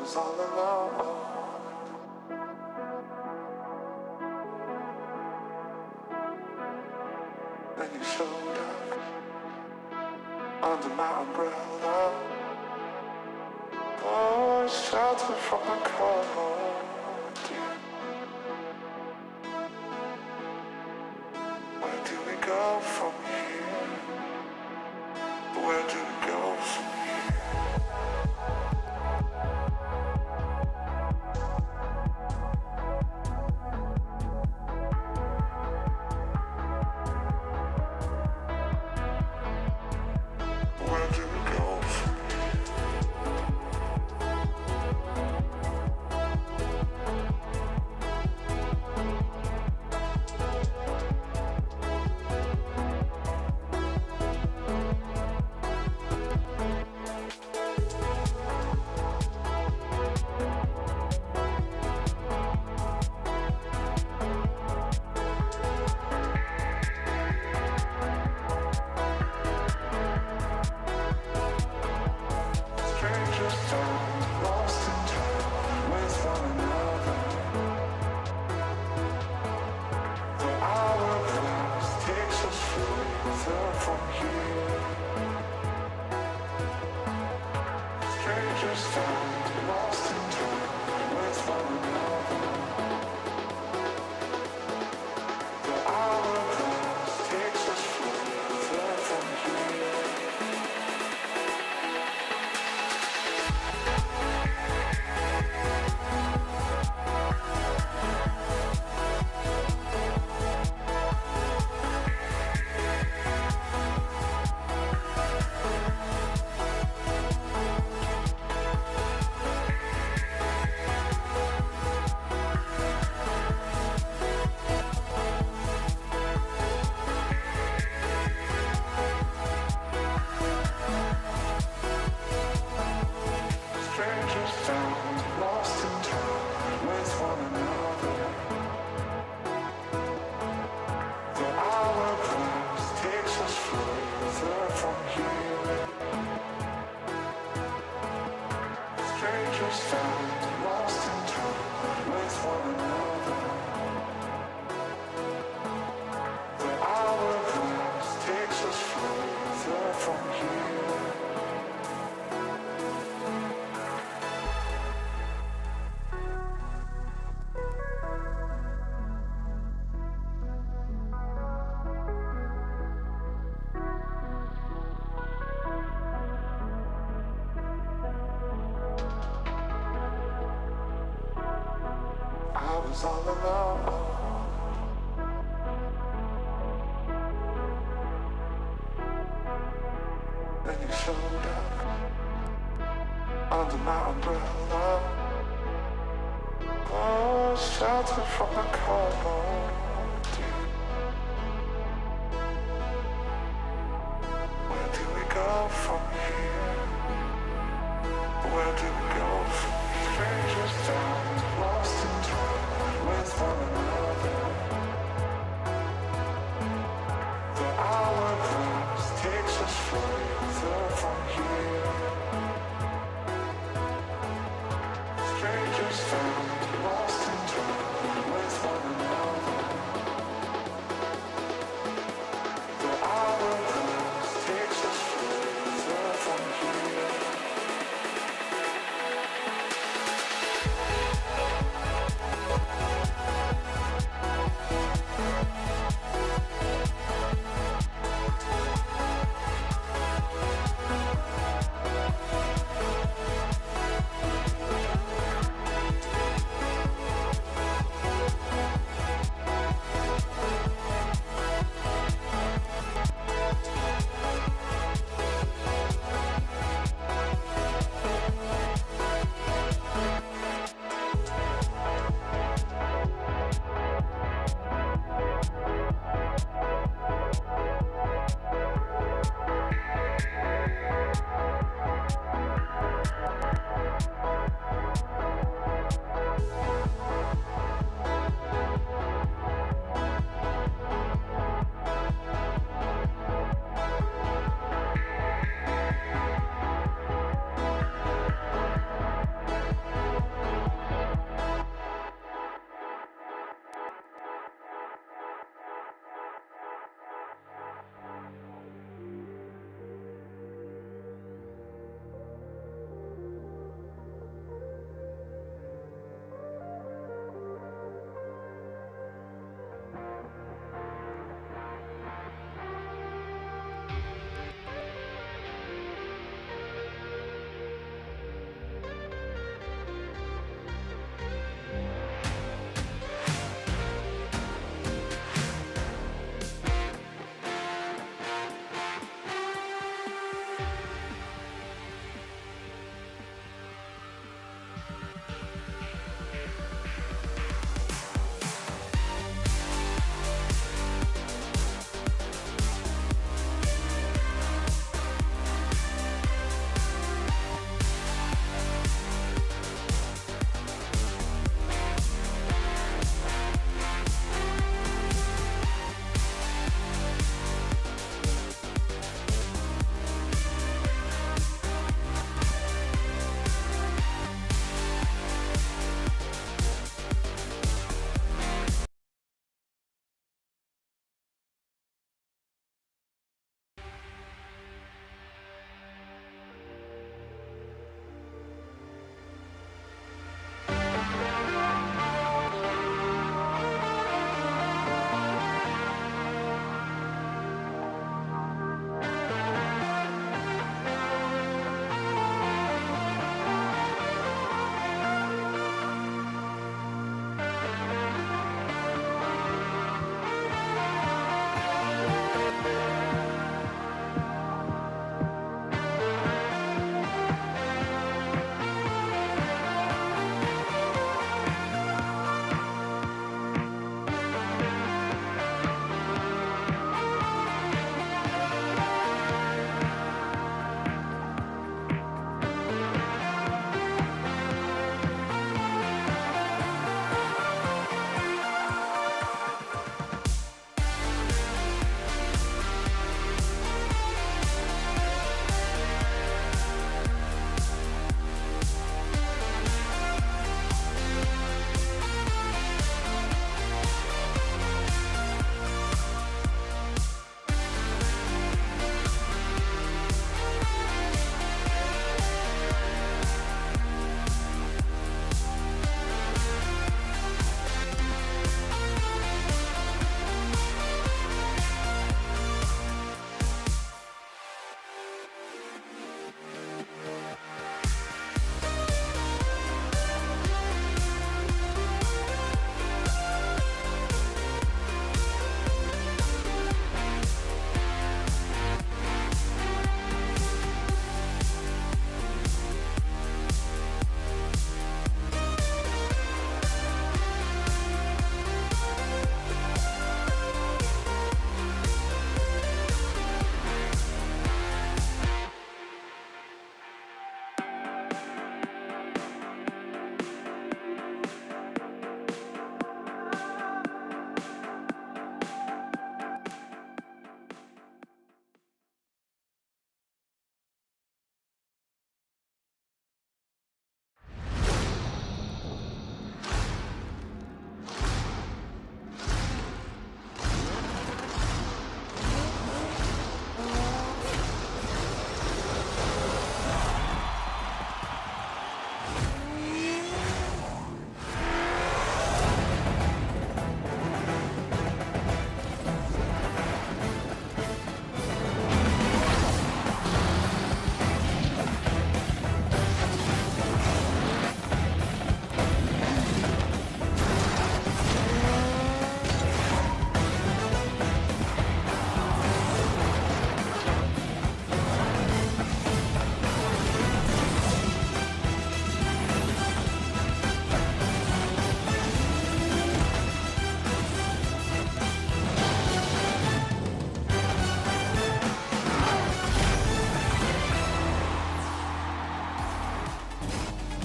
was all alone. Then you showed up under my umbrella. Oh, shelter from the cold. Where do we go from here? Where do we go from here? Where do we go from here? Strangers found, lost in time with one another. The hourglass takes us further from here. Strangers found, lost in time with one another. The hourglass takes us further from here. Strangers found, lost in time with one another. The hourglass takes us further from here. Strangers found, lost in time with one another. The hourglass takes us further from here. I was all alone. Then you showed up under my umbrella. Oh, shelter from the cold. Where do we go from here? Where do we go from here? Strangers found, lost in time with one another. The hourglass takes us further from here. Strangers found, lost in time with one another. The hourglass takes us further from here.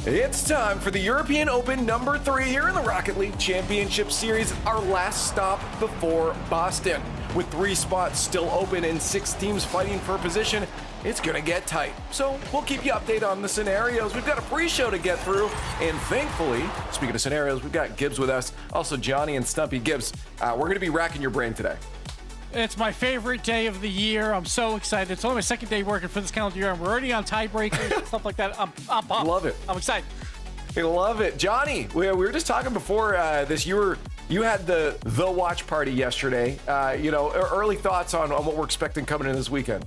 It's time for the European Open number 3 here in the Rocket League Championship Series, our last stop before Boston. With 3 spots still open and 6 teams fighting for position, it's gonna get tight. So we'll keep you updated on the scenarios. We've got a pre-show to get through, and thankfully, speaking of scenarios, we've got Gibbs with us, also Johnny and Stumpy. Gibbs, we're gonna be racking your brain today. It's my favorite day of the year. I'm so excited. It's only my second day working for this calendar year, and we're already on tiebreakers and stuff like that. I'm pumped. Love it. I'm excited. I love it. Johnny, we were just talking before this. You had the watch party yesterday. Early thoughts on what we're expecting coming in this weekend.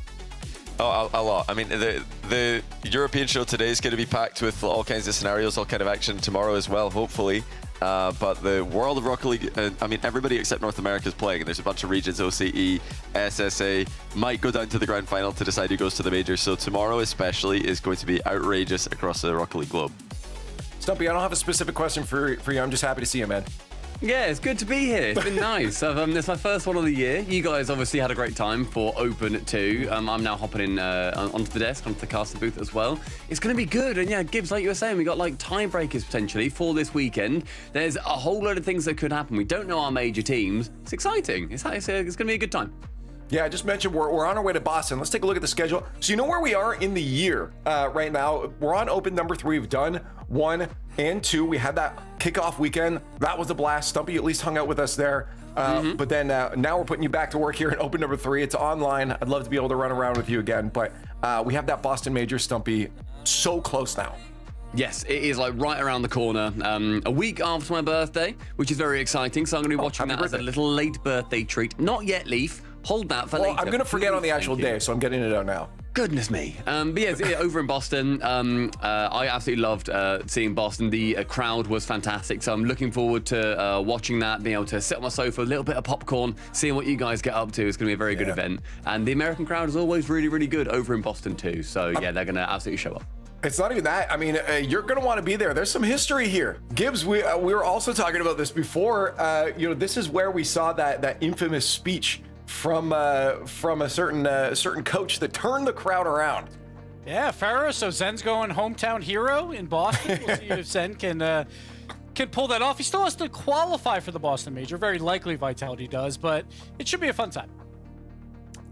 Oh, a lot. I mean, the European show today is going to be packed with all kinds of scenarios, all kind of action tomorrow as well, hopefully. But the world of Rocket League, everybody except North America is playing, and there's a bunch of regions, OCE, SSA, might go down to the grand final to decide who goes to the majors. So tomorrow especially is going to be outrageous across the Rocket League globe. Stumpy, I don't have a specific question for you. I'm just happy to see you, man. Yeah, it's good to be here. It's been nice. It's my first one of the year. You guys obviously had a great time for Open 2. I'm now hopping in onto the desk, onto the caster booth as well. It's going to be good. And yeah, Gibbs, like you were saying, we got like tiebreakers potentially for this weekend. There's a whole load of things that could happen. We don't know our major teams. It's exciting. It's going to be a good time. Yeah, I just mentioned we're on our way to Boston. Let's take a look at the schedule. So you know where we are in the year right now. We're on Open number 3. We've done 1 and 2. We had that kickoff weekend. That was a blast. Stumpy at least hung out with us there. But then now we're putting you back to work here in Open number 3. It's online. I'd love to be able to run around with you again. But we have that Boston Major, Stumpy, so close now. Yes, it is like right around the corner. A week after my birthday, which is very exciting. So I'm going to be watching that as a little late birthday treat. Not yet, Leaf. Hold that for later. I'm going to forget on the actual day, so I'm getting it out now. Goodness me. But yeah, over in Boston, I absolutely loved seeing Boston. The crowd was fantastic. So I'm looking forward to watching that, being able to sit on my sofa, a little bit of popcorn, seeing what you guys get up to. It's going to be a very good event. And the American crowd is always really, really good over in Boston too. So yeah, they're going to absolutely show up. It's not even that. I mean, you're going to want to be there. There's some history here. Gibbs, we were also talking about this before. This is where we saw that infamous speech from a certain coach that turned the crowd around. Yeah, Farah. So Zen's going hometown hero in Boston. We'll see if Zen can pull that off. He still has to qualify for the Boston Major. Very likely Vitality does, but it should be a fun time.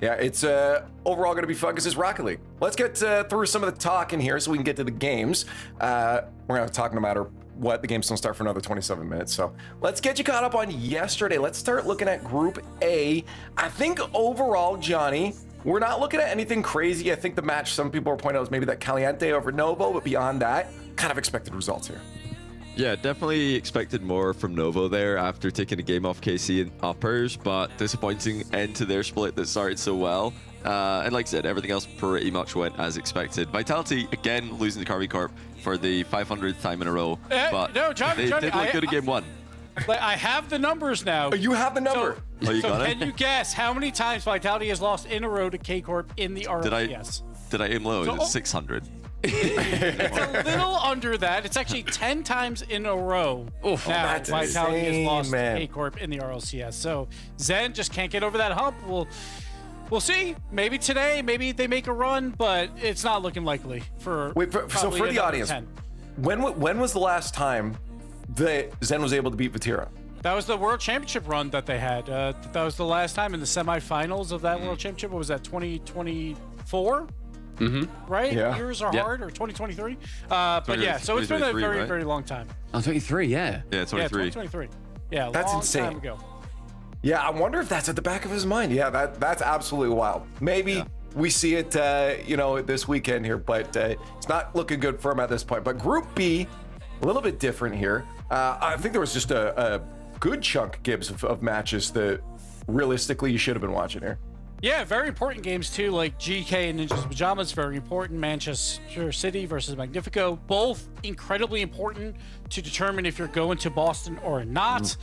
Yeah, it's overall going to be fun because it's Rocket League. Let's get through some of the talk in here so we can get to the games. We're going to talk no matter what. The games don't start for another 27 minutes. So let's get you caught up on yesterday. Let's start looking at Group A. I think overall, Johnny, we're not looking at anything crazy. I think the match some people are pointing out is maybe that Caliente over Novo, but beyond that, kind of expected results here. Yeah, definitely expected more from Novo there after taking a game off KC and uppers, but disappointing end to their split that started so well. And like I said, everything else pretty much went as expected. Vitality, again, losing to Carvey Corp for the 500th time in a row. But no, Johnny, did look good in game 1. I have the numbers now. Oh, you have the number. Oh, you got it? Can you guess how many times Vitality has lost in a row to K-Corp in the RLCS? Did I aim low? Is it 600? It's a little under that. It's actually 10 times in a row. Oof, now that's Vitality insane, has lost man. K-Corp in the RLCS. So Zen just can't get over that hump. We'll see. Maybe today, maybe they make a run, but it's not looking likely for. Wait, so for the audience, 10. when was the last time that Zen was able to beat Vatira? That was the World Championship run that they had. That was the last time in the semifinals of that World Championship. What was that, 2024? Right? Yeah. Years are hard, or 2023. But yeah, so it's been a very, very long time. Oh, 23, yeah. Yeah, 23. Yeah, 2023. Yeah, That's long insane. time ago. Yeah, I wonder if that's at the back of his mind. Yeah, that's absolutely wild. Maybe we see it, this weekend here, but it's not looking good for him at this point. But Group B, a little bit different here. I think there was just a good chunk, Gibbs, of matches that realistically you should have been watching here. Yeah, very important games too, like GK and Ninjas Pajamas, very important. Manchester City versus Magnifico, both incredibly important to determine if you're going to Boston or not.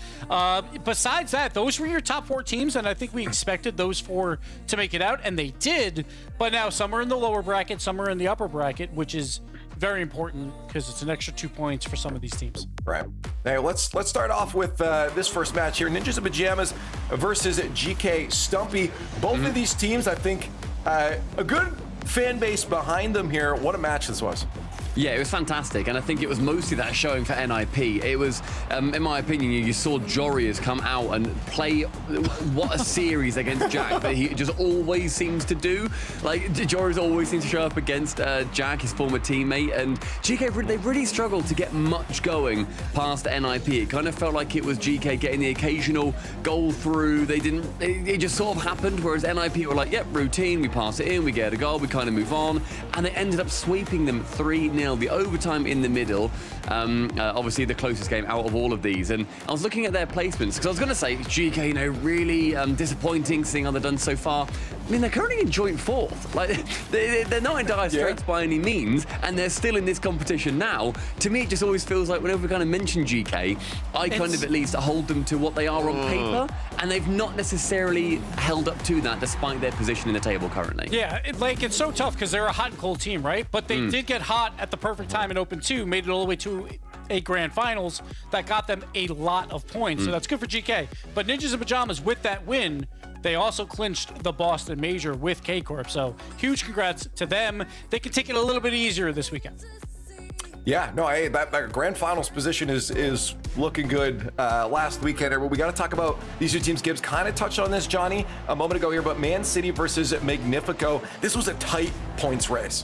Besides that, those were your top 4 teams, and I think we expected those 4 to make it out, and they did. But now some are in the lower bracket, some are in the upper bracket, which is very important because it's an extra 2 points for some of these teams. Right. Now let's start off with this first match here: Ninjas in Pajamas versus GK Stumpy. Both of these teams, I think, a good fan base behind them here. What a match this was. Yeah, it was fantastic, and I think it was mostly that showing for NIP. It was, in my opinion, you saw Jorius come out and play what a series against Jack that he just always seems to do. Like, Jorius always seems to show up against Jack, his former teammate, and GK, they really struggled to get much going past NIP. It kind of felt like it was GK getting the occasional goal through. It just sort of happened, whereas NIP were like, yep, routine, we pass it in, we get a goal, we kind of move on, and they ended up sweeping them 3-0. The overtime in the middle, obviously the closest game out of all of these. And I was looking at their placements because I was going to say GK, really disappointing seeing how they've done so far. I mean, they're currently in joint fourth. Like, they're not in dire straits by any means, and they're still in this competition now. To me, it just always feels like whenever we kind of mention GK, I kind of at least hold them to what they are on paper, and they've not necessarily held up to that despite their position in the table currently. Yeah, it's so tough because they're a hot and cold team, right? But they did get hot at the perfect time in Open 2, made it all the way to a grand finals that got them a lot of points. So that's good for GK. But Ninjas in Pajamas, with that win, they also clinched the Boston Major with K-Corp. So huge congrats to them. They can take it a little bit easier this weekend. Yeah, no, hey, that grand finals position is looking good last weekend. We got to talk about these two teams. Gibbs kind of touched on this, Johnny, a moment ago here, but Man City versus Magnifico. This was a tight points race.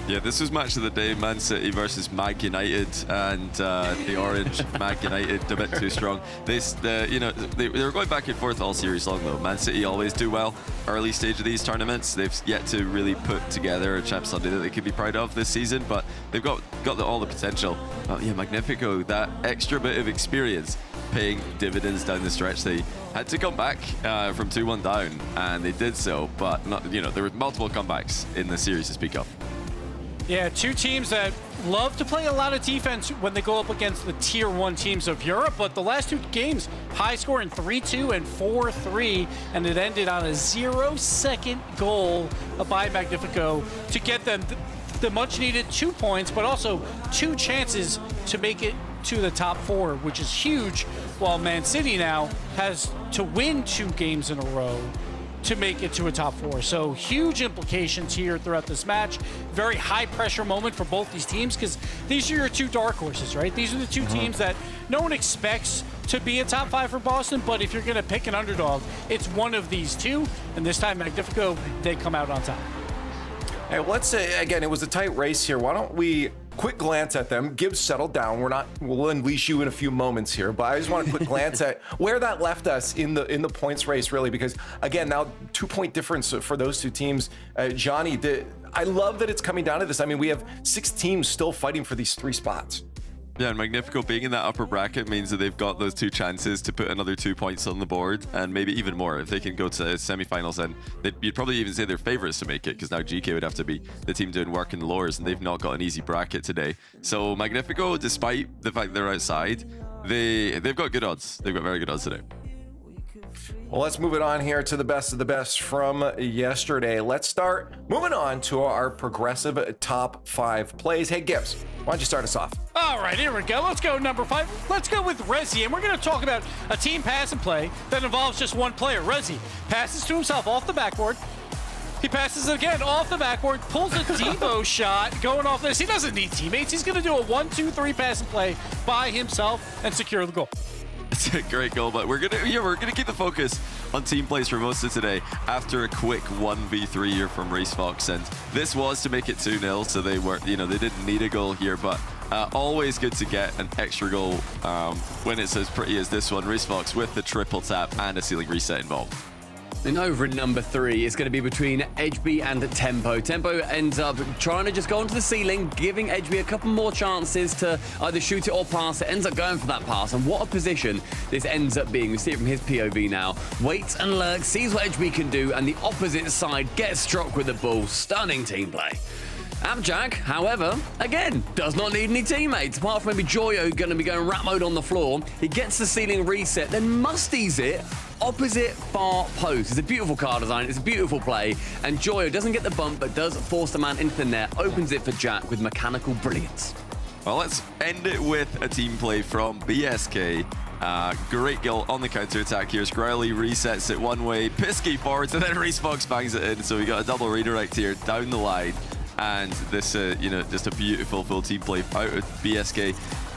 Yeah, this was match of the day, Man City versus Mag United, and the orange Mag United a bit too strong. They were going back and forth all series long though. Man City always do well early stage of these tournaments. They've yet to really put together a Champ Sunday that they could be proud of this season, but they've got all the potential. Yeah, Magnifico, that extra bit of experience paying dividends down the stretch. They had to come back from 2-1 down, and they did so, but not, there were multiple comebacks in the series to speak of. Yeah, two teams that love to play a lot of defense when they go up against the Tier 1 teams of Europe, but the last two games, high scoring 3-2 and 4-3, and it ended on a 0-second goal by Magnifico to get them the much-needed 2 points, but also 2 chances to make it to the top 4, which is huge, while Man City now has to win 2 games in a row to make it to a top 4. So huge implications here throughout this match. Very high pressure moment for both these teams because these are your 2 dark horses, right? These are the 2 teams that no one expects to be a top 5 for Boston, but if you're gonna pick an underdog, it's one of these 2, and this time Magnifico, they come out on top. Hey, let's say, again, it was a tight race here. Why don't we quick glance at them? Gibbs, settle down. We'll unleash you in a few moments here, but I just want a quick glance at where that left us in the points race, really, because again, now 2-point difference for those 2 teams. Johnny, I love that it's coming down to this. I mean, we have 6 teams still fighting for these 3 spots. Yeah, and Magnifico being in that upper bracket means that they've got those 2 chances to put another 2 points on the board, and maybe even more if they can go to semifinals. And you'd probably even say they're favorites to make it, because now GK would have to be the team doing work in the lowers, and they've not got an easy bracket today. So Magnifico, despite the fact they're outside, they've got good odds. They've got very good odds today. Well, let's move it on here to the best of the best from yesterday. Let's start moving on to our progressive top 5 plays. Hey, Gibbs, why don't you start us off? All right, here we go. Let's go number 5. Let's go with Rezi, and we're going to talk about a team pass and play that involves just one player. Rezi passes to himself off the backboard. He passes it again off the backboard, pulls a Devo shot going off this. He doesn't need teammates. He's going to do a 1-2-3 pass and play by himself and secure the goal. It's a great goal, but we're gonna keep the focus on team plays for most of today after a quick 1v3 here from RaceFox, and this was to make it 2-0, so they were, they didn't need a goal here, but always good to get an extra goal when it's as pretty as this one. RaceFox with the triple tap and a ceiling reset involved. And over at number 3, it's going to be between Edgeby and Tempo. Tempo ends up trying to just go onto the ceiling, giving Edgeby a couple more chances to either shoot it or pass it. Ends up going for that pass, and what a position this ends up being. We see it from his POV now. Waits and lurks, sees what Edgeby can do, and the opposite side gets struck with the ball. Stunning team play. Abjack, however, again, does not need any teammates. Apart from maybe Joyo going to be going rat mode on the floor. He gets the ceiling reset, then musties it opposite far post. It's a beautiful car design, it's a beautiful play, and Joyo doesn't get the bump, but does force the man into the net, opens it for Jack with mechanical brilliance. Well, let's end it with a team play from BSK. Great goal on the counter-attack here. Growly resets it one way, Pisky forwards, and then RaceFox bangs it in, so we got a double redirect here down the line. and this, just a beautiful full team play out of BSK,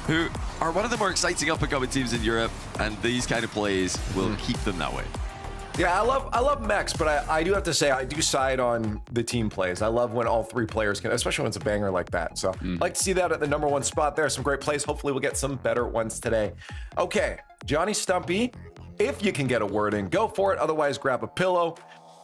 who are one of the more exciting up-and-coming teams in Europe, and these kind of plays will keep them that way. Yeah, I love mechs, but I do have to say I do side on the team plays. I love when all three players can, especially when it's a banger like that. So I'd like to see that at the #1 spot there. Some great plays. Hopefully we'll get some better ones today. Okay, Johnny Stumpy, if you can get a word in, go for it. Otherwise, grab a pillow.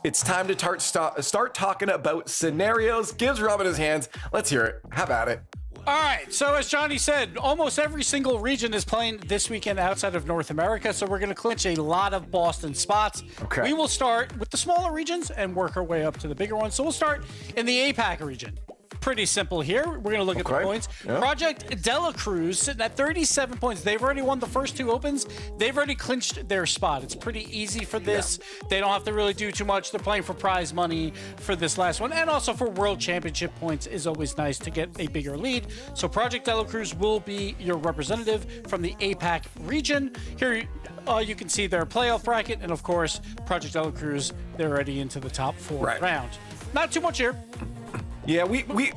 It's time to start talking about scenarios. Gibbs rubbing his hands. Let's hear it. Have at it. All right, so as Johnny said, almost every single region is playing this weekend outside of North America, so we're going to clinch a lot of Boston spots. Okay. We will start with the smaller regions and work our way up to the bigger ones. So we'll start in the APAC region. Pretty simple here. We're going to look at the points. Yeah. Project Dela Cruz sitting at 37 points. They've already won the first 2 opens. They've already clinched their spot. It's pretty easy for this. Yeah. They don't have to really do too much. They're playing for prize money for this last one. And also for World Championship points is always nice to get a bigger lead. So Project Dela Cruz will be your representative from the APAC region. Here you can see their playoff bracket. And of course, Project Dela Cruz, they're already into the top 4 round. Not too much here. Yeah,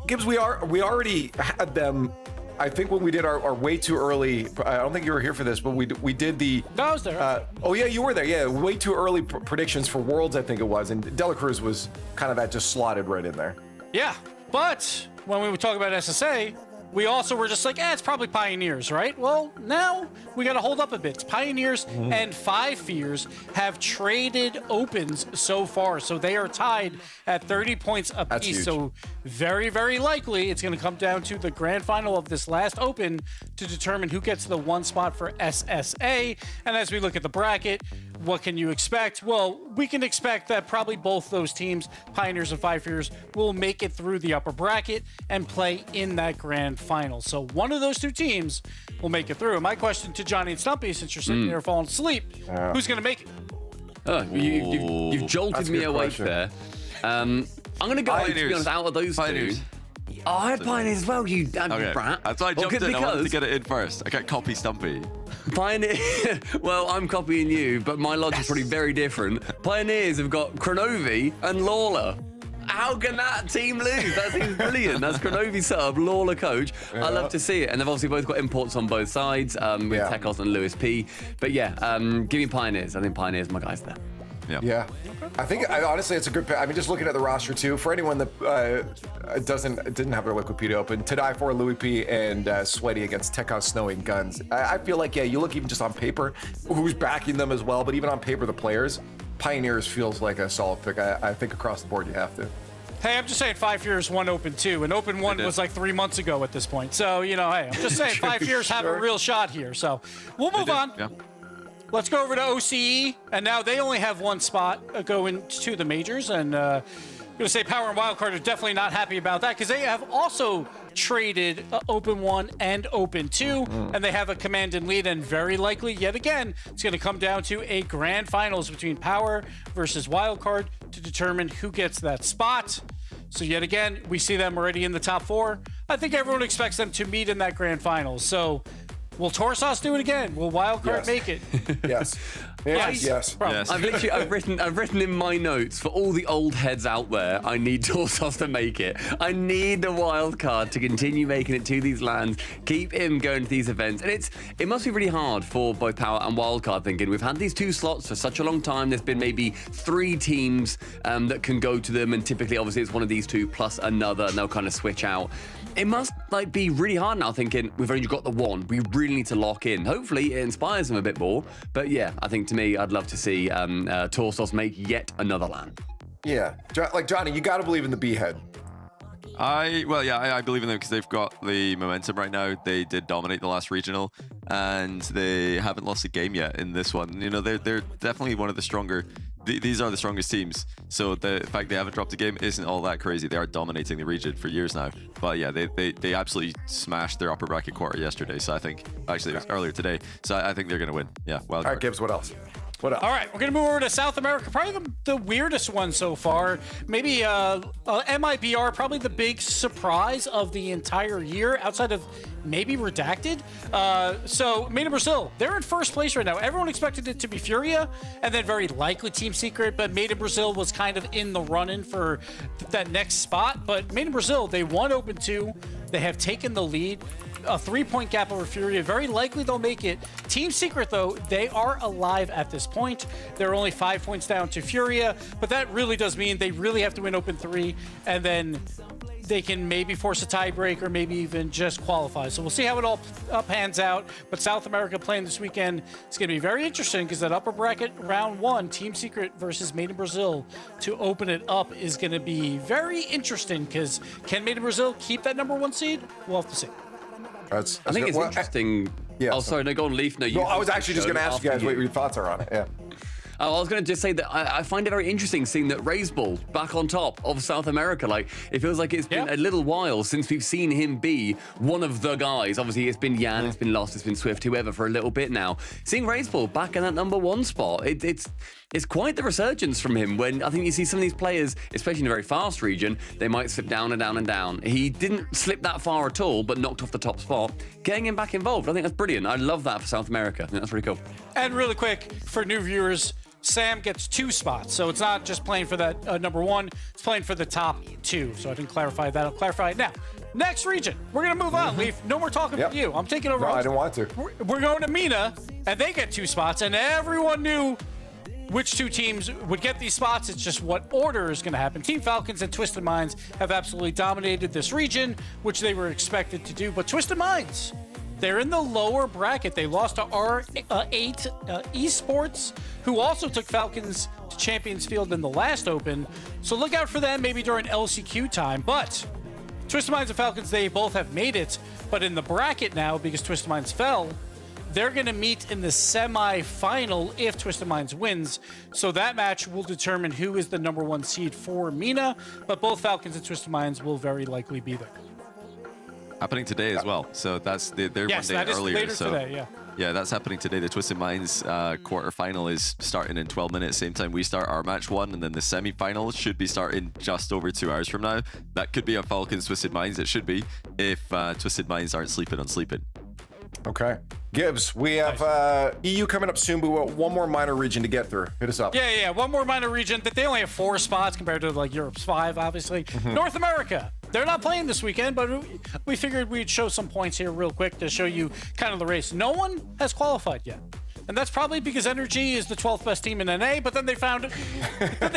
Gibbs, we already had them. I think when we did our way too early, I don't think you were here for this, but we did the. No, I was there. Oh yeah, you were there. Yeah, way too early predictions for Worlds, I think it was, and Dela Cruz was kind of that just slotted right in there. Yeah, but when we would talk about SSA, we also were just like, it's probably Pioneers, right? Well, now we got to hold up a bit. Pioneers and Five Fears have traded opens so far, so they are tied at 30 points apiece. So very, very likely it's going to come down to the grand final of this last open to determine who gets the 1 spot for SSA. And as we look at the bracket, what can you expect? Well, we can expect that probably both those teams, Pioneers and Five Fears, will make it through the upper bracket and play in that grand final. So one of those 2 teams will make it through. My question to Johnny and Stumpy, since you're sitting there falling asleep, who's going to make it? Oh, you've jolted me awake there. I'm going to go, to be honest, out of those Pioneers. 2. Oh, I had Pioneers as well, you brat. That's why I jumped in. I wanted to get it in first. I can't copy Stumpy. Pioneer. Well, I'm copying you, but my logic's probably very different. Pioneers have got Kronovi and Lawler. How can that team lose? That seems brilliant. That's Kronovi sub, Lawler coach. I love to see it. And they've obviously both got imports on both sides with Tekos and Lewis P. But yeah, give me Pioneers. I think Pioneers are my guys there. Yeah. I think honestly it's a good pick. I mean, just looking at the roster too, for anyone that didn't have their Wikipedia open, to die for Louis P and Sweaty against Tekos Snowy and Guns. I feel like you look even just on paper, who's backing them as well, but even on paper, the players, Pioneers feels like a solid pick. I think across the board you have to. Hey, I'm just saying 5 Fears won Open 2, and Open 1 was like 3 months ago at this point. So, hey, I'm just saying 5 Fears have a real shot here. So we'll move on. Yeah. Let's go over to OCE, and now they only have 1 spot going to the majors, and I'm going to say Power and Wildcard are definitely not happy about that because they have also traded Open 1 and Open 2, and they have a command and lead, and very likely, yet again, it's going to come down to a grand finals between Power versus Wildcard to determine who gets that spot. So yet again, we see them already in the top 4. I think everyone expects them to meet in that grand finals. So will Torsos do it again? Will Wildcard make it? Yes. Yes. I've written in my notes for all the old heads out there, I need Torsos to make it. I need the wild card to continue making it to these lands, keep him going to these events. And it must be really hard for both Power and Wildcard thinking, we've had these 2 slots for such a long time. There's been maybe 3 teams that can go to them. And typically, obviously, it's one of these 2 plus another, and they'll kind of switch out. It must be really hard now thinking we've only got the 1. We really need to lock in. Hopefully it inspires them a bit more. But yeah, I think to me, I'd love to see Torsos make yet another land. Yeah, like Johnny, you got to believe in the B-head. I believe in them because they've got the momentum right now. They did dominate the last regional, and they haven't lost a game yet in this one. They're definitely one of the stronger. These are the strongest teams. So the fact they haven't dropped a game isn't all that crazy. They are dominating the region for years now. But yeah, they absolutely smashed their upper bracket quarter yesterday. So I think, actually it was earlier today. So I think they're going to win. Yeah, All right, Gibbs, what else? What else? All right, we're going to move over to South America. Probably the weirdest one so far. Maybe MIBR, probably the big surprise of the entire year outside of maybe Redacted. So, Made in Brazil, they're in first place right now. Everyone expected it to be Furia and then very likely Team Secret, but Made in Brazil was kind of in the run-in for that next spot. But Made in Brazil, they won Open 2. They have taken the lead. A 3-point gap over Furia. Very likely they'll make it. Team Secret, though, they are alive at this point. They're only 5 points down to Furia, but that really does mean they really have to win Open 3, and then they can maybe force a tiebreak or maybe even just qualify. So we'll see how it all pans out. But South America playing this weekend is going to be very interesting because that upper bracket round 1, Team Secret versus Made in Brazil to open it up is going to be very interesting because can Made in Brazil keep that number 1 seed? We'll have to see. I think it's interesting. Yeah, oh, sorry, no, go on, Leaf. No, you. No, I was actually just going to ask you guys what your thoughts are on it. Yeah. Oh, I was going to just say that I find it very interesting seeing that Raise Ball back on top of South America. Like, it feels like it's been a little while since we've seen him be one of the guys. Obviously, it's been Yan, it's been Lost, it's been Swift, whoever for a little bit now. Seeing Raise Ball back in that number 1 spot, it's quite the resurgence from him when I think you see some of these players, especially in a very fast region, they might slip down and down and down. He didn't slip that far at all, but knocked off the top spot. Getting him back involved, I think that's brilliant. I love that for South America. I think that's really cool. And really quick, for new viewers, Sam gets 2 spots. So it's not just playing for that number 1, it's playing for the top 2. So I didn't clarify that. I'll clarify it now. Next region. We're going to move on, Leaf. No more talking for you. I'm taking over. No, I didn't want to. We're going to Mina, and they get 2 spots, and everyone knew which 2 teams would get these spots. It's just what order is going to happen. Team Falcons and Twisted Minds have absolutely dominated this region, which they were expected to do. But Twisted Minds, they're in the lower bracket. They lost to R8 Esports, who also took Falcons to Champions Field in the last Open. So look out for them maybe during LCQ time. But Twisted Minds and Falcons, they both have made it. But in the bracket now, because Twisted Minds fell, they're going to meet in the semi-final if Twisted Minds wins. So that match will determine who is the number 1 seed for Mina. But both Falcons and Twisted Minds will very likely be there. Happening today as well. So that's they're yes, 1 day that is earlier. later So today, yeah, that's happening today. The Twisted Minds quarterfinal is starting in 12 minutes, same time we start our match 1, and then the semi-final should be starting just over 2 hours from now. That could be on Falcons Twisted Minds. It should be if Twisted Minds aren't sleeping on sleeping. Okay. Gibbs, we have EU coming up soon, but we have one more minor region to get through. Hit us up. Yeah. One more minor region that they only have 4 spots compared to like Europe's 5, obviously. North America. They're not playing this weekend, but we figured we'd show some points here real quick to show you kind of the race. No one has qualified yet. And that's probably because Energy is the 12th best team in NA, but then they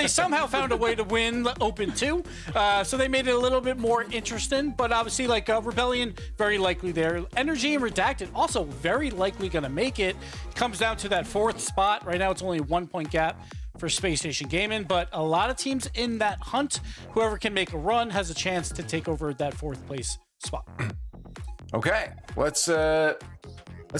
somehow found a way to win Open 2. So they made it a little bit more interesting, but obviously like Rebellion, very likely there. Energy and Redacted also very likely going to make it. Comes down to that 4th spot. Right now it's only a 1-point gap for Space Station Gaming, but a lot of teams in that hunt. Whoever can make a run has a chance to take over that 4th place spot. Okay, let's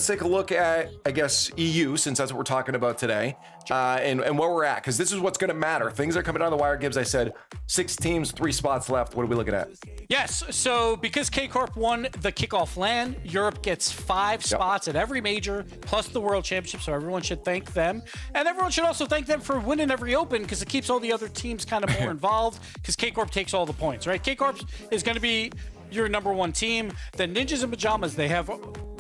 take a look at, I guess, EU, since that's what we're talking about today, and where we're at, because this is what's going to matter. Things are coming down the wire, Gibbs. I said 6 teams, 3 spots left. What are we looking at? Yes, so because K-Corp won the kickoff LAN, Europe gets 5 spots at every major, plus the World Championship, so everyone should thank them. And everyone should also thank them for winning every Open, because it keeps all the other teams kind of more involved, because K-Corp takes all the points, right? K-Corp is going to be your number 1 team. The Ninjas and Pajamas, they have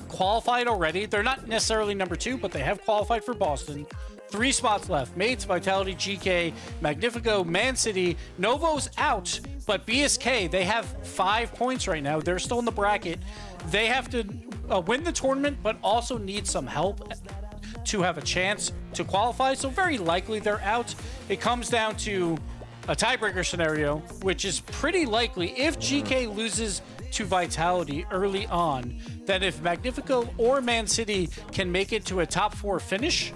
qualified already. They're not necessarily number 2, but they have qualified for Boston. 3 spots left. Mates, Vitality, GK, Magnifico, Man City. Novo's out, but BSK, they have 5 points right now. They're still in the bracket. They have to win the tournament, but also need some help to have a chance to qualify. So very likely they're out. It comes down to a tiebreaker scenario, which is pretty likely if GK loses to Vitality early on, then if Magnifico or Man City can make it to a top 4 finish,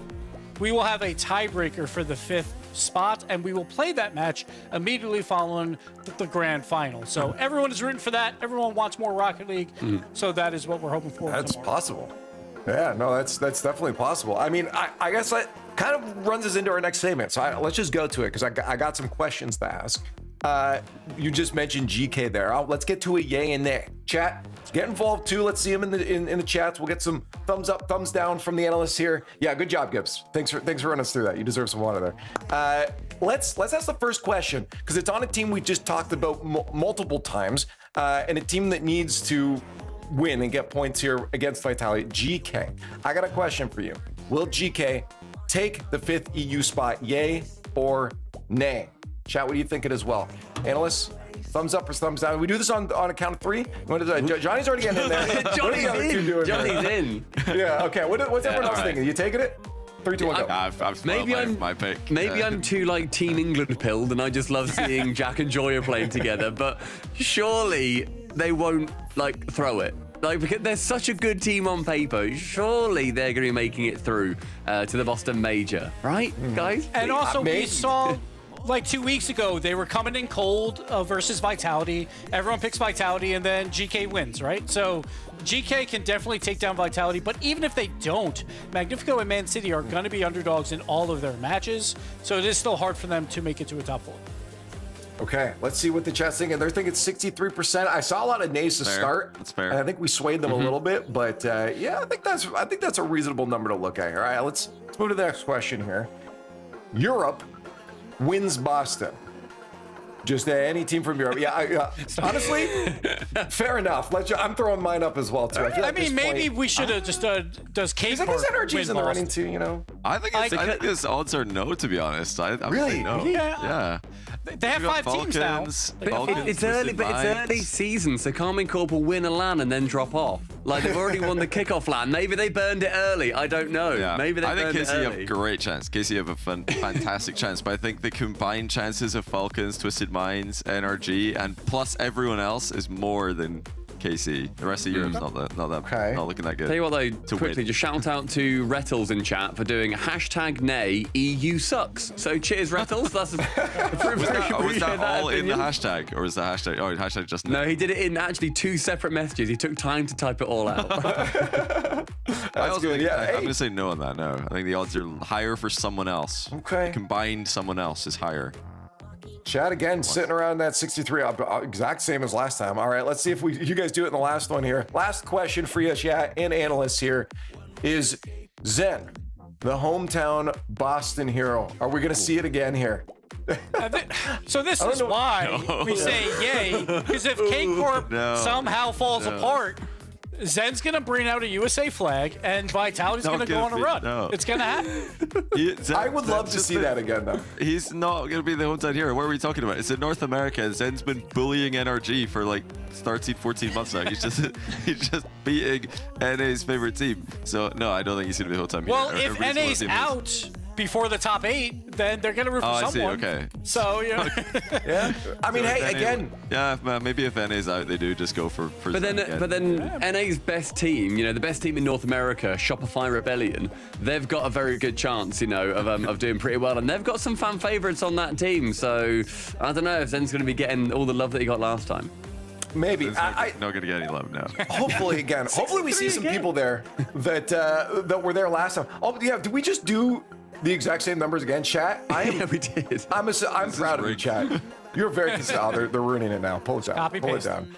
we will have a tiebreaker for the 5th spot, and we will play that match immediately following the grand final. So everyone is rooting for that. Everyone wants more Rocket League. So that is what we're hoping for. That's tomorrow. possible. Yeah, no, that's definitely possible. I mean, I guess that kind of runs us into our next segment. So let's just go to it, because I got some questions to ask. You just mentioned GK there. Let's get to a yay and nay. Chat, Get involved too. Let's see them in the chats. We'll get some thumbs up, thumbs down from the analysts here. Yeah, good job, Gibbs. Thanks for running us through that. You deserve some water there. Let's ask the first question because it's on a team we just talked about multiple times, and a team that needs to win and get points here against Vitality. GK. I got a question for you. Will GK take the 5th EU spot? Yay or nay? Chat, what do you think it as well? Analysts, thumbs up or thumbs down? We do this on a count of 3. Johnny's already getting in there. Johnny's in. Yeah. Okay. What's everyone else thinking? You taking it? 3, 2, 1, go. I've my pick. Maybe I'm too like Team England pilled, and I just love seeing Jack and Joya playing together. But surely they won't like throw it. Like, because they're such a good team on paper, surely they're going to be making it through to the Boston Major, right, guys? And also, we saw like 2 weeks ago, they were coming in cold versus Vitality. Everyone picks Vitality, and then GK wins, right? So GK can definitely take down Vitality, but even if they don't, Magnifico and Man City are going to be underdogs in all of their matches, so it is still hard for them to make it to a top 4. Okay, let's see what the chat's thinking. They're thinking 63%. I saw a lot of nays to start. That's fair. And I think we swayed them a little bit, but yeah, I think that's a reasonable number to look at here. All right, let's move to the next question here. Europe wins Boston. Just any team from Europe. Yeah, honestly, fair enough. I'm throwing mine up as well too. I mean, maybe we should have just does Cape I guess NRG's in the running too. You know. I think this odds are no, to be honest. I'm Really? no. Yeah. They have We got 5 teams now. It's early season, so Carmine Corp will win a LAN and then drop off. Like, they've already won the kickoff LAN. Maybe they burned it early. I don't know. Yeah. Maybe they I think burned it KC have early. a great chance. KC have a fantastic chance, but I think the combined chances of Falcons, Twisted Minds, NRG, and plus everyone else is more than KC. The rest of Europe's not looking that good. Tell you what though, To quickly, win. just shout out to Rlcs in chat for doing #nay EU sucks. So cheers, Rlcs. That's Was that all in the hashtag, or was the hashtag? Oh, hashtag just No, he did it in actually 2 separate messages. He took time to type it all out. That's good. Yeah. I'm going to say no on that. No, I think the odds are higher for someone else. Okay. The combined someone else is higher. Chad again sitting around that 63, exact same as last time. All right, let's see if you guys do it in the last one here. Last question for you, chat and analysts here is Zen, the hometown Boston hero. Are we gonna see it again here? So this is why we say yay, because if K-Corp somehow falls apart, Zen's gonna bring out a USA flag and Vitality's gonna go on a run. No. It's gonna happen. I would love to see that again, though. He's not going to be the hometown hero. What are we talking about? It's in North America. Zen's been bullying NRG for like 13, 14 months now. He's just beating NA's favorite team. So no, I don't think he's going to be the hometown hero. Well, if NA's out before the top 8, then they're gonna root for someone. I see. Okay. So Yeah. I mean, hey, again. Yeah, maybe if NA's out, they do just go for. But then NA's best team, the best team in North America, Shopify Rebellion, they've got a very good chance, of doing pretty well, and they've got some fan favorites on that team. So I don't know if Zen's going to be getting all the love that he got last time. Maybe. It's not going to get any love now. Hopefully, again. Hopefully, we see some people there that were there last time. Oh, yeah. Did we just do the exact same numbers again, chat? Yeah, we did. I'm proud of you, chat. You're very consistent. They're ruining it now. Pull it down. Copy Pull paste. it down.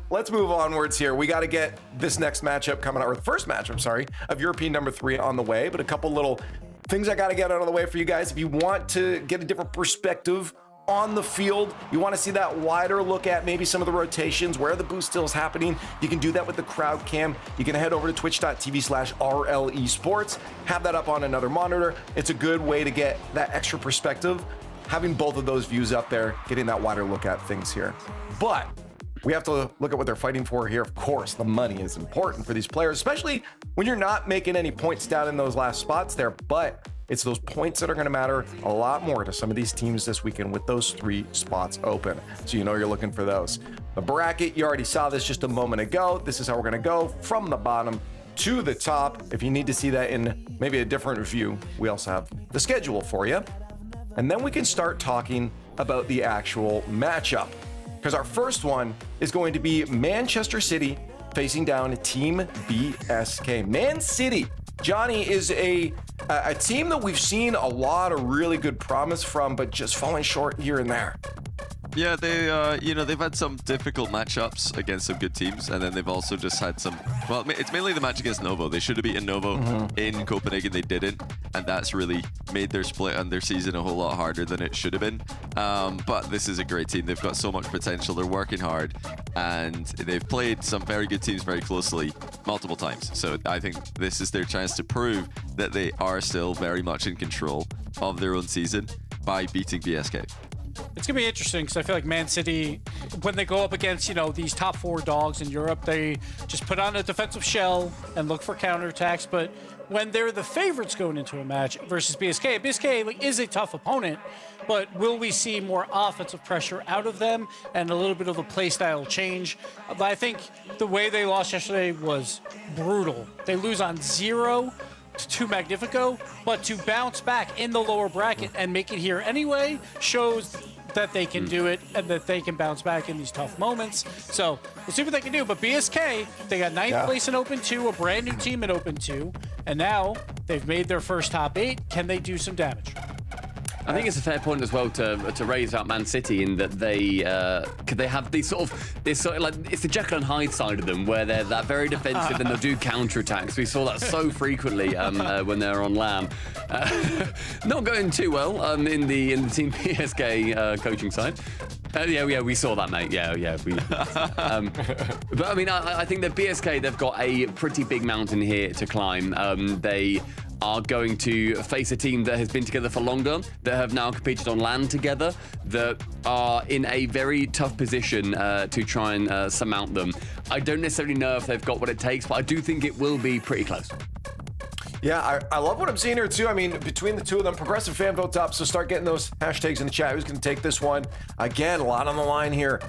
Let's move onwards here. We got to get this next matchup coming out, or the first matchup, sorry, of European number 3 on the way. But a couple little things I got to get out of the way for you guys. If you want to get a different perspective on the field, you want to see that wider look at maybe some of the rotations, where the boost still is happening, you can do that with the crowd cam. You can head over to twitch.tv/RLEsports, have that up on another monitor. It's a good way to get that extra perspective, having both of those views up there, getting that wider look at things here. But we have to look at what they're fighting for here. Of course, the money is important for these players, especially when you're not making any points down in those last spots there, but it's those points that are going to matter a lot more to some of these teams this weekend with those 3 spots open. So you're looking for those. The bracket, you already saw this just a moment ago. This is how we're going to go from the bottom to the top. If you need to see that in maybe a different view, we also have the schedule for you. And then we can start talking about the actual matchup. Because our first one is going to be Manchester City facing down Team BSK. Man City, Johnny, is a team that we've seen a lot of really good promise from, but just falling short here and there. Yeah, they've had some difficult matchups against some good teams, and then they've also just had some. Well, it's mainly the match against Novo. They should have beaten Novo in Copenhagen. They didn't, and that's really made their split and their season a whole lot harder than it should have been. But this is a great team. They've got so much potential. They're working hard, and they've played some very good teams very closely multiple times. So I think this is their chance to prove that they are still very much in control of their own season by beating BSK. It's going to be interesting because I feel like Man City, when they go up against, these top 4 dogs in Europe, they just put on a defensive shell and look for counterattacks. But when they're the favorites going into a match versus BSK is a tough opponent, but will we see more offensive pressure out of them and a little bit of a play style change? I think the way they lost yesterday was brutal. They lose on 0 to Magnifico, but to bounce back in the lower bracket and make it here anyway shows that they can do it and that they can bounce back in these tough moments. So we'll see what they can do. But BSK, they got 9th place in Open 2, a brand new team in Open 2, and now they've made their first top 8. Can they do some damage? I think it's a fair point as well to raise out Man City in that they have this sort of like it's the Jekyll and Hyde side of them where they're that very defensive and they'll do counterattacks. We saw that so frequently when they're on LAN. Not going too well in the Team PSK coaching side. Yeah, we saw that, mate. Yeah. But I mean, I think that BSK, they've got a pretty big mountain here to climb. They are going to face a team that has been together for longer, that have now competed on LAN together, that are in a very tough position to try and surmount them. I don't necessarily know if they've got what it takes, but I do think it will be pretty close. Yeah, I love what I'm seeing here too. I mean, between the two of them, progressive fan vote top. So start getting those hashtags in the chat. Who's going to take this one? Again, a lot on the line here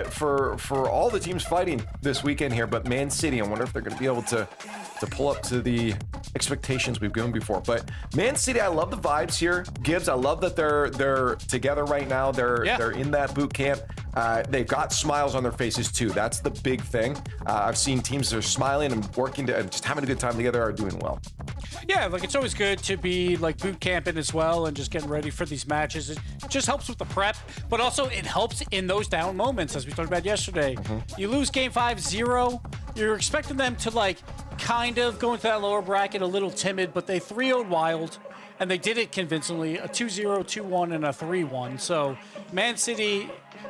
for all the teams fighting this weekend here. But Man City, I wonder if they're going to be able to pull up to the expectations we've given before. But Man City, I love the vibes here. Gibbs, I love that they're together right now. They're in that boot camp. They've got smiles on their faces too. That's the big thing. I've seen teams that are smiling and working and just having a good time together are doing well. Yeah, it's always good to be boot camping as well and just getting ready for these matches. It just helps with the prep, but also it helps in those down moments, as we talked about yesterday. You lose game 5-0, you're expecting them to kind of go into that lower bracket a little timid, but they 3-0'd Wild, and they did it convincingly, a 2-0, 2-1, and a 3-1. So Man City,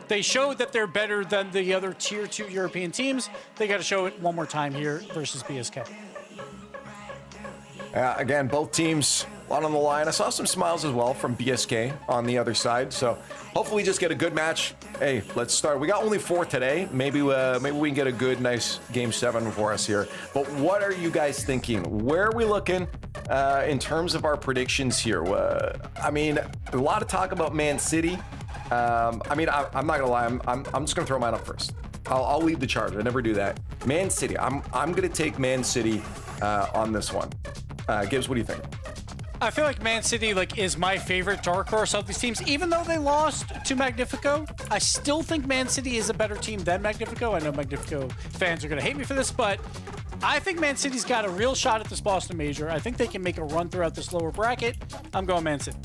they showed that they're better than the other tier 2 European teams. They got to show it one more time here versus BSK. Again, both teams, a lot on the line. I saw some smiles as well from BSK on the other side. So hopefully we just get a good match. Hey, let's start. We got only 4 today. Maybe we can get a good, nice Game 7 for us here. But what are you guys thinking? Where are we looking in terms of our predictions here? I mean, a lot of talk about Man City. I'm not going to lie. I'm just going to throw mine up first. I'll lead the charge. I never do that. Man City. I'm going to take Man City on this one. Gibbs, what do you think? I feel like Man City is my favorite dark horse of these teams. Even though they lost to Magnifico, I still think Man City is a better team than Magnifico. I know Magnifico fans are going to hate me for this, but I think Man City's got a real shot at this Boston Major. I think they can make a run throughout this lower bracket. I'm going Man City.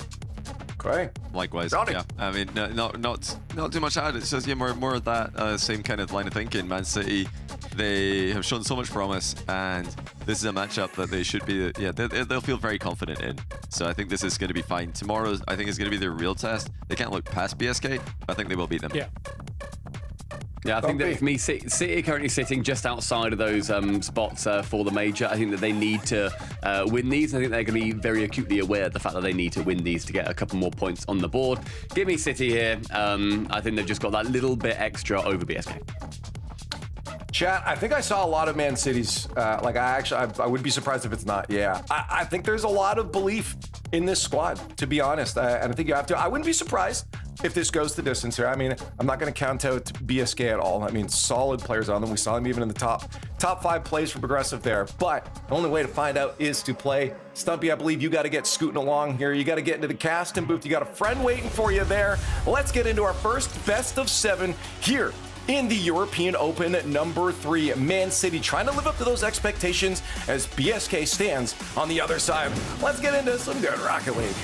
Okay. Likewise, Got it. yeah. I mean, not too much to add. It's just more of that same kind of line of thinking. Man City, they have shown so much promise, and this is a matchup that they should be. Yeah, they'll feel very confident in. So I think this is going to be fine. Tomorrow, I think is going to be their real test. They can't look past BSK. But I think they will beat them. Yeah. Yeah, I think that for me, City are currently sitting just outside of those spots for the major. I think that they need to win these. I think they're going to be very acutely aware of the fact that they need to win these to get a couple more points on the board. Give me City here. I think they've just got that little bit extra over BSK. Chat, I think I saw a lot of Man City's. I would be surprised if it's not. Yeah, I think there's a lot of belief in this squad, to be honest. And I think you have to. I wouldn't be surprised if this goes the distance here. I mean, I'm not going to count out BSK at all. I mean, solid players on them. We saw them even in the top 5 plays for progressive there. But the only way to find out is to play. Stumpy, I believe you got to get scooting along here. You got to get into the casting booth. You got a friend waiting for you there. Let's get into our first best of 7 here in the European Open number 3. Man City trying to live up to those expectations as BSK stands on the other side. Let's get into some good Rocket League.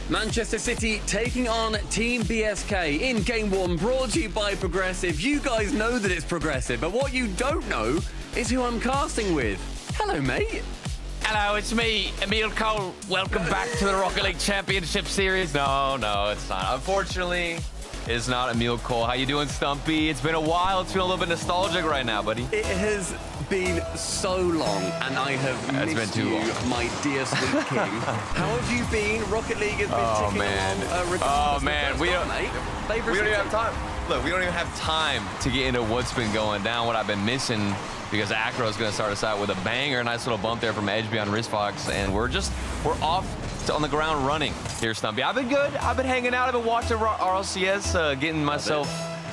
Manchester City taking on Team BSK in Game 1, brought to you by Progressive. You guys know that it's Progressive, but what you don't know is who I'm casting with. Hello, mate. Hello, it's me, Emil Cole. Welcome back to the Rocket League Championship Series. No, it's not. Unfortunately, it's not Emil Cole. How you doing, Stumpy? It's been a while. It's feeling a little bit nostalgic right now, buddy. It has been so long, and I have missed you, my dear sweet king. How have you been? Rocket League has been ticking along. Oh, man. We don't even have time. Look, we don't even have time to get into what's been going down, what I've been missing, because Acro is going to start us out with a banger. Nice little bump there from Edge on Wristfox, and we're off on the ground running here, Stumpy. I've been good. I've been hanging out. I've been watching RLCS, getting myself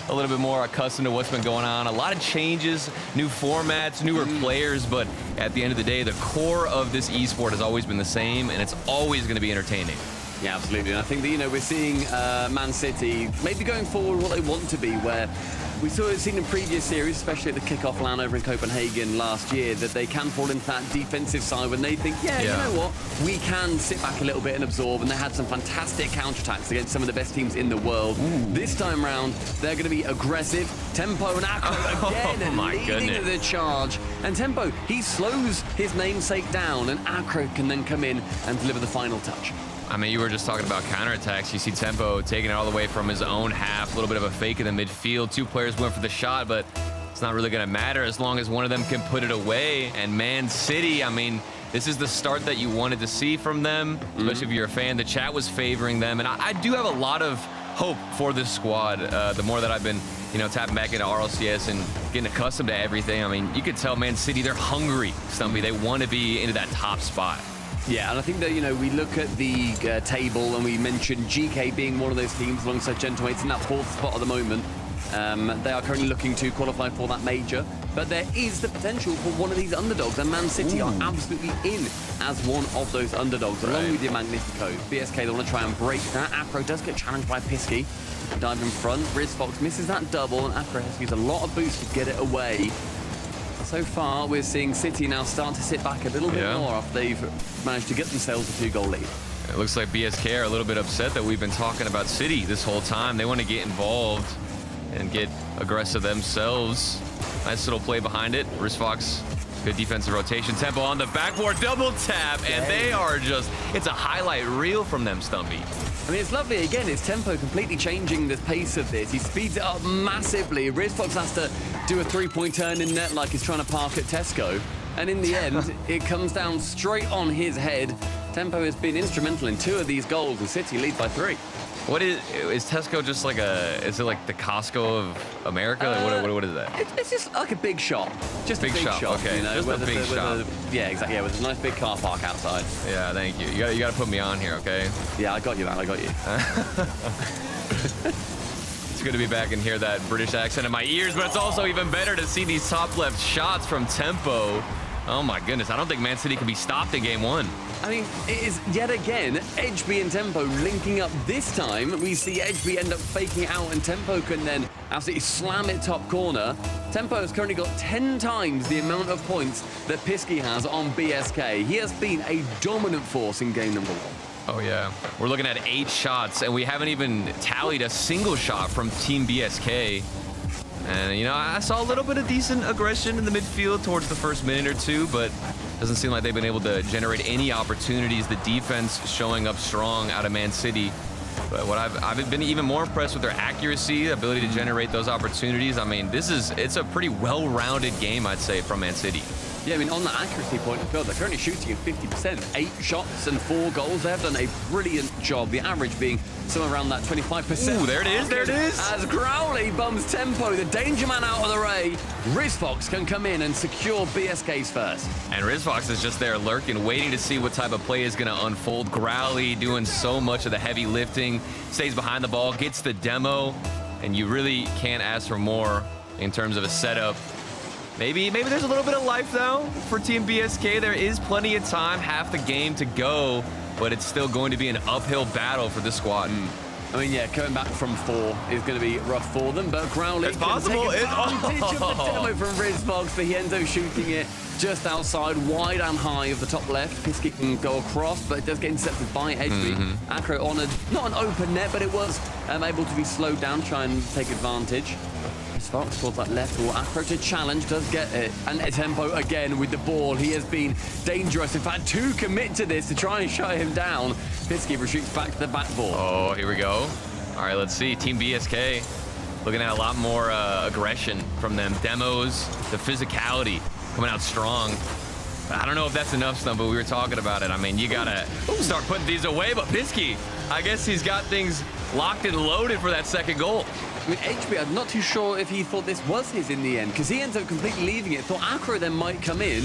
a little bit more accustomed to what's been going on. A lot of changes, new formats, newer players, but at the end of the day, the core of this esport has always been the same, and it's always going to be entertaining. Yeah, absolutely. And I think that, we're seeing Man City maybe going forward what they want to be, where we saw it seen in previous series, especially at the kickoff LAN over in Copenhagen last year, that they can fall into that defensive side when they think, you know what, we can sit back a little bit and absorb, and they had some fantastic counterattacks against some of the best teams in the world. This time round, they're going to be aggressive. Tempo and Acro again leading the charge. And Tempo, he slows his namesake down, and Acro can then come in and deliver the final touch. I mean, you were just talking about counterattacks. You see Tempo taking it all the way from his own half, a little bit of a fake in the midfield. Two players went for the shot, but it's not really going to matter as long as one of them can put it away. And Man City, I mean, this is the start that you wanted to see from them, especially if you're a fan. The chat was favoring them, and I do have a lot of hope for this squad. The more that I've been, tapping back into RLCS and getting accustomed to everything, I mean, you could tell Man City, they're hungry, Stumpy. They want to be into that top spot. Yeah, and I think that, we look at the table and we mentioned GK being one of those teams alongside Gentlemates in that fourth spot at the moment. They are currently looking to qualify for that major, but there is the potential for one of these underdogs, and Man City are absolutely in as one of those underdogs, along with your Magnifico. BSK, they want to try and break that. Acro does get challenged by Pisky. Dive in front. Wristfox misses that double, and Acro has to use a lot of boost to get it away. So far, we're seeing City now start to sit back a little bit more after they've managed to get themselves a 2-goal lead. It looks like BSK are a little bit upset that we've been talking about City this whole time. They want to get involved and get aggressive themselves. Nice little play behind it. Wristfox, good defensive rotation. Tempo on the backboard, double tap, and they are just, it's a highlight reel from them, Stumpy. I mean, it's lovely. Again, it's Tempo completely changing the pace of this. He speeds it up massively. Wristfox has to do a three-point turn in net like he's trying to park at Tesco. And in the end, it comes down straight on his head. Tempo has been instrumental in 2 of these goals, and City lead by 3. What is Tesco just like is it like the Costco of America? Like what is that? It's just like a big shop. Just big a big shop. Okay, just a big shop. Yeah, exactly. Yeah, with a nice big car park outside. Yeah, thank you. You got to put me on here, okay? Yeah, I got you, man. I got you. It's good to be back and hear that British accent in my ears, but it's also even better to see these top left shots from Tempo. Oh my goodness, I don't think Man City can be stopped in game 1. I mean, it is yet again Edgeby and Tempo linking up. This time, we see Edgeby end up faking out, and Tempo can then absolutely slam it top corner. Tempo has currently got 10 times the amount of points that Pisky has on BSK. He has been a dominant force in game number 1. Oh yeah, we're looking at 8 shots, and we haven't even tallied a single shot from Team BSK. And, I saw a little bit of decent aggression in the midfield towards the first minute or 2, but doesn't seem like they've been able to generate any opportunities. The defense showing up strong out of Man City. But what I've been even more impressed with their accuracy, ability to generate those opportunities. I mean, it's a pretty well-rounded game, I'd say, from Man City. Yeah, I mean, on the accuracy point of view, they're currently shooting at 50%. 8 shots and 4 goals. They've done a brilliant job, the average being somewhere around that 25%. Ooh, there it is. As Growly bums Tempo, the danger man out of the way, Wristfox can come in and secure BSK's first. And Wristfox is just there lurking, waiting to see what type of play is going to unfold. Growly doing so much of the heavy lifting, stays behind the ball, gets the demo, and you really can't ask for more in terms of a setup. Maybe there's a little bit of life, though, for Team BSK. There is plenty of time, half the game to go, but it's still going to be an uphill battle for this squad. I mean, yeah, coming back from 4 is going to be rough for them, but Growly It's possible. Take advantage of the demo from Rizbox, but he ends up shooting it just outside, wide and high of the top left. Pisky can go across, but it does get intercepted by HB. Acro honored, not an open net, but it was able to be slowed down, try and take advantage. Fox towards that left wall. Acro to challenge, does get it. And Tempo again with the ball. He has been dangerous. In fact, 2 commit to this to try and shut him down. Pisky retreats back to the back ball. Oh, here we go. All right, let's see. Team BSK looking at a lot more aggression from them. Demos, the physicality coming out strong. I don't know if that's enough, Stump, but we were talking about it. I mean, you got to start putting these away. But Pisky, I guess he's got things locked and loaded for that second goal. I mean, HB, I'm not too sure if he thought this was his in the end, because he ends up completely leaving it. Thought Acro then might come in,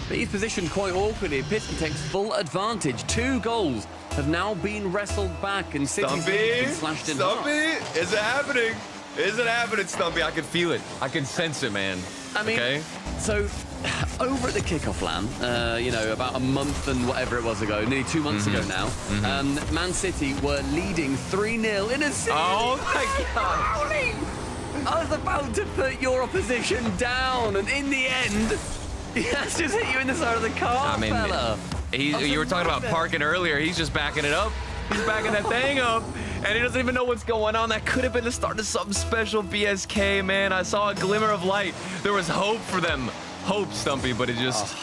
but he's positioned quite awkwardly. Pisky takes full advantage. 2 goals have now been wrestled back, and City's been slashed in half. Stumpy, is it happening? Is it happening, Stumpy? I can feel it. I can sense it, man. I mean, okay? So over at the kickoff LAN, you know, about a month and whatever it was ago, nearly 2 months ago now, Man City were leading 3-0 in a series. Oh my God. I was about to put your opposition down, and in the end, he has just hit you in the side of the car, I mean, fella. you were talking about parking earlier. He's just backing it up. He's backing that thing up, and he doesn't even know what's going on. That could have been the start of something special, BSK, man. I saw a glimmer of light. There was hope for them. Hope, Stumpy, but it just,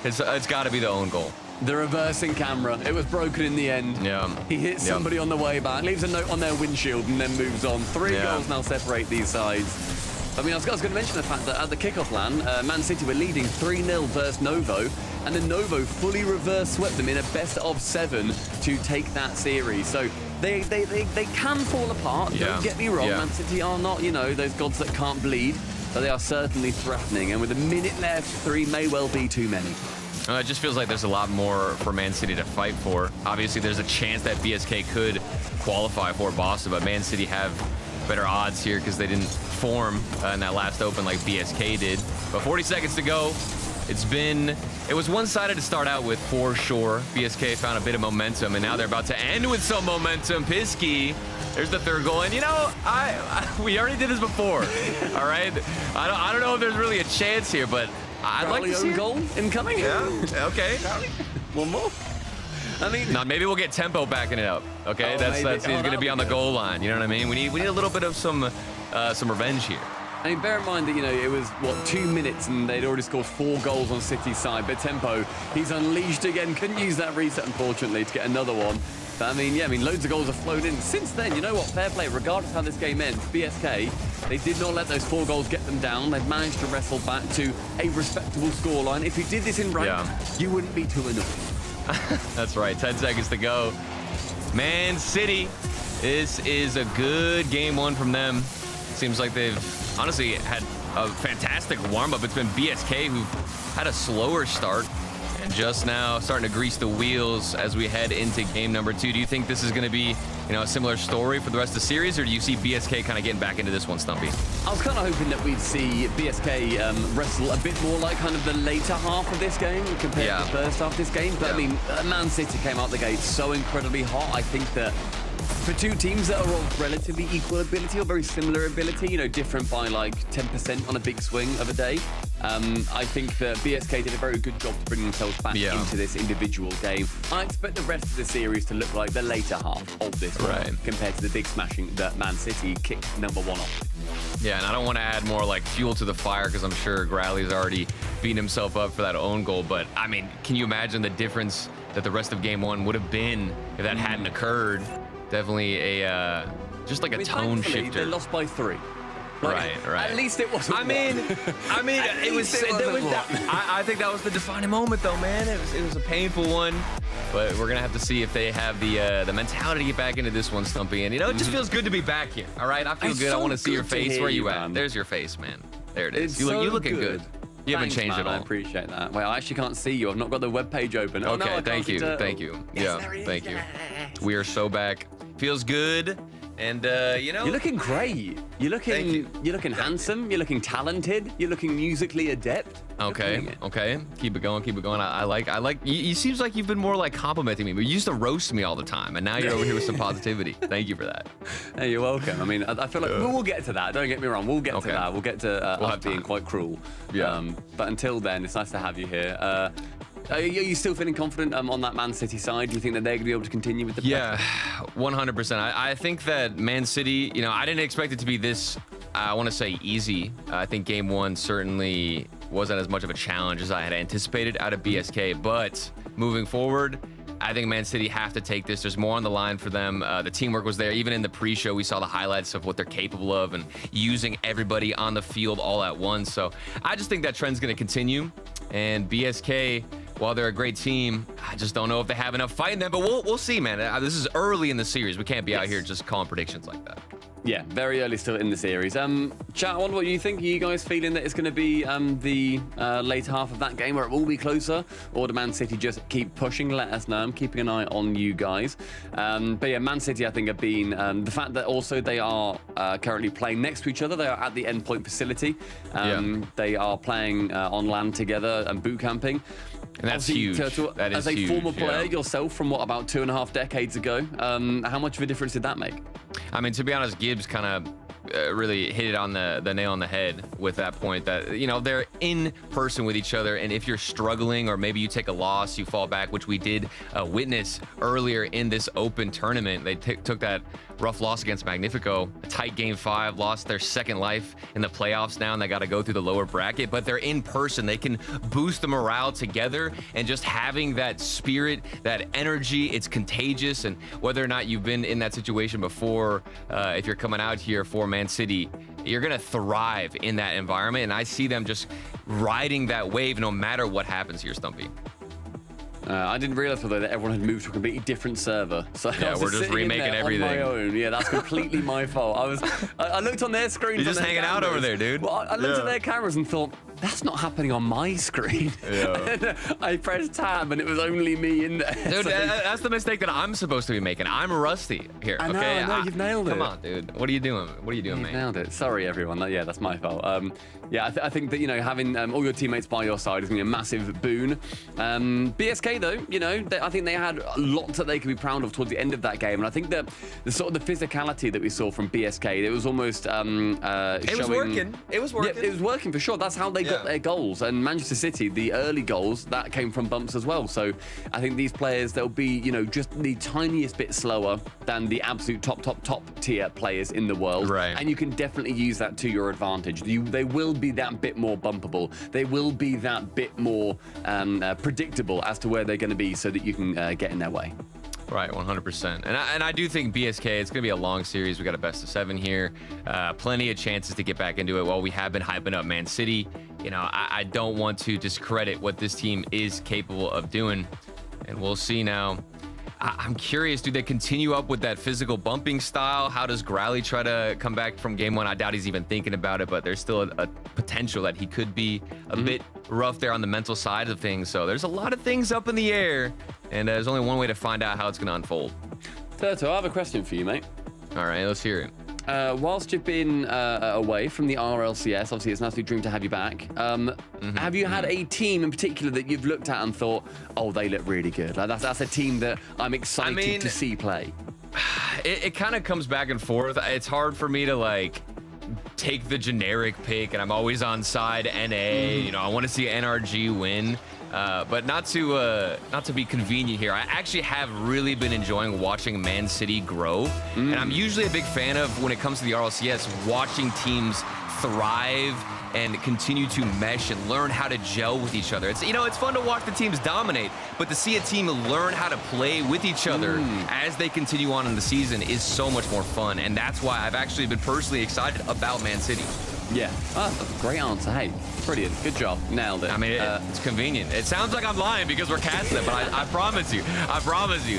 it's got to be the own goal. The reversing camera, it was broken in the end. Yeah. He hits somebody on the way back, leaves a note on their windshield, and then moves on. 3 goals now separate these sides. I mean, I was going to mention the fact that at the kickoff LAN, Man City were leading 3-0 versus Novo, and then Novo fully reverse swept them in a best of 7 to take that series. So they can fall apart, don't get me wrong. Man City are not, you know, those gods that can't bleed, but they are certainly threatening. And with a minute left, 3 may well be too many. It just feels like there's a lot more for Man City to fight for. Obviously, there's a chance that BSK could qualify for Boston, but Man City have better odds here because they didn't form in that last open like BSK did. But 40 seconds to go. It was one-sided to start out with, for sure. BSK found a bit of momentum, and now they're about to end with some momentum. Pisky, there's the 3rd goal, and you know, we already did this before. All right, I don't know if there's really a chance here, but I'd like to see a goal incoming. Yeah. Okay. One more. I mean, now maybe we'll get Tempo backing it up. Okay, that's he's going to be on the goal line. You know what I mean? We need a little bit of some revenge here. I mean, bear in mind that, you know, it was, 2 minutes and they'd already scored 4 goals on City's side. But Tempo, he's unleashed again. Couldn't use that reset, unfortunately, to get another one. But, I mean, loads of goals have flowed in. Since then, you know what? Fair play. Regardless of how this game ends, BSK, they did not let those 4 goals get them down. They've managed to wrestle back to a respectable scoreline. If you did this in rank, you wouldn't be too annoyed. That's right. 10 seconds to go. Man City, this is a good game 1 from them. Seems like they've honestly had a fantastic warm-up. It's been BSK who had a slower start and just now starting to grease the wheels as we head into game number 2. Do you think this is going to be, you know, a similar story for the rest of the series, or do you see BSK kind of getting back into this one, Stumpy? I was kind of hoping that we'd see BSK wrestle a bit more like kind of the later half of this game compared to the first half of this game. But I mean, Man City came out the gate so incredibly hot. I think that for 2 teams that are of relatively equal ability or very similar ability, you know, different by like 10% on a big swing of a day, I think that BSK did a very good job to bring themselves back into this individual game. I expect the rest of the series to look like the later half of this one compared to the big smashing that Man City kicked number 1 off. Yeah, and I don't want to add more like fuel to the fire because I'm sure Growly's already beating himself up for that own goal. But I mean, can you imagine the difference that the rest of game 1 would have been if that hadn't occurred? Definitely a just like a tone shifter. They lost by 3. Like, right. At least it wasn't. I mean, it was. I think that was the defining moment, though, man. It was a painful one, but we're gonna have to see if they have the mentality to get back into this one, Stumpy. And you know, it just feels good to be back here. All right, I feel good. I want to see your face. Where you at? There's your face, man. There it is. You looking good. You haven't changed at all. I appreciate that. Well, I actually can't see you. I've not got the webpage open. Okay, thank you. Yes, yeah, thank you. We are so back. Feels good And you know, You're looking great. You're looking you. you're looking handsome. You're looking talented. You're looking musically adept. You're okay, doing it. okay, keep it going, keep it going. I like. You seems like you've been more like complimenting me, but you used to roast me all the time, and now you're over here with some positivity. Thank you for that. Hey, you're welcome. I mean, I feel like we'll get to that. Don't get me wrong. We'll get Okay. to that. We'll get to We'll us have being time. quite cruel. Yeah. But until then, it's nice to have you here. Are you still feeling confident on that Man City side? Do you think that they're going to be able to continue with the Yeah, 100%. I think that Man City, you know, I didn't expect it to be this, I want to say easy. I think game one certainly wasn't as much of a challenge as I had anticipated out of BSK, but moving forward, I think Man City have to take this. There's more on the line for them. The teamwork was there. Even in the pre-show, we saw the highlights of what they're capable of and using everybody on the field all at once. So I just think that trend's going to continue. And BSK, while they're a great team, I just don't know if they have enough fight in them. But we'll see, man. This is early in the series. We can't be out here just calling predictions like that. Yeah, very early still in the series. Chat, I wonder what you think. Are you guys feeling that it's going to be the later half of that game where it will be closer? Or do Man City just keep pushing? Let us know. I'm keeping an eye on you guys. But yeah, Man City, I think, have been... the fact that also they are currently playing next to each other. They are at the endpoint facility. They are playing on land together and boot camping. And that's Obviously, huge. Turtle, That is as a huge, former player yeah. yourself from about 2.5 decades ago, how much of a difference did that make? I mean, to be honest, Gibbs kind of really hit it on the nail on the head with that point that, you know, they're in person with each other. And if you're struggling or maybe you take a loss, you fall back, which we did witness earlier in this open tournament. They took that rough loss against Magnifico, a tight game 5, lost their second life in the playoffs now, and they got to go through the lower bracket, but they're in person. They can boost the morale together, and just having that spirit, that energy, it's contagious. And whether or not you've been in that situation before, if you're coming out here for Man City, you're going to thrive in that environment. And I see them just riding that wave no matter what happens here, Stumpy. I didn't realize though that everyone had moved to a completely different server. So Yeah, I was we're just sitting in remaking there everything. on my own. Yeah, that's completely my fault. I looked on their screens. You're just on their hanging out cameras. over there, dude. Well, I looked at Yeah. their cameras and thought, that's not happening on my screen. Yeah. And I pressed tab and it was only me in there. Dude, So- that's the mistake that I'm supposed to be making. I'm rusty here. I know, okay, I know, you've nailed it. Come on, dude. What are you doing? What are you doing, You man? nailed it. Sorry, everyone. Yeah, that's my fault. Yeah, I think that, you know, having all your teammates by your side is going to be a massive boon. BSK, though, you know, I think they had lots that they could be proud of towards the end of that game. And I think that the sort of the physicality that we saw from BSK, it was almost It was working. It was working. Yeah, it was working for sure. That's how they got Yeah. their goals. And Manchester City, the early goals, that came from bumps as well. So I think these players, they'll be, you know, just the tiniest bit slower than the absolute top tier players in the world. Right. And you can definitely use that to your advantage. They will be that bit more bumpable. They will be that bit more predictable as to where they're going to be so that you can get in their way. Right, 100%. And I do think BSK, it's going to be a long series. We got a best of 7 here. Plenty of chances to get back into it. While we have been hyping up Man City, you know, I don't want to discredit what this team is capable of doing. And we'll see now. I'm curious, do they continue up with that physical bumping style? How does Growly try to come back from game 1? I doubt he's even thinking about it, but there's still a potential that he could be a bit rough there on the mental side of things. So there's a lot of things up in the air, and there's only one way to find out how it's going to unfold. Turtle, I have a question for you, mate. All right, let's hear it. Whilst you've been away from the RLCS, obviously it's an absolute dream to have you back. Have you had a team in particular that you've looked at and thought, oh, they look really good? Like that's a team that I'm excited to see play. It kind of comes back and forth. It's hard for me to like take the generic pick, and I'm always on side NA. You know, I want to see NRG win. But not to be convenient here, I actually have really been enjoying watching Man City grow. And I'm usually a big fan of, when it comes to the RLCS, watching teams thrive and continue to mesh and learn how to gel with each other. It's, you know, it's fun to watch the teams dominate, but to see a team learn how to play with each other as they continue on in the season is so much more fun. And that's why I've actually been personally excited about Man City. Yeah, that's a great answer. Hey, brilliant. Good job. Nailed it. I mean, it's convenient. It sounds like I'm lying because we're casting it, but I promise you,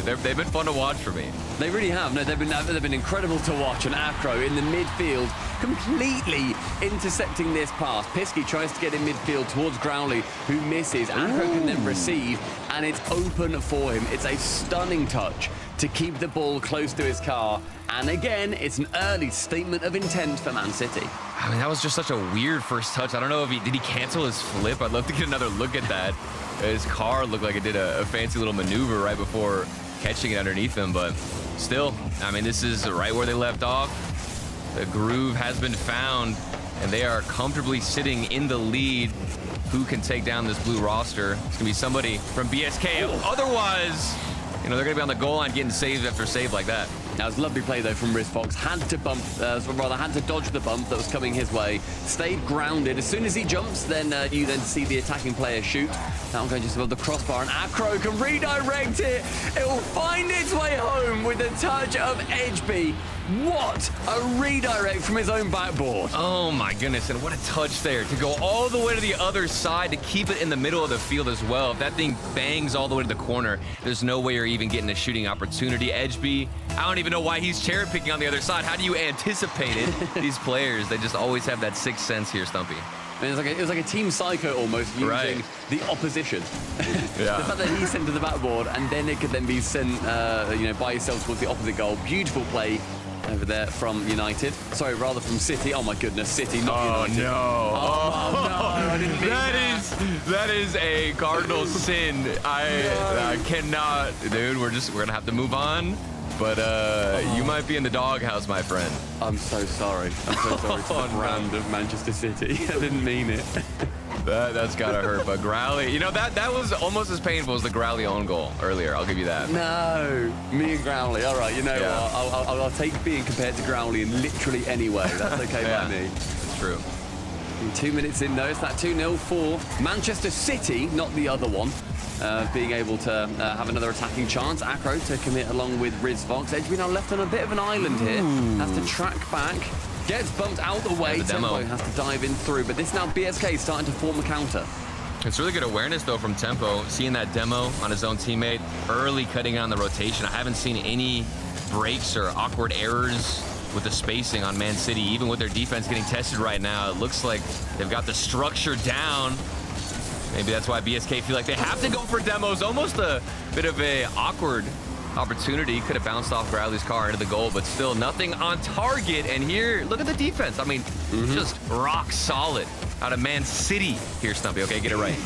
they've been fun to watch for me. They really have. No, they've been incredible to watch. And Acro in the midfield, completely intercepting this pass. Pisky tries to get in midfield towards Growly, who misses. Acro can then receive, and it's open for him. It's a stunning touch to keep the ball close to his car. And again, it's an early statement of intent for Man City. I mean, that was just such a weird first touch. I don't know if did he cancel his flip? I'd love to get another look at that. His car looked like it did a fancy little maneuver right before catching it underneath him, but still, I mean, this is right where they left off. The groove has been found, and they are comfortably sitting in the lead. Who can take down this blue roster? It's gonna be somebody from BSK. Otherwise, you know, they're gonna be on the goal line getting save after save like that. That was a lovely play, though, from Rizfox. Had to dodge the bump that was coming his way. Stayed grounded. As soon as he jumps, then you then see the attacking player shoot. Now going just above the crossbar, and Acro can redirect it. It will find its way home with a touch of Edgeby. What a redirect from his own backboard. Oh my goodness, and what a touch there to go all the way to the other side to keep it in the middle of the field as well. If that thing bangs all the way to the corner, there's no way you're even getting a shooting opportunity. Edgeby, I don't even know why he's cherry picking on the other side. How do you anticipate it? These players, they just always have that sixth sense here, Stumpy. I mean, it was like a team psycho almost, using the opposition. Yeah. The fact that he sent to the backboard and then it could then be sent by yourself towards the opposite goal. Beautiful play over there from United. Sorry, rather from City. Oh my goodness, City, not United. No. Oh no, I didn't mean that is a cardinal sin. I cannot, dude. We're gonna have to move on. But you might be in the doghouse, my friend. I'm so sorry. I'm so sorry to the brand of Manchester City. I didn't mean it. That's gotta hurt. But Growley, you know, that was almost as painful as the Growley own goal earlier. I'll give you that. No, me and Growley. All right, you know what? I'll take being compared to Growley in literally any way. That's okay by me. It's true. 2 minutes in, though, it's that 2-0 for Manchester City, not the other one. Being able to have another attacking chance. Acro to commit along with Rizfox. Edgeby now left on a bit of an island here. Has to track back. Gets bumped out the way. Tempo has to dive in through. But this now BSK starting to form a counter. It's really good awareness, though, from Tempo. Seeing that demo on his own teammate, early cutting on the rotation. I haven't seen any breaks or awkward errors with the spacing on Man City, even with their defense getting tested right now. It looks like they've got the structure down. Maybe that's why BSK feel like they have to go for demos. Almost a bit of a awkward opportunity. Could have bounced off Growley's car into the goal, but still nothing on target. And here, look at the defense. I mean, just rock solid out of Man City. Here, Stumpy, okay, get it right.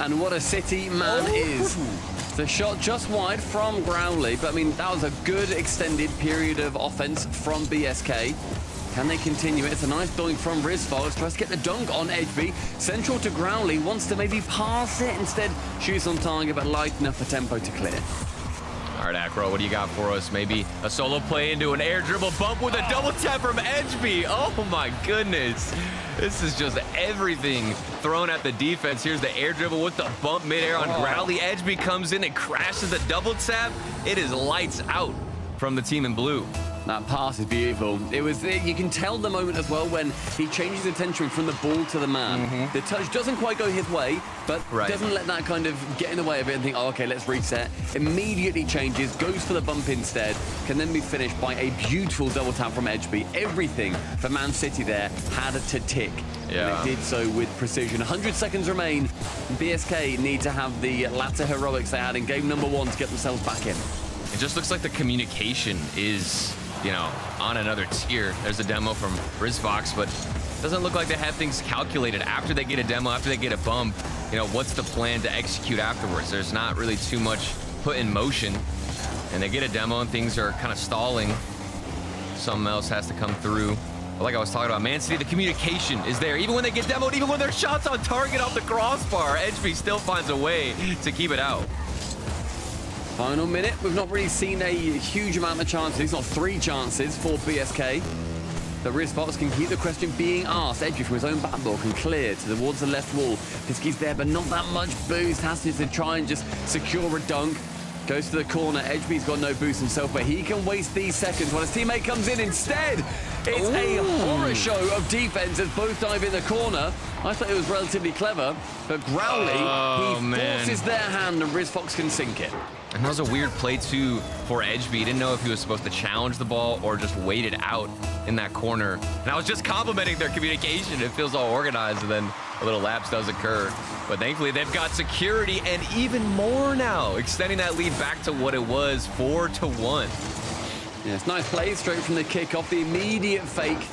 And what a City man is. The shot just wide from Growley, but I mean, that was a good extended period of offense from BSK. Can they continue it? It's a nice building from Rizfox. Tries to get the dunk on Edgeby. Central to Growley. Wants to maybe pass it. Instead, shoots on target, but light enough for Tempo to clear. All right, Acro, what do you got for us? Maybe a solo play into an air dribble bump with a double tap from Edgeby. Oh, my goodness. This is just everything thrown at the defense. Here's the air dribble with the bump midair on Growley. Edgeby comes in and crashes the double tap. It is lights out from the team in blue. That pass is beautiful. You can tell the moment as well when he changes attention from the ball to the man. The touch doesn't quite go his way, but doesn't let that kind of get in the way of it and think, oh, okay, let's reset. Immediately changes, goes for the bump instead, can then be finished by a beautiful double tap from Edgeby. Everything for Man City there had to tick. Yeah. And it did so with precision. 100 seconds remain. BSK need to have the latter heroics they had in game number 1 to get themselves back in. It just looks like the communication is, you know, on another tier. There's a demo from Rizfox, but doesn't look like they have things calculated. After they get a demo, after they get a bump, you know, what's the plan to execute afterwards? There's not really too much put in motion. And they get a demo and things are kind of stalling. Something else has to come through. But like I was talking about, Man City, the communication is there. Even when they get demoed, even when their shots on target off the crossbar, Edgeby still finds a way to keep it out. Final minute. We've not really seen a huge amount of chances, not 3 chances for BSK. The Rizfox can keep the question being asked. Edgeby from his own backboard can clear towards the left wall. Piski's there, but not that much boost. Has to try and just secure a dunk. Goes to the corner. Edgeby's got no boost himself, but he can waste these seconds while his teammate comes in instead. It's a horror show of defense as both dive in the corner. I thought it was relatively clever, but Growley, forces their hand and Rizfox can sink it. And that was a weird play, too, for Edgeby. He didn't know if he was supposed to challenge the ball or just wait it out in that corner. And I was just complimenting their communication. It feels all organized. And then a little lapse does occur. But thankfully, they've got security and even more now, extending that lead back to what it was, 4-1. Yes, nice play straight from the kickoff. The immediate fake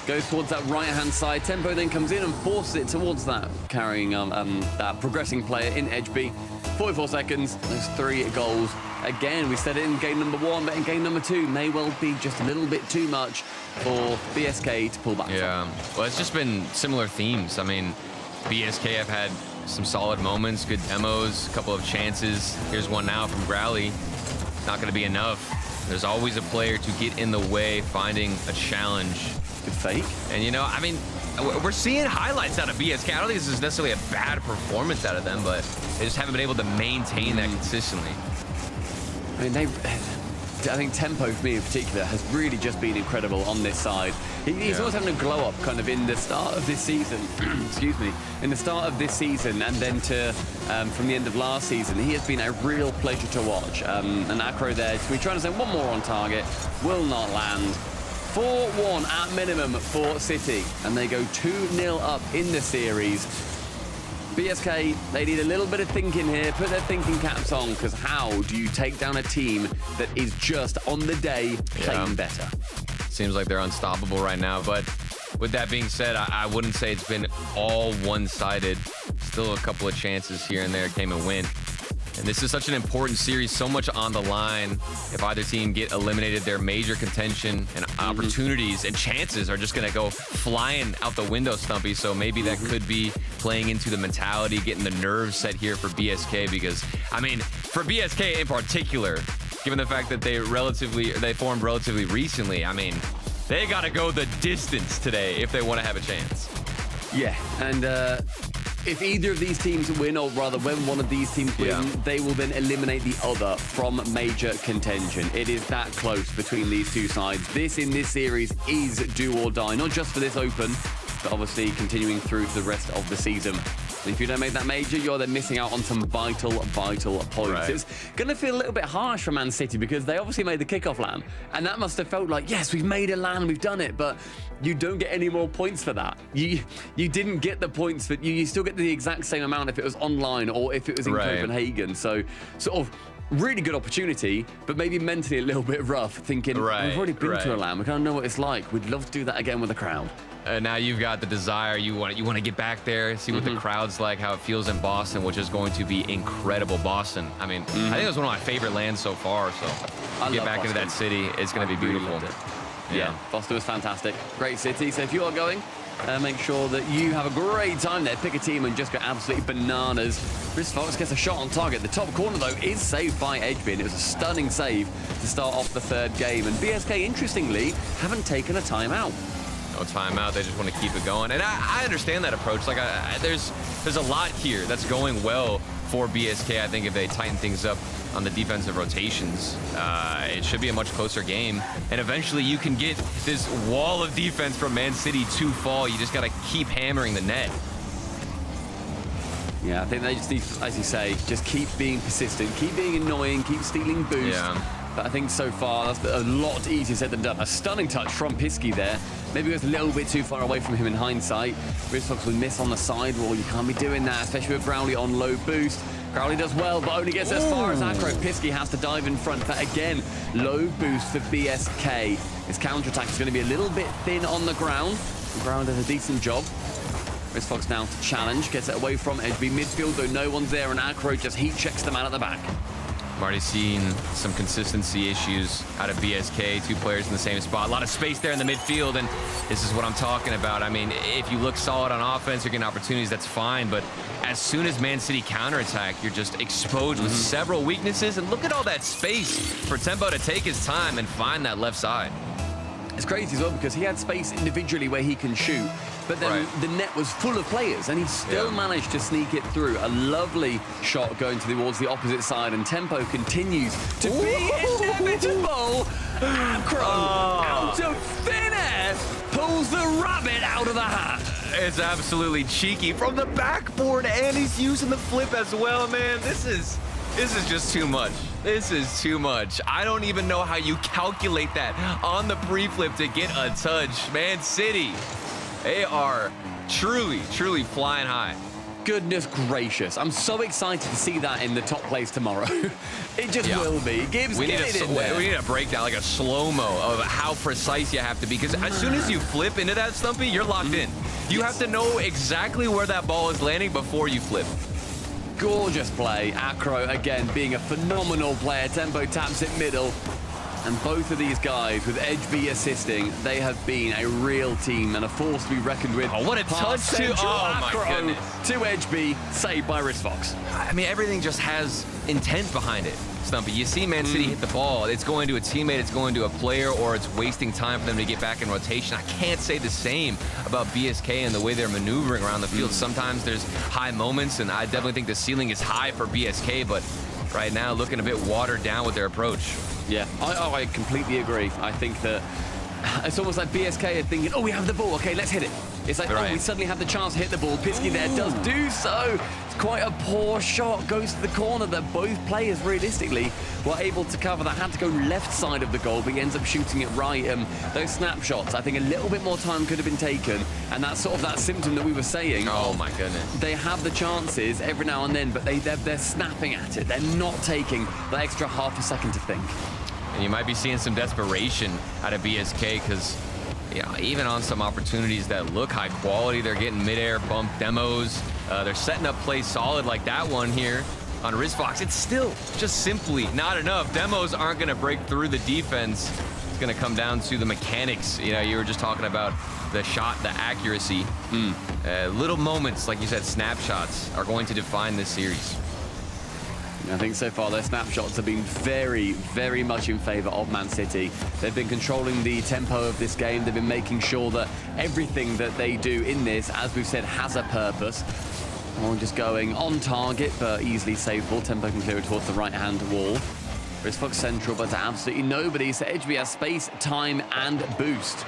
goes towards that right-hand side. Tempo then comes in and forces it towards that carrying, that progressing player in Edgeby. 44 seconds, those 3 goals. Again, we said it in game number 1, but in game number 2 may well be just a little bit too much for BSK to pull back from. Well, it's just been similar themes. I mean, BSK have had some solid moments, good demos, a couple of chances. Here's one now from Growly. Not going to be enough. There's always a player to get in the way, finding a challenge. Good fake. And, you know, I mean, we're seeing highlights out of BSK. I don't think this is necessarily a bad performance out of them, but they just haven't been able to maintain that consistently. I mean, I think Tempo, for me in particular, has really just been incredible on this side. He's always having a glow up kind of in the start of this season. Excuse me. In the start of this season and then to from the end of last season, he has been a real pleasure to watch. And Acro there, we're trying to send one more on target, will not land. 4-1 at minimum for City, and they go 2-0 up in the series. BSK, they need a little bit of thinking here. Put their thinking caps on, because how do you take down a team that is just on the day playing better? Seems like they're unstoppable right now, but with that being said, I wouldn't say it's been all one-sided. Still a couple of chances here and there came and went. And this is such an important series, so much on the line. If either team get eliminated, their major contention and opportunities and chances are just going to go flying out the window, Stumpy. So maybe that could be playing into the mentality, getting the nerves set here for BSK. Because, I mean, for BSK in particular, given the fact that they formed relatively recently, I mean, they got to go the distance today if they want to have a chance. Yeah, and if either of these teams win, or rather when one of these teams win, they will then eliminate the other from major contention. It is that close between these two sides. This in this series is do or die, not just for this Open, but obviously continuing through to the rest of the season. And if you don't make that major, you're then missing out on some vital points. Right. It's going to feel a little bit harsh for Man City because they obviously made the kickoff LAN. And that must have felt like, yes, we've made a LAN, we've done it, but you don't get any more points for that. You didn't get the points, but you still get the exact same amount if it was online or if it was in Copenhagen. So sort of really good opportunity, but maybe mentally a little bit rough, thinking, we've already been to a LAN, we kind of know what it's like. We'd love to do that again with a crowd. Now you've got the desire, you want to get back there, see what the crowd's like, how it feels in Boston, which is going to be incredible. Boston, I mean, I think it was one of my favorite lands so far, so get back into that city, it's going to be beautiful. Really yeah, Boston was fantastic. Great city, so if you are going, make sure that you have a great time there. Pick a team and just go absolutely bananas. Chris Fox gets a shot on target. The top corner, though, is saved by Edgeby, and it was a stunning save to start off the third game. And BSK, interestingly, haven't taken a timeout. No timeout, they just want to keep it going. And I understand that approach. Like, there's a lot here that's going well for BSK. I think if they tighten things up on the defensive rotations, it should be a much closer game. And eventually you can get this wall of defense from Man City to fall. You just got to keep hammering the net. Yeah, I think they just need, as you say, just keep being persistent, keep being annoying, keep stealing boost. Yeah. But I think so far, that's a lot easier said than done. A stunning touch from Pisky there. Maybe it was a little bit too far away from him in hindsight. Rizfox will miss on the sidewall. You can't be doing that, especially with Growly on low boost. Growly does well, but only gets as far as Acro. Pisky has to dive in front. But again, low boost for BSK. His counterattack is going to be a little bit thin on the ground. The ground does a decent job. Rizfox now to challenge, gets it away from Edgeby midfield, though no one's there, and Acro just heat checks the man at the back. I'm already seeing some consistency issues out of BSK. Two players in the same spot. A lot of space there in the midfield, and this is what I'm talking about. I mean, if you look solid on offense, you're getting opportunities, that's fine, but as soon as Man City counterattack, you're just exposed with several weaknesses, and look at all that space for Tempo to take his time and find that left side. It's crazy as well because he had space individually where he can shoot, but then the net was full of players and he still managed to sneak it through. A lovely shot going towards the opposite side, and Tempo continues to be inevitable. Acro out of thin air pulls the rabbit out of the hat. It's absolutely cheeky from the backboard, and he's using the flip as well, man. This is just too much. This is too much. I don't even know how you calculate that on the pre-flip to get a touch. Man City, they are truly flying high. Goodness gracious. I'm so excited to see that in the top place tomorrow. It just will be. Gibbs, We get it in there. need a breakdown, like a slow-mo of how precise you have to be. Because as soon as you flip into that, Stumpy, you're locked in. You have to know exactly where that ball is landing before you flip. Gorgeous play. Acro, again, being a phenomenal player. Tempo taps it middle. And both of these guys, with HB assisting, they have been a real team and a force to be reckoned with. Oh, what a touch to... Central Oh, my Acro goodness. to HB, saved by Wristfox. I mean, everything just has intent behind it, Stumpy. You see Man City hit the ball. It's going to a teammate, it's going to a player, or it's wasting time for them to get back in rotation. I can't say the same about BSK and the way they're maneuvering around the field. Sometimes there's high moments, and I definitely think the ceiling is high for BSK, but right now looking a bit watered down with their approach. Yeah, I completely agree. I think that it's almost like BSK are thinking, oh, we have the ball. Okay, let's hit it. It's like, Right. oh, we suddenly have the chance to hit the ball. Pisky there does do so. It's quite a poor shot. Goes to the corner that both players realistically were able to cover. That had to go left side of the goal, but he ends up shooting it right. Those snapshots, I think a little bit more time could have been taken. And that's sort of that symptom that we were saying. Oh, my goodness. They have the chances every now and then, but they're snapping at it. They're not taking the extra half a second to think. And you might be seeing some desperation out of BSK because, even on some opportunities that look high quality, they're getting midair bump demos. They're setting up plays solid like that one here on Rizfox. It's still just simply not enough. Demos aren't going to break through the defense. It's going to come down to the mechanics. You were just talking about the shot, the accuracy. Little moments, like you said, snapshots are going to define this series. I think so far their snapshots have been very, very much in favor of Man City. They've been controlling the tempo of this game. They've been making sure that everything that they do in this, as we've said, has a purpose. Or just going on target, but easily saveable. Tempo can clear it towards the right-hand wall. Rizfox central, but to absolutely nobody. So HB has space, time, and boost.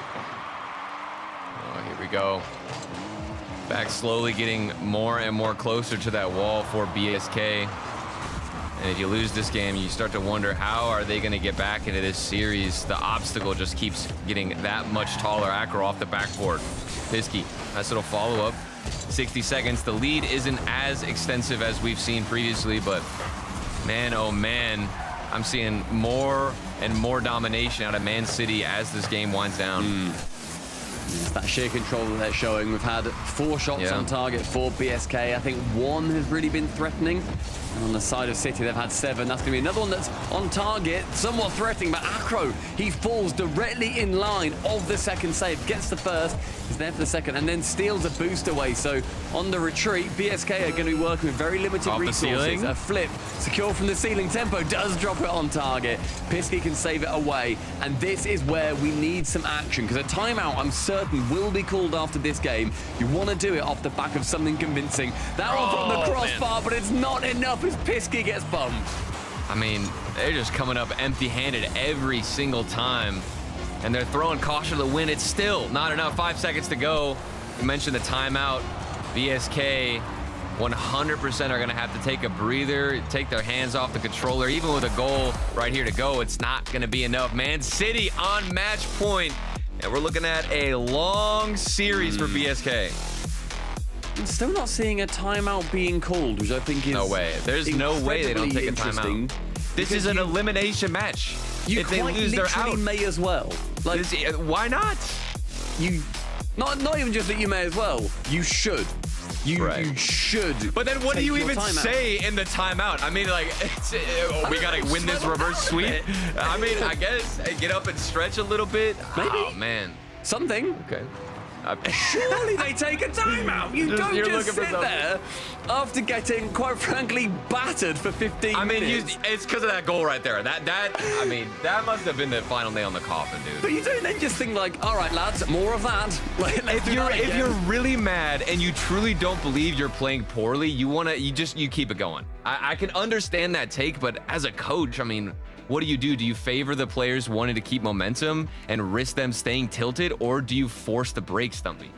Oh, here we go. Back slowly getting more and more closer to that wall for BSK. And if you lose this game, you start to wonder, how are they going to get back into this series? The obstacle just keeps getting that much taller. Acro off the backboard. Pisky, nice little follow-up. 60 seconds. The lead isn't as extensive as we've seen previously, but man, oh man, I'm seeing more and more domination out of Man City as this game winds down. It's that sheer control that they're showing. We've had 4 shots on target for BSK. I think 1 has really been threatening. And on the side of City, they've had 7. That's going to be another one that's on target, somewhat threatening. But Acro, he falls directly in line of the second save. Gets the first, is there for the second, and then steals a boost away. So on the retreat, BSK are going to be working with very limited Off the resources. ceiling. A flip, secure from the ceiling. Tempo does drop it on target. Pisky can save it away. And this is where we need some action, because a timeout, I'm certain, will be called after this game. You want to do it off the back of something convincing. That one from the crossbar, but it's not enough as Pisky gets bumped. I mean, they're just coming up empty-handed every single time. And they're throwing caution to the wind. It's still not enough. 5 seconds to go. You mentioned the timeout. BSK 100% are going to have to take a breather, take their hands off the controller. Even with a goal right here to go, it's not going to be enough. Man City on match point. And we're looking at a long series for BSK. I'm still not seeing a timeout being called, which I think is No way. There's no way they don't take a incredibly timeout. interesting, This because is an you- elimination match. You If they quite lose, they're literally out. may as well. Like Why not? you, not even just that you may as well. You should. You Right. should. But then what do take you your even timeout. say in the timeout? I mean, like, we got to win this reverse sweep. I mean, I guess get up and stretch a little bit. Maybe. Oh, man. Something. Okay. Surely they take a timeout. You don't You're just looking for sit something. there after getting, quite frankly, battered for 15 I mean, minutes. it's because of that goal right there. I mean, that must have been the final nail in the coffin, dude. But you don't then just think like, all right, lads, more of that. Like, let's do that If again. you're really mad and you truly don't believe you're playing poorly, you keep it going. I can understand that take, but as a coach, I mean, what do? Do you favor the players wanting to keep momentum and risk them staying tilted, or do you force the break, Stumpy?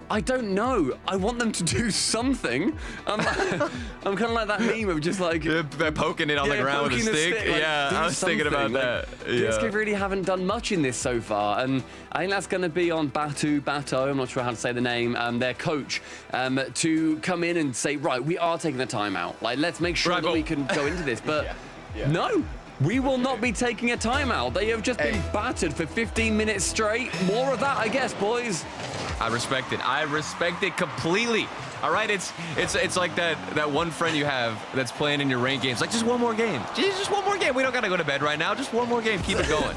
I don't know. I want them to do something. I'm kind of like that meme of just like They're poking it on the ground with a stick. like, Yeah, do I was thinking about something. that. BSK Yeah. really haven't done much in this so far, and I think that's going to be on Bato, I'm not sure how to say the name, their coach, to come in and say, right, we are taking the timeout. Like, let's make sure that we can go into this. But no. We will not be taking a timeout. They have just been battered for 15 minutes straight. More of that, I guess, boys. I respect it. I respect it completely. All right, it's like that one friend you have that's playing in your ranked games. Like, just one more game. Just one more game. We don't gotta go to bed right now. Just one more game. Keep it going.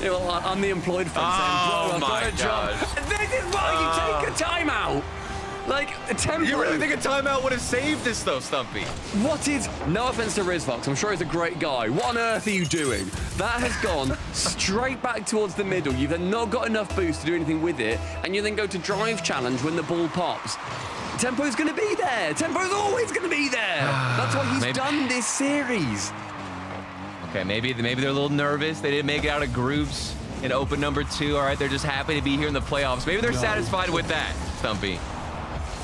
Yeah, well, I'm the employed friend Oh, saying, bro, I've got a my job. This is why you take a timeout. Like, a temporary. You really think a timeout would have saved this, though, Stumpy? What is, no offense to Rizvox, I'm sure he's a great guy. What on earth are you doing? That has gone straight back towards the middle. You've then not got enough boost to do anything with it, and you then go to drive challenge when the ball pops. Tempo's going to be there. Tempo's always going to be there. That's what he's done this series. Okay, maybe they're a little nervous. They didn't make it out of groups in open number 2. All right, they're just happy to be here in the playoffs. Maybe they're satisfied with that, Stumpy.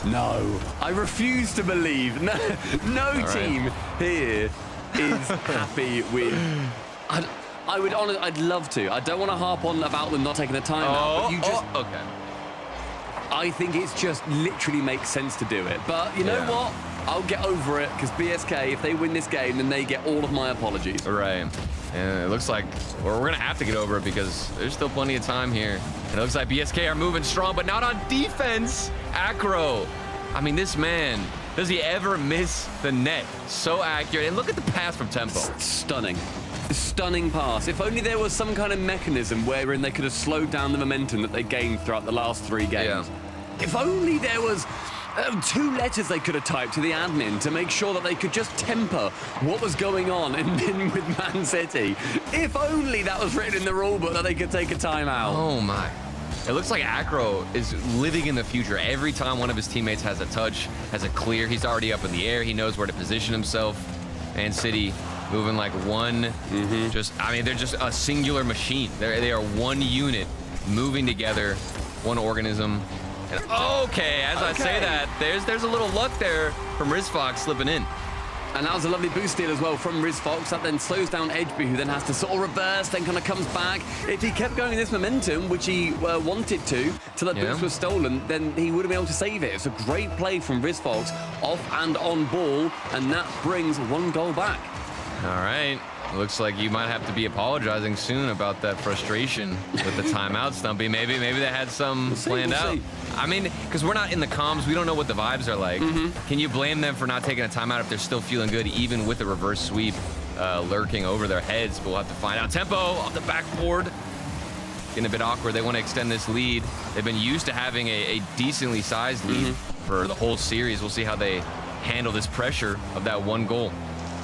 No, I refuse to believe. No team here is happy with. I would honestly, I'd love to. I don't want to harp on about them not taking the time out, but you just. Okay. I think it's just literally makes sense to do it. But you know what? I'll get over it because BSK, if they win this game, then they get all of my apologies. Right. And it looks like we're going to have to get over it because there's still plenty of time here. And it looks like BSK are moving strong, but not on defense. Acro. I mean, this man, does he ever miss the net? So accurate. And look at the pass from Tempo. Stunning. Stunning pass. If only there was some kind of mechanism wherein they could have slowed down the momentum that they gained throughout the last 3 games. Yeah. If only there was 2 letters they could have typed to the admin to make sure that they could just temper what was going on with Man City. If only that was written in the rulebook that they could take a timeout. Oh, my. It looks like Acro is living in the future. Every time one of his teammates has a touch, has a clear, he's already up in the air. He knows where to position himself. Man City moving like one, I mean, they're just a singular machine. They are one unit moving together, one organism. And okay, as I say that, there's a little luck there from Rizfox slipping in. And that was a lovely boost steal as well from Rizfox. That then slows down Edgeby, who then has to sort of reverse, then kind of comes back. If he kept going in this momentum, which he wanted to, till that boost was stolen, then he would have been able to save it. It's a great play from Rizfox, off and on ball, and that brings 1 goal back. All right. Looks like you might have to be apologizing soon about that frustration with the timeout, Stumpy. Maybe they had some planned out. I mean, because we're not in the comms, we don't know what the vibes are like. Can you blame them for not taking a timeout if they're still feeling good, even with the reverse sweep lurking over their heads? But we'll have to find out. Tempo off the backboard. Getting a bit awkward. They want to extend this lead. They've been used to having a decently sized lead for the whole series. We'll see how they handle this pressure of that 1 goal.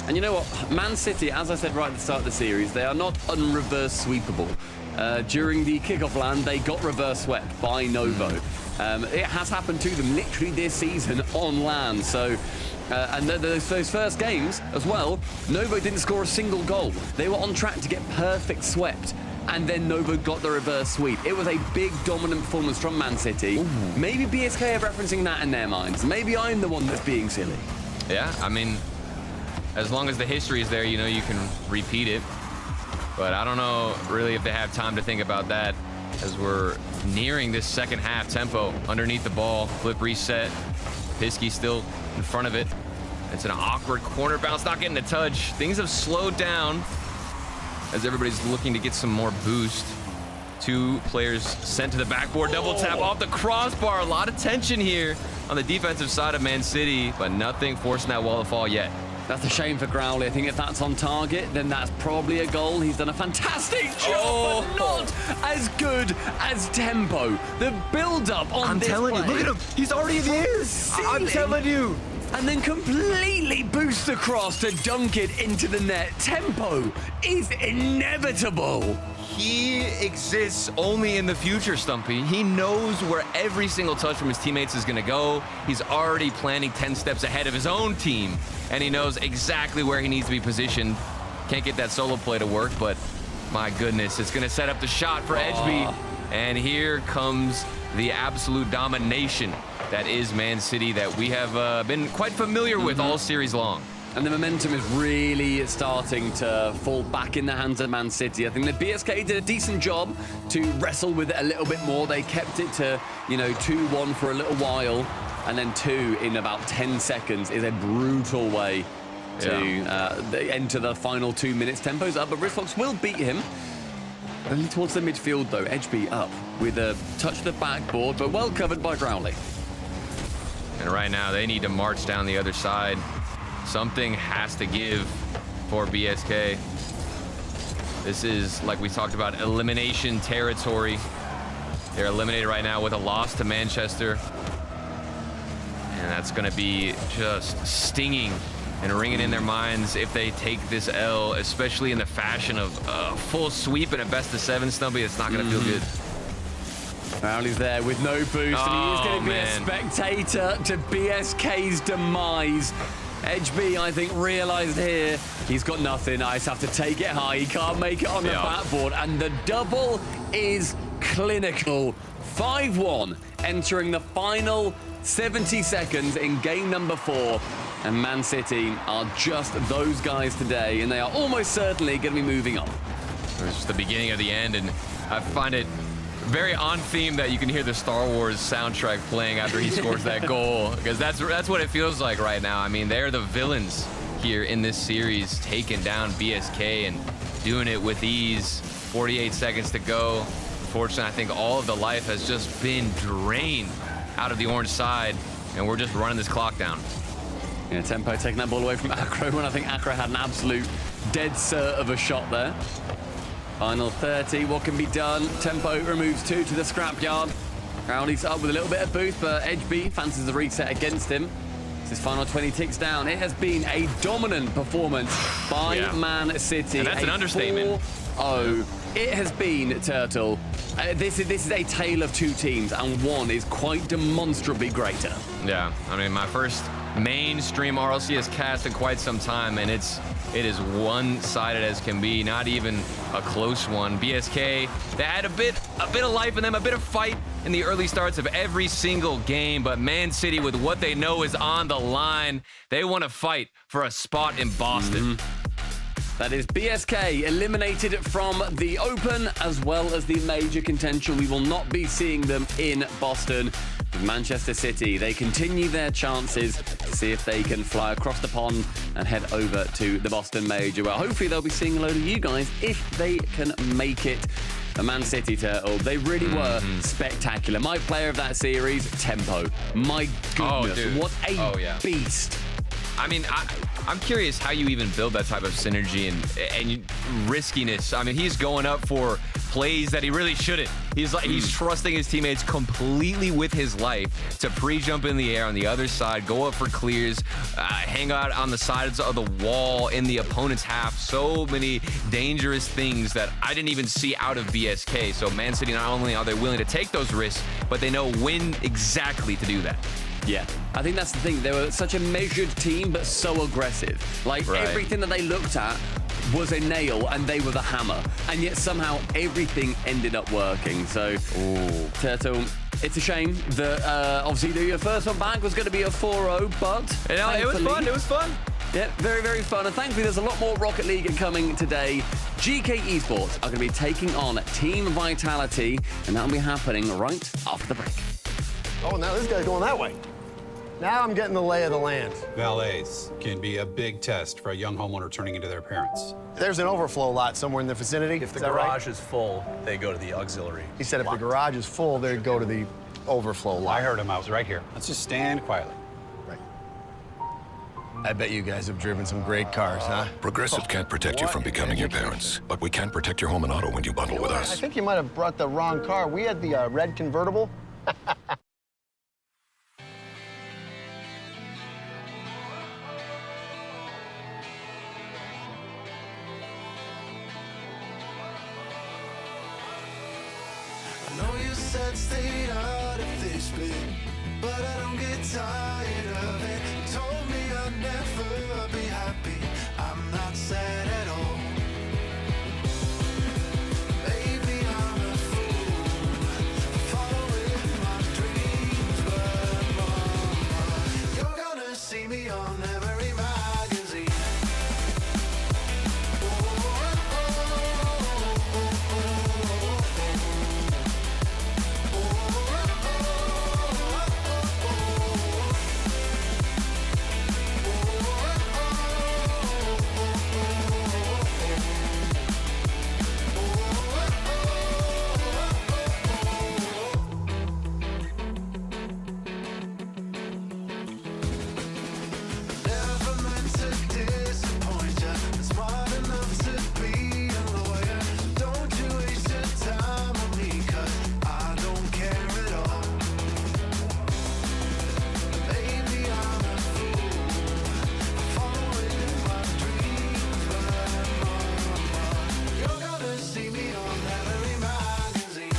And you know what? Man City, as I said right at the start of the series, they are not unreverse sweepable. During the kickoff land, they got reverse swept by Novo. It has happened to them literally this season on land. So, and those first games as well, Novo didn't score a single goal. They were on track to get perfect swept. And then Novo got the reverse sweep. It was a big dominant performance from Man City. Maybe BSK are referencing that in their minds. Maybe I'm the one that's being silly. Yeah, I mean, as long as the history is there, you know you can repeat it. But I don't know really if they have time to think about that as we're nearing this second half. Tempo underneath the ball, flip reset. Pisky still in front of it. It's an awkward corner bounce, not getting a touch. Things have slowed down as everybody's looking to get some more boost. 2 players sent to the backboard, double tap off the crossbar. A lot of tension here on the defensive side of Man City, but nothing forcing that wall to fall yet. That's a shame for Growley. I think if that's on target, then that's probably a goal. He's done a fantastic job, but not as good as Tempo. The build-up on this play. look at him. He's already in the air. I'm telling you. And then completely boost across to dunk it into the net. Tempo is inevitable. He exists only in the future, Stumpy. He knows where every single touch from his teammates is going to go. He's already planning 10 steps ahead of his own team, and he knows exactly where he needs to be positioned. Can't get that solo play to work, but my goodness, it's going to set up the shot for Edgeby. And here comes the absolute domination that is Man City that we have been quite familiar with all series long. And the momentum is really starting to fall back in the hands of Man City. I think the BSK did a decent job to wrestle with it a little bit more. They kept it to, 2-1 for a little while, and then 2 in about 10 seconds is a brutal way to enter the final 2 minutes. Tempo's up, but Rizfox will beat him. Only towards the midfield, though. Edgeby up with a touch of the backboard, but well covered by Growly. And right now, they need to march down the other side. Something has to give for BSK. This is, like we talked about, elimination territory. They're eliminated right now with a loss to Manchester. And that's going to be just stinging and ringing in their minds if they take this L, especially in the fashion of a full sweep and a best-of-7, Stumpy. It's not going to feel good. Rowley's there with no boost, and he is going to be a spectator to BSK's demise. Edgeby, I think, realized here he's got nothing. I just have to take it high. He can't make it on the backboard, and the double is clinical. 5-1, entering the final 70 seconds in game number 4. And Man City are just those guys today, and they are almost certainly going to be moving on. It's just the beginning of the end, and I find it very on theme that you can hear the Star Wars soundtrack playing after he scores that goal, because that's what it feels like right now. I mean, they're the villains here in this series, taking down BSK and doing it with ease. 48 seconds to go. Unfortunately, I think all of the life has just been drained out of the orange side, and we're just running this clock down. Yeah, Tempo taking that ball away from Acro when I think Acro had an absolute dead cert of a shot there. Final 30, what can be done? Tempo removes 2 to the scrapyard. Rowley's up with a little bit of boost, but Edgeby fancies the reset against him. As his final 20 ticks down, it has been a dominant performance by Man City. And that's an understatement. 4-0. It has been, Turtle. This is a tale of 2 teams, and one is quite demonstrably greater. Yeah, I mean, my first mainstream RLCS cast in quite some time, and it is one-sided as can be, not even a close one. BSK, they had a bit of life in them, a bit of fight in the early starts of every single game, but Man City, with what they know is on the line, they want to fight for a spot in Boston. That is BSK eliminated from the Open as well as the major contention. We will not be seeing them in Boston. With Manchester City, they continue their chances to see if they can fly across the pond and head over to the Boston Major. Well, hopefully they'll be seeing a load of you guys if they can make it. The Man City Turtle, they really were spectacular. My player of that series, Tempo. My goodness, what a beast. I mean, I'm curious how you even build that type of synergy and riskiness. I mean, he's going up for plays that he really shouldn't. He's trusting his teammates completely with his life to pre-jump in the air on the other side, go up for clears, hang out on the sides of the wall in the opponent's half. So many dangerous things that I didn't even see out of BSK. So Man City, not only are they willing to take those risks, but they know when exactly to do that. Yeah, I think that's the thing. They were such a measured team, but so aggressive. Like, everything that they looked at was a nail, and they were the hammer. And yet somehow everything ended up working. So, Turtle, it's a shame that obviously your first one back was going to be a 4-0, but... It was fun. It was fun. Yeah, very, very fun. And thankfully, there's a lot more Rocket League coming today. GK Esports are going to be taking on Team Vitality, and that'll be happening right after the break. Oh, now this guy's going that way. Now I'm getting the lay of the land. Valets can be a big test for a young homeowner turning into their parents. There's an overflow lot somewhere in the vicinity. If the Is that right? garage is full, they go to the auxiliary. He said if the garage is full, they'd go to the overflow lot. I heard him. I was right here. Let's just stand quietly. Right. I bet you guys have driven some great cars, huh? Progressive can't protect you from becoming your parents, but we can protect your home and auto when you bundle with I us. think you might have brought the wrong car. We had the red convertible. I know you said stay out of this bit, but I don't get tired of it. You told me I'll never be happy. I'm not sad at all. Maybe I'm a fool, following my on every magazine. Never meant to disappoint ya. I'm smart enough to be a lawyer. Don't you waste your time on me, 'cause I don't care at all. Maybe I'm a fool, following my dreams, but you're gonna see me on every magazine.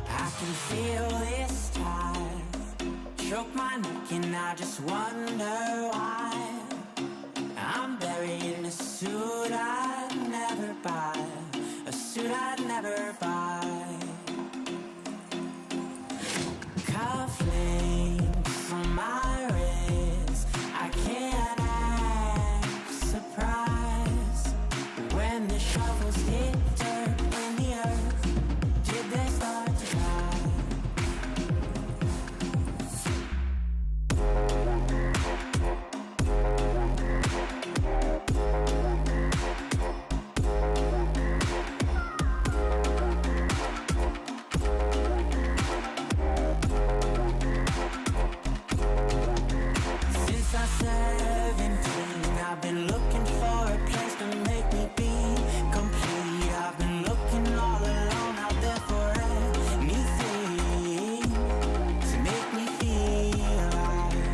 I can feel this tide choke my neck and I just wonder why I'm buried in a suit I'd never buy, a suit I'd never buy. Cufflinks on my wrist, I can't act surprised when the shovels hit dirt in the earth. Did they start to cry? Since I was 17, I've been looking for a place to make me be complete. I've been looking all alone out there for anything to make me feel alive.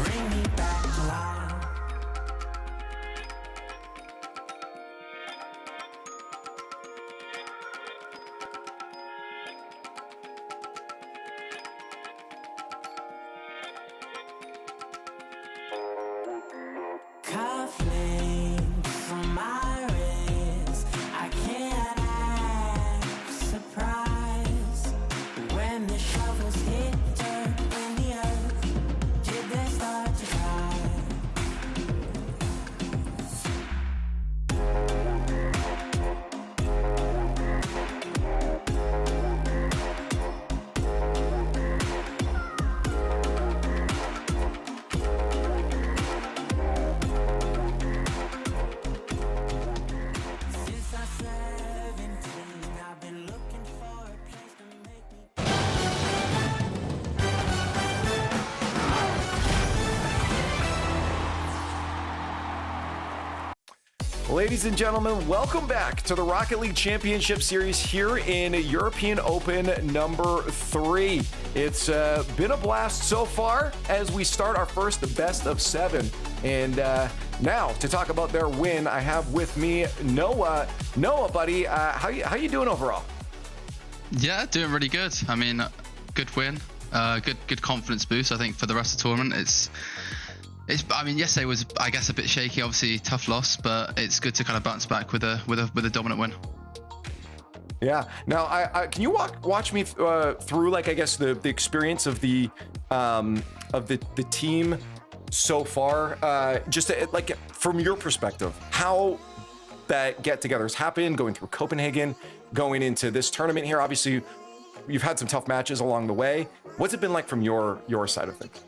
Bring me back to life. Cufflinks on my wrist, I can't act surprised when the shovels hit dirt in the earth. Did they start to cry? Since I was 17, I've been looking for a place to make me. Ladies and gentlemen, welcome back to the Rocket League Championship Series here in European Open number 3. It's been a blast so far as we start our first best of 7. And now to talk about their win, I have with me Noah. Noah, buddy, how you doing overall? Yeah, doing really good. I mean, good win. Good confidence boost, I think, for the rest of the tournament. I mean, yesterday was, I guess, a bit shaky. Obviously, tough loss, but it's good to kind of bounce back with a dominant win. Yeah. Now, can you watch me through, like, I guess the experience of the team so far, just like from your perspective, how that get-togethers happened, going through Copenhagen, going into this tournament here. Obviously, you've had some tough matches along the way. What's it been like from your side of things?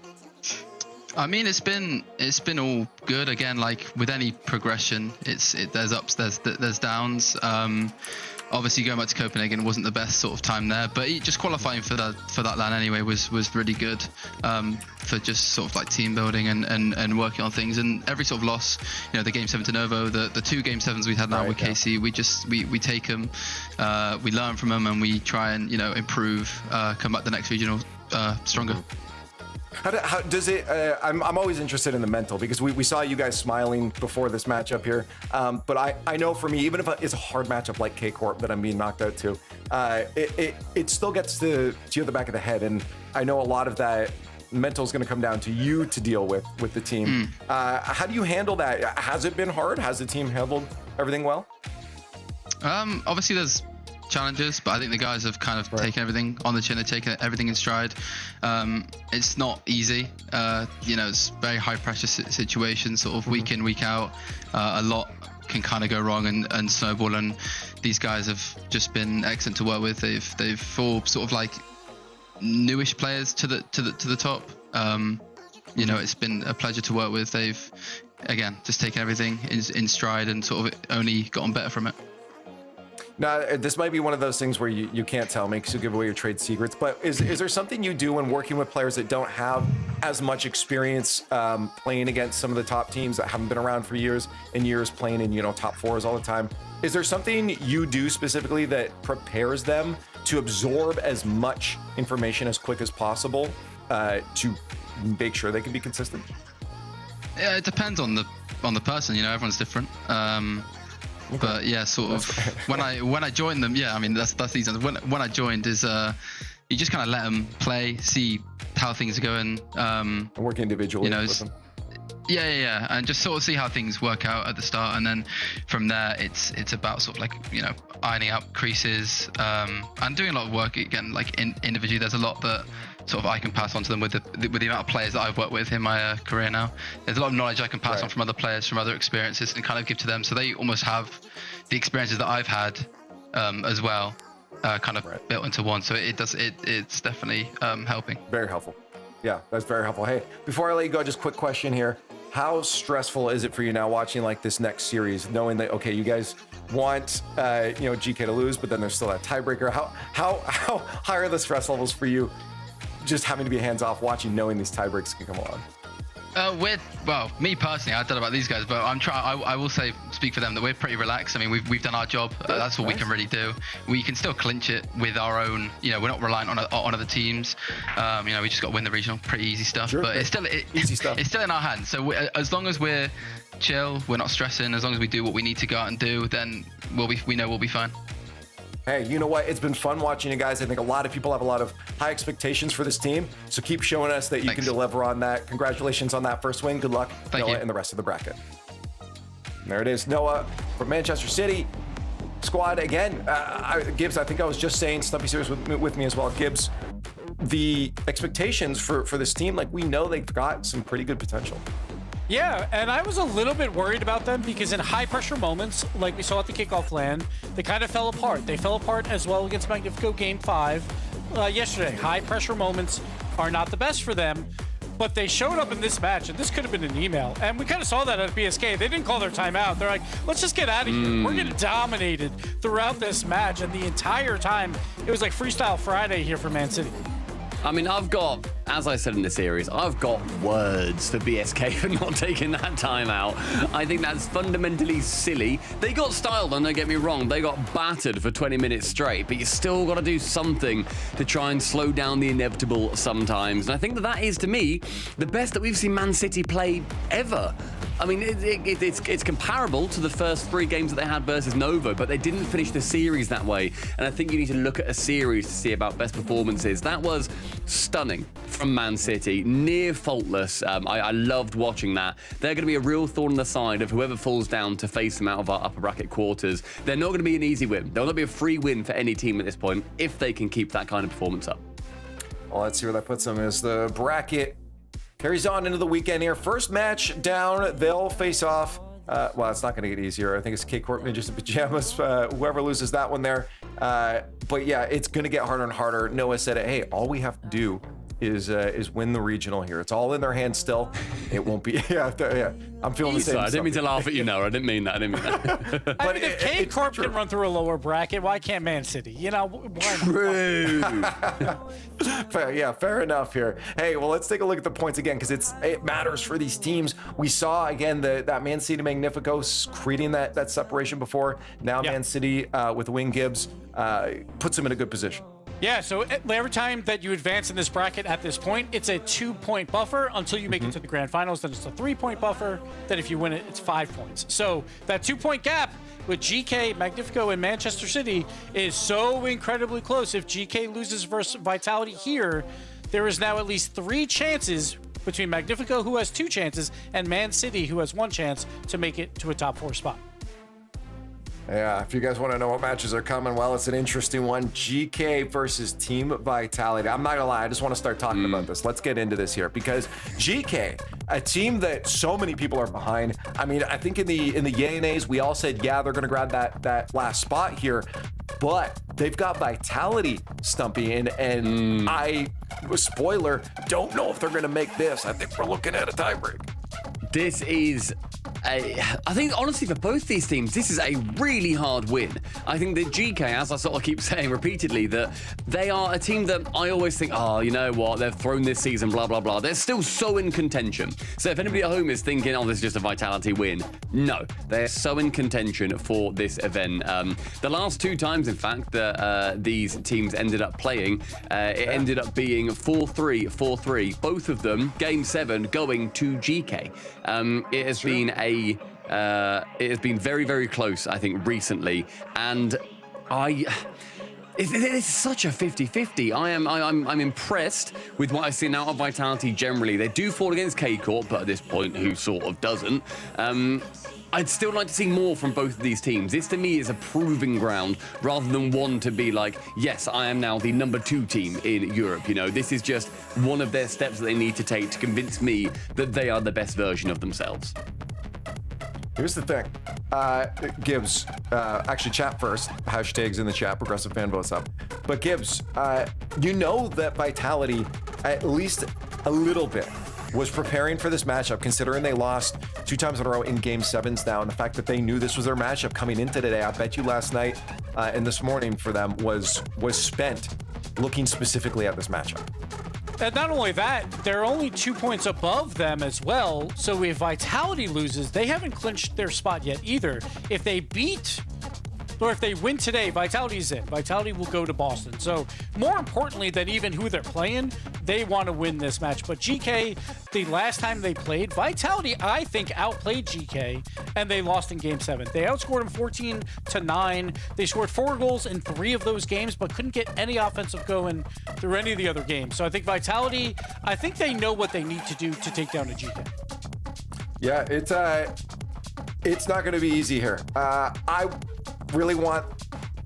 I mean, it's been all good. Again, like with any progression, there's ups, there's downs. Obviously, going back to Copenhagen wasn't the best sort of time there, but just qualifying for that LAN anyway was really good for just sort of like team building and working on things. And every sort of loss, the Game 7 to Novo, the 2 Game 7s we had now with KC, we take them, we learn from them, and we try and improve, come back the next regional stronger. How does it? I'm always interested in the mental, because we saw you guys smiling before this matchup here. But I know for me, even if it's a hard matchup like K Corp that I'm being knocked out to, it still gets to the back of the head. And I know a lot of that mental is going to come down to you to deal with the team. How do you handle that? Has it been hard? Has the team handled everything well? Obviously, there's challenges, but I think the guys have kind of taken everything on the chin. They've taken everything in stride. It's not easy. It's very high pressure situation, sort of week in, week out. A lot can kind of go wrong and snowball, and these guys have just been excellent to work with. They've all sort of like newish players to the top. It's been a pleasure to work with. They've again just taken everything in stride and sort of only gotten better from it. Now, this might be one of those things where you can't tell me because you give away your trade secrets, but is there something you do when working with players that don't have as much experience playing against some of the top teams that haven't been around for years and years, playing in top fours all the time? Is there something you do specifically that prepares them to absorb as much information as quick as possible to make sure they can be consistent? Yeah, it depends on the person. Everyone's different. But yeah, sort of when I joined them, I mean that's easy. When I joined is you just kind of let them play, see how things are going, and work individually with them. Yeah, and just sort of see how things work out at the start, and then from there it's about sort of like ironing out creases and doing a lot of work again, like individually. There's a lot that sort of I can pass on to them with the amount of players that I've worked with in my career now. There's a lot of knowledge I can pass on from other players, from other experiences, and kind of give to them, so they almost have the experiences that I've had as well, kind of built into one. So it's definitely helping. Very helpful. Yeah, that's very helpful. Hey, before I let you go, just quick question here. How stressful is it for you now watching like this next series, knowing that, okay, you guys want GK to lose, but then there's still that tiebreaker? How high are the stress levels for you just having to be hands off watching, knowing these tiebreaks can come along? Me personally, I don't know about these guys, but I will say, speak for them, that we're pretty relaxed. I mean, we've done our job. That's all we can really do. We can still clinch it with our own. We're not reliant on other teams. We just got to win the regional. Pretty easy stuff. Sure, but it's still easy stuff. It's still in our hands. So as long as we're chill, we're not stressing. As long as we do what we need to go out and do, then we know we'll be fine. Hey, you know what? It's been fun watching you guys. I think a lot of people have a lot of high expectations for this team. So keep showing us that you can deliver on that. Congratulations on that first win. Good luck, Noah, and the rest of the bracket. And there it is. Noah from Manchester City squad again. Gibbs, I think I was just saying, Stumpy Series with me as well. Gibbs, the expectations for this team, like we know they've got some pretty good potential. Yeah, and I was a little bit worried about them because in high pressure moments, like we saw at the kickoff LAN, they kind of fell apart. They fell apart as well against Magnifico Game 5 yesterday. High pressure moments are not the best for them, but they showed up in this match, and this could have been an email. And we kind of saw that at BSK. They didn't call their timeout. They're like, let's just get out of here. We're getting dominated throughout this match, and the entire time, it was like Freestyle Friday here for Man City. I mean, I've got as I said in the series, I've got words for BSK for not taking that time out. I think that's fundamentally silly. They got styled, and don't get me wrong, they got battered for 20 minutes straight, but you still got to do something to try and slow down the inevitable sometimes. And I think that is, to me, the best that we've seen Man City play ever. I mean, it's comparable to the first 3 games that they had versus Nova, but they didn't finish the series that way. And I think you need to look at a series to see about best performances. That was stunning from Man City, near faultless. I loved watching that. They're going to be a real thorn in the side of whoever falls down to face them out of our upper bracket quarters. They're not going to be an easy win. They'll not be a free win for any team at this point if they can keep that kind of performance up. Well, let's see where that puts them as the bracket carries on into the weekend here. First match down, they'll face off. Well, it's not going to get easier. I think it's K-Corp Ninjas and Pajamas. Whoever loses that one there. But yeah, it's going to get harder and harder. Noah said it. Hey, all we have to do is win the regional here. It's all in their hands still. It won't be. Yeah. I'm feeling the same. I didn't mean to laugh at you, Noah. I didn't mean that. I mean, if K-Corp can run through a lower bracket, why can't Man City? You know, why not? True. Fair enough here. Hey, well, let's take a look at the points again, because it matters for these teams. We saw again that Man City Magnifico creating that separation before. Now Man City with Wing Gibbs puts them in a good position. Yeah, so every time that you advance in this bracket at this point, it's a 2-point buffer until you make it to the grand finals. Then it's a 3-point buffer. Then if you win it, it's 5 points. So that 2-point gap with GK, Magnifico, and Manchester City is so incredibly close. If GK loses versus Vitality here, there is now at least 3 chances between Magnifico, who has 2 chances, and Man City, who has 1 chance to make it to a top 4 spot. Yeah, if you guys want to know what matches are coming, well, it's an interesting one. GK versus Team Vitality. I'm not gonna lie, I just want to start talking about this. Let's get into this here, because GK, a team that so many people are behind. I mean, I think in the yay and nays, we all said, yeah, they're gonna grab that last spot here, but they've got Vitality, Stumpy, and I, spoiler, don't know if they're gonna make this. I think we're looking at a tiebreak. This is I think, honestly, for both these teams, this is a really hard win. I think that GK, as I sort of keep saying repeatedly, that they are a team that I always think, oh, you know what, they've thrown this season, blah, blah, blah. They're still so in contention. So if anybody at home is thinking, oh, this is just a Vitality win, no, they're so in contention for this event. The last 2 times, in fact, that these teams ended up playing, it ended up being 4-3, 4-3. Both of them, Game 7, going to GK. It has been it has been very, very close, I think, recently, and it's such a 50-50. I'm impressed with what I've seen out of Vitality generally. They do fall against K-Corp, but at this point, who sort of doesn't? I'd still like to see more from both of these teams. This, to me, is a proving ground rather than one to be like, yes, I am now the number 2 team in Europe. You know, this is just one of their steps that they need to take to convince me that they are the best version of themselves. Here's the thing. Gibbs, actually chat first. Hashtags in the chat, progressive fan votes up. But Gibbs, you know that Vitality, at least a little bit, was preparing for this matchup, considering they lost 2 times in a row in Game 7s now, and the fact that they knew this was their matchup coming into today. I bet you last night and this morning for them was spent looking specifically at this matchup. And not only that, they're only 2 points above them as well. So if Vitality loses, they haven't clinched their spot yet either. If they beat, or if they win today, Vitality's in. Vitality will go to Boston. So more importantly than even who they're playing, they want to win this match. But GK, the last time they played, Vitality, I think, outplayed GK, and they lost in Game 7. They outscored them 14-9. They scored 4 goals in 3 of those games, but couldn't get any offensive going through any of the other games. So I think Vitality, I think they know what they need to do to take down a GK. Yeah, it's not going to be easy here. I really want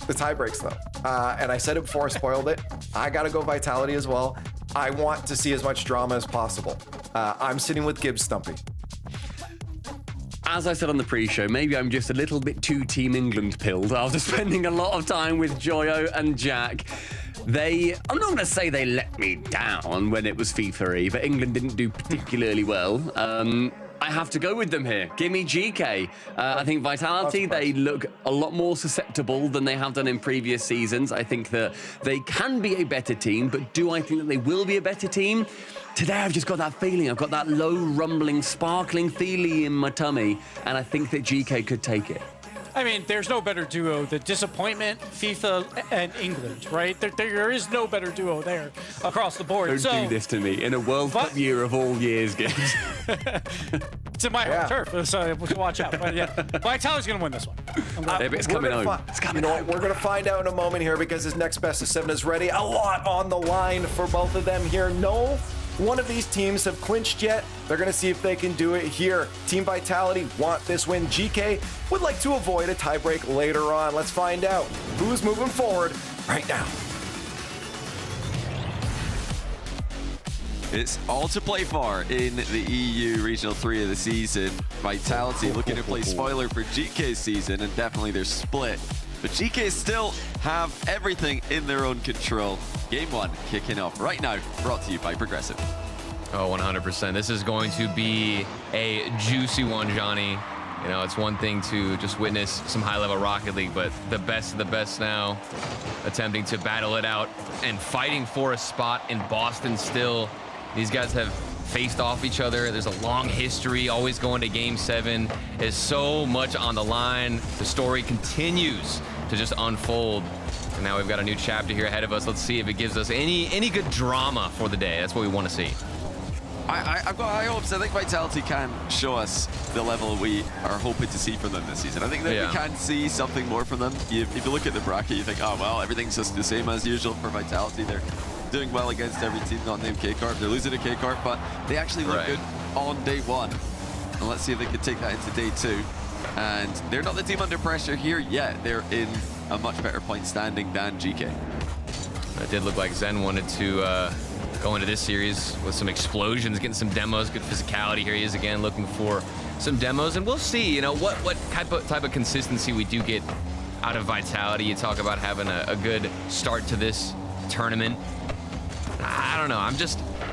the tie breaks though, and I said it before I spoiled it. I gotta go Vitality as well. I want to see as much drama as possible. I'm sitting with Gibbs, Stumpy. As I said on the pre-show, maybe I'm just a little bit too Team England pilled after spending a lot of time with Joyo and Jack. I'm not going to say they let me down when it was FIFA-y, but England didn't do particularly well. I have to go with them here. Give me GK. I think Vitality, they look a lot more susceptible than they have done in previous seasons. I think that they can be a better team, but do I think that they will be a better team? Today, I've just got that feeling. I've got that low, rumbling, sparkling feeling in my tummy, and I think that GK could take it. I mean, there's no better duo than Disappointment, FIFA, and England, right? There is no better duo there across the board. Don't do this to me in a World Cup year of all years, games. It's in my home turf, so watch out. But yeah, Vitality's going to win this one. It's coming home. It's coming home. We're going to find out in a moment here because his next best of 7 is ready. A lot on the line for both of them here. No one of these teams have clinched yet. They're going to see if they can do it here. Team Vitality want this win. GK would like to avoid a tiebreak later on. Let's find out who's moving forward right now. It's all to play for in the EU Regional 3 of the season. Vitality looking to play spoiler for GK's season, and definitely they're split. But GK still have everything in their own control. Game 1 kicking off right now, brought to you by Progressive. Oh, 100%. This is going to be a juicy one, Johnny. You know, it's one thing to just witness some high-level Rocket League, but the best of the best now attempting to battle it out and fighting for a spot in Boston still. These guys have faced off each other. There's a long history, always going to Game 7. There's so much on the line. The story continues to just unfold. And now we've got a new chapter here ahead of us. Let's see if it gives us any good drama for the day. That's what we want to see. I've got high hopes. I think Vitality can show us the level we are hoping to see from them this season. I think that we can see something more from them. If you look at the bracket, you think, oh, well, everything's just the same as usual for Vitality. They're doing well against every team not named K-Corp. They're losing to K-Corp, but they actually look good on day 1. And let's see if they can take that into day 2. And they're not the team under pressure here yet. They're in a much better point standing than GK. It did look like Zen wanted to go into this series with some explosions, getting some demos, good physicality. Here he is again looking for some demos, and we'll see, you know, what type of consistency we do get out of Vitality. You talk about having a good start to this tournament. I don't know.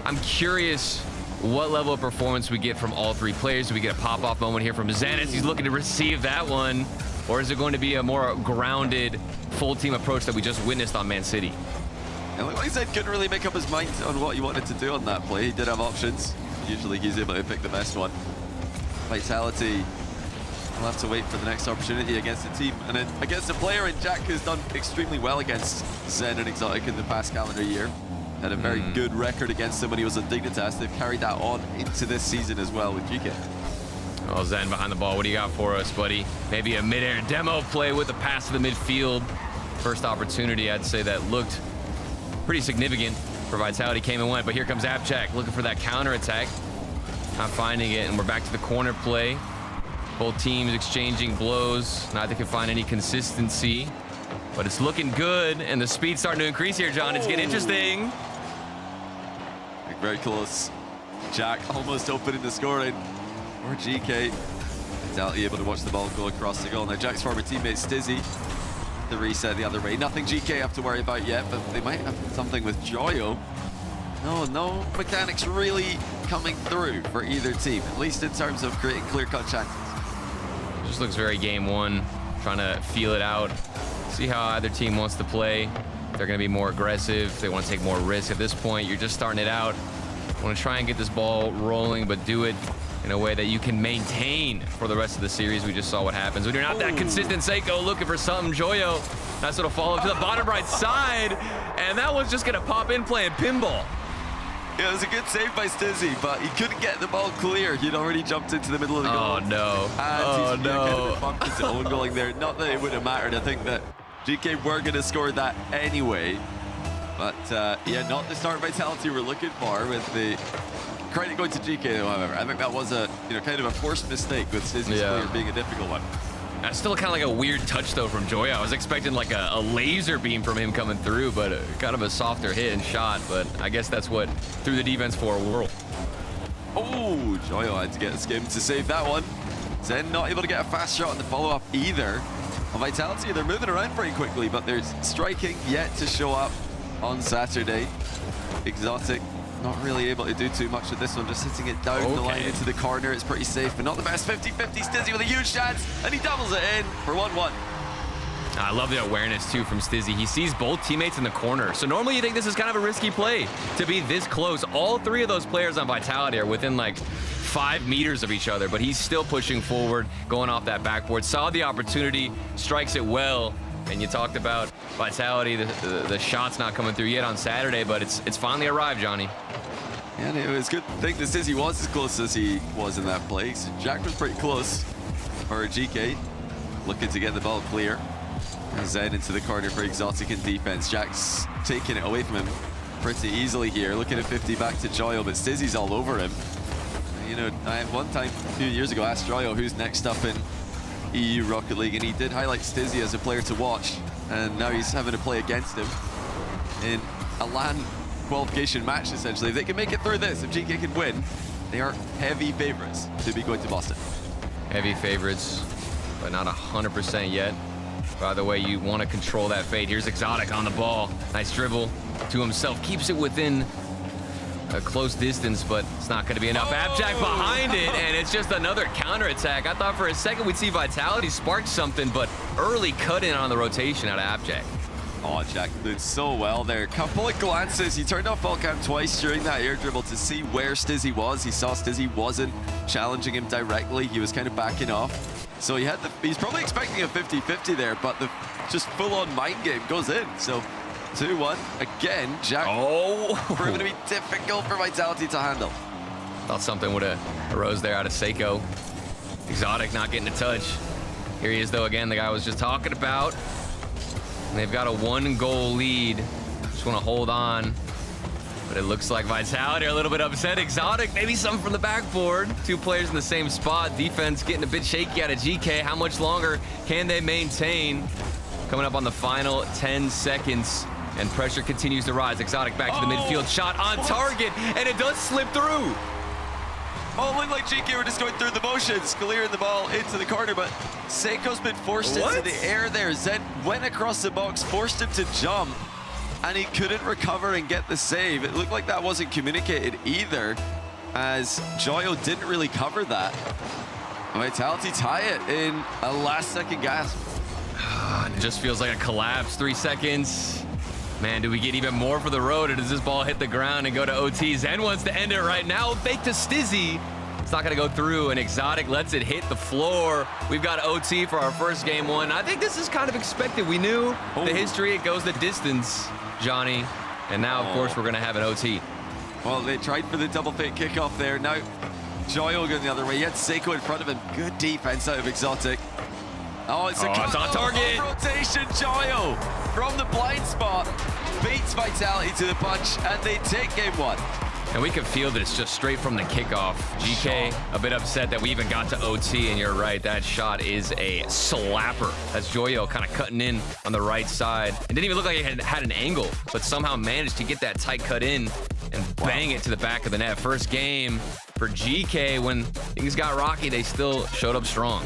I'm curious what level of performance we get from all 3 players. Do we get a pop-off moment here from Zenith? He's looking to receive that one. Or is it going to be a more grounded, full-team approach that we just witnessed on Man City? And like I said, couldn't really make up his mind on what he wanted to do on that play. He did have options. Usually he's able to pick the best one. Vitality will have to wait for the next opportunity against the team. And then against a player in Jack who's done extremely well against Zen and Exotic in the past calendar year. Had a very good record against him when he was on Dignitas. They've carried that on into this season as well with GK. Oh, Zen behind the ball. What do you got for us, buddy? Maybe a mid-air demo play with a pass to the midfield. First opportunity, I'd say, that looked pretty significant for Vitality. Came and went, but here comes Abchak looking for that counter attack. Not finding it, and we're back to the corner play. Both teams exchanging blows. Neither can find any consistency, but it's looking good, and the speed's starting to increase here, John. It's getting interesting. Very close. Jack almost opening the scoring. Or GK. Vitality able to watch the ball go across the goal. Now Jack's former teammate Stizzy, the reset the other way. Nothing GK have to worry about yet, but they might have something with Joyo. No mechanics really coming through for either team, at least in terms of creating clear-cut chances. Just looks very Game 1, trying to feel it out. See how either team wants to play. They're going to be more aggressive. They want to take more risk. At this point, you're just starting it out. Want to try and get this ball rolling, but do it in a way that you can maintain for the rest of the series. We just saw what happens when you're not that consistent. Seiko looking for something. Joyo, nice little follow to the bottom right side, and that one's just going to pop in playing pinball. Yeah, it was a good save by Stizzy, but he couldn't get the ball clear. He'd already jumped into the middle of the goal. Oh, no. And he's kind of bumped into own goaling there. Not that it would have mattered. I think that GK were going to score that anyway. But, yeah, not the start Vitality we're looking for, with the credit going to GK, though, however. I think that was a, kind of a forced mistake, with Stizzy's clear being a difficult one. That's still kind of like a weird touch, though, from Joya. I was expecting like a laser beam from him coming through, but kind of a softer hit and shot. But I guess that's what threw the defense for a whirl. Oh, Joyo had to get a skim to save that one. Zen not able to get a fast shot in the follow-up either. On Vitality, they're moving around pretty quickly, but there's striking yet to show up on Saturday. Exotic not really able to do too much with this one, just hitting it down the line into the corner. It's pretty safe, but not the best. 50-50, Stizzy with a huge chance, and he doubles it in for 1-1. I love the awareness, too, from Stizzy. He sees both teammates in the corner. So normally you think this is kind of a risky play to be this close. All three of those players on Vitality are within like 5 meters of each other, but he's still pushing forward, going off that backboard. Saw the opportunity, strikes it well. And you talked about Vitality, the shot's not coming through yet on Saturday, but it's finally arrived, Johnny. And it was good to think that Stizzy was as close as he was in that place. Jack was pretty close for GK, looking to get the ball clear. Zen into the corner for Exotic in defense. Jack's taking it away from him pretty easily here. Looking at 50 back to Joyo, but Stizzy's all over him. You know, I had one time a few years ago asked Joyo who's next up in EU Rocket League, and he did highlight Stizzy as a player to watch, and now he's having to play against him in a LAN qualification match, essentially. If they can make it through this, if GK can win, they are heavy favorites to be going to Boston. Heavy favorites, but not 100% yet. By the way, you want to control that fade. Here's Exotic on the ball. Nice dribble to himself. Keeps it within a close distance, but it's not going to be enough. Abjack behind it, and it's just another counterattack. I thought for a second we'd see Vitality spark something, but early cut in on the rotation out of Abjack. Oh, Jack did so well there. Couple of glances. He turned off ball cam twice during that air dribble to see where Stizzy was. He saw Stizzy wasn't challenging him directly. He was kind of backing off. So he's probably expecting a 50-50 there, but the just full-on mind game goes in. So 2-1 again. Jack proving to be difficult for Vitality to handle. Thought something would have arose there out of Seiko. Exotic not getting a touch. Here he is though again, the guy I was just talking about. And they've got a 1-goal lead. Just want to hold on. But it looks like Vitality are a little bit upset. Exotic, maybe something from the backboard. Two players in the same spot. Defense getting a bit shaky out of GK. How much longer can they maintain? Coming up on the final 10 seconds. And pressure continues to rise. Exotic back to the midfield. Shot on target. And it does slip through. Oh, it looked like GK were just going through the motions, clearing the ball into the corner, but Seiko's been forced into the air there. Zen went across the box, forced him to jump, and he couldn't recover and get the save. It looked like that wasn't communicated either, as Joyo didn't really cover that. Vitality tie it in a last-second gasp. It just feels like a collapse. 3 seconds. Man, do we get even more for the road, or does this ball hit the ground and go to OT? Zen wants to end it right now. Fake to Stizzy. It's not going to go through, and Exotic lets it hit the floor. We've got OT for our first game one. I think this is kind of expected. We knew the history. It goes the distance, Johnny. And now, of course, we're going to have an OT. Well, they tried for the double fake kickoff there. Now, Joyo going the other way. He had Seiko in front of him. Good defense out of Exotic. Oh, it's a it's on target. Rotation. Joyo from the blind spot beats Vitality to the punch, and they take game one. And we can feel that it's just straight from the kickoff. GK a bit upset that we even got to OT, and you're right, that shot is a slapper. That's Joyo kind of cutting in on the right side. It didn't even look like it had an angle, but somehow managed to get that tight cut in and bang it to the back of the net. First game for GK. When things got rocky, they still showed up strong.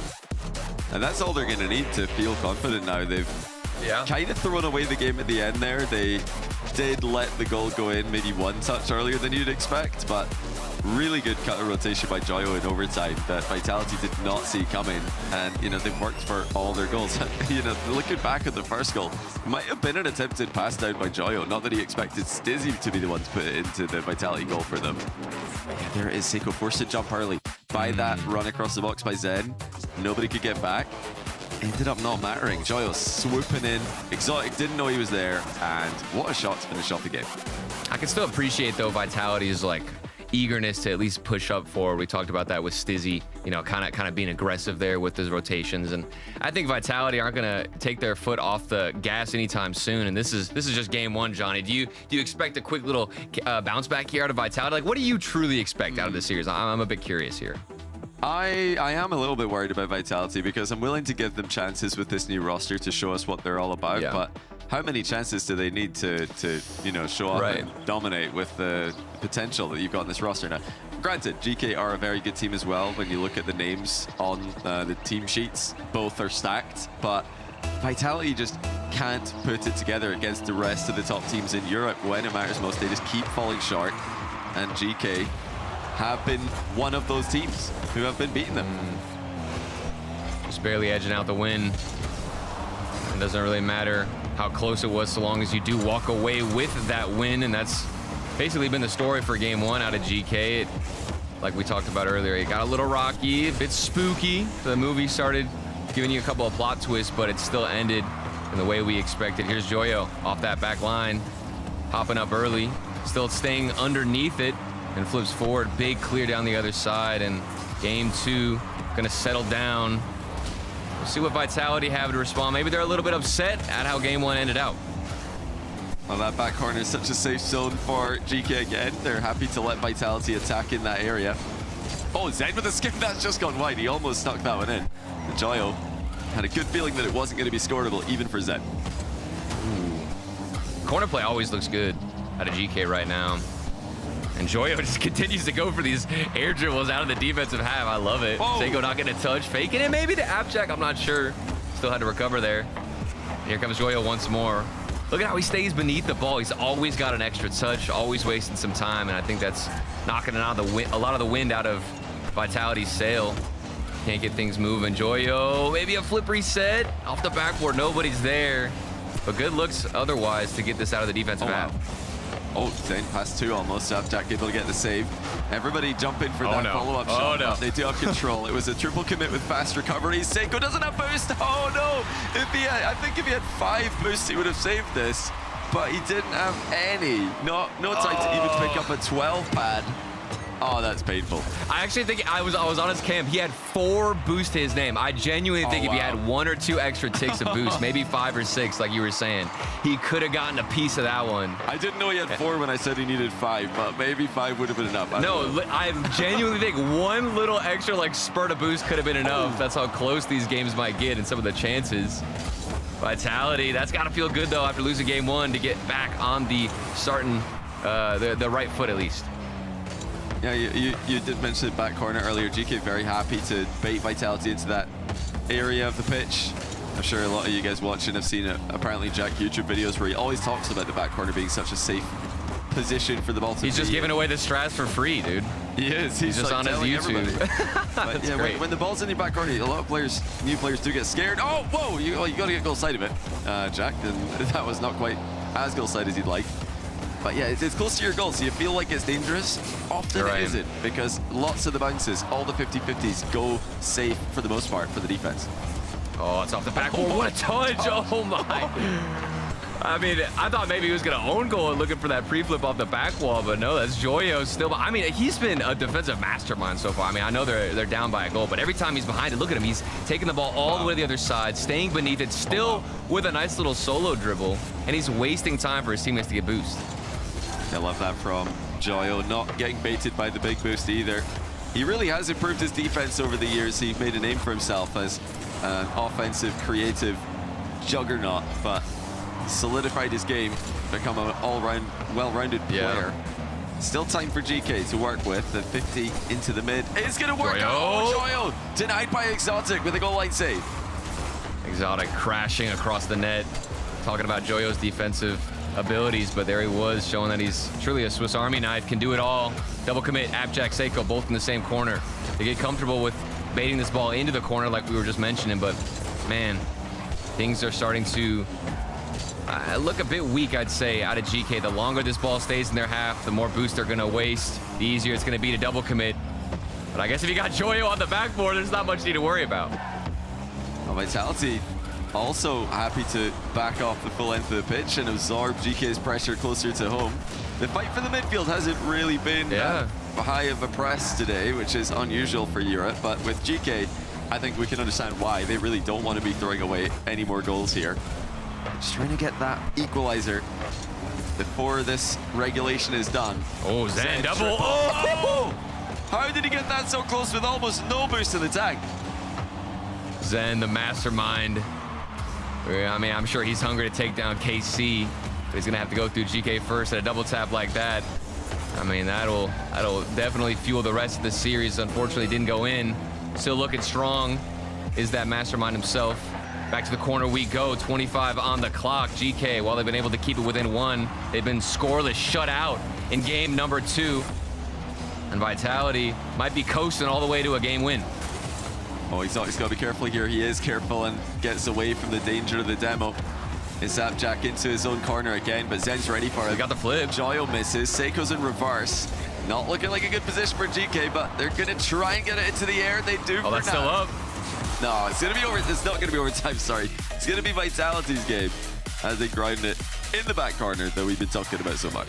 And that's all they're going to need to feel confident now. They've kind of thrown away the game at the end there. They did let the goal go in maybe one touch earlier than you'd expect, but really good counter rotation by Joyo in overtime that Vitality did not see coming. And, you know, they've worked for all their goals. You know, looking back at the first goal, it might have been an attempted pass down by Joyo. Not that he expected Stizzy to be the one to put it into the Vitality goal for them. Yeah, there it is. Seiko forced to jump early by that run across the box by Zen. Nobody could get back. Ended up not mattering. Joyo swooping in. Exotic didn't know he was there, and what a shot to finish off the game. I can still appreciate, though, Vitality's like eagerness to at least push up forward. We talked about that with Stizzy, you know, kind of being aggressive there with his rotations, and I think Vitality aren't gonna take their foot off the gas anytime soon. And this is just game one, Johnny. Do you expect a quick little bounce back here out of Vitality? Like, what do you truly expect out of this series? I'm a bit curious here. I am a little bit worried about Vitality because I'm willing to give them chances with this new roster to show us what they're all about. Yeah. But how many chances do they need to you know, show up and dominate with the potential that you've got in this roster now? Granted, GK are a very good team as well. When you look at the names on the team sheets, both are stacked, but Vitality just can't put it together against the rest of the top teams in Europe when it matters most. They just keep falling short. and GK have been one of those teams who have been beating them. Just barely edging out the win. It doesn't really matter how close it was so long as you do walk away with that win, and that's basically been the story for game 1 out of GK. Like we talked about earlier, it got a little rocky, a bit spooky. The movie started giving you a couple of plot twists, but it still ended in the way we expected. Here's Joyo off that back line, hopping up early, still staying underneath it, and flips forward. Big clear down the other side, and game 2 gonna settle down. We'll see what Vitality have to respond. Maybe they're a little bit upset at how game 1 ended out. Well, that back corner is such a safe zone for GK again. They're happy to let Vitality attack in that area. Oh, Zen with a skip, that's just gone wide. He almost snuck that one in. And Joyo had a good feeling that it wasn't going to be scoreable, even for Zen. Corner play always looks good out of GK right now. And Joyo just continues to go for these air dribbles out of the defensive half. I love it. Seiko not getting a touch, faking it. Maybe the app check, I'm not sure. Still had to recover there. Here comes Joyo once more. Look at how he stays beneath the ball. He's always got an extra touch, always wasting some time, and I think that's knocking a lot of the wind out of Vitality's sail. Can't get things moving. Joyo, maybe a flip reset off the backboard. Nobody's there, but good looks otherwise to get this out of the defensive half. Oh, Zane past 2 almost. Jack able to get the save. Everybody jumping for that follow-up shot. No. They do have control. It was a triple commit with fast recovery. Seiko doesn't have boost. Oh no! I think if he had 5 boosts, he would have saved this. But he didn't have any. No time to even pick up a 12 pad. Oh, that's painful. I actually think I was on his camp. He had 4 boost to his name. I genuinely think if he had 1 or 2 extra ticks of boost, maybe 5 or 6, like you were saying, he could have gotten a piece of that one. I didn't know he had 4 when I said he needed 5, but maybe 5 would have been enough. I genuinely think 1 little extra like spurt of boost could have been enough. That's how close these games might get and some of the chances. Vitality, that's got to feel good though after losing game 1 to get back on the starting, the right foot at least. Yeah, you did mention the back corner earlier. GK very happy to bait Vitality into that area of the pitch. I'm sure a lot of you guys watching have seen apparently Jack YouTube videos where he always talks about the back corner being such a safe position for the ball to He's just giving away the strats for free, dude. He is. He's just like on his YouTube. But yeah, when the ball's in your back corner, a lot of players, new players do get scared. Oh, whoa, you got to get goal side of it, Jack. And that was not quite as goal side as you'd like. But yeah, it's close to your goal, so you feel like it's dangerous. Often it isn't, because lots of the bounces, all the 50-50s go safe for the most part for the defense. Oh, it's off the backboard. What a touch. Oh my. I mean, I thought maybe he was going to own goal and looking for that pre-flip off the back wall, but no, that's Joyo still. I mean, he's been a defensive mastermind so far. I mean, I know they're down by a goal, but every time he's behind it, look at him. He's taking the ball all the way to the other side, staying beneath it, still with a nice little solo dribble, and he's wasting time for his teammates to get boost. I love that from Joyo, not getting baited by the big boost either. He really has improved his defense over the years. He made a name for himself as an offensive, creative juggernaut, but solidified his game, become an all-round, well-rounded player. Still time for GK to work with. The 50 into the mid. It's going to work. Oh, Joyo denied by Exotic with a goal line save. Exotic crashing across the net. Talking about Joyo's defensive abilities, but there he was, showing that he's truly a Swiss Army knife, can do it all. Double commit, Appjack, Seiko, both in the same corner. They get comfortable with baiting this ball into the corner like we were just mentioning, but man, things are starting to look a bit weak, I'd say, out of GK. The longer this ball stays in their half, the more boost they're gonna waste, the easier it's gonna be to double commit. But I guess if you got Joyo on the backboard, there's not much you need to worry about. Well, Vitality also happy to back off the full length of the pitch and absorb GK's pressure closer to home. The fight for the midfield hasn't really been high of a press today, which is unusual for Europe, but with GK, I think we can understand why. They really don't want to be throwing away any more goals here. Just trying to get that equalizer before this regulation is done. Oh, Zen double. Oh! How did he get that so close with almost no boost in the tank? Zen, the mastermind. I mean, I'm sure he's hungry to take down KC, but he's gonna have to go through GK first at a double tap like that. I mean, that'll definitely fuel the rest of the series. Unfortunately, didn't go in. Still looking strong is that mastermind himself. Back to the corner we go, 25 on the clock. GK, while they've been able to keep it within 1, they've been scoreless, shut out in game number 2. and Vitality might be coasting all the way to a game win. Oh, he's got to be careful here. He is careful and gets away from the danger of the demo. It's Jack into his own corner again, but Zen's ready for it. He got the flip. Joyo misses. Seiko's in reverse. Not looking like a good position for GK, but they're going to try and get it into the air. They do. Oh, that's now. still up. No, it's going to be over. It's not going to be overtime, sorry. It's going to be Vitality's game as they grind it in the back corner that we've been talking about so much.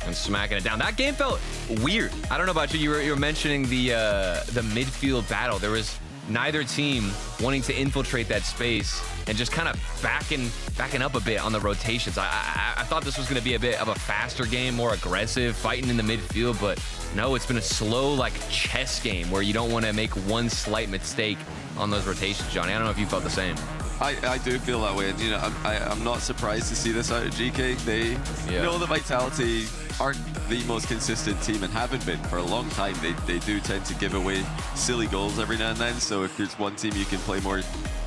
And smacking it down. That game felt weird. I don't know about you. You were mentioning the midfield battle. There was neither team wanting to infiltrate that space and just kind of backing up a bit on the rotations. I thought this was going to be a bit of a faster game, more aggressive, fighting in the midfield, but no, it's been a slow, like, chess game where you don't want to make one slight mistake on those rotations, Johnny. I don't know if you felt the same. I do feel that way, and you know, I'm not surprised to see this out of GK. They know that Vitality aren't the most consistent team and haven't been for a long time. They do tend to give away silly goals every now and then, so if there's one team you can play more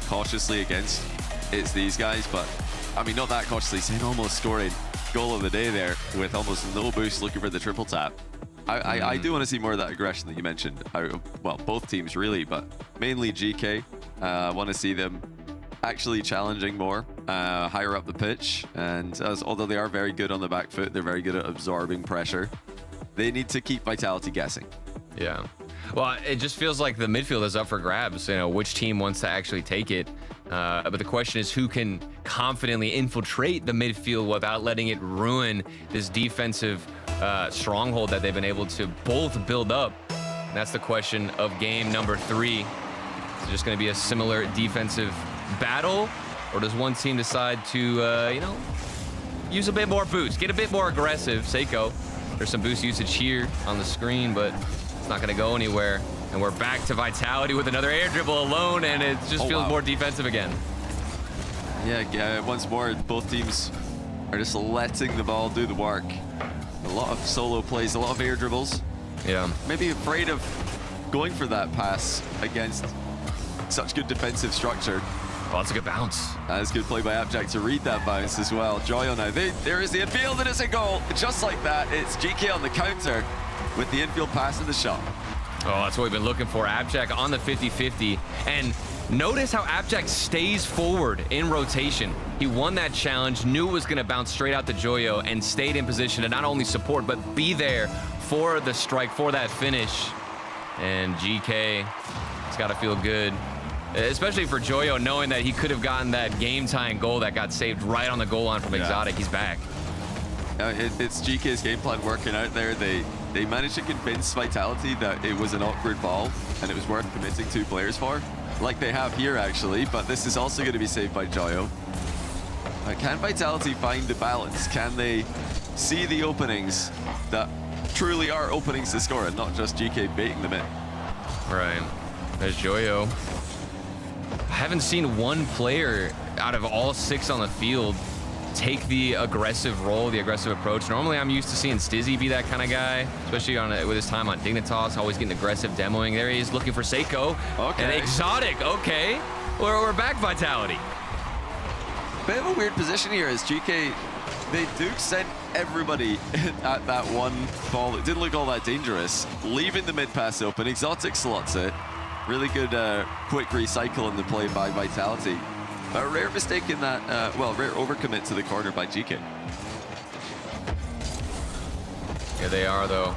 cautiously against, it's these guys. But I mean, not that cautiously. Zen almost scoring goal of the day there with almost no boost, looking for the triple tap. I do want to see more of that aggression that you mentioned. Well, both teams really, but mainly GK. I want to see them actually challenging more higher up the pitch, and although they are very good on the back foot, they're very good at absorbing pressure. They need to keep Vitality guessing. Yeah. Well, it just feels like the midfield is up for grabs. You know, which team wants to actually take it? But the question is, who can confidently infiltrate the midfield without letting it ruin this defensive stronghold that they've been able to both build up? And that's the question of game number 3. Is it just going to be a similar defensive battle, or does one team decide to, you know, use a bit more boost, get a bit more aggressive? Seiko, there's some boost usage here on the screen, but it's not going to go anywhere. And we're back to Vitality with another air dribble alone, and it just feels more defensive again. Yeah, once more, both teams are just letting the ball do the work. A lot of solo plays, a lot of air dribbles. Yeah. Maybe afraid of going for that pass against such good defensive structure. Oh, that's a good bounce. That's good play by Abjack to read that bounce as well. Joyo now, there is the infield, and it's a goal. Just like that, it's GK on the counter with the infield pass and the shot. Oh, that's what we've been looking for. Abjack on the 50-50. And notice how Abjack stays forward in rotation. He won that challenge, knew it was going to bounce straight out to Joyo, and stayed in position to not only support, but be there for the strike, for that finish. And GK, it's got to feel good, especially for Joyo, knowing that he could have gotten that game-tying goal that got saved right on the goal line from Exotic. He's back. It's GK's game plan working out there. They managed to convince Vitality that it was an awkward ball and it was worth committing 2 players for, like they have here actually, but this is also going to be saved by Joyo. Can Vitality find the balance? Can they see the openings that truly are openings to score and not just GK baiting them in? Right. There's Joyo. I haven't seen one player out of all 6 on the field take the aggressive role, the aggressive approach. Normally, I'm used to seeing Stizzy be that kind of guy, especially with his time on Dignitas, always getting aggressive demoing. There he is looking for Seiko. Okay. And Exotic, okay. We're back, Vitality. Bit of a weird position here as GK, they do send everybody at that one ball that didn't look all that dangerous, leaving the mid pass open. Exotic slots it. Really good quick recycle in the play by Vitality. A rare mistake in that, rare overcommit to the corner by GK. Here they are, though.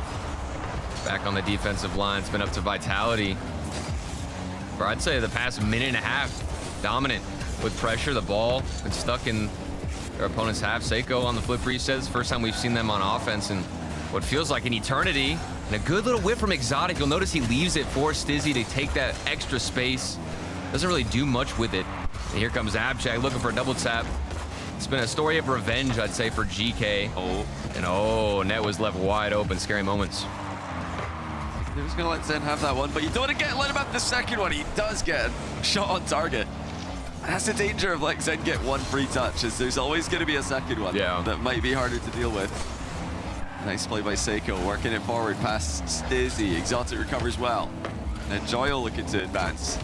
Back on the defensive line. It's been up to Vitality for, I'd say, the past minute and a half. Dominant with pressure. The ball been stuck in their opponent's half. Seiko on the flip resets. First time we've seen them on offense in what feels like an eternity. And a good little whip from Exotic. You'll notice he leaves it for Stizzy to take that extra space. Doesn't really do much with it. And here comes Abjack looking for a double tap. It's been a story of revenge, I'd say, for GK. And net was left wide open. Scary moments. They're just gonna let Zen have that one, but you don't want to let him have the second one. He does get a shot on target. That's the danger of letting Zen get one free touch, is there's always going to be a second one that might be harder to deal with. Nice play by Seiko, working it forward past Stizzy. Exotic recovers well. And Joyo looking to advance.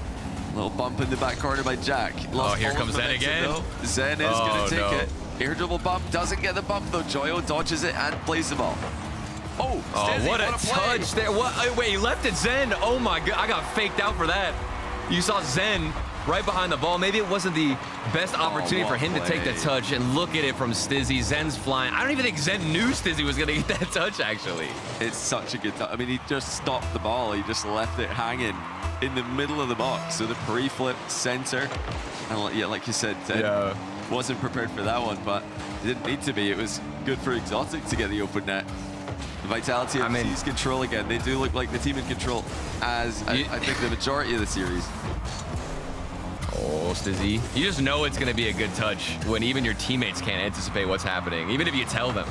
Little bump in the back corner by Jack. Oh, here comes Zen again. Though. Zen is going to take it. Air dribble bump, doesn't get the bump though. Joyo dodges it and plays the ball. Oh, Oh, Stizzy, what a play. touch there. What? Wait, he left it Zen. Oh my God, I got faked out for that. You saw Zen right behind the ball. Maybe it wasn't the best opportunity for him to take the touch, and look at it from Stizzy. Zen's flying. I don't even think Zen knew Stizzy was going to get that touch, actually. It's such a good touch. I mean, he just stopped the ball. He just left it hanging in the middle of the box. So the pre-flip center. And yeah, like you said, Zen wasn't prepared for that one, but it didn't need to be. It was good for Exotic to get the open net. The Vitality sees control again. They do look like the team in control as I think the majority of the series. Oh, Stizzy. You just know it's going to be a good touch when even your teammates can't anticipate what's happening. Even if you tell them,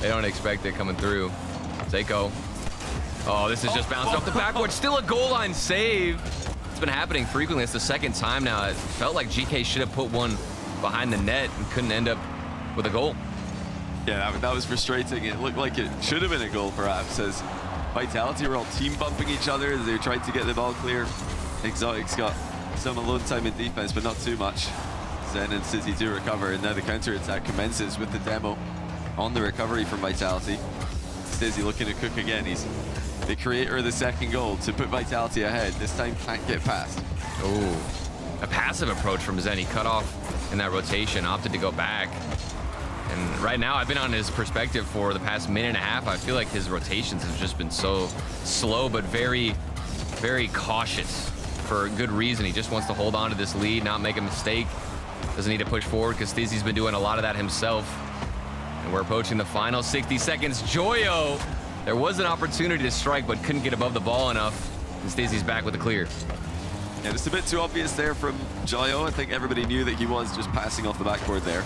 they don't expect it coming through. Seiko. Oh, this is just bounced off the backboard. Still a goal line save. It's been happening frequently. It's the second time now. It felt like GK should have put one behind the net and couldn't end up with a goal. Yeah, that was frustrating. It looked like it should have been a goal, perhaps, as Vitality were all team bumping each other as they tried to get the ball clear. Exotic's got some alone time in defense, but not too much. Zen and Stizzy do recover, and now the counter-attack commences with the demo on the recovery from Vitality. Stizzy looking to cook again. He's the creator of the second goal to put Vitality ahead. This time can't get past. Oh, a passive approach from Zen. He cut off in that rotation, opted to go back. And right now, I've been on his perspective for the past minute and a half. I feel like his rotations have just been so slow, but very, very cautious for good reason. He just wants to hold on to this lead, not make a mistake. Doesn't need to push forward because Stizzy's been doing a lot of that himself. And we're approaching the final 60 seconds. Joyo, there was an opportunity to strike, but couldn't get above the ball enough. And Stizzy's back with the clear. Yeah, just a bit too obvious there from Joyo. I think everybody knew that he was just passing off the backboard there.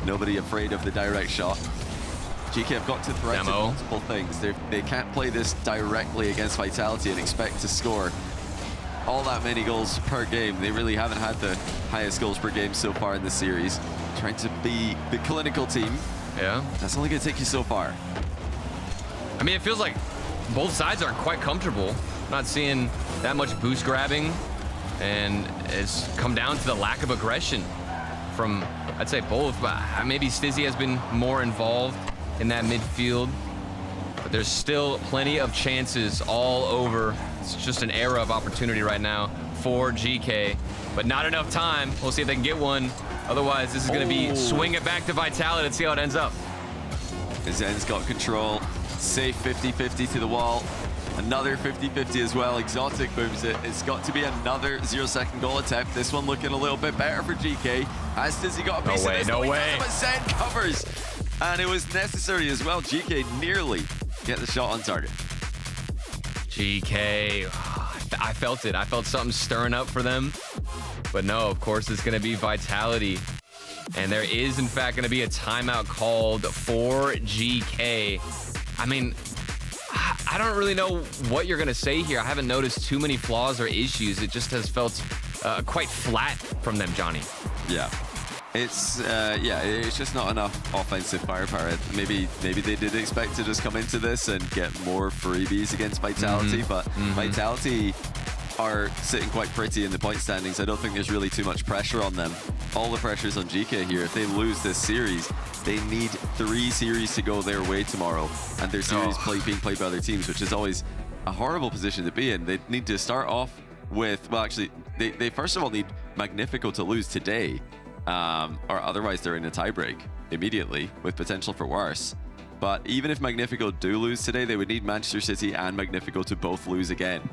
Nobody afraid of the direct shot. GK have got to threaten multiple things. They can't play this directly against Vitality and expect to score all that many goals per game. They really haven't had the highest goals per game so far in the series. Trying to be the clinical team. Yeah. That's only going to take you so far. I mean, it feels like both sides are quite comfortable. Not seeing that much boost grabbing, and it's come down to the lack of aggression from, I'd say, both, but maybe Stizzy has been more involved in that midfield. But there's still plenty of chances all over. It's just an era of opportunity right now for GK, but not enough time. We'll see if they can get one. Otherwise, this is going to be swing it back to Vitality and see how it ends up. Zen's got control. Safe 50-50 to the wall. Another 50-50 as well. Exotic booms it. It's got to be another 0-second goal attempt. This one looking a little bit better for GK. Has Stizzy got a piece of this? No way. But Zen covers. And it was necessary as well. GK nearly get the shot on target. GK, I felt it. I felt something stirring up for them. But no, of course, it's going to be Vitality. And there is, in fact, going to be a timeout called for GK. I mean, I don't really know what you're going to say here. I haven't noticed too many flaws or issues. It just has felt quite flat from them, Johnny. Yeah. It's just not enough offensive firepower. Maybe they did expect to just come into this and get more freebies against Vitality, but Vitality are sitting quite pretty in the point standings. I don't think there's really too much pressure on them. All the pressure's on GK here. If they lose this series, they need 3 series to go their way tomorrow, and their series being played by other teams, which is always a horrible position to be in. They need to start off with, well, actually, they first of all need Magnifico to lose today, or otherwise they're in a tiebreak immediately with potential for worse. But even if Magnifico do lose today, they would need Manchester City and Magnifico to both lose again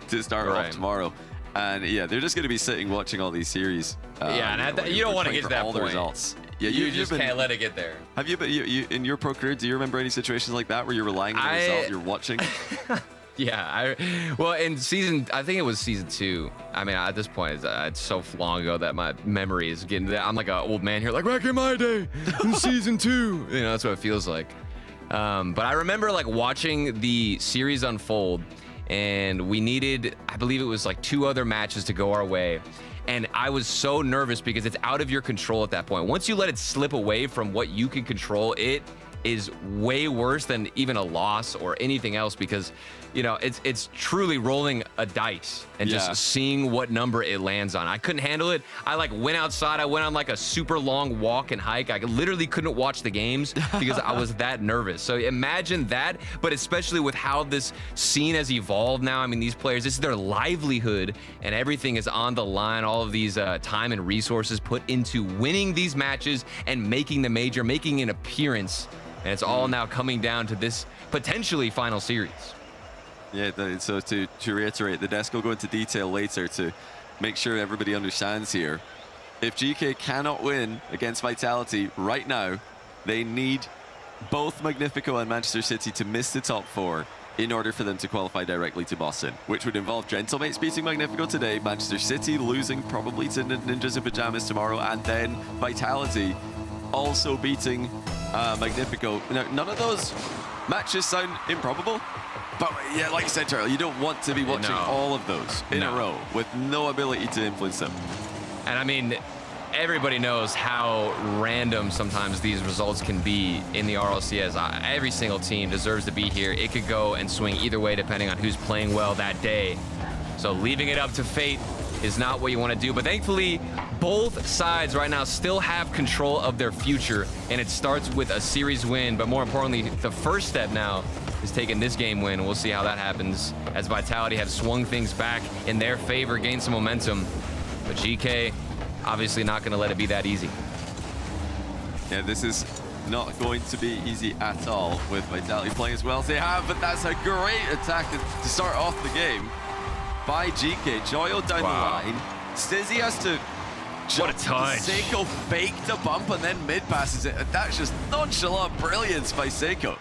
to start off tomorrow. And yeah, they're just going to be sitting watching all these series. You don't want to get to that point. The results. Yeah, you just can't let it get there. Have you been in your pro career? Do you remember any situations like that where you're relying on the result you're watching? Yeah, well, in I think it was season 2. I mean, at this point, it's so long ago that my memory is getting there. I'm like an old man here, like back in my day, in season 2. You know, that's what it feels like. But I remember like watching the series unfold, and we needed, I believe it was like 2 other matches to go our way. And I was so nervous because it's out of your control at that point. Once you let it slip away from what you can control, it is way worse than even a loss or anything else, because you know it's truly rolling a dice and just seeing what number it lands on. I couldn't handle it. I like went outside. I went on like a super long walk and hike. I literally couldn't watch the games because I was that nervous. So imagine that, but especially with how this scene has evolved now. I mean, these players, this is their livelihood and everything is on the line. All of these time and resources put into winning these matches and making the major, making an appearance. And it's all now coming down to this potentially final series. Yeah, so to reiterate, the desk will go into detail later to make sure everybody understands here. If GK cannot win against Vitality right now, they need both Magnifico and Manchester City to miss the top 4 in order for them to qualify directly to Boston, which would involve Gentlemates beating Magnifico today, Manchester City losing probably to Ninjas in Pajamas tomorrow, and then Vitality also beating Magnifico. Now, none of those matches sound improbable, but yeah, like you said, Charlie, you don't want to be watching all of those in a row with no ability to influence them. And I mean, everybody knows how random sometimes these results can be in the RLCS. Every single team deserves to be here. It could go and swing either way depending on who's playing well that day. So leaving it up to fate is not what you want to do. But thankfully, both sides right now still have control of their future, and it starts with a series win. But more importantly, the first step now is taking this game win. We'll see how that happens as Vitality have swung things back in their favor, gained some momentum. But GK obviously not going to let it be that easy. Yeah, this is not going to be easy at all with Vitality playing as well as they have, but that's a great attack to start off the game by GK. Joyo down the line. Stizzy has to jump. What a touch. Seiko faked a bump and then mid passes it. And that's just nonchalant brilliance by Seiko.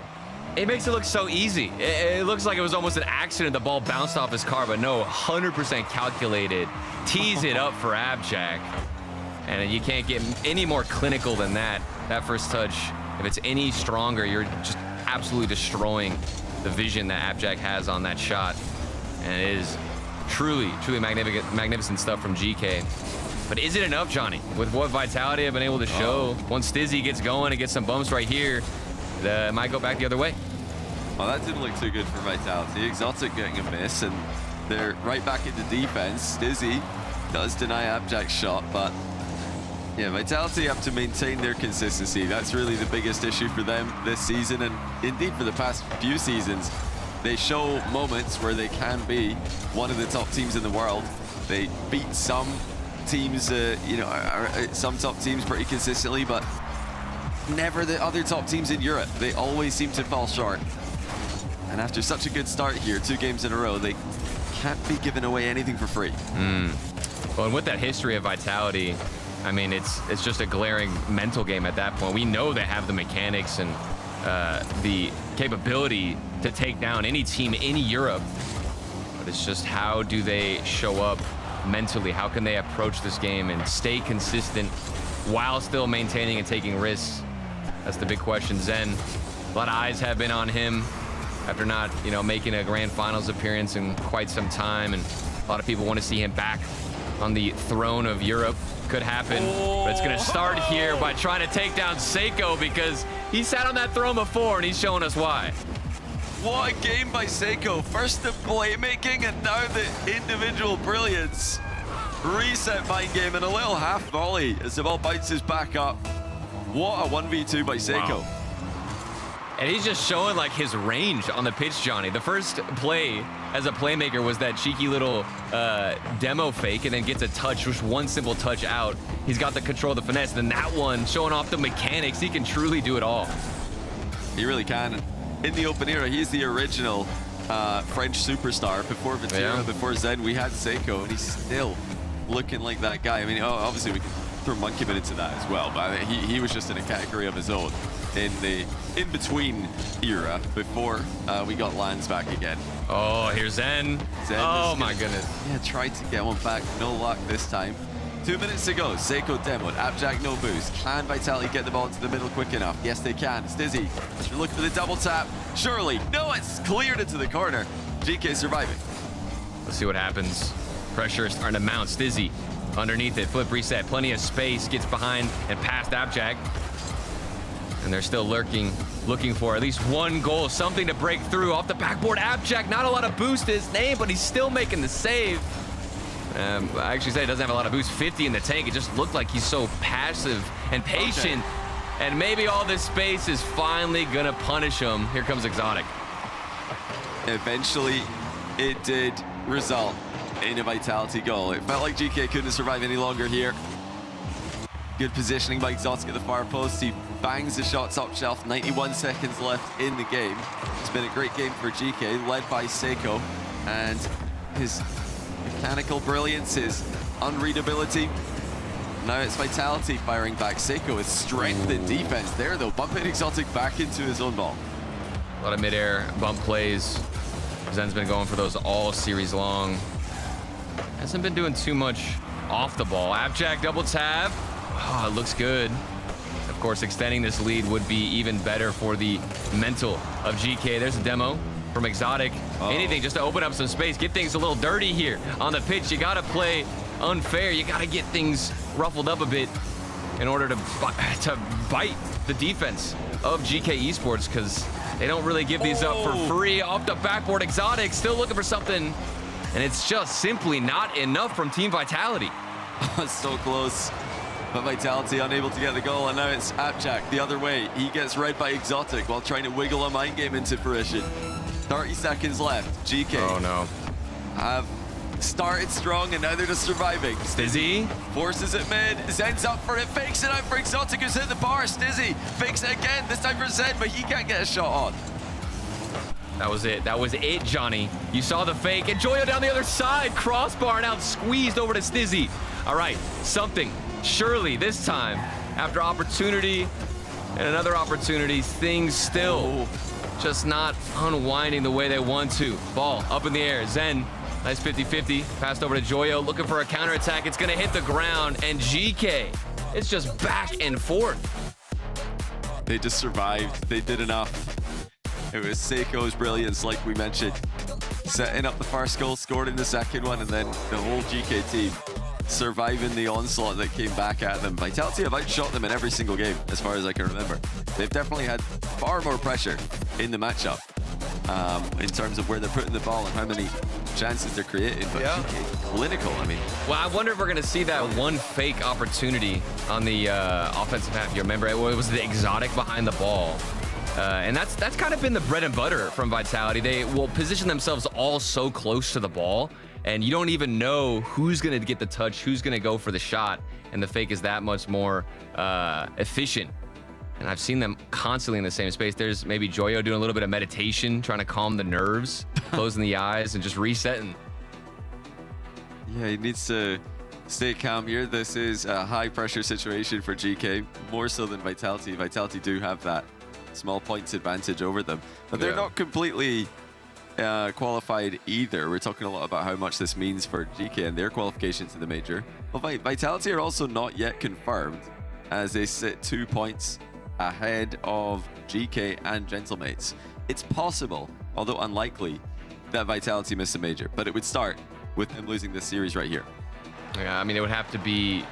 It makes it look so easy. It looks like it was almost an accident. The ball bounced off his car, but no, 100% calculated. Tease it up for Abjack. And you can't get any more clinical than that. That first touch, if it's any stronger, you're just absolutely destroying the vision that Abjack has on that shot. And it is truly magnificent stuff from GK. But is it enough, Johnny? With what Vitality have been able to show, once Stizzy gets going and gets some bumps right here, it might go back the other way. Well, that didn't look too good for Vitality. Exotic getting a miss, and they're right back into defense. Stizzy does deny Abjack's shot, but yeah, Vitality have to maintain their consistency. That's really the biggest issue for them this season, and indeed for the past few seasons. They show moments where they can be one of the top teams in the world. They beat some teams, some top teams pretty consistently, but never the other top teams in Europe. They always seem to fall short. And after such a good start here, 2 games in a row, they can't be giving away anything for free. Well, and with that history of Vitality, I mean, it's just a glaring mental game at that point. We know they have the mechanics and the capability to take down any team in Europe, but it's just how do they show up mentally? How can they approach this game and stay consistent while still maintaining and taking risks? That's the big question. Zen, a lot of eyes have been on him after not, making a grand finals appearance in quite some time, and a lot of people want to see him back on the throne of Europe. Could happen, but it's going to start here by trying to take down Seiko, because he sat on that throne before and he's showing us why. What a game by Seiko. First the playmaking and now the individual brilliance. Reset mind game and a little half volley as the ball bounces back up. What a 1v2 by Seiko. Wow. And he's just showing like his range on the pitch, Johnny. The first play as a playmaker was that cheeky little demo fake, and then gets a touch, just one simple touch out. He's got the control of the finesse. Then that one showing off the mechanics. He can truly do it all. He really can. In the open era, he's the original French superstar. Before Vatira, before Zen, we had Seiko, and he's still looking like that guy. I mean, obviously we can throw Monkeyman into that as well, but I mean, he was just in a category of his own in the in-between era before we got lands back again. Oh, here's Zen. Oh my goodness. Yeah, tried to get one back. No luck this time. 2 minutes to go. Seiko demoed. Abjack no boost. Can Vitality get the ball into the middle quick enough? Yes, they can. Stizzy, as you're looking for the double tap. Surely. No, it's cleared into the corner. GK surviving. Let's see what happens. Pressure is starting to mount. Stizzy underneath it. Flip reset. Plenty of space. Gets behind and past Abjack. And they're still lurking looking for at least one goal, something to break through. Off the backboard, Abjack, not a lot of boost to his name, but he's still making the save. I actually say he doesn't have a lot of boost, 50 in the tank. It just looked like he's so passive and patient. Okay. And maybe all this space is finally gonna punish him. Here comes Exotic. Eventually, it did result in a Vitality goal. It felt like GK couldn't survive any longer here. Good positioning by Exotic at the far post. He bangs the shot top shelf. 91 seconds left in the game. It's been a great game for GK, led by Seiko. And his mechanical brilliance, his unreadability. Now it's Vitality firing back. Seiko with strength and defense there, though. Bumping Exotic back into his own ball. A lot of mid-air bump plays. Zen's been going for those all series long. Hasn't been doing too much off the ball. Abjack double tap. Oh, it looks good. Of course, extending this lead would be even better for the mental of GK. There's a demo from Exotic. Anything just to open up some space, get things a little dirty here on the pitch. You gotta play unfair. You gotta get things ruffled up a bit in order to bite the defense of GK Esports, because they don't really give these up for free. Off the backboard, Exotic still looking for something, and it's just simply not enough from Team Vitality. So close, but Vitality unable to get the goal, and now it's Abjack the other way. He gets read by Exotic while trying to wiggle a mind game into fruition. 30 seconds left. GK have started strong, and now they're just surviving. Stizzy forces it mid. Zen's up for it, fakes it out for Exotic, who's hit the bar. Stizzy fakes it again, this time for Zen, but he can't get a shot on. That was it. That was it, Johnny. You saw the fake, and Joyo down the other side. Crossbar now squeezed over to Stizzy. All right, something. Surely this time, after opportunity and another opportunity, things still just not unwinding the way they want to. Ball up in the air. Zen, nice 50-50. Passed over to Joyo, looking for a counterattack. It's going to hit the ground, and GK, it's just back and forth. They just survived. They did enough. It was Seiko's brilliance, like we mentioned. Setting up the first goal, scored in the second one, and then the whole GK team surviving the onslaught that came back at them. Vitality have outshot them in every single game, as far as I can remember. They've definitely had far more pressure in the matchup in terms of where they're putting the ball and how many chances they're creating. But GK, clinical, I mean. Well, I wonder if we're going to see that one fake opportunity on the offensive half. You remember it was the Exotic behind the ball. And that's kind of been the bread and butter from Vitality. They will position themselves all so close to the ball, and you don't even know who's going to get the touch, who's going to go for the shot, and the fake is that much more efficient. And I've seen them constantly in the same space. There's maybe Joyo doing a little bit of meditation, trying to calm the nerves, closing the eyes, and just resetting. Yeah, he needs to stay calm here. This is a high-pressure situation for GK, more so than Vitality. Vitality do have that small points advantage over them, but they're not completely qualified either. We're talking a lot about how much this means for GK and their qualification to the major. But Vitality are also not yet confirmed, as they sit 2 points ahead of GK and Gentlemates. It's possible, although unlikely, that Vitality miss a major, but it would start with them losing this series right here. Yeah, I mean, it would have to be,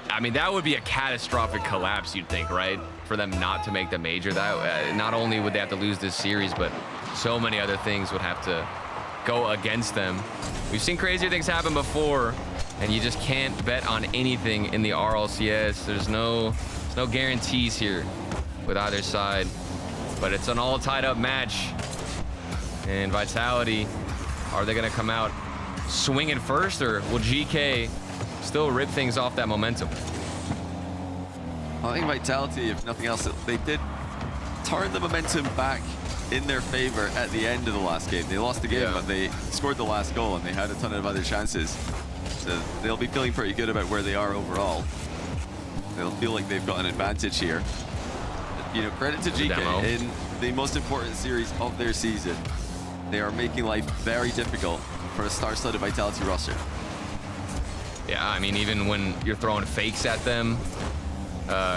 I mean, that would be a catastrophic collapse, you'd think, right? For them not to make the major. That not only would they have to lose this series, but so many other things would have to go against them. We've seen crazier things happen before, and you just can't bet on anything in the Rlcs. There's no guarantees here with either side, but it's an all tied up match. And Vitality, are they going to come out swinging first, or will GK still rip things off that momentum? I think Vitality, if nothing else, they did turn the momentum back in their favor at the end of the last game. They lost the game, but they scored the last goal, and they had a ton of other chances. So they'll be feeling pretty good about where they are overall. They'll feel like they've got an advantage here. You know, credit to GK in the most important series of their season. They are making life very difficult for a star-studded Vitality roster. Yeah, I mean, even when you're throwing fakes at them,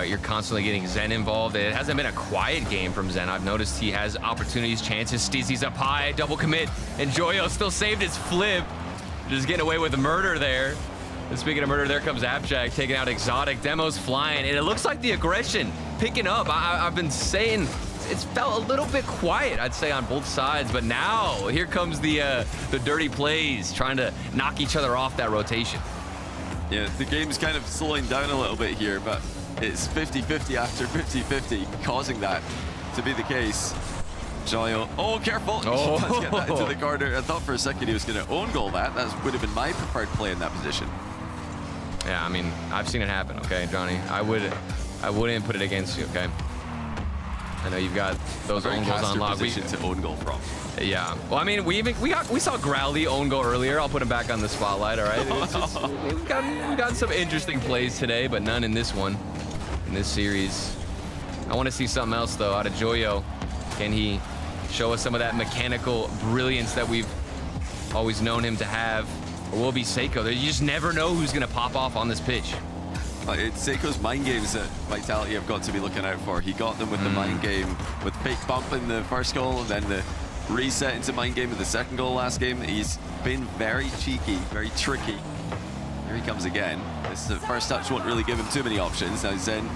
you're constantly getting Zen involved. It hasn't been a quiet game from Zen. I've noticed he has opportunities, chances. Stizzy's up high, double commit, and Joyo still saved his flip. Just getting away with the murder there. And speaking of murder, there comes Abjack taking out Exotic. Demo's flying, and it looks like the aggression picking up. I've been saying it's felt a little bit quiet, I'd say, on both sides. But now here comes the dirty plays, trying to knock each other off that rotation. Yeah, the game's kind of slowing down a little bit here, but it's 50-50 after 50-50, causing that to be the case. Joyo, oh, careful. Oh. He does get that into the corner. I thought for a second he was going to own goal that. That would have been my preferred play in that position. Yeah, I mean, I've seen it happen, okay, Johnny? I wouldn't put it against you, okay? I know you've got those own goals on lock. Position to own goal from. Yeah. Well, I mean, we saw Growly own goal earlier. I'll put him back on the spotlight, all right? We've got some interesting plays today, but none in this one, in this series. I want to see something else, though, out of Joyo. Can he show us some of that mechanical brilliance that we've always known him to have? Or will it be Seiko? You just never know who's going to pop off on this pitch. It's Seiko's mind games that Vitality have got to be looking out for. He got them with the mind game, with fake bump in the first goal, and then the reset into mind game with the second goal last game. He's been very cheeky, very tricky. Here he comes again. This is the first touch, won't really give him too many options. Now Zen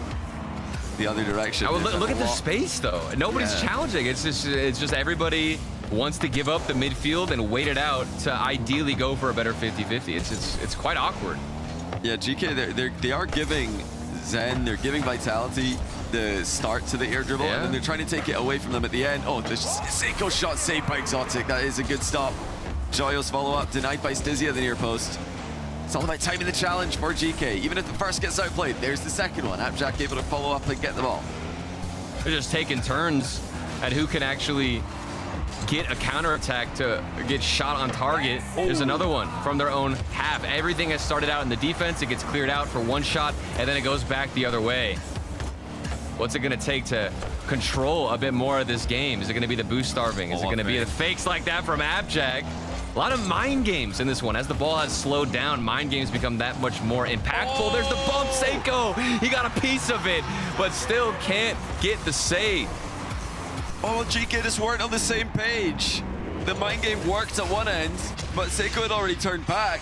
the other direction. Look at the space, though. Nobody's challenging. It's just everybody wants to give up the midfield and wait it out to ideally go for a better 50-50. It's quite awkward. Yeah, GK, they are giving Zen, they're giving Vitality the start to the air dribble, and then they're trying to take it away from them at the end. Oh, the Seiko shot saved by Exotic. That is a good stop. Joyo's follow-up denied by Stizzy at the near post. It's all about timing the challenge for GK. Even if the first gets outplayed, there's the second one. Appjack able to follow up and get the ball. They're just taking turns at who can actually get a counterattack to get shot on target. There's another one from their own half. Everything has started out in the defense. It gets cleared out for one shot, and then it goes back the other way. What's it going to take to control a bit more of this game? Is it going to be the boost starving? Is it going to be the fakes like that from Appjack? A lot of mind games in this one. As the ball has slowed down, mind games become that much more impactful. There's the bump, Seiko. He got a piece of it, but still can't get the save. Oh, GK just weren't on the same page. The mind game worked at one end, but Seiko had already turned back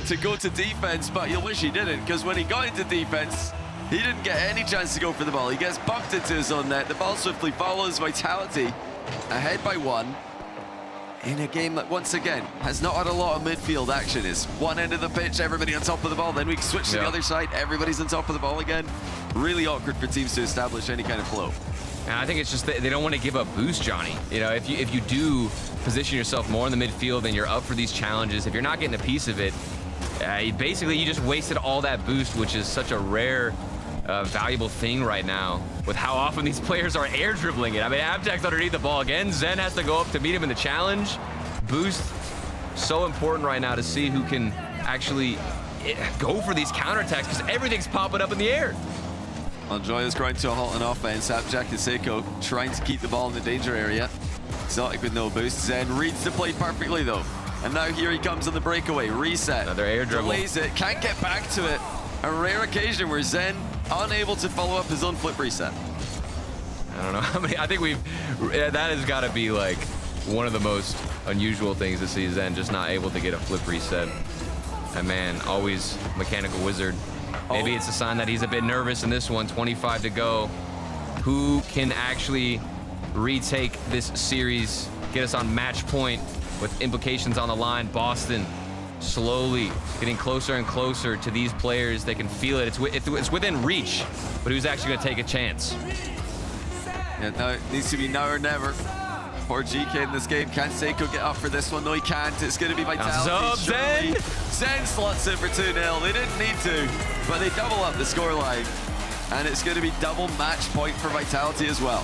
to go to defense, but you'll wish he didn't, because when he got into defense, he didn't get any chance to go for the ball. He gets bumped into his own net. The ball swiftly follows. Vitality ahead by one in a game that, once again, has not had a lot of midfield action. It's one end of the pitch, everybody on top of the ball. Then we switch to the other side, everybody's on top of the ball again. Really awkward for teams to establish any kind of flow. And I think it's just that they don't want to give up boost, Johnny. You know, if you do position yourself more in the midfield and you're up for these challenges, if you're not getting a piece of it, basically you just wasted all that boost, which is such a rare, valuable thing right now with how often these players are air dribbling it. I mean, Appjack's underneath the ball again. Zen has to go up to meet him in the challenge. Boost, so important right now to see who can actually go for these counterattacks, because everything's popping up in the air. Well, Joyo's grinding to a halt on offense. Appjack and Seiko trying to keep the ball in the danger area. Exotic with no boost. Zen reads the play perfectly, though. And now here he comes on the breakaway. Reset. Another air dribble. Delays it. Can't get back to it. A rare occasion where Zen unable to follow up his own flip reset. I don't know how many. I think that has got to be like one of the most unusual things to see. Zen just not able to get a flip reset. And man, always mechanical wizard. Maybe it's a sign that he's a bit nervous in this one. 25 to go. Who can actually retake this series, get us on match point with implications on the line? Boston slowly getting closer and closer to these players. They can feel it. It's within reach, but who's actually going to take a chance? Yeah, now it needs to be now or never for GK in this game. Can Seiko get up for this one? No, he can't. It's going to be Vitality. Zen! Zen slots in for 2-0. They didn't need to, but they double up the scoreline. And it's going to be double match point for Vitality as well.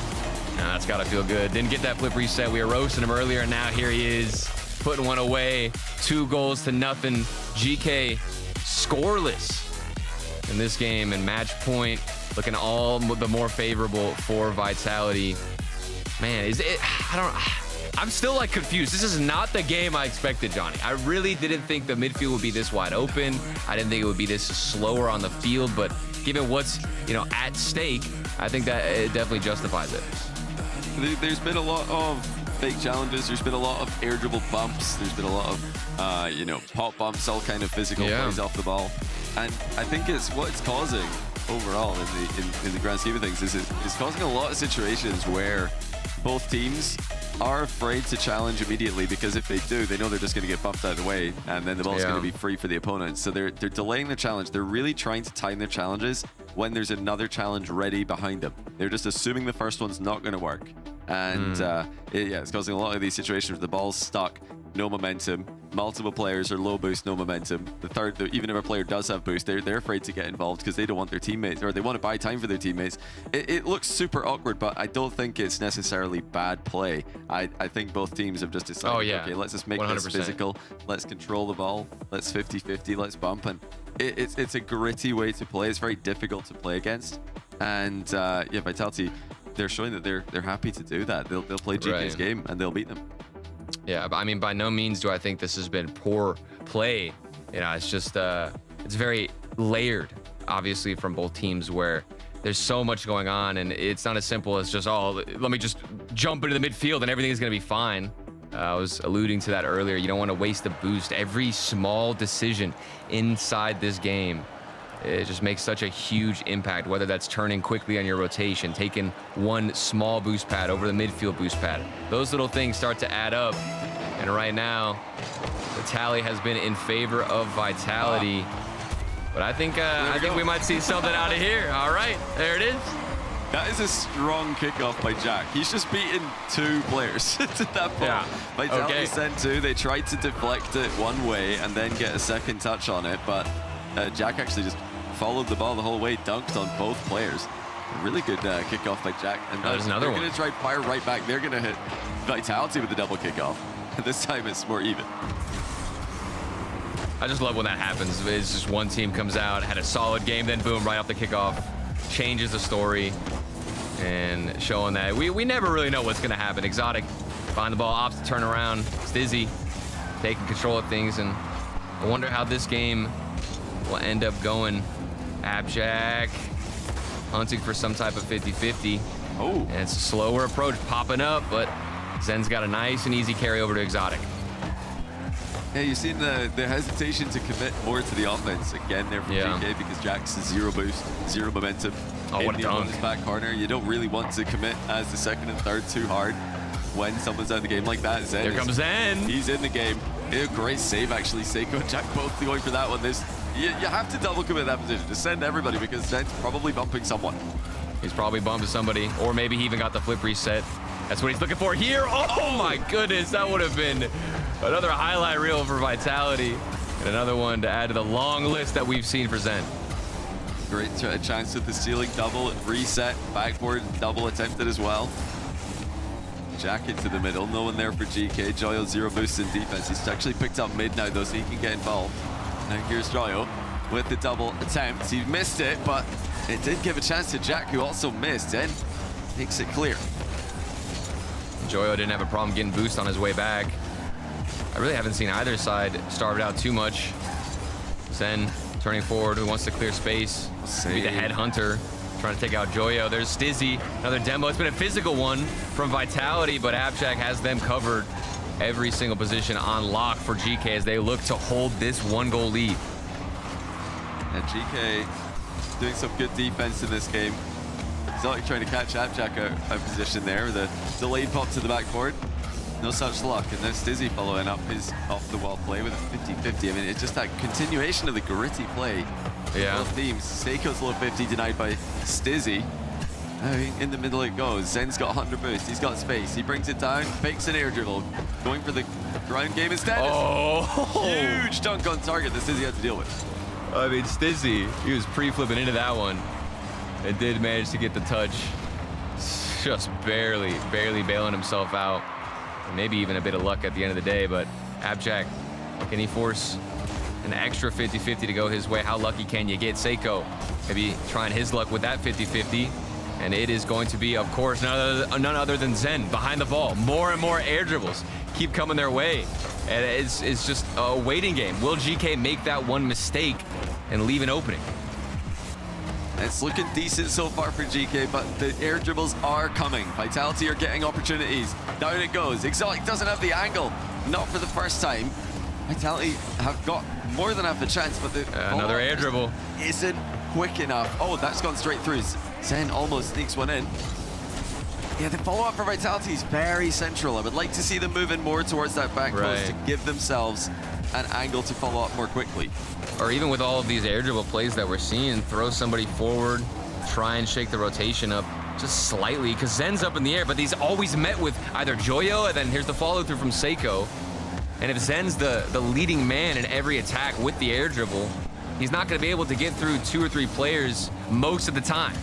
That's got to feel good. Didn't get that flip reset. We were roasting him earlier, and now here he is, putting one away. 2 goals to nothing. GK scoreless in this game, and match point looking all the more favorable for Vitality. Man, I'm still like confused. This is not the game I expected, Johnny. I really didn't think the midfield would be this wide open. I didn't think it would be this slower on the field, but given what's, at stake, I think that it definitely justifies it. There's been a lot of fake challenges. There's been a lot of air dribble bumps. There's been a lot of, pop bumps, all kind of physical plays off the ball. And I think what it's causing overall in the grand scheme of things is it's causing a lot of situations where both teams are afraid to challenge immediately, because if they do, they know they're just going to get bumped out of the way, and then the ball's going to be free for the opponent. So they're delaying the challenge. They're really trying to time their challenges when there's another challenge ready behind them. They're just assuming the first one's not going to work. And it's causing a lot of these situations where the ball's stuck, no momentum, multiple players are low boost, no momentum. Even if a player does have boost, they're afraid to get involved because they don't want their teammates, or they want to buy time for their teammates. It looks super awkward, but I don't think it's necessarily bad play. I think both teams have just decided, okay, let's just make 100%. This physical, let's control the ball, let's 50-50, let's bump. And it's a gritty way to play. It's very difficult to play against. And Vitality, they're showing that they're happy to do that. They'll play GK's game and they'll beat them. Yeah, but I mean, by no means do I think this has been poor play. You know, it's just, it's very layered, obviously, from both teams, where there's so much going on, and it's not as simple as just, oh, let me just jump into the midfield and everything is going to be fine. I was alluding to that earlier. You don't want to waste the boost. Every small decision inside this game, it just makes such a huge impact, whether that's turning quickly on your rotation, taking one small boost pad over the midfield boost pad. Those little things start to add up. And right now, the tally has been in favor of Vitality. But I think we might see something out of here. All right, there it is. That is a strong kickoff by Jack. He's just beaten 2 players to that point. Yeah. Vitality sent 2. They tried to deflect it one way and then get a second touch on it, but Jack actually just followed the ball the whole way, dunked on both players. A really good kickoff by Jack. And there's another one. They're going to try fire right back. They're going to hit Vitality with the double kickoff. This time it's more even. I just love when that happens. It's just one team comes out, had a solid game, then boom, right off the kickoff, changes the story, and showing that we never really know what's going to happen. Exotic find the ball, opts to turn around. Stizzy taking control of things, and I wonder how this game will end up going. Abjack hunting for some type of 50-50. Oh. And it's a slower approach popping up, but Zen's got a nice and easy carry over to Exotic. Yeah, you've seen the hesitation to commit more to the offense again there from GK, because Jack's 0 boost, 0 momentum. Oh, what a dunk. In the back corner. You don't really want to commit as the second and third too hard when someone's out of the game like that. Zen Here comes Zen. He's in the game. A great save, actually. Seiko and Jack both going for that one. You have to double commit that position. Just send everybody, because Zen's probably bumping someone. He's probably bumping somebody, or maybe he even got the flip reset. That's what he's looking for here. Oh my goodness, that would have been another highlight reel for Vitality, and another one to add to the long list that we've seen for Zen. Great chance with the ceiling double, reset, backboard, double attempted as well. Jack into the middle, no one there for GK. Joyo 0 boosts in defense. He's actually picked up mid now though, so he can get involved. Now here's Joyo with the double attempt. He missed it, but it did give a chance to Jack, who also missed. Zen makes it clear. Joyo didn't have a problem getting boost on his way back. I really haven't seen either side starve it out too much. Zen turning forward, who wants to clear space. Maybe the headhunter trying to take out Joyo. There's Stizzy, another demo. It's been a physical one from Vitality, but Abjack has them covered. Every single position on lock for GK as they look to hold this 1-goal lead. And GK doing some good defense in this game. Exotic trying to catch Abjack out of position there with a delayed pop to the backboard. No such luck. And then Stizzy following up his off-the-wall play with a 50-50. I mean, it's just that continuation of the gritty play. Yeah. Both teams. Seiko's low 50 denied by Stizzy. In the middle it goes. Zen's got 100 boost. He's got space. He brings it down, fakes an air dribble. Going for the ground game instead. Oh! Huge dunk on target that Stizzy had to deal with. I mean, Stizzy, he was pre-flipping into that one. It did manage to get the touch. Just barely bailing himself out. Maybe even a bit of luck at the end of the day, but Abjack, can he force an extra 50-50 to go his way? How lucky can you get? Seiko maybe trying his luck with that 50-50. And it is going to be, of course, none other than Zen behind the ball. More and more air dribbles keep coming their way. And it's just a waiting game. Will GK make that one mistake and leave an opening? It's looking decent so far for GK, but the air dribbles are coming. Vitality are getting opportunities. Down it goes. Exotic doesn't have the angle. Not for the first time. Vitality have got more than half a chance, but the Another air dribble. isn't quick enough. Oh, that's gone straight through. Zen almost sneaks one in. Yeah, the follow-up for Vitality is very central. I would like to see them moving more towards that back post to give themselves an angle to follow up more quickly. Or even with all of these air dribble plays that we're seeing, throw somebody forward, try and shake the rotation up just slightly, because Zen's up in the air, but he's always met with either Joyo, and then here's the follow-through from Seiko. And if Zen's the leading man in every attack with the air dribble, he's not going to be able to get through 2 or 3 players most of the time.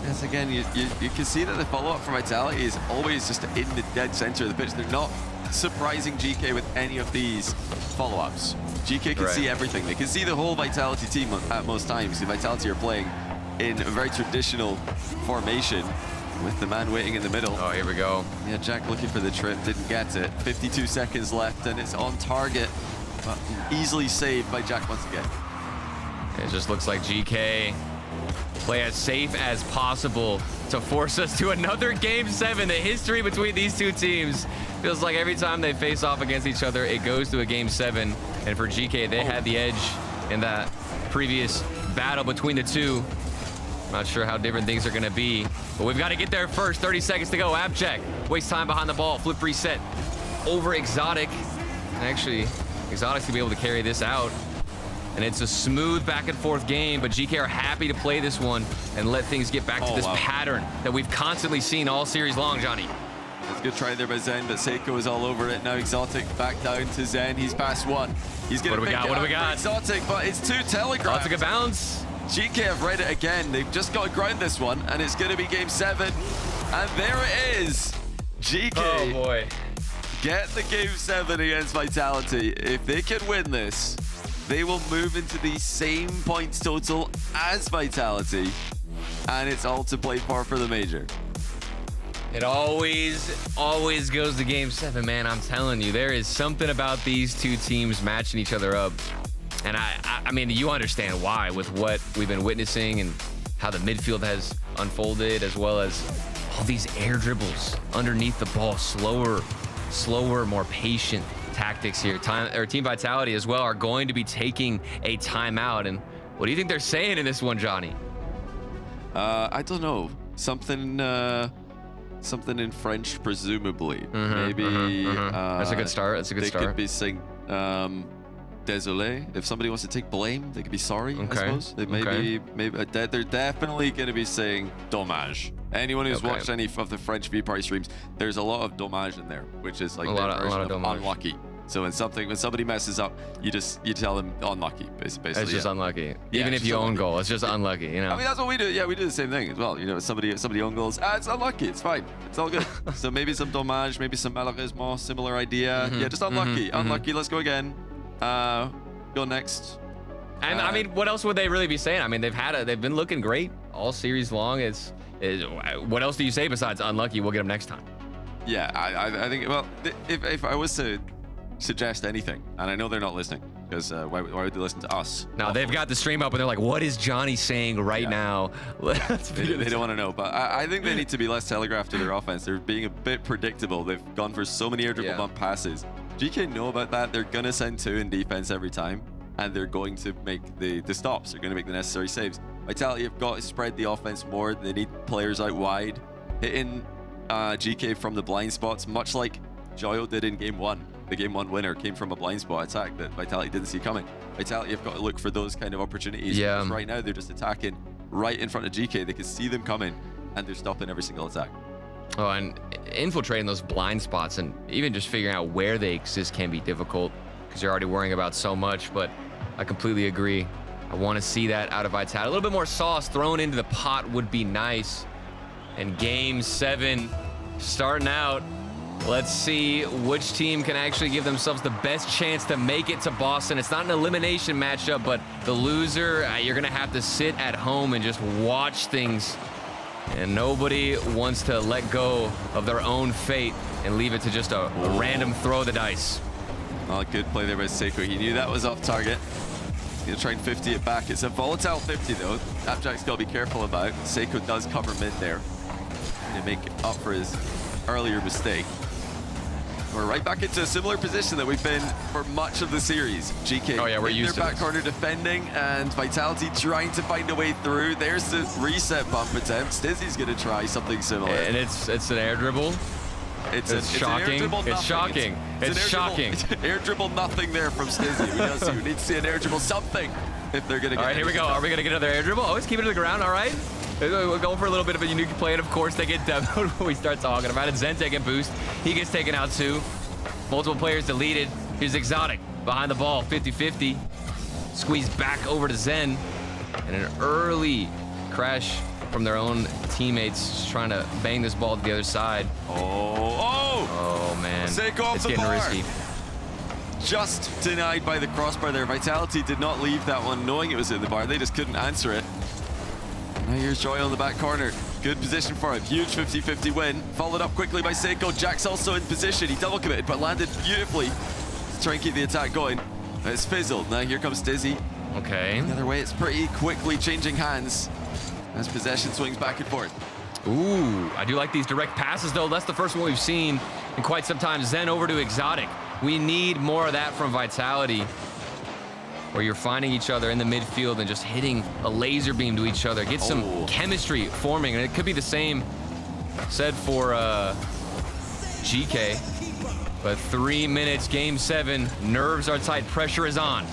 Yes, again, you can see that the follow-up from Vitality is always just in the dead center of the pitch. They're not surprising GK with any of these follow-ups. GK can see everything. They can see the whole Vitality team at most times. The Vitality are playing in a very traditional formation with the man waiting in the middle. Oh, here we go. Yeah, Jack looking for the trip, didn't get it. 52 seconds left, and it's on target, but easily saved by Jack once again. It just looks like GK play as safe as possible to force us to another Game 7. The history between these two teams feels like every time they face off against each other, it goes to a Game 7. And for GK, they had the edge in that previous battle between the two. Not sure how different things are going to be, but we've got to get there first. 30 seconds to go. Abject wastes time behind the ball. Flip reset over Exotic. And actually, Exotic's going to be able to carry this out. And it's a smooth back and forth game, but GK are happy to play this one and let things get back to this pattern that we've constantly seen all series long, Johnny. That's a good try there by Zen, but Seiko is all over it. Now Exotic back down to Zen. He's past one. He's going to pick it up for Exotic, but it's too telegraphed. That's a good bounce. GK have read it again. They've just got to ground this one, and it's going to be Game 7. And there it is. GK. Oh, boy. Get the Game 7 against Vitality. If they can win this, they will move into the same points total as Vitality, and it's all to play for the major. It always goes to Game 7, man. I'm telling you, there is something about these two teams matching each other up. And I mean, you understand why with what we've been witnessing and how the midfield has unfolded, as well as all these air dribbles underneath the ball, slower, more patient tactics here. Team Vitality as well are going to be taking a timeout. And what do you think they're saying in this one, Johnny? I don't know. Something in French, presumably. Maybe. That's a good start. That's a good start. They could be saying, désolé. If somebody wants to take blame, they could be sorry, I suppose. They maybe they're definitely going to be saying dommage. Anyone who's watched any of the French V-Party streams, there's a lot of dommage in there, which is like a lot of unlucky. So when somebody messes up, you tell them unlucky, basically. It's just unlucky. Even if you own goal, it's just unlucky, you know. I mean, that's what we do. Yeah, we do the same thing as well. You know, somebody own goals. It's unlucky. It's fine. It's all good. So maybe some dommage, maybe some malheureusement, similar idea. Yeah, just unlucky. Unlucky. Let's go again. Go next. And I mean, what else would they really be saying? I mean, they've been looking great all series long. What else do you say besides unlucky? We'll get them next time. Yeah, I think. Well, if I was to suggest anything, and I know they're not listening, because why would they listen to us? No, they've got the stream up and they're like, what is Johnny saying right now? They don't want to know, but I think they need to be less telegraphed to their offense. They're being a bit predictable. They've gone for so many air dribble bump passes. GK know about that. They're going to send 2 in defense every time, and they're going to make the stops. They're going to make the necessary saves. Vitality have got to spread the offense more. They need players out wide, hitting GK from the blind spots, much like Joyo did in Game 1. The Game 1 winner came from a blind spot attack that Vitality didn't see coming. Vitality have got to look for those kind of opportunities. Yeah. Because right now, they're just attacking right in front of GK. They can see them coming, and they're stopping every single attack. Oh, and infiltrating those blind spots and even just figuring out where they exist can be difficult because you're already worrying about so much, but I completely agree. I want to see that out of Vitality. A little bit more sauce thrown into the pot would be nice. And Game 7 starting out. Let's see which team can actually give themselves the best chance to make it to Boston. It's not an elimination matchup, but the loser, you're going to have to sit at home and just watch things. And nobody wants to let go of their own fate and leave it to just a random throw of the dice. Oh, good play there by Seiko. He knew that was off target. He's going to try and 50 it back. It's a volatile 50, though. Abjact's got to be careful about. Seiko does cover mid there to make up for his earlier mistake. we're right back into a similar position that we've been for much of the series. GK Oh, yeah, we're in used their to back this. corner defending, and Vitality trying to find a way through. There's the reset bump attempt. Stizzy's going to try something similar. And it's an air dribble. It's It's an shocking. air dribble It's nothing. shocking. It's an shocking. Air dribble nothing there from Stizzy. We need to see an air dribble something if they're going to get All right, here we go. Are we going to get another air dribble? Oh, let's keep it to the ground. All right. We'll go for a little bit of a unique play, and of course they get demoed when we start talking about it. Zen taking boost. He gets taken out too. Multiple players deleted. Here's Exotic behind the ball, 50-50. Squeezed back over to Zen. And an early crash from their own teammates just trying to bang this ball to the other side. Oh, man. Seiko off It's the getting bar. risky. Just denied by the crossbar there. Vitality did not leave that one knowing it was in the bar. They just couldn't answer it. Now here's Joy on the back corner. Good position for him. Huge 50-50 win. Followed up quickly by Seiko. Jack's also in position. He double committed, but landed beautifully to try and keep the attack going. It's fizzled. Now here comes Stizzy. Okay. The other way, it's pretty quickly changing hands as possession swings back and forth. Ooh, I do like these direct passes, though. That's the first one we've seen in quite some time. Zen over to Exotic. We need more of that from Vitality, where you're finding each other in the midfield and just hitting a laser beam to each other. Get some chemistry forming, and it could be the same said for GK. But 3 minutes, game 7. Nerves are tight. Pressure is on.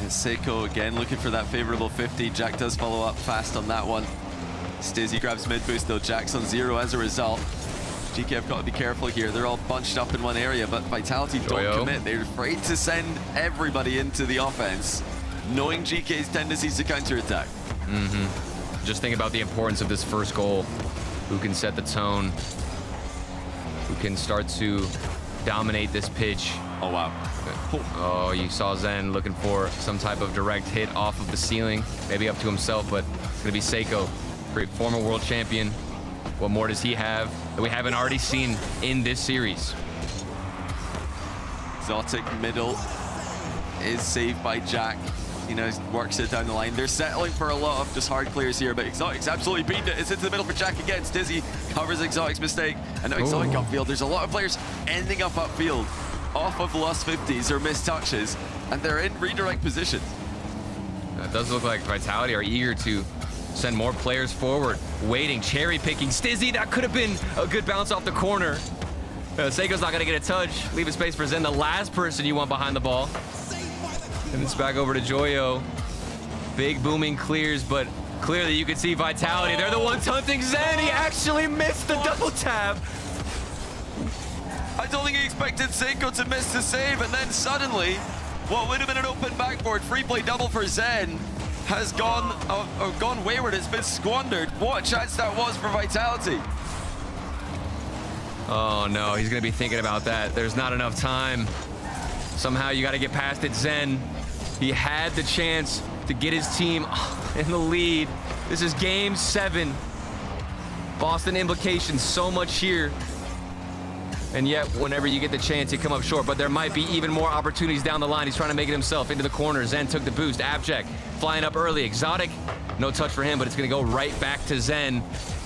And Seiko again looking for that favorable 50. Jack does follow up fast on that one. Stizzy grabs mid boost though. Jack's on 0 as a result. GK have got to be careful here. They're all bunched up in one area, but Vitality don't commit. They're afraid to send everybody into the offense, knowing GK's tendencies to counterattack. Just think about the importance of this first goal. Who can set the tone? Who can start to dominate this pitch? Oh, wow. Oh, you saw Zen looking for some type of direct hit off of the ceiling, maybe up to himself, but it's going to be Seiko, great former world champion. What more does he have that we haven't already seen in this series? Exotic middle is saved by Jack. You know, works it down the line. They're settling for a lot of just hard clears here, but Exotic's absolutely beaten it. It's into the middle for Jack again. Stizzy covers Exotic's mistake, and now Exotic upfield. There's a lot of players ending up upfield off of lost 50s or missed touches, and they're in redirect positions. It does look like Vitality are eager to send more players forward, waiting, cherry picking. Stizzy, that could have been a good bounce off the corner. Seiko's not going to get a touch. Leave a space for Zen, the last person you want behind the ball. And it's back over to Joyo. Big booming clears, but clearly you can see Vitality. They're the ones hunting Zen. He actually missed the double tap. I don't think he expected Seiko to miss the save, and then suddenly, what would have been an open backboard free play double for Zen has gone wayward. It's been squandered. What a chance that was for Vitality. Oh no, he's gonna be thinking about that. There's not enough time. Somehow you gotta get past it, Zen. He had the chance to get his team in the lead. This is game 7. Boston implications so much here. And yet, whenever you get the chance, you come up short. But there might be even more opportunities down the line. He's trying to make it himself into the corner. Zen took the boost. Abject flying up early. Exotic, no touch for him, but it's going to go right back to Zen.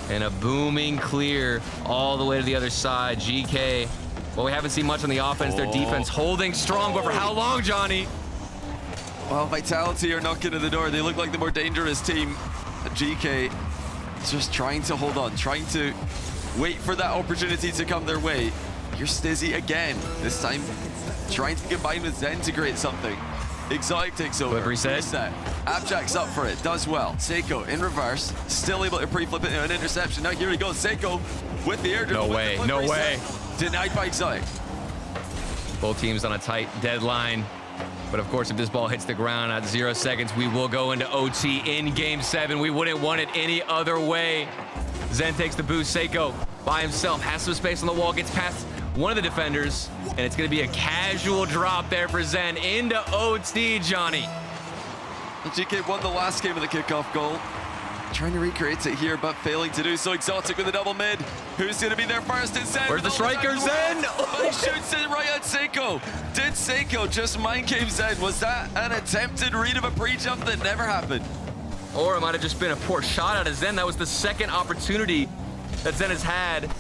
And a booming clear all the way to the other side. GK, well, we haven't seen much on the offense. Their defense holding strong, but for how long, Johnny? Well, Vitality are knocking at the door. They look like the more dangerous team. GK is just trying to hold on, trying to wait for that opportunity to come their way. Here's Stizzy again, this time trying to combine with Zen to create something. Exotic takes over. Reset. Abjact's up for it, does well. Seiko in reverse, still able to pre-flip it into an interception. Now here he goes, Seiko with the air dribble. No way, no way. Denied by Exotic. Both teams on a tight deadline. But of course, if this ball hits the ground at 0 seconds, we will go into OT in game 7. We wouldn't want it any other way. Zen takes the boost. Seiko by himself, has some space on the wall, gets past one of the defenders, and it's going to be a casual drop there for Zen into OT, Johnny. GK won the last game of the kickoff goal. Trying to recreate it here, but failing to do so. Exotic with the double mid. Who's going to be there first? It's Zen. Where's the striker, Zen? But he shoots it right at Seiko. Did Seiko just mind game Zen? Was that an attempted read of a pre-jump that never happened? Or it might have just been a poor shot out of Zen. That was the second opportunity that Zen has had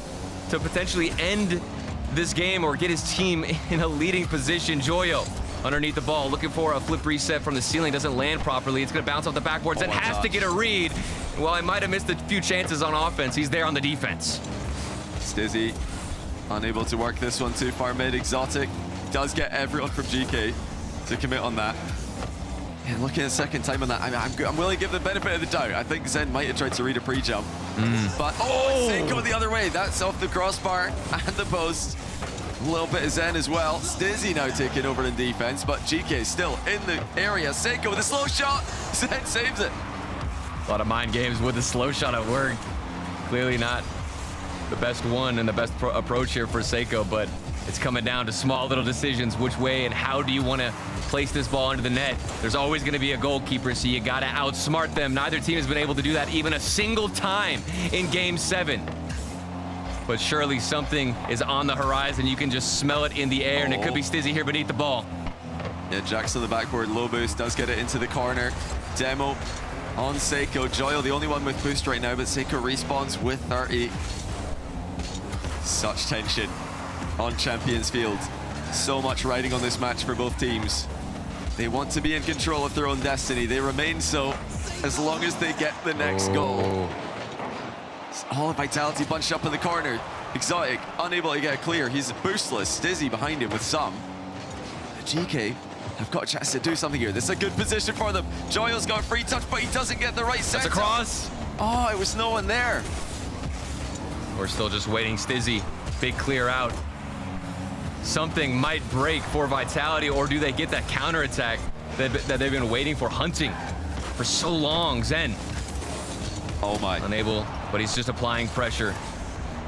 to potentially end this game or get his team in a leading position. Joyo underneath the ball, looking for a flip reset from the ceiling. Doesn't land properly. It's going to bounce off the backboards and has to get a read. While I might have missed a few chances on offense, he's there on the defense. Stizzy unable to work this one too far mid. Exotic does get everyone from GK to commit on that. Yeah, looking at a second time on that, I'm willing to give the benefit of the doubt. I think Zen might have tried to read a pre-jump. But, Seiko the other way. That's off the crossbar and the post. A little bit of Zen as well. Stizzy now taking over in defense, but GK still in the area. Seiko with a slow shot. Zen saves it. A lot of mind games with the slow shot at work. Clearly not the best one and the best approach here for Seiko, but it's coming down to small little decisions. Which way and how do you want to place this ball into the net? There's always going to be a goalkeeper, so you got to outsmart them. Neither team has been able to do that even a single time in Game 7. But surely something is on the horizon. You can just smell it in the air, and it could be Stizzy here beneath the ball. Yeah, Jax on the backboard, low boost, does get it into the corner. Demo on Seiko. Joyo, the only one with boost right now, but Seiko respawns with 30. Such tension on Champions Field. So much riding on this match for both teams. They want to be in control of their own destiny. They remain so as long as they get the next goal. All of Vitality bunched up in the corner. Exotic unable to get a clear. He's boostless. Stizzy behind him with some. GK have got a chance to do something here. This is a good position for them. Joyo's got a free touch, but he doesn't get the right set. That's a cross. Oh, it was no one there. We're still just waiting. Stizzy, big clear out. Something might break for Vitality, or do they get that counterattack that they've been waiting for, hunting for so long? Zen. Oh my. Unable, but he's just applying pressure.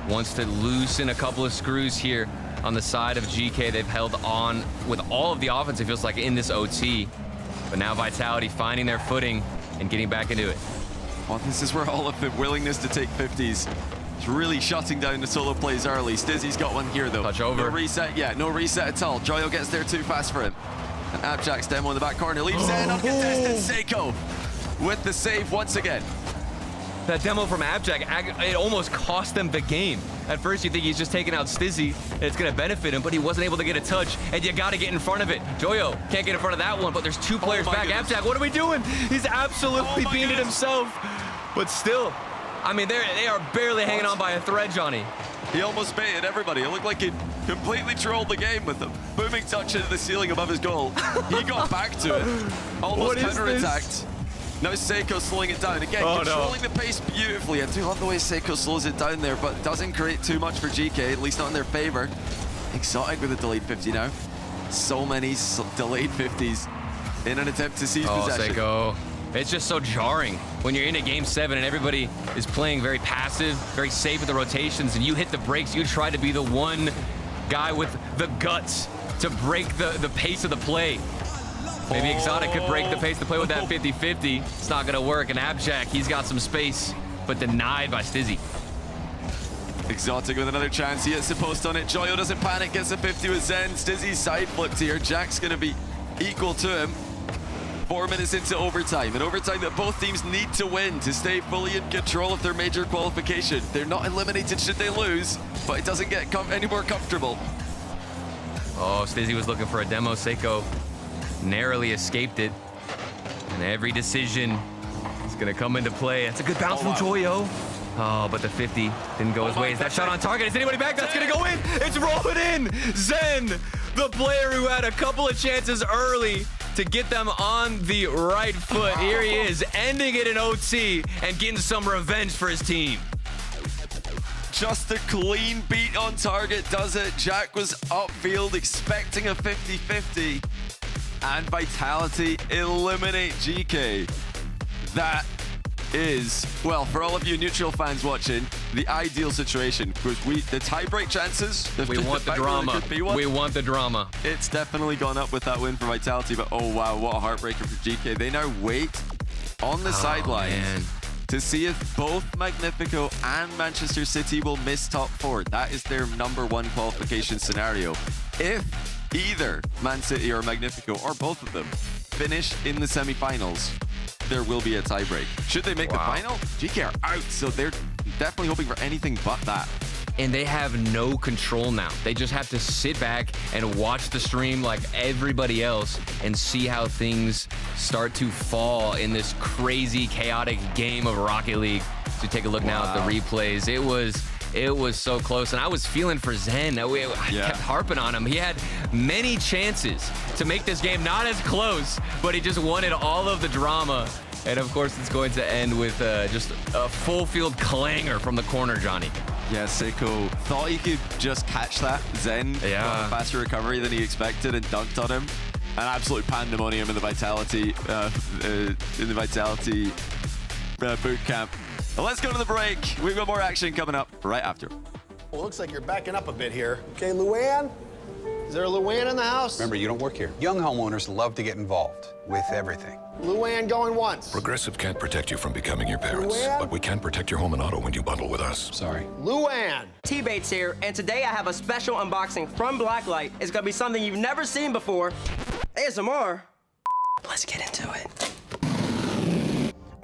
Wants to loosen a couple of screws here on the side of GK. They've held on with all of the offense, it feels like, in this OT. But now Vitality finding their footing and getting back into it. Well, this is where all of the willingness to take 50s is really shutting down the solo plays early. Stizzy's got one here, though. Touch over. No reset yet. No reset at all. Joyo gets there too fast for him. And Abjack's demo in the back corner leaves in uncontested. Seiko with the save once again. That demo from Abjack, it almost cost them the game. At first, you think he's just taking out Stizzy, and it's going to benefit him, but he wasn't able to get a touch, and you got to get in front of it. Joyo can't get in front of that one, but there's two players back. Goodness. Abjack, what are we doing? He's absolutely beating it himself. But still, I mean, they are barely hanging on by a thread, Johnny. He almost baited everybody. It looked like he completely trolled the game with a booming touch into the ceiling above his goal. He got back to it, almost counterattacked. Now Seiko slowing it down. Again, controlling the pace beautifully. I do love the way Seiko slows it down there, but doesn't create too much for GK, at least not in their favor. Exotic with a delayed 50 now. So many delayed 50s in an attempt to seize possession. Seiko. It's just so jarring when you're in a Game 7 and everybody is playing very passive, very safe with the rotations, and you hit the brakes. You try to be the one guy with the guts to break the pace of the play. Maybe Exotic could break the pace to play with that 50-50. It's not going to work. And Abjack, he's got some space, but denied by Stizzy. Exotic with another chance. He hits the post on it. Joyo doesn't panic, gets a 50 with Zen. Stizzy side flipped here. Jack's going to be equal to him. 4 minutes into overtime. An overtime that both teams need to win to stay fully in control of their major qualification. They're not eliminated should they lose, but it doesn't get any more comfortable. Oh, Stizzy was looking for a demo. Seiko narrowly escaped it. And every decision is going to come into play. That's a good bounce from Joyo. Oh, but the 50 didn't go his way. Is that shot on target? Is anybody back? That's going to go in. It's rolling in. Zen, the player who had a couple of chances early to get them on the right foot. Here he is, ending it in OT and getting some revenge for his team. Just a clean beat on target does it. Jack was upfield expecting a 50-50. And Vitality eliminate GK. That is, well, for all of you neutral fans watching, the ideal situation. Because the tie-break chances... We want the drama. We want the drama. It's definitely gone up with that win for Vitality, but oh wow, what a heartbreaker for GK. They now wait on the sidelines to see if both Magnifico and Manchester City will miss top 4. That is their #1 qualification scenario. If either Man City or Magnifico, or both of them, finish in the semi-finals, there will be a tiebreak. Should they make the final, GK are out, so they're definitely hoping for anything but that. and they have no control now. They just have to sit back and watch the stream like everybody else and see how things start to fall in this crazy, chaotic game of Rocket League. So take a look now at the replays. It was so close, and I was feeling for Zen. I kept harping on him. He had many chances to make this game not as close, but he just wanted all of the drama. And of course, it's going to end with just a full field clanger from the corner, Johnny. Yeah, Seiko thought he could just catch that. Zen got a faster recovery than he expected and dunked on him. An absolute pandemonium in the Vitality boot camp. Well, let's go to the break. We've got more action coming up right after. Well, looks like you're backing up a bit here. Okay, Luann? Is there a Luann in the house? Remember, you don't work here. Young homeowners love to get involved with everything. Luann going once. Progressive can't protect you from becoming your parents, Luann? but we can protect your home and auto when you bundle with us. Sorry. Luann! T-Bates here, and today I have a special unboxing from Blacklight. It's gonna be something you've never seen before. ASMR. Let's get into it.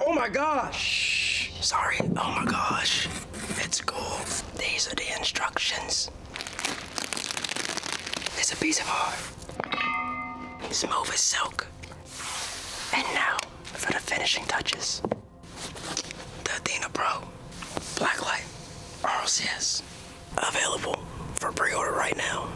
Oh my gosh. Sorry, oh my gosh. It's cool. These are the instructions. It's a piece of art. Smooth as silk. And now, for the finishing touches. The Athena Pro. Blacklight. Rlcs. Available for pre-order right now.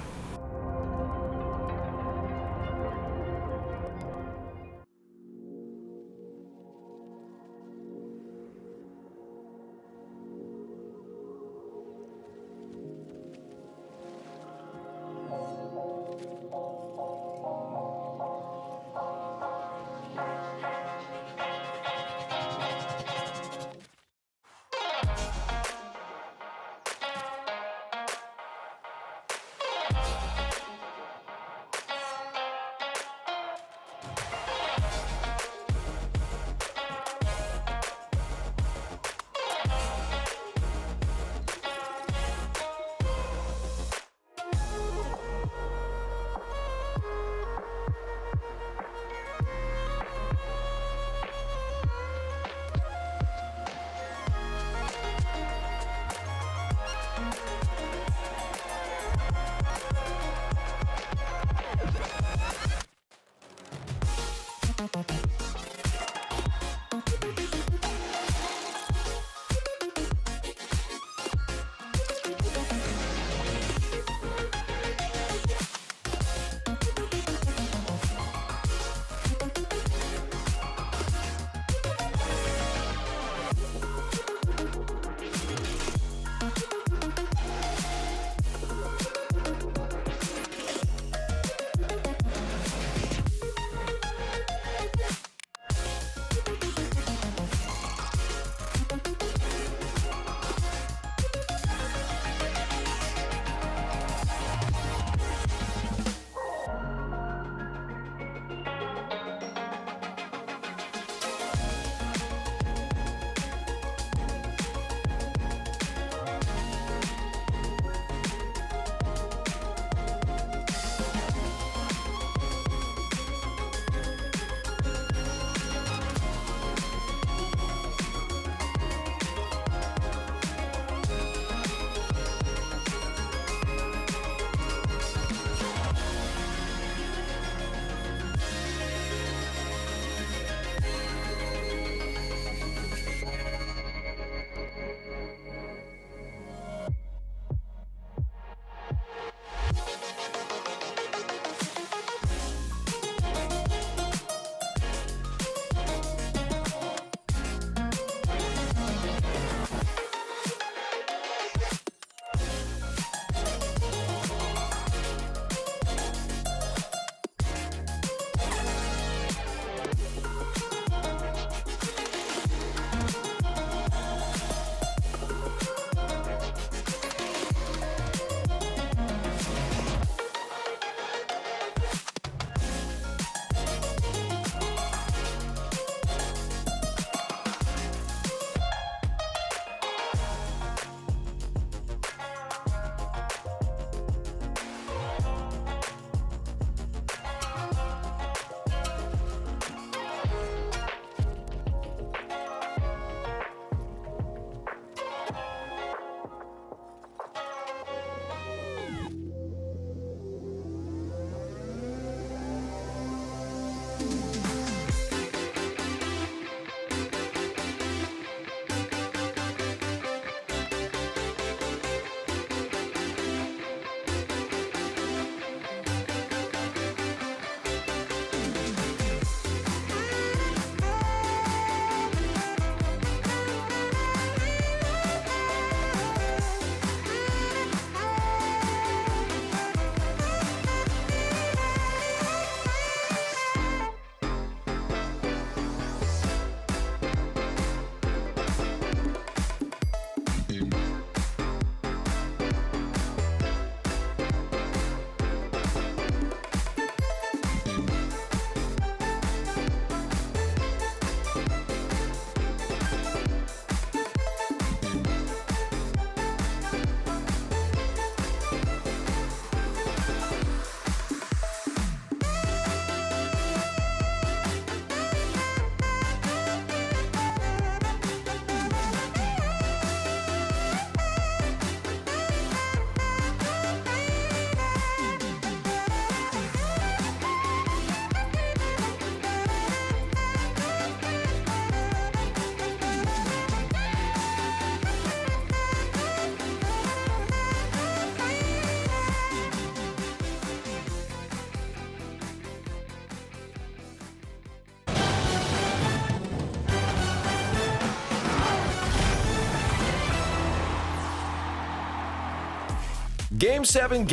Game 7.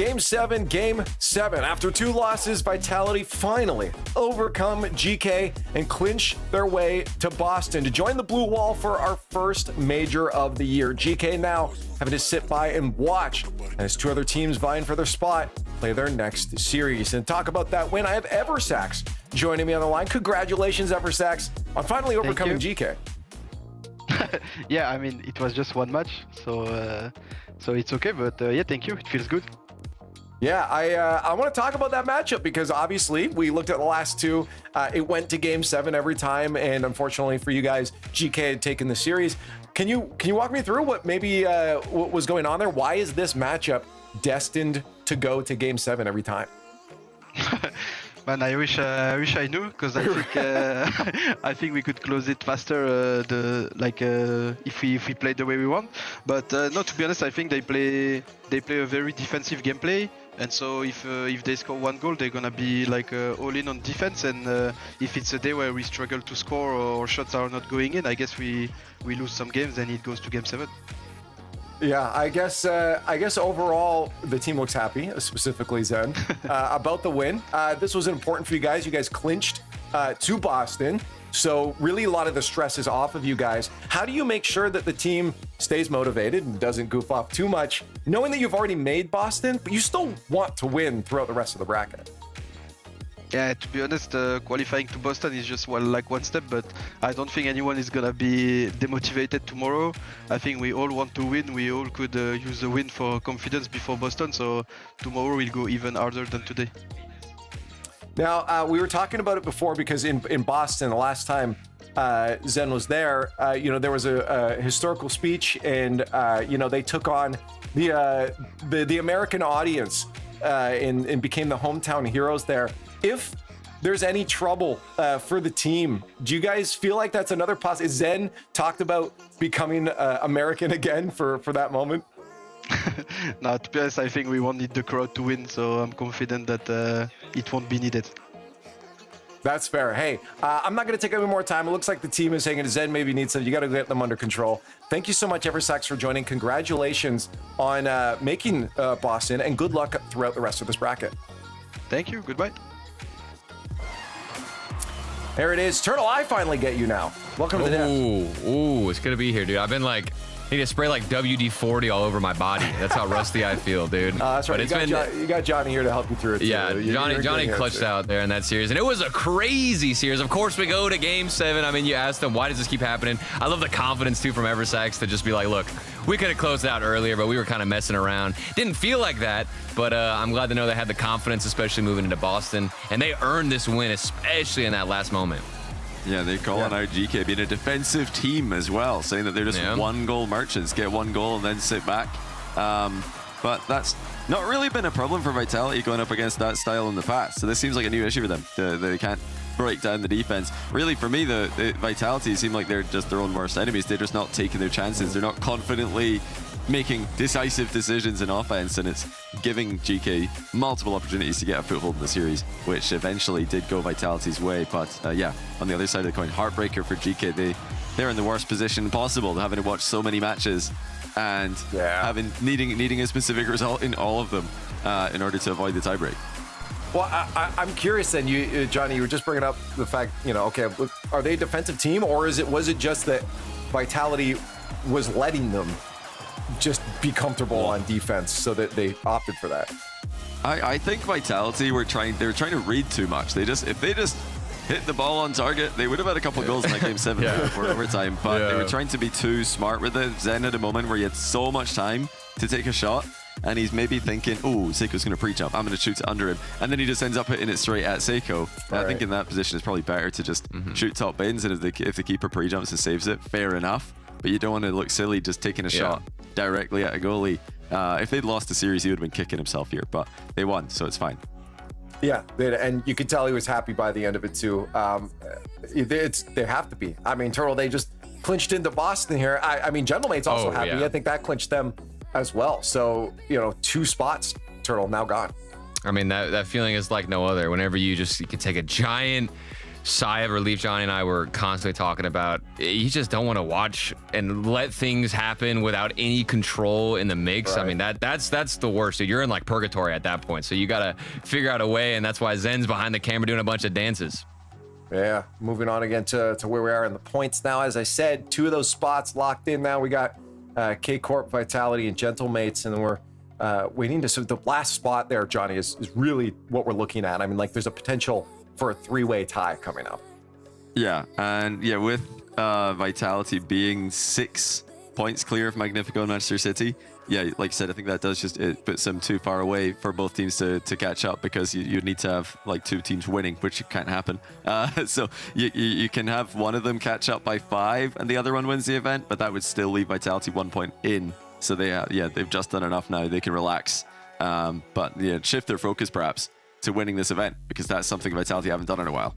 After 2 losses, Vitality finally overcome GK and clinch their way to Boston to join the Blue Wall for our first major of the year. GK now having to sit by and watch as 2 other teams vying for their spot play their next series. And talk about that win, I have Eversax joining me on the line. Congratulations, Eversax, on finally overcoming GK. Yeah, I mean, it was just 1 match, so it's okay, but yeah, thank you. It feels good. Yeah, I want to talk about that matchup because obviously we looked at the last 2. It went to Game 7 every time, and unfortunately for you guys, GK had taken the series. Can you walk me through what what was going on there? Why is this matchup destined to go to Game 7 every time? Man, I wish I knew, because I think we could close it faster. If we played the way we want. But no, to be honest, I think they play a very defensive gameplay. And so if they score 1 goal, they're gonna be all in on defense. And if it's a day where we struggle to score or shots are not going in, I guess we lose some games and it goes to Game 7. Yeah, I guess overall the team looks happy, specifically Zen, about the win. This was important for you guys. You guys clinched to Boston, so really a lot of the stress is off of you guys. How do you make sure that the team stays motivated and doesn't goof off too much, knowing that you've already made Boston, but you still want to win throughout the rest of the bracket? Yeah, to be honest, qualifying to Boston is just one step, but I don't think anyone is gonna be demotivated tomorrow. I think we all want to win. We all could use the win for confidence before Boston, so tomorrow we'll go even harder than today. Now, we were talking about it before because in Boston, the last time Zen was there, there was a historical speech, and they took on the American audience and became the hometown heroes there. If there's any trouble for the team, do you guys feel like that's another possibility? Zen talked about becoming American again for that moment? No, to be honest, I think we won't need the crowd to win, so I'm confident that it won't be needed. That's fair. Hey, I'm not going to take any more time. It looks like the team is hanging. Zen maybe needs some. You got to get them under control. Thank you so much, Eversax, for joining. Congratulations on making Boston, and good luck throughout the rest of this bracket. Thank you. Goodbye. There it is. Turtle, I finally get you now. Welcome to the desk. Ooh, it's gonna be here, dude. I've been need to spray WD-40 all over my body. That's how rusty I feel, dude. That's right. You got Johnny here to help you through it. Yeah, too. Johnny clutched out there in that series, and it was a crazy series. Of course, we go to Game 7. I mean, you asked them, why does this keep happening? I love the confidence too from Eversax to just be like, look, we could have closed out earlier, but we were kind of messing around. Didn't feel like that, but I'm glad to know they had the confidence, especially moving into Boston, and they earned this win, especially in that last moment. Yeah, they're calling out GK being a defensive team as well, saying that they're just 1-goal merchants, get 1 goal and then sit back. But that's not really been a problem for Vitality going up against that style in the past. So this seems like a new issue for them. They can't break down the defense. Really, for me, the Vitality seem like they're just their own worst enemies. They're just not taking their chances. They're not confidently making decisive decisions in offense, and it's giving GK multiple opportunities to get a foothold in the series, which eventually did go Vitality's way. But yeah, on the other side of the coin, heartbreaker for GK. They're in the worst position possible, having to watch so many matches and needing a specific result in all of them in order to avoid the tiebreak. Well, I'm curious then, Johnny, you were just bringing up the fact, okay, are they a defensive team, or was it just that Vitality was letting them just be comfortable on defense so that they opted for that? I think Vitality they were trying to read too much. If they just hit the ball on target, they would have had a couple of goals in that Game 7 before overtime, but they were trying to be too smart with it. Zen had a moment where he had so much time to take a shot, and he's maybe thinking, oh, Seiko's going to pre-jump, I'm going to shoot it under him, and then he just ends up hitting it straight at Seiko. I think in that position it's probably better to just shoot top bins, and if the keeper pre-jumps and saves it, fair enough. But you don't want to look silly just taking a shot directly at a goalie. If they'd lost the series, he would have been kicking himself here, but they won, so it's fine. Yeah, and you could tell he was happy by the end of it too. They have to be. I mean, Turtle, they just clinched into Boston here. I mean, Gentlemate's also happy. I think that clinched them as well. So, 2 spots, Turtle, now gone. I mean, that feeling is like no other. Whenever you can take a giant Saev, Relief, Johnny, and I were constantly talking about. You just don't want to watch and let things happen without any control in the mix. Right. I mean, that's the worst. Dude. You're in like purgatory at that point. So you got to figure out a way, and that's why Zen's behind the camera doing a bunch of dances. Yeah, moving on again to where we are in the points now. As I said, 2 of those spots locked in now. We got K-Corp, Vitality, and Gentlemates, and then we're waiting to... So the last spot there, Johnny, is really what we're looking at. I mean, like, there's a potential for a 3-way tie coming up. Yeah, and yeah, with Vitality being 6 points clear of Magnifico and Manchester City, yeah, like I said, I think that does just, it puts them too far away for both teams to catch up, because you need to have like 2 teams winning, which can't happen. So you can have one of them catch up by 5 and the other one wins the event, but that would still leave Vitality 1 point in. So they've just done enough now. They can relax, but yeah, shift their focus perhaps to winning this event, because that's something Vitality haven't done in a while.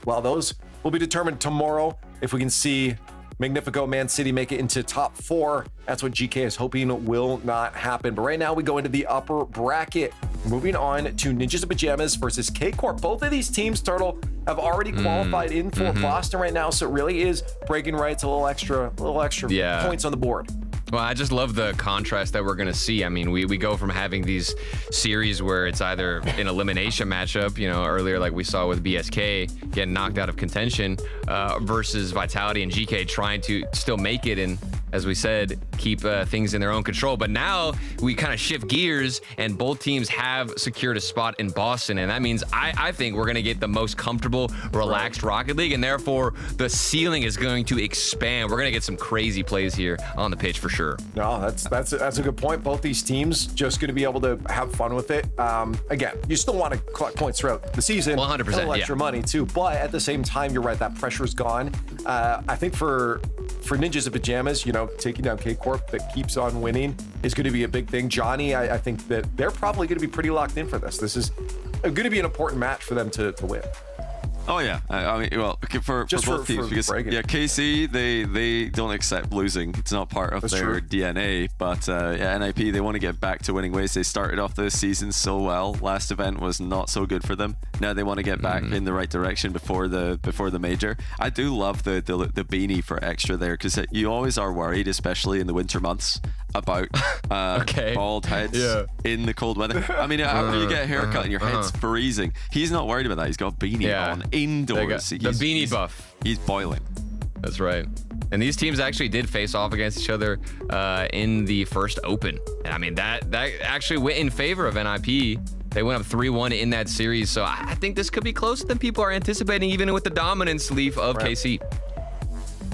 Well, those will be determined tomorrow. If we can see Magnifico, Man City make it into top 4, that's what GK is hoping will not happen. But right now we go into the upper bracket. Moving on to Ninjas in Pajamas versus K-Corp. Both of these teams, Turtle, have already qualified in for Boston right now, so it really is breaking rights, a little extra points on the board. Well, I just love the contrast that we're going to see. I mean, we go from having these series where it's either an elimination matchup, you know, earlier like we saw with BSK getting knocked out of contention, versus Vitality and GK trying to still make it and, as we said, keep things in their own control. But now we kind of shift gears and both teams have secured a spot in Boston. And that means I think we're going to get the most comfortable, relaxed Rocket League. And therefore, the ceiling is going to expand. We're going to get some crazy plays here on the pitch for sure. No, that's a good point. Both these teams just going to be able to have fun with it. Again, you still want to collect points throughout the season. 100%, a little extra money too. But at the same time, you're right, that pressure's gone. I think for Ninjas in Pajamas, you know, taking down K-Corp that keeps on winning is going to be a big thing. Johnny, I think that they're probably going to be pretty locked in for this. This is going to be an important match for them to win. Oh yeah, I mean, well, for both teams, because yeah, KC they don't accept losing. It's not part of their DNA. But yeah, NIP, they want to get back to winning ways. They started off the season so well. Last event was not so good for them. Now they want to get back in the right direction before the major. I do love the beanie for extra there, because you always are worried, especially in the winter months, about bald heads in the cold weather. I mean, after you get a haircut and your head's freezing, he's not worried about that. He's got a beanie on indoors. The beanie buff. He's boiling. That's right. And these teams actually did face off against each other in the first Open. And I mean, that actually went in favor of NIP. They went up 3-1 in that series. So I think this could be closer than people are anticipating, even with the dominance leaf of KC.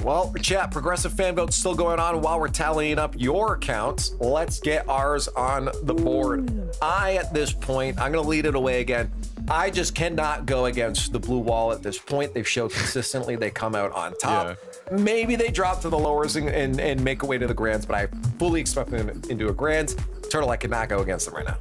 Well, chat, progressive fan vote's still going on while we're tallying up your counts. Let's get ours on the board. At this point, I'm going to lead it away again. I just cannot go against the blue wall at this point. They've showed consistently they come out on top. Yeah. Maybe they drop to the lowers and make a way to the grands, but I fully expect them into a grands. Turtle, I cannot go against them right now.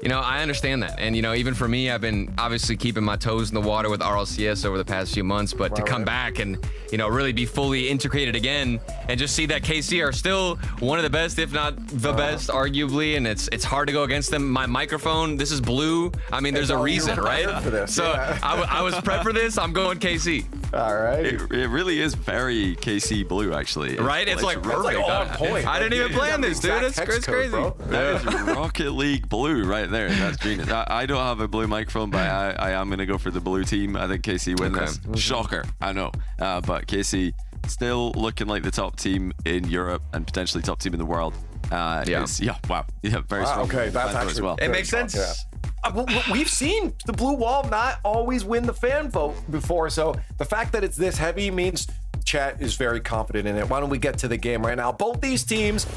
You know, I understand that. And, you know, even for me, I've been obviously keeping my toes in the water with Rlcs over the past few months. But to come back and, you know, really be fully integrated again and just see that KC are still one of the best, if not the best, arguably. And it's hard to go against them. My microphone, this is blue. I mean, there's a reason, right? For this. So I was prepped for this. I'm going KC. All right. It really is very KC blue, actually. Right? It's like perfect. On point. I didn't even plan this, dude. It's crazy. That is Rocket League blue right there. That's genius. I don't have a blue microphone, but I am going to go for the blue team. I think KC win this. Shocker, I know. But KC still looking like the top team in Europe and potentially top team in the world. Wow. Yeah, very strong. Okay, that's actually as well. It makes sense. Yeah. We've seen the blue wall not always win the fan vote before, so the fact that it's this heavy means chat is very confident in it. Why don't we get to the game right now? Both these teams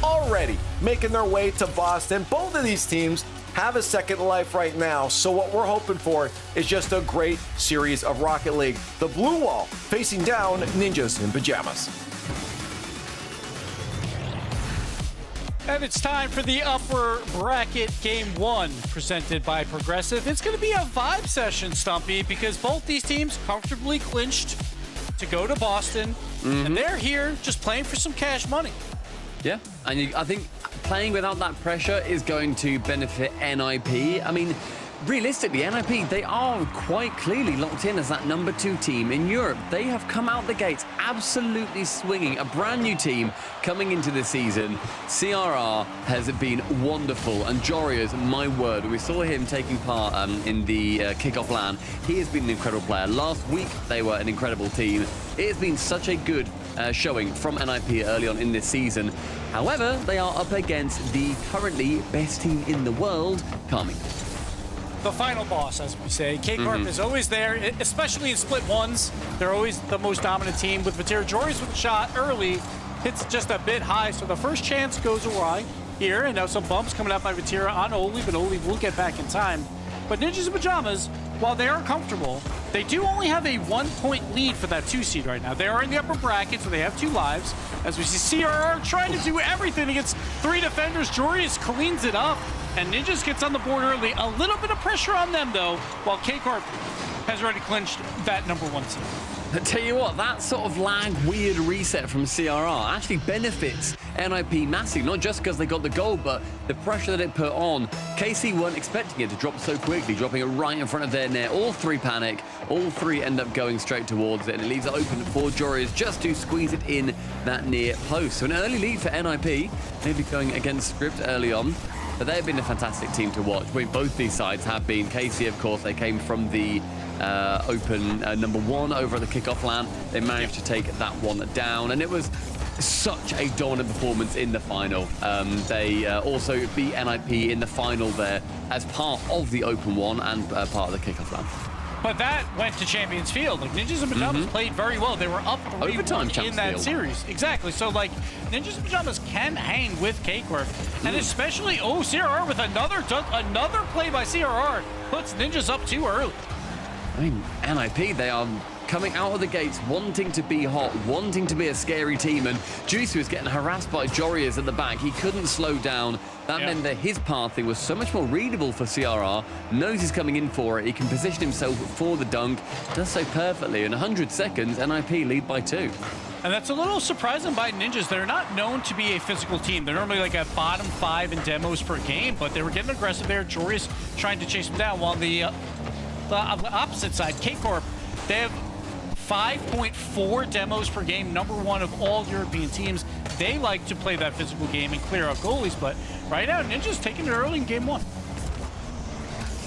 already making their way to Boston. Both of these teams have a second life right now, so what we're hoping for is just a great series of Rocket League. The blue wall facing down Ninjas in Pajamas. And it's time for the upper bracket game 1 presented by Progressive. It's going to be a vibe session, Stumpy, because both these teams comfortably clinched to go to Boston, and they're here just playing for some cash money. Yeah, and I think playing without that pressure is going to benefit NIP. I mean, realistically, NIP, they are quite clearly locked in as that number 2 team in Europe. They have come out the gates absolutely swinging. A brand new team coming into the season. CRR has been wonderful. And Jorius, my word, we saw him taking part in the kickoff LAN. He has been an incredible player. Last week, they were an incredible team. It has been such a good showing from NIP early on in this season. However, they are up against the currently best team in the world, Kami. The final boss, as we say. K-Corp is always there, especially in split ones. They're always the most dominant team. With Vatira, Jorius with a shot early, hits just a bit high, so the first chance goes awry here. And now some bumps coming out by Vatira on Oli, but Oli will get back in time. But Ninjas in Pajamas, while they are comfortable, they do only have a 1-point lead for that 2 seed right now. They are in the upper bracket, so they have 2 lives. As we see CRR trying to do everything against 3 defenders. Jorius cleans it up, and Ninjas gets on the board early. A little bit of pressure on them, though, while K-Corp has already clinched that number 1 seed. I tell you what, that sort of lag, weird reset from CRR actually benefits NIP massively, not just because they got the goal, but the pressure that it put on. KC weren't expecting it to drop so quickly, dropping it right in front of their net. All 3 panic, all 3 end up going straight towards it, and it leaves it open for Jorius just to squeeze it in that near post. So an early lead for NIP, maybe going against script early on. But they've been a fantastic team to watch. I mean, both these sides have been. KC, of course, they came from the open number 1 over at the kickoff LAN. They managed to take that one down, and it was such a dominant performance in the final. They also beat NIP in the final there as part of the open one and part of the kickoff LAN. But that went to Champions Field. Like, Ninjas in Pajamas played very well. They were up 3-1 in that series. Exactly. So, like, Ninjas in Pajamas can hang with K-Corp. And especially, CRR with another play by CRR puts Ninjas up too early. I mean, NIP, they are coming out of the gates wanting to be hot, wanting to be a scary team, and Juicy was getting harassed by Jorius at the back. He couldn't slow down. That meant that his pathing was so much more readable for CRR. Knows he's coming in for it. He can position himself for the dunk. Does so perfectly. In 100 seconds, NIP lead by 2. And that's a little surprising by Ninjas. They're not known to be a physical team. They're normally like a bottom 5 in demos per game, but they were getting aggressive there. Jorius trying to chase them down, while the opposite side, K-Corp, they have 5.4 demos per game, number 1 of all European teams. They like to play that physical game and clear out goalies, but right now, Ninja's taking it early in game 1.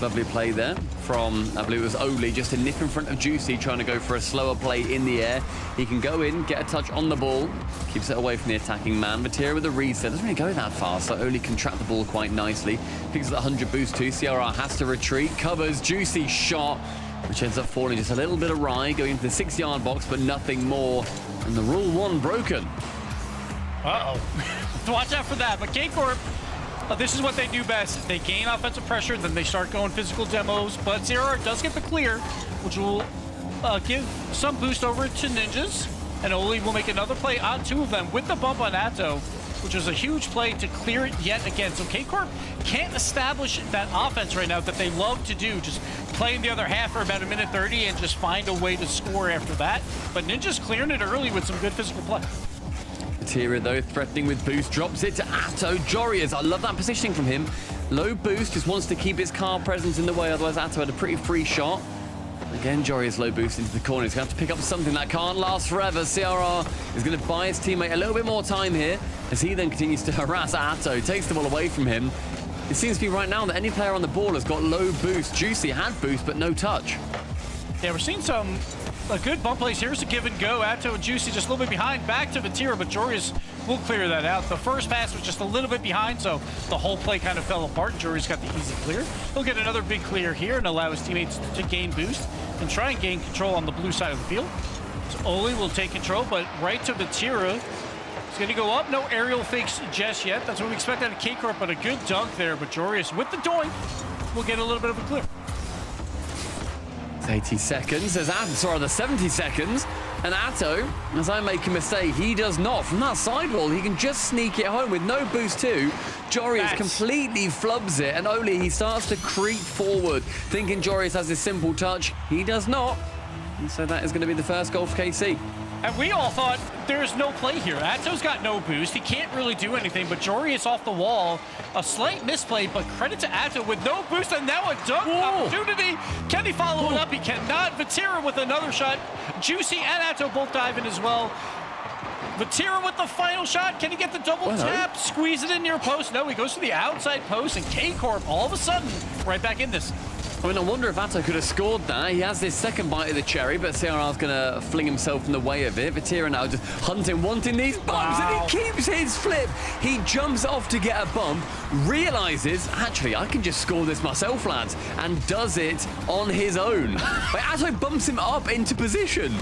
Lovely play there from, I believe it was Oli, just a nip in front of Juicy, trying to go for a slower play in the air. He can go in, get a touch on the ball, keeps it away from the attacking man. Materia with a reset, doesn't really go that far, so Oli can trap the ball quite nicely. Picks up the 100 boost too. CRR has to retreat, covers, Juicy shot, which ends up falling just a little bit awry, going into the 6-yard box, but nothing more. And the rule 1 broken. Uh-oh. Watch out for that. But K-Corp, this is what they do best. They gain offensive pressure, then they start going physical demos. But CRR does get the clear, which will give some boost over to Ninjas. And Oli will make another play on 2 of them with the bump on Atto, which was a huge play to clear it yet again. So K-Corp can't establish that offense right now that they love to do. Just play in the other half for about 1:30 and just find a way to score after that. But Ninja's clearing it early with some good physical play. Materia, though, threatening with boost, drops it to Atto. Jorius, I love that positioning from him. Low boost, just wants to keep his car presence in the way, otherwise Atto had a pretty free shot. Again, Jorius low boost into the corner. He's going to have to pick up something that can't last forever. CRR is going to buy his teammate a little bit more time here as he then continues to harass Atto, takes the ball away from him. It seems to be right now that any player on the ball has got low boost. Juicy had boost, but no touch. Yeah, we're seeing some good bump plays. Here's a give and go. Atto and Juicy just a little bit behind. Back to Vatira, but Jorius will clear that out. The first pass was just a little bit behind, so the whole play kind of fell apart. Jorius got the easy clear. He'll get another big clear here and allow his teammates to gain boost and try and gain control on the blue side of the field. So Oli will take control, but right to Vatira. He's going to go up. No aerial fakes just yet. That's what we expect out of K-Corp, but a good dunk there. But Jorius with the doink will get a little bit of a clear. 80 seconds, as Atto, the 70 seconds, and Atto, as I make a mistake, he does not. From that sidewall, he can just sneak it home with no boost too. Jorius completely flubs it, and Oli, he starts to creep forward, thinking Jorius has this simple touch. He does not. And so that is going to be the first goal for KC. And we all thought there's no play here. Atto's got no boost. He can't really do anything, but Jory is off the wall. A slight misplay, but credit to Atto with no boost, and now a dunk opportunity. Can he follow it up? He cannot. Vatira with another shot. Juicy and Atto both diving as well. Vatira with the final shot. Can he get the double tap? Squeeze it in near post. No, he goes to the outside post, and K-Corp all of a sudden right back in this. I mean, I wonder if Atto could have scored that. He has this second bite of the cherry, but CRR's going to fling himself in the way of it. Vatira now just hunting, wanting these bumps, and he keeps his flip. He jumps off to get a bump, realizes, actually, I can just score this myself, lads, and does it on his own. But Atto bumps him up into position.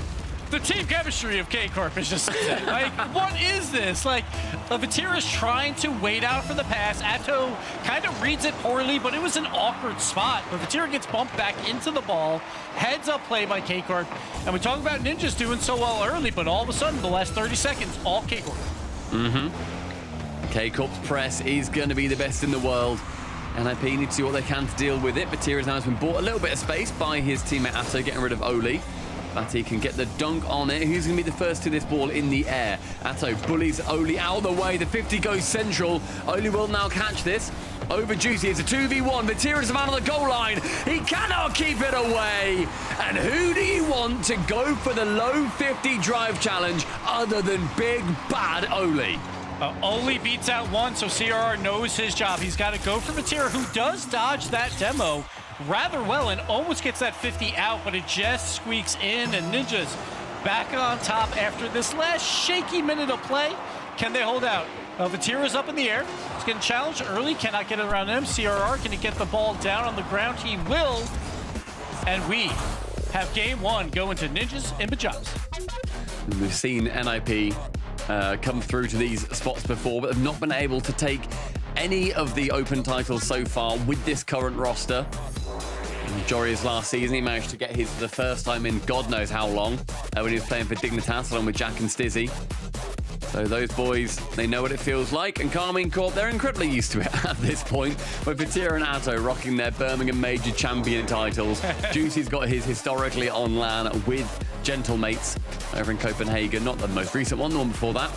The team chemistry of K-Corp is just like, what is this? Like, Vatira's trying to wait out for the pass. Atto kind of reads it poorly, but it was an awkward spot. But Vatira gets bumped back into the ball. Heads up play by K-Corp. And we talk about Ninjas doing so well early, but all of a sudden, the last 30 seconds, all K-Corp. K-Corp's press is going to be the best in the world. NIP need to see what they can to deal with it. Vatira's now has been bought a little bit of space by his teammate Atto, getting rid of Oli. Batty can get the dunk on it. Who's going to be the first to this ball in the air? Atto bullies Oli out of the way. The 50 goes central. Oli will now catch this. Over Juicy. It's a 2v1. Vatira's the man on the goal line. He cannot keep it away. And who do you want to go for the low 50 drive challenge other than big bad Oli? Oli beats out one, so CRR knows his job. He's got to go for Vatira, who does dodge that demo rather well and almost gets that 50 out, but it just squeaks in, and Ninjas back on top after this last shaky minute of play. Can they hold out? Vatira's up in the air. He's getting challenged early, cannot get it around him. CRR, can he get the ball down on the ground? He will. And we have game one going to Ninjas in pajamas. We've seen NIP come through to these spots before, but have not been able to take any of the open titles so far with this current roster. Jory's last season, he managed to get his for the first time in God knows how long when he was playing for Dignitas along with Jack and Stizzy. So those boys, they know what it feels like, and Carmine Corp, they're incredibly used to it at this point, with Vatira and Atto rocking their Birmingham Major Champion titles. Juicy's got his historically on LAN with Gentlemates over in Copenhagen, not the most recent one, the one before that.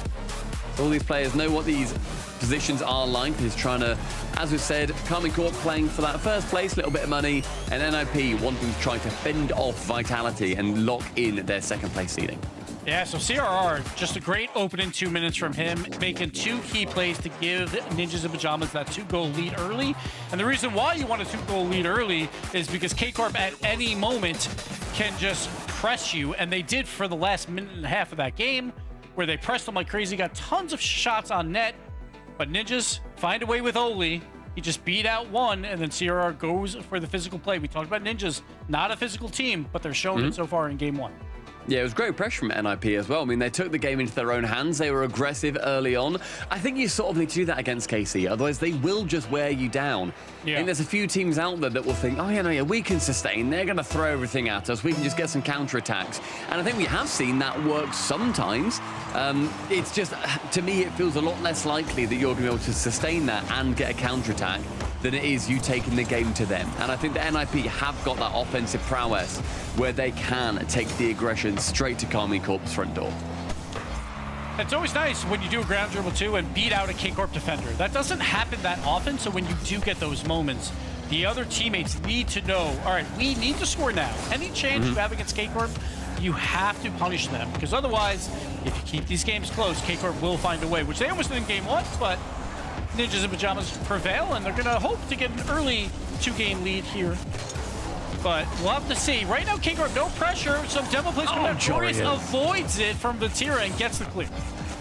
So all these players know what these positions are like. He's trying to, as we said, Carmine Corp playing for that first place, little bit of money, and NIP wanting to try to fend off Vitality and lock in their second place seeding. Yeah, so CRR, just a great opening 2 minutes from him, making two key plays to give Ninjas in Pajamas that 2-goal lead early. And the reason why you want a 2-goal lead early is because K-Corp at any moment can just press you, and they did for the last minute and a half of that game, where they pressed them like crazy, got tons of shots on net, but Ninjas find a way with Oli. He just beat out one, and then CRR goes for the physical play. We talked about Ninjas, not a physical team, but they're showing it so far in game one. Yeah, it was great pressure from NIP as well. I mean, they took the game into their own hands. They were aggressive early on. I think you sort of need to do that against KC, otherwise they will just wear you down. Yeah. I think there's a few teams out there that will think, oh, yeah, we can sustain. They're going to throw everything at us. We can just get some counterattacks. And I think we have seen that work sometimes. It's just, to me, it feels a lot less likely that you're going to be able to sustain that and get a counterattack than it is you taking the game to them. And I think the NIP have got that offensive prowess where they can take the aggression straight to Carmine Corp's front door. It's always nice when you do a ground dribble too and beat out a K-Corp defender. That doesn't happen that often, so when you do get those moments, the other teammates need to know, all right, we need to score now. Any chance you have against K-Corp, you have to punish them, because otherwise, if you keep these games close, K-Corp will find a way, which they almost did in game one, but Ninjas in Pajamas prevail, and they're going to hope to get an early 2-game lead here. But we'll have to see. Right now, K-Corp, no pressure. Some demo plays coming out. Joris avoids it from Vatira and gets the clear.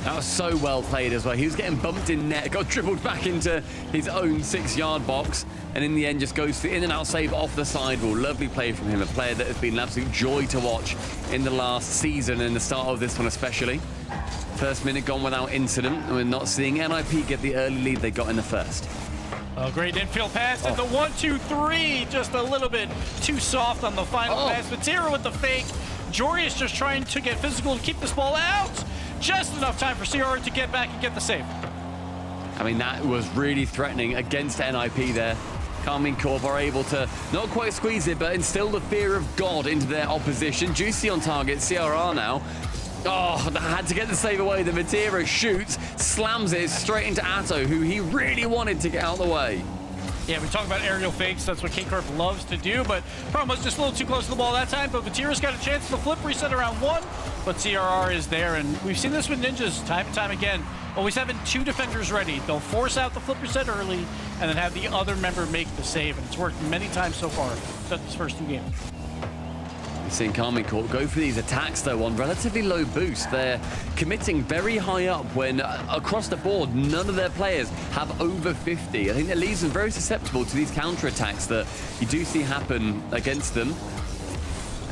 That was so well played as well. He was getting bumped in net, got dribbled back into his own 6-yard box, and in the end just goes for the in and out save off the sidewall. Lovely play from him, a player that has been an absolute joy to watch in the last season and the start of this one especially. First minute gone without incident, and we're not seeing NIP get the early lead they got in the first. A great infield pass, and the 1-2-3, just a little bit too soft on the final pass. Vatira with the fake. Jory is just trying to get physical to keep this ball out. Just enough time for CR to get back and get the save. I mean, that was really threatening against NIP there. Carmine Corp are able to not quite squeeze it, but instill the fear of God into their opposition. Juicy on target, CRR now. Oh, had to get the save away. The Vatira shoots, slams it straight into Atto, who he really wanted to get out of the way. Yeah, we talk about aerial fakes. That's what K-Corp loves to do, but problem was just a little too close to the ball that time. But Vatira's got a chance to flip reset around 1, but CRR is there, and we've seen this with Ninjas time and time again. Always having 2 defenders ready. They'll force out the flip reset early, and then have the other member make the save, and it's worked many times so far, except this first 2 games. We've seen Carmine Corp go for these attacks, though, on relatively low boost. They're committing very high up when, across the board, none of their players have over 50. I think that leaves them very susceptible to these counter-attacks that you do see happen against them.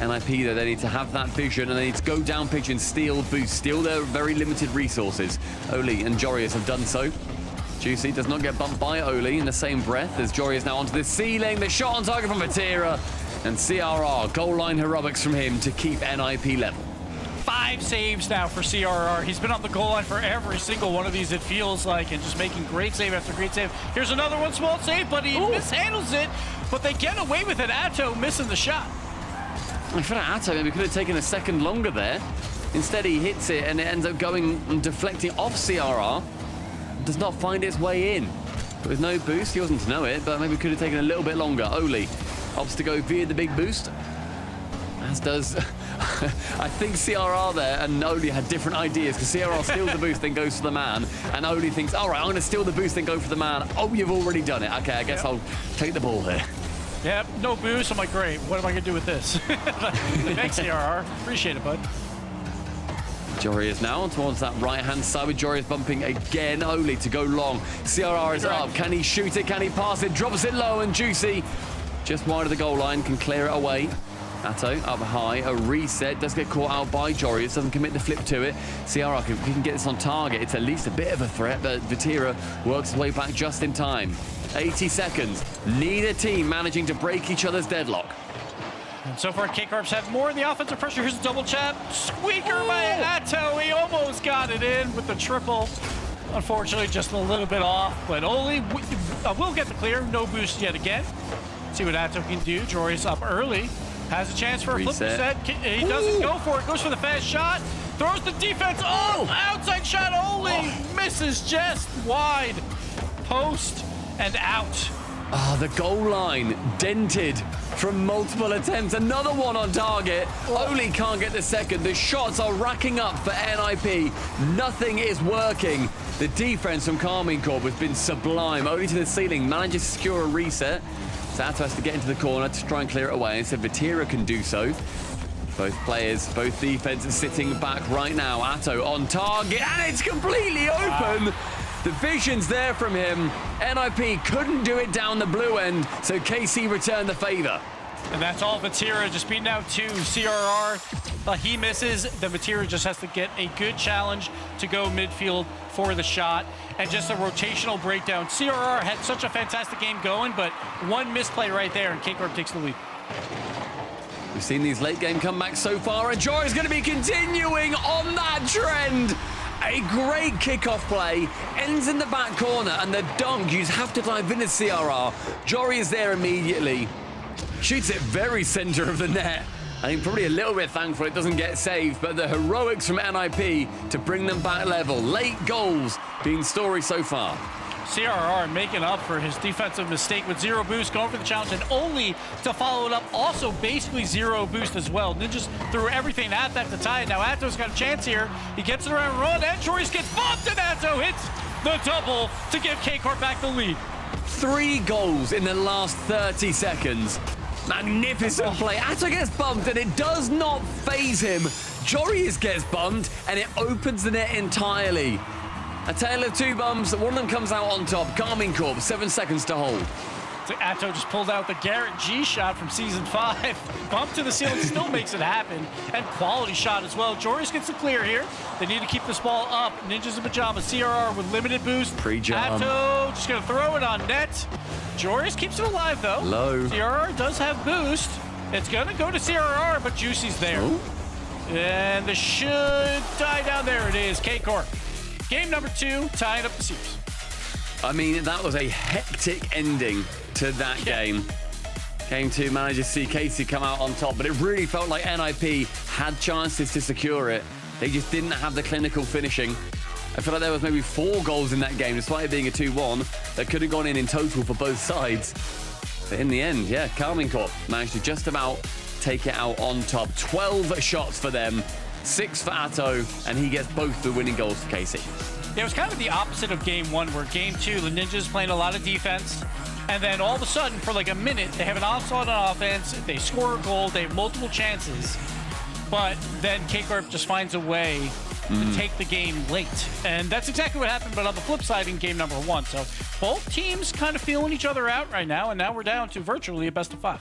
NIP, though, they need to have that vision, and they need to go down pitch and steal boost, steal their very limited resources. Oli and Jorius have done so. Juicy does not get bumped by Oli in the same breath as Jorius now onto the ceiling. The shot on target from Vatira. And CRR, goal line heroics from him to keep NIP level. 5 saves now for CRR. He's been on the goal line for every single one of these, it feels like, and just making great save after great save. Here's another one, small save, but he mishandles it, but they get away with it. Atto missing the shot. I feel like Atto maybe could have taken a second longer there. Instead, he hits it, and it ends up going and deflecting off CRR. Does not find its way in. But with no boost, he wasn't to know it, but maybe could have taken a little bit longer. Oli opts to go via the big boost, as does I think CRR there, and Oli had different ideas, because CRR steals the boost, then goes for the man, and Oli thinks, all right, I'm going to steal the boost, then go for the man. Oh, you've already done it. Okay, I guess I'll take the ball here. Yep, no boost. I'm like, great, what am I going to do with this? Thanks, CRR. Appreciate it, bud. Jorius now towards that right-hand side with Jorius bumping again. Oli to go long. CRR is up. Can he shoot it? Can he pass it? Drops it low, and Juicy just wide of the goal line can clear it away. Atto up high, a reset, does get caught out by Jorius, doesn't commit the flip to it. CRR, if he can get this on target, it's at least a bit of a threat, but Vatira works his way back just in time. 80 seconds, neither team managing to break each other's deadlock. And so far, K-Corps have more of the offensive pressure. Here's a double chap. Squeaker by Atto. He almost got it in with the triple. Unfortunately, just a little bit off, but Oli will get the clear. No boost yet again. See what Atto can do. Jorius up early. Has a chance for a flip reset. He doesn't go for it. Goes for the fast shot. Throws the defense. Oh, outside shot. Oli misses just wide. Post and out. Ah, the goal line dented from multiple attempts. Another one on target. Oli can't get the second. The shots are racking up for NIP. Nothing is working. The defense from Carmine Corp has been sublime. Oli to the ceiling, manages to secure a reset. Sato has to get into the corner to try and clear it away, and so Vatira can do so. Both players, both defenses sitting back right now. Atto on target, and it's completely open. Wow. The vision's there from him. NIP couldn't do it down the blue end, so KC returned the favor. And that's all Vatira, just beating out 2 CRR. He misses. The Vatira just has to get a good challenge to go midfield for the shot. And just a rotational breakdown. CRR had such a fantastic game going, but one misplay right there, and K-Corp takes the lead. We've seen these late game comebacks so far, and Joy is going to be continuing on that trend. A great kickoff play, ends in the back corner, and the dunk, you have to dive into CRR. Jory is there immediately. Shoots it very center of the net. I think probably a little bit thankful it doesn't get saved, but the heroics from NIP to bring them back level. Late goals being story so far. CRR making up for his defensive mistake with 0 boost, going for the challenge, and only to follow it up, also basically 0 boost as well. Ninjas threw everything at that to tie it. Now Atto's got a chance here. He gets it around run, and Joris gets bumped, and Atto hits the double to give K-Corp back the lead. 3 goals in the last 30 seconds. Magnificent play. Atto gets bumped, and it does not faze him. Joris gets bumped, and it opens the net entirely. A tale of 2 bumps. One of them comes out on top. Carmine Corp, 7 seconds to hold. So Atto just pulled out the Garrett G shot from Season 5. Bump to the ceiling, still makes it happen. And quality shot as well. Joris gets the clear here. They need to keep this ball up. Ninjas in pajamas. CRR with limited boost. Pre-jump. Atto just going to throw it on net. Joris keeps it alive, though. Low. CRR does have boost. It's going to go to CRR, but Juicy's there. Ooh. And this should die down. There it is. K-Corp. Game number 2, tying up the series. I mean, that was a hectic ending to that game. Game 2 managed to see Casey come out on top, but it really felt like NIP had chances to secure it. They just didn't have the clinical finishing. I feel like there was maybe 4 goals in that game, despite it being a 2-1, that could have gone in total for both sides. But in the end, yeah, Karmine Corp managed to just about take it out on top. 12 shots for them, 6 for Atto, and he gets both the winning goals for Casey. It was kind of the opposite of game 1, where game 2, the Ninjas playing a lot of defense, and then all of a sudden, for like a minute, they have an onslaught on offense, they score a goal, they have multiple chances, but then K-Corp just finds a way to take the game late. And that's exactly what happened, but on the flip side in game number 1. So both teams kind of feeling each other out right now, and now we're down to virtually a best of 5.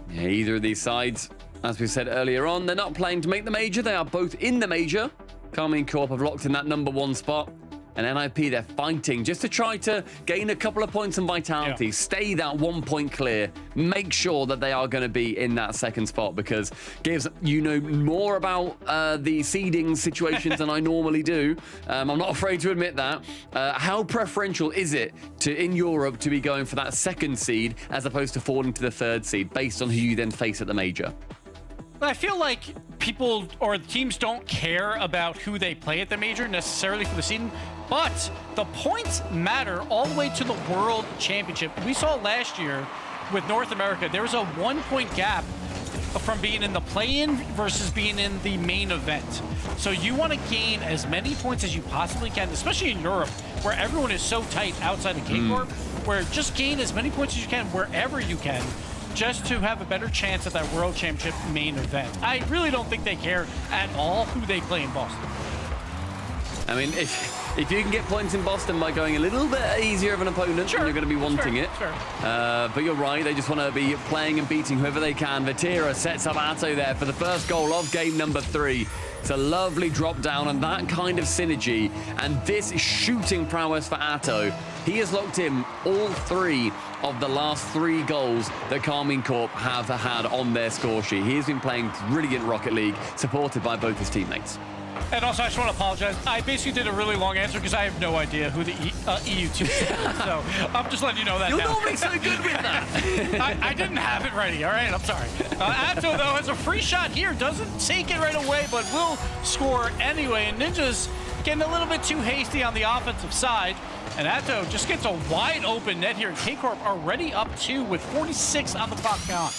Yeah, either of these sides, as we said earlier on, they're not playing to make the major. They are both in the major. Karmine Corp have locked in that number 1 spot. And NIP, they're fighting just to try to gain a couple of points in vitality, stay that 1 point clear, make sure that they are going to be in that second spot, because Gibbs, you know more about the seeding situations than I normally do. I'm not afraid to admit that. How preferential is it in Europe to be going for that second seed as opposed to falling to the third seed based on who you then face at the major? I feel like people or teams don't care about who they play at the major necessarily for the seeding, but the points matter all the way to the World Championship. We saw last year with North America, there was a 1 point gap from being in the play-in versus being in the main event. So you want to gain as many points as you possibly can, especially in Europe, where everyone is so tight outside of K-Corp, where just gain as many points as you can wherever you can, just to have a better chance at that World Championship main event. I really don't think they care at all who they play in Boston. I mean, if you can get points in Boston by going a little bit easier of an opponent, then you're going to be wanting it. But you're right, they just want to be playing and beating whoever they can. Vatira sets up Atto there for the first goal of game number 3. It's a lovely drop down and that kind of synergy. And this shooting prowess for Atto. He has locked in all 3 of the last 3 goals that Karmine Corp have had on their score sheet. He has been playing brilliant Rocket League, supported by both his teammates. And also, I just want to apologize. I basically did a really long answer because I have no idea who the EU2 is. So I'm just letting you know that You're now. normally so good with that. I didn't have it ready, all right? I'm sorry. Atto, though, has a free shot here. Doesn't take it right away, but will score anyway. And Ninja's getting a little bit too hasty on the offensive side. And Atto just gets a wide open net here. K-Corp already up 2 with 46 on the clock count.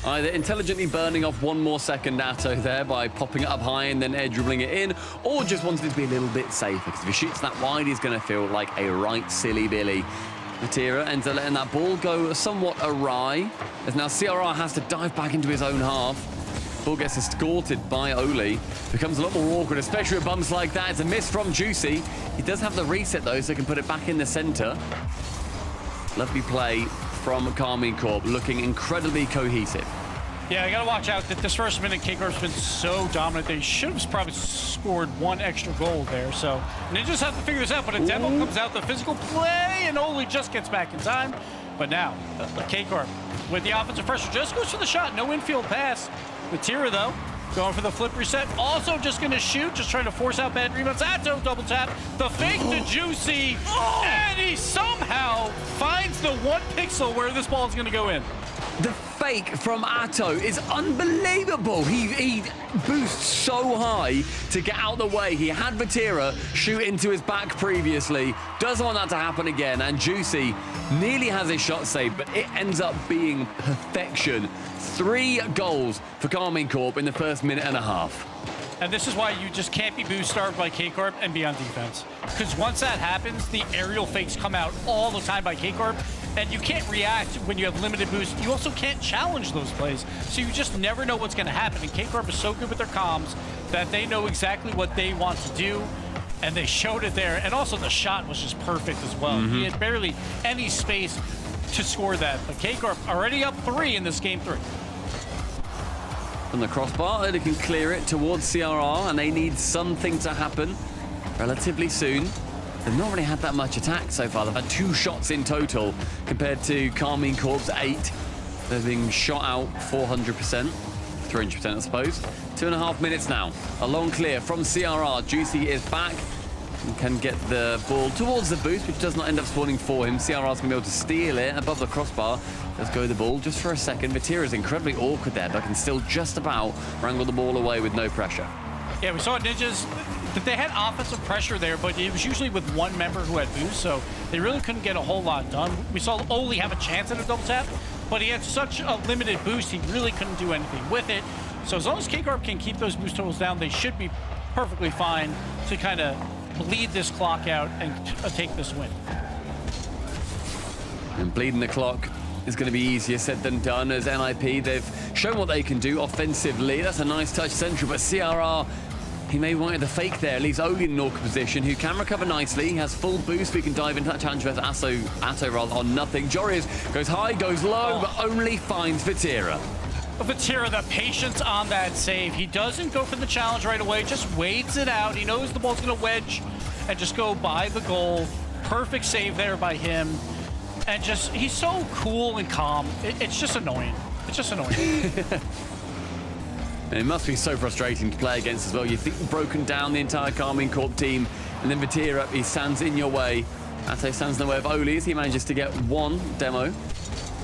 Either intelligently burning off 1 more second Atto there by popping it up high and then air dribbling it in, or just wanted it to be a little bit safer, because if he shoots that wide, he's going to feel like a right silly Billy. Vatira ends up letting that ball go somewhat awry, as now CRR has to dive back into his own half. Ball gets escorted by Oli. Becomes a lot more awkward, especially with bumps like that. It's a miss from Juicy. He does have the reset, though, so he can put it back in the center. Lovely play from Karmine Corp, looking incredibly cohesive. Yeah, you got to watch out that this first minute, K-Corp's been so dominant. They should have probably scored 1 extra goal there. So Ninjas have to figure this out, but a demo comes out, the physical play, and Oli just gets back in time. But now, K-Corp with the offensive pressure just goes for the shot. No infield pass. Vatira, though, going for the flip reset. Also just going to shoot, just trying to force out bad rebounds. Atto double tap. The fake to Juicy. And he somehow finds the 1 pixel where this ball is going to go in. The fake from Atto is unbelievable. He boosts so high to get out the way. He had Vatira shoot into his back previously. Doesn't want that to happen again. And Juicy nearly has his shot saved, but it ends up being perfection. 3 goals for Karmine Corp in the first minute and a half. And this is why you just can't be boost starved by K-Corp and be on defense. Because once that happens, the aerial fakes come out all the time by K-Corp, and you can't react when you have limited boost. You also can't challenge those plays, so you just never know what's going to happen. And K-Corp is so good with their comms that they know exactly what they want to do, and they showed it there. And also the shot was just perfect as well. He had barely any space to score that. But K-Corp already up 3 in this game 3. From the crossbar, they can clear it towards CRR, and they need something to happen relatively soon. They've not really had that much attack so far. They've had 2 shots in total compared to Karmine Corp's 8. They're being shot out 400%, 300% I suppose. 2.5 minutes now. A long clear from CRR. Juicy is back. and can get the ball towards the boost, which does not end up spawning for him. CRR's going to be able to steal it above the crossbar. Let's go the ball just for a second. Vatira is incredibly awkward there, but can still just about wrangle the ball away with no pressure. Yeah, we saw Ninjas that they had offensive pressure there, but it was usually with one member who had boost, so they really couldn't get a whole lot done. We saw Oli have a chance at a double tap, but he had such a limited boost, he really couldn't do anything with it. So as long as K-Corp can keep those boost totals down, they should be perfectly fine to kind of bleed this clock out and take this win. And bleeding the clock is going to be easier said than done, as NIP, they've shown what they can do offensively. That's a nice touch central, but CRR, he may want the fake there. Leaves Oli in an awkward position, who can recover nicely. He has full boost. We can dive into that challenge with Atto roll on nothing. Jorius goes high, goes low, but only finds Vatira. Vatira, the patience on that save. He doesn't go for the challenge right away, just waits it out. He knows the ball's going to wedge and just go by the goal. Perfect save there by him. And just, he's so cool and calm. It's just annoying. It's just annoying. And it must be so frustrating to play against as well. You think you've broken down the entire Carmine Corp team, and then Vatira, he stands in your way. Atto stands in the way of Oli as he manages to get one demo.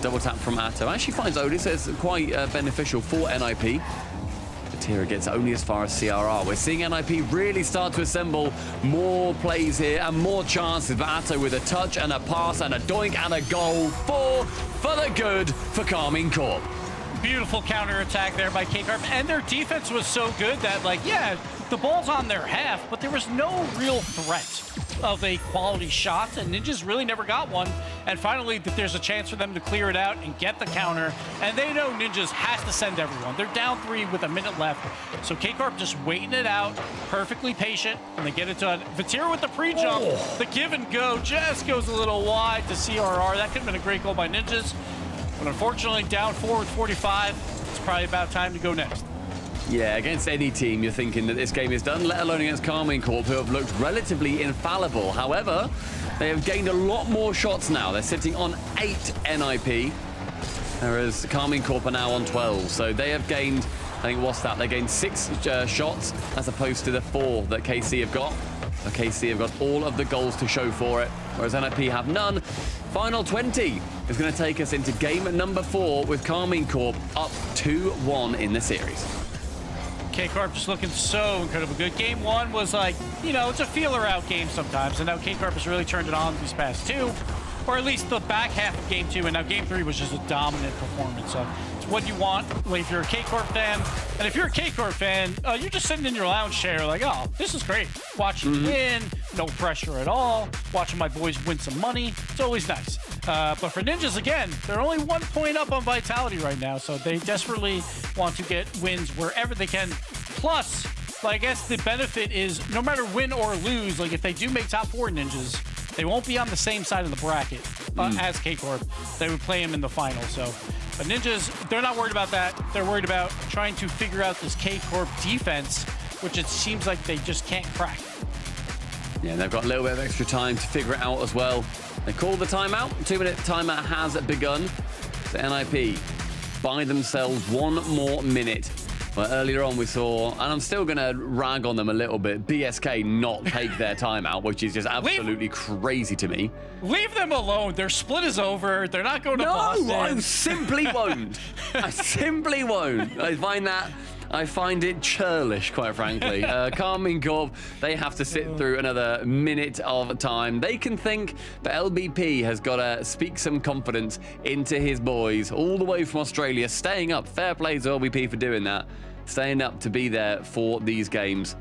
Double tap from Atto. Actually finds Oli, so it's quite beneficial for NIP. Vatira gets only as far as CRR. We're seeing NIP really start to assemble more plays here and more chances. But Atto with a touch and a pass and a doink and a goal. For the good for Carmine Corp. Beautiful counterattack there by K-Corp, and their defense was so good that, like, yeah, the ball's on their half, but there was no real threat of a quality shot, and Ninjas really never got one. And finally, there's a chance for them to clear it out and get the counter, and they know Ninjas has to send everyone. They're down 3 with a minute left, so K-Corp just waiting it out, perfectly patient, and they get it done. Vatira with the pre-jump, the give and go just goes a little wide to CRR. That could have been a great goal by Ninjas. But unfortunately, down 4 with 45, it's probably about time to go next. Yeah, against any team, you're thinking that this game is done, let alone against Carmine Corp, who have looked relatively infallible. However, they have gained a lot more shots now. They're sitting on 8 NIP, whereas Carmine Corp are now on 12. So they have gained, I think, what's that? They gained 6 shots as opposed to the 4 that KC have got. So KC have got all of the goals to show for it, whereas NIP have none. Final 20 is going to take us into game number 4 with Carmine Corp up 2-1 in the series. K-Corp just looking so incredibly good. Game 1 was like, you know, it's a feeler out game sometimes, and now K-Corp has really turned it on these past 2, or at least the back half of game 2, and now game 3 was just a dominant performance. So it's what you want if you're a K-Corp fan. And if you're a K-Corp fan, you're just sitting in your lounge chair like, oh, this is great. Watching win, no pressure at all. Watching my boys win some money. It's always nice. But for Ninjas, again, they're only 1 point up on Vitality right now, so they desperately want to get wins wherever they can. Plus, I guess the benefit is no matter win or lose, like if they do make top 4 Ninjas, they won't be on the same side of the bracket as K-Corp. They would play them in the final. So, but Ninjas, they're not worried about that. They're worried about trying to figure out this K-Corp defense, which it seems like they just can't crack. Yeah, they've got a little bit of extra time to figure it out as well. They call the timeout. 2-minute timeout has begun. So NIP buy themselves 1 more minute. Well, earlier on we saw, and I'm still going to rag on them a little bit, BSK not take their timeout, which is just absolutely crazy to me. Leave them alone. Their split is over. They're not going to Boston. No, I simply won't. I simply won't. I find it churlish, quite frankly. Carmine Corp, they have to sit through another minute of time. They can think, but LBP has got to speak some confidence into his boys all the way from Australia, staying up. Fair play to LBP for doing that. Staying up to be there for these games.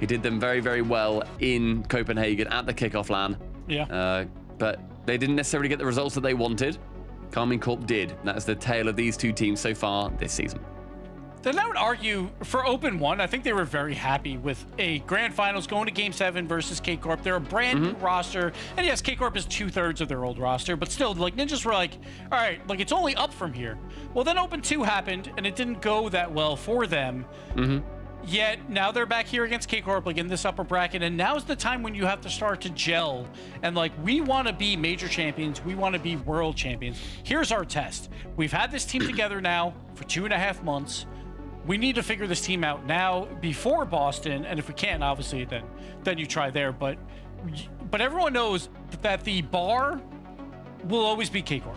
He did them very, very well in Copenhagen at the kickoff LAN. Yeah. But they didn't necessarily get the results that they wanted. Carmine Corp did. That's the tale of these 2 teams so far this season. Then I would argue for Open 1, I think they were very happy with a grand finals going to Game 7 versus K-Corp. They're a brand new roster. And yes, K-Corp is 2/3 of their old roster, but still, like, Ninjas were like, all right, like, it's only up from here. Well, then Open 2 happened, and it didn't go that well for them. Yet, now they're back here against K-Corp, like, in this upper bracket, and now's the time when you have to start to gel. And, like, we want to be major champions. We want to be world champions. Here's our test. We've had this team together now for 2.5 months. we need to figure this team out now before Boston, and if we can't, obviously, then you try there. But everyone knows that the bar will always be K-Corp.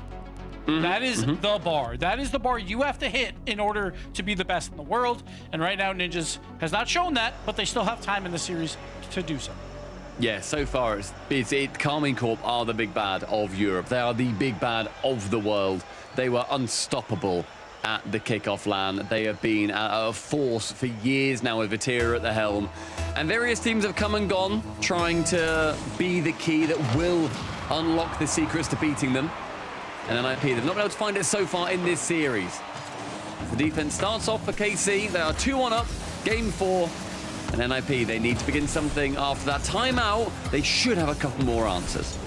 That is the bar. That is the bar you have to hit in order to be the best in the world. And right now, Ninjas has not shown that, but they still have time in the series to do so. Yeah, so far Karmine Corp are the big bad of Europe. They are the big bad of the world. They were unstoppable at the kickoff LAN. They have been a force for years now with Vatira at the helm. And various teams have come and gone, trying to be the key that will unlock the secrets to beating them. And NIP, they've not been able to find it so far in this series. The defense starts off for KC. They are 2-1 up, game 4. And NIP, they need to begin something after that timeout. They should have a couple more answers.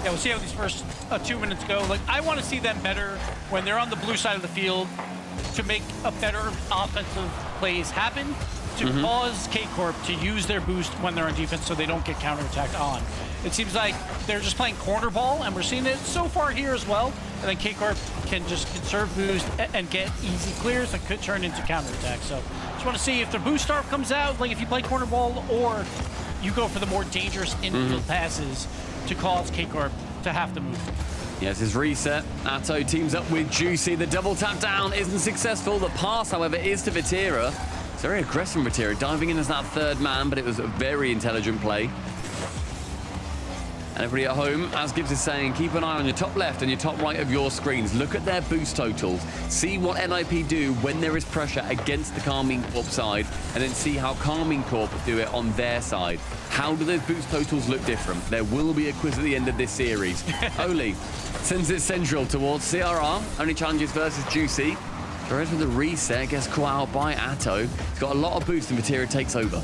Yeah, we'll see how these first 2 minutes go. Like, I want to see them better when they're on the blue side of the field to make a better offensive plays happen, to cause K-Corp to use their boost when they're on defense so they don't get counterattacked on. It seems like they're just playing corner ball, and we're seeing it so far here as well. And then K-Corp can just conserve boost and get easy clears that could turn into counterattack. So just want to see if the boost starve comes out, like if you play corner ball, or you go for the more dangerous infield passes to cause K-Corp to have to move. Yes, his reset. Atto teams up with Juicy. The double tap down isn't successful. The pass, however, is to Vatira. It's very aggressive from Vatira, diving in as that third man, but it was a very intelligent play. And everybody at home, as Gibbs is saying, keep an eye on your top left and your top right of your screens. Look at their boost totals. See what NIP do when there is pressure against the Karmine Corp side, and then see how Karmine Corp do it on their side. How do those boost totals look different? There will be a quiz at the end of this series. Oli sends it central towards CRR. Only challenges versus Juicy. Torres with the reset, gets caught out by Atto. He's got a lot of boost and Vatira takes over.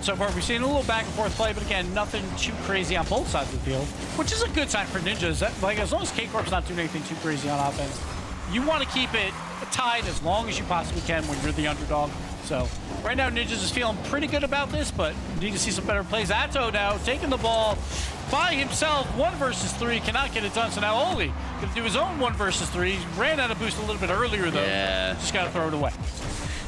So far, we've seen a little back and forth play, but again, nothing too crazy on both sides of the field, which is a good sign for Ninjas. Like, as long as K-Corp's not doing anything too crazy on offense, you want to keep it tied as long as you possibly can when you're the underdog. So right now, Ninjas is feeling pretty good about this, but need to see some better plays. Atto now taking the ball by himself, 1 versus 3, cannot get it done. So now Oli going to do his own 1 versus 3. He ran out of boost a little bit earlier, though. Yeah. Just got to throw it away.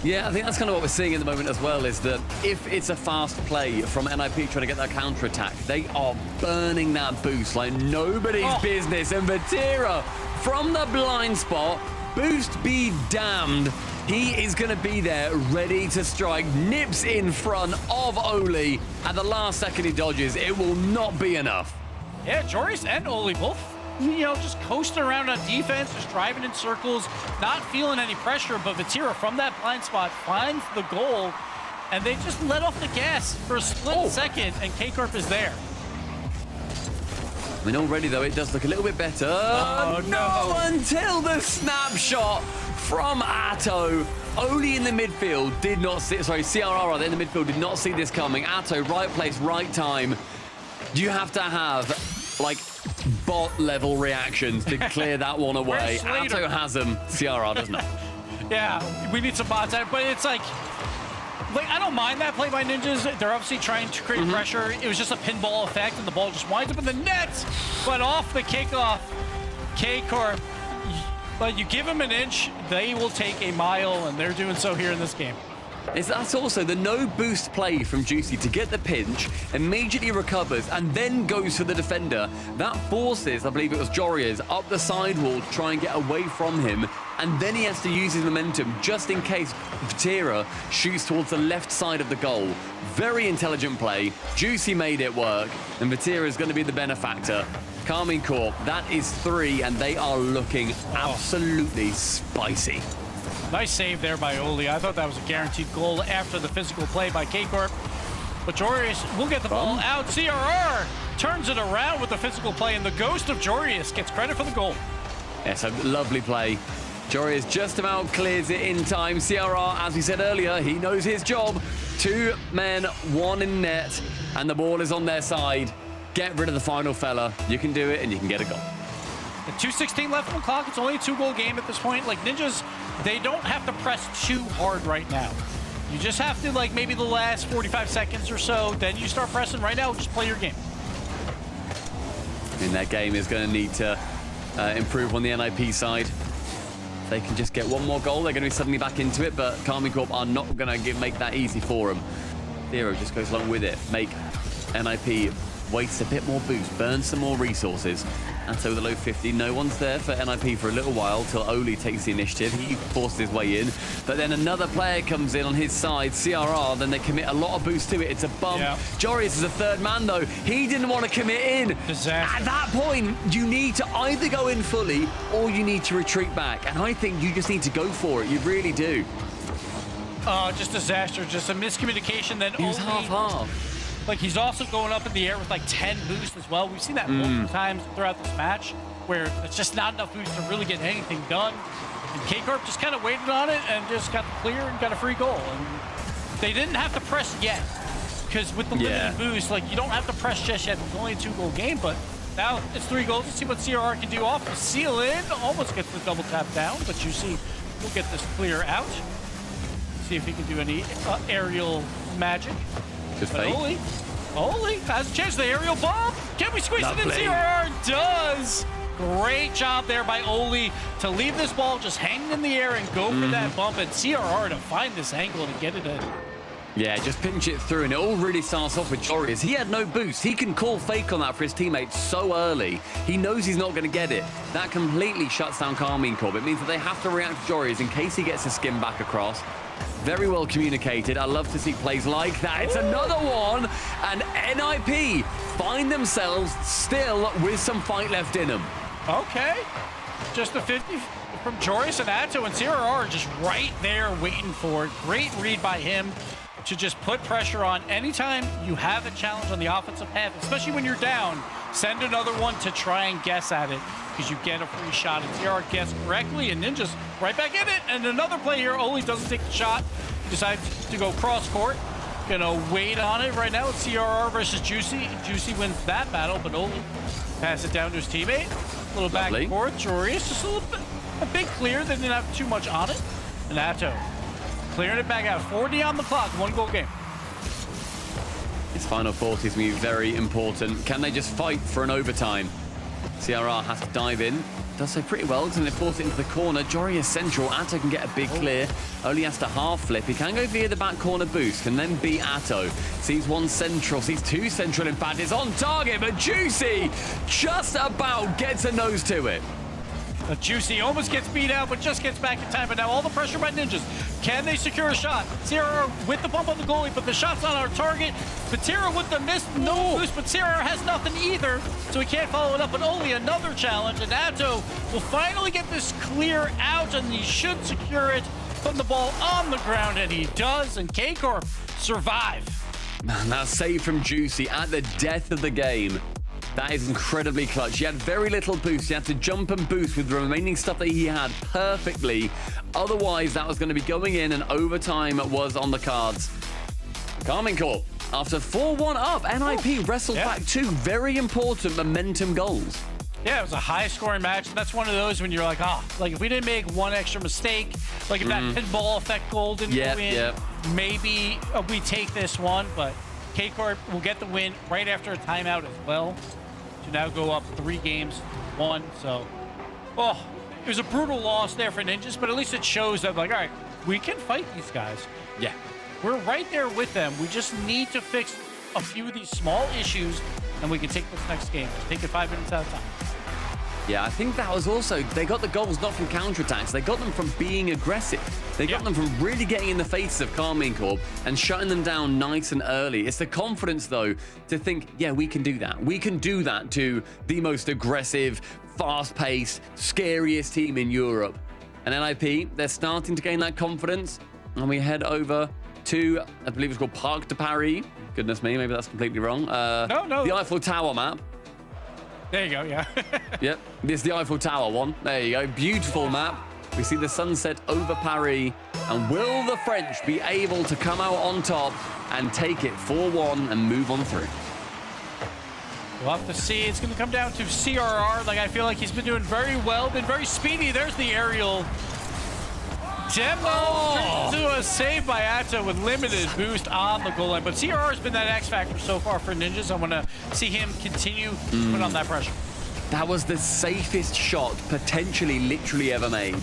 Yeah, I think that's kind of what we're seeing at the moment as well, is that if it's a fast play from NIP trying to get that counter-attack, they are burning that boost like nobody's business. And Vatira from the blind spot, boost be damned. He is going to be there ready to strike, nips in front of Oli. At the last second he dodges. It will not be enough. Yeah, Joris and Oli both, just coasting around on defense, just driving in circles, not feeling any pressure, but Vatira from that blind spot finds the goal, and they just let off the gas for a split second, and K-Corp is there. I mean, already, though, it does look a little bit better. Oh, no. Until the snapshot from Atto. Oli in the midfield did not see, CRR in the midfield did not see this coming. Atto, right place, right time. You have to have, like, bot-level reactions to clear that one away. Atto has them. CRR does not. Yeah, we need some bots out, but it's like, I don't mind that play by Ninjas. They're obviously trying to create pressure. It was just a pinball effect, and the ball just winds up in the net. But off the kickoff, K-Corp, but you give them an inch, they will take a mile, and they're doing so here in this game. That's also the no boost play from Juicy to get the pinch, immediately recovers, and then goes for the defender. That forces, I believe it was Jorias, up the sidewall to try and get away from him, and then he has to use his momentum just in case Vatira shoots towards the left side of the goal. Very intelligent play. Juicy made it work, and Vatira is going to be the benefactor. Karmine Corp, that is 3, and they are looking absolutely spicy. Nice save there by Oli. I thought that was a guaranteed goal after the physical play by K-Corp. But Jorius will get the ball out. CRR turns it around with the physical play, and the ghost of Jorius gets credit for the goal. Yes, a lovely play. Jorius just about clears it in time. CRR, as we said earlier, he knows his job. 2 men, 1 in net, and the ball is on their side. Get rid of the final fella. You can do it, and you can get a goal. At 2:16 left on the clock, it's only a 2-goal game at this point. Like, Ninjas, they don't have to press too hard right now. You just have to, maybe the last 45 seconds or so, then you start pressing. Right now, just play your game. I mean, that game is going to need to improve on the NIP side. If they can just get one more goal, they're going to be suddenly back into it, but Karmine Corp are not going to make that easy for them. Zero just goes along with it. Make NIP waste a bit more boost, burn some more resources. Atto with a low 50. No one's there for NIP for a little while till Oli takes the initiative. He forces his way in, but then another player comes in on his side, CRR, then they commit a lot of boost to it. It's a bump. Yeah. Jorius is a third man though. He didn't want to commit in. Disaster. At that point, you need to either go in fully or you need to retreat back. And I think you just need to go for it. You really do. Just disaster. Just a miscommunication. Then He was half-half. Like, he's also going up in the air with like 10 boosts as well. We've seen that multiple times throughout this match where it's just not enough boost to really get anything done. And K-Corp just kind of waited on it and just got the clear and got a free goal. And they didn't have to press yet because with the limited boost, like, you don't have to press just yet. It's only a 2-goal game, but now it's 3 goals. Let's see what CRR can do off the seal in. Almost gets the double tap down, but you see we'll get this clear out. See if he can do any aerial magic. Just But fake. Oli has a chance. The aerial bomb. Can we squeeze it in? CRR does. Great job there by Oli to leave this ball just hanging in the air and go for that bump. And CRR to find this angle to get it in. Yeah, just pinch it through, and it all really starts off with Jorius. He had no boost. He can call fake on that for his teammates so early. He knows he's not going to get it. That completely shuts down Karmine Corp. It means that they have to react to Jorius in case he gets a skim back across. Very well communicated. I love to see plays like that. It's another one, and NIP find themselves still with some fight left in them. Okay. Just a 50 from Jorius and Atto, and CRR are just right there waiting for it. Great read by him to just put pressure on. Anytime you have a challenge on the offensive half, especially when you're down, send another one to try and guess at it because you get a free shot. And CRR guessed correctly, and Ninja's right back in it. And another play here, Oli doesn't take the shot, decides to go cross court. Gonna wait on it right now. It's CRR versus Juicy. Juicy wins that battle, but Oli pass it down to his teammate. A little back and forth. Jorius just a little bit, a big clear. They didn't have too much on it. And Atto clearing it back out. 40 on the clock, 1-goal game. His final 40 is going to be very important. Can they just fight for an overtime? CRR has to dive in. Does so pretty well, and they force it into the corner. Jorius central. Atto can get a big clear. Only has to half flip. He can go via the back corner boost and then beat Atto. Sees one central, sees two central. In fact, it's on target, but Juicy just about gets a nose to it. Juicy almost gets beat out, but just gets back in time. But now all the pressure by Ninjas. Can they secure a shot? CRR with the bump on the goalie, but the shot's on our target. Patira with the miss, no boost, but CRR has nothing either, so he can't follow it up. But only another challenge, and Atto will finally get this clear out, and he should secure it, putting the ball on the ground, and he does. And K-Corp survive. Man, that save from Juicy at the death of the game. That is incredibly clutch. He had very little boost. He had to jump and boost with the remaining stuff that he had perfectly. Otherwise, that was going to be going in, and overtime was on the cards. Karmine Corp, after 4-1 up, NIP wrestled back 2 very important momentum goals. Yeah, it was a high-scoring match, and that's one of those when you're like, like if we didn't make one extra mistake, like if that pinball effect goal didn't go in, maybe we take this one, but K-Corp will get the win right after a timeout as well to now go up 3-1. So, it was a brutal loss there for Ninjas, but at least it shows that, like, all right, we can fight these guys. Yeah. We're right there with them. We just need to fix a few of these small issues, and we can take this next game. Take it 5 minutes at a time. Yeah, I think that was also, they got the goals not from counterattacks, they got them from being aggressive. They got them from really getting in the faces of Karmine Corp and shutting them down nice and early. It's the confidence, though, to think, yeah, we can do that. We can do that to the most aggressive, fast-paced, scariest team in Europe. And NIP, they're starting to gain that confidence, and we head over to, I believe it's called Parc de Paris. Goodness me, maybe that's completely wrong. No. The Eiffel Tower map. There you go, yeah. Yep, this is the Eiffel Tower one. There you go, beautiful map. We see the sunset over Paris. And will the French be able to come out on top and take it 4-1 and move on through? We'll have to see. It's going to come down to CRR. Like, I feel like he's been doing very well, been very speedy. There's the aerial demo to a save by Atto with limited boost on the goal line. But CRR has been that X factor so far for Ninjas. I want to see him continue to put on that pressure. That was the safest shot potentially literally ever made.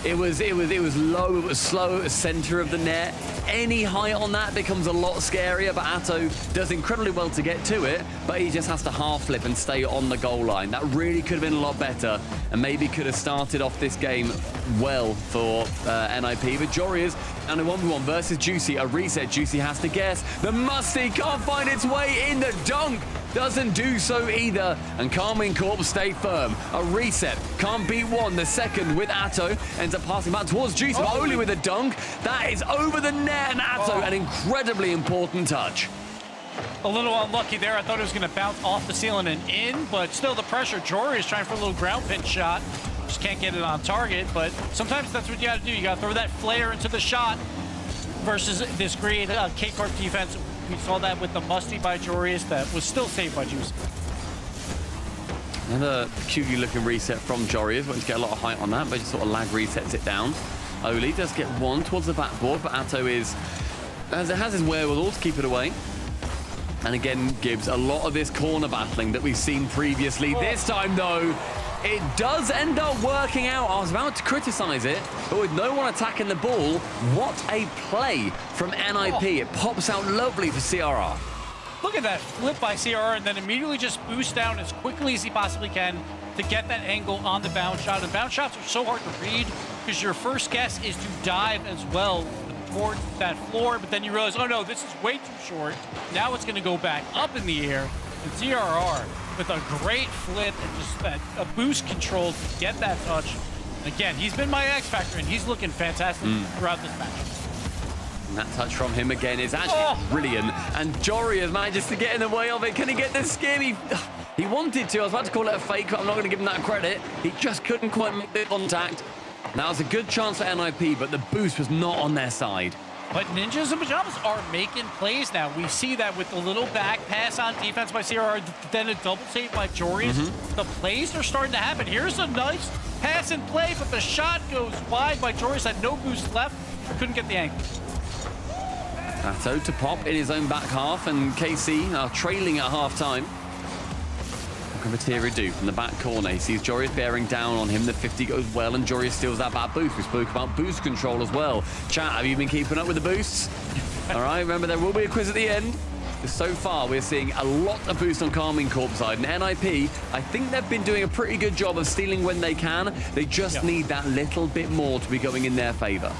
It was low, it was slow, it was center of the net. Any height on that becomes a lot scarier, but Atto does incredibly well to get to it, but he just has to half flip and stay on the goal line. That really could have been a lot better, and maybe could have started off this game well for NIP. But Joria's and a 1v1 versus Juicy, a reset. Juicy has to guess. The Musty can't find its way in. The dunk doesn't do so either, and Carmine Corp stay firm. A reset, can't beat one. The second with Atto ends up passing back towards Juicy, but only with a dunk. That is over the net, and Atto, an incredibly important touch. A little unlucky there. I thought it was going to bounce off the ceiling and in, but still the pressure. Jory is trying for a little ground pin shot. Just can't get it on target, but sometimes that's what you got to do. You got to throw that flare into the shot versus this great K-Corp defense. We saw that with the Musty by Jorius that was still saved by Juicy. Another cutely looking reset from Jorius. Wants to get a lot of height on that, but just sort of lag resets it down. Oli does get one towards the backboard, but Atto has his wherewithal to keep it away. And again, Gibbs, a lot of this corner battling that we've seen previously. This time, though, it does end up working out. I was about to criticize it, but with no one attacking the ball, what a play from NIP. It pops out lovely for CRR. Look at that flip by CRR and then immediately just boost down as quickly as he possibly can to get that angle on the bounce shot. And bounce shots are so hard to read because your first guess is to dive as well towards that floor, but then you realize, oh no, this is way too short. Now it's going to go back up in the air. And CRR with a great flip and just a boost control to get that touch. And again, he's been my X Factor and he's looking fantastic throughout this match. And that touch from him again is actually brilliant. And Jorius manages to get in the way of it. Can he get the skim? He wanted to. I was about to call it a fake, but I'm not going to give him that credit. He just couldn't quite make the contact. Now it's a good chance for NIP, but the boost was not on their side. But Ninjas and Pajamas are making plays now. We see that with the little back pass on defense by CRR, then a double save by Jorius. The plays are starting to happen. Here's a nice pass and play, but the shot goes wide by Jorius. Had no boost left. Couldn't get the angle. Atto to pop in his own back half, and KC are trailing at half-time. What can Matera do from the back corner? He sees Jorius bearing down on him. The 50 goes well, and Jorius steals that back boost. We spoke about boost control as well. Chat, have you been keeping up with the boosts? All right, remember there will be a quiz at the end. So far, we're seeing a lot of boost on Carmine Corp side. And NIP, I think they've been doing a pretty good job of stealing when they can. They just need that little bit more to be going in their favor.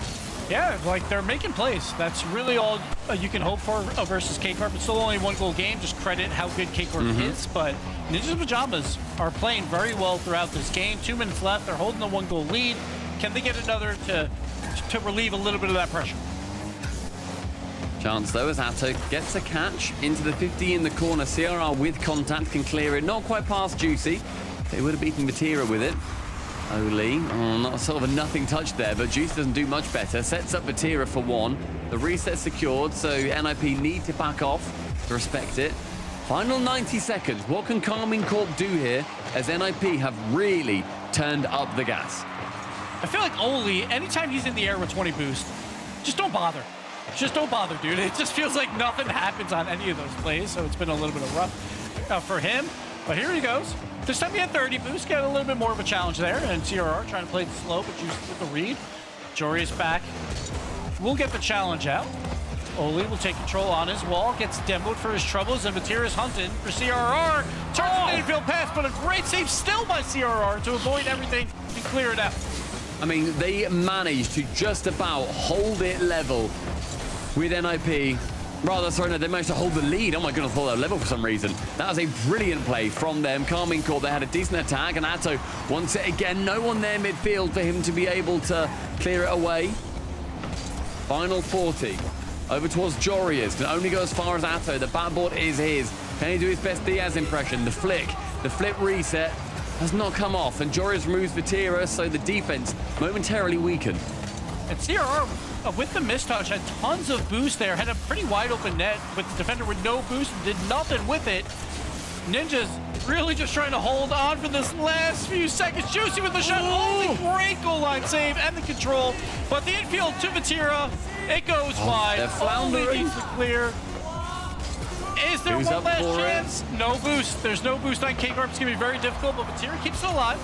Yeah, like they're making plays. That's really all you can hope for versus K-Corp. It's still only one goal game. Just credit how good K-Corp is. But Ninjas Pajamas are playing very well throughout this game. 2 minutes left. They're holding the 1-goal lead. Can they get another to relieve a little bit of that pressure? Chance though as Atto gets a catch into the 50 in the corner. CRR with contact can clear it. Not quite past Juicy. They would have beaten Matera with it. Oli, not sort of a nothing touch there, but Juice doesn't do much better. Sets up Matera for one. The reset secured, so NIP need to back off to respect it. Final 90 seconds. What can Carmine Corp do here as NIP have really turned up the gas? I feel like Oli, anytime he's in the air with 20 boost, just don't bother. Just don't bother, dude. It just feels like nothing happens on any of those plays, so it's been a little bit of rough for him. But here he goes. This time he had 30 boost, got a little bit more of a challenge there, and CRR trying to play it slow, but Juice with the read. Jorius back. We'll get the challenge out. Oli will take control on his wall, gets demoed for his troubles, and Matera's hunting for CRR. Turns the infield pass, but a great save still by CRR to avoid everything and clear it out. I mean, they managed to just about hold it level with NIP. Rather, sorry, no, they managed to hold the lead. Oh my goodness, I thought they were level for some reason. That was a brilliant play from them. Carmine Corp, they had a decent attack, and Atto wants it again. No one there midfield for him to be able to clear it away. Final 40. Over towards Jorius. Can only go as far as Atto. The backboard is his. Can he do his best Diaz impression? The flip reset has not come off, and Jorius removes Matera, so the defense momentarily weakened. And CRR, with the mistouch, had tons of boost there, had a pretty wide open net with the defender with no boost, did nothing with it. Ninjas really just trying to hold on for this last few seconds. Juicy with the shot, only great goal line save and the control. But the infield to Matera, it goes wide. They're floundering. Only clear. Is there one last chance? No boost. There's no boost on K-Corp. It's going to be very difficult, but Matera keeps it alive.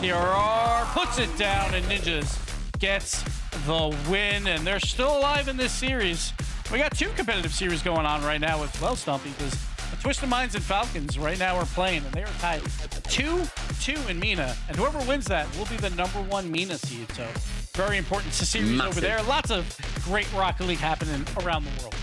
TRR puts it down, and Ninjas gets the win, and they're still alive in this series. We got 2 competitive series going on right now as well, Stumpy, because Twisted Minds and Falcons right now are playing, and they are tied 2-2 in MENA, and whoever wins that will be the #1 MENA seed. So very important to series over there. Lots of great Rocket League happening around the world.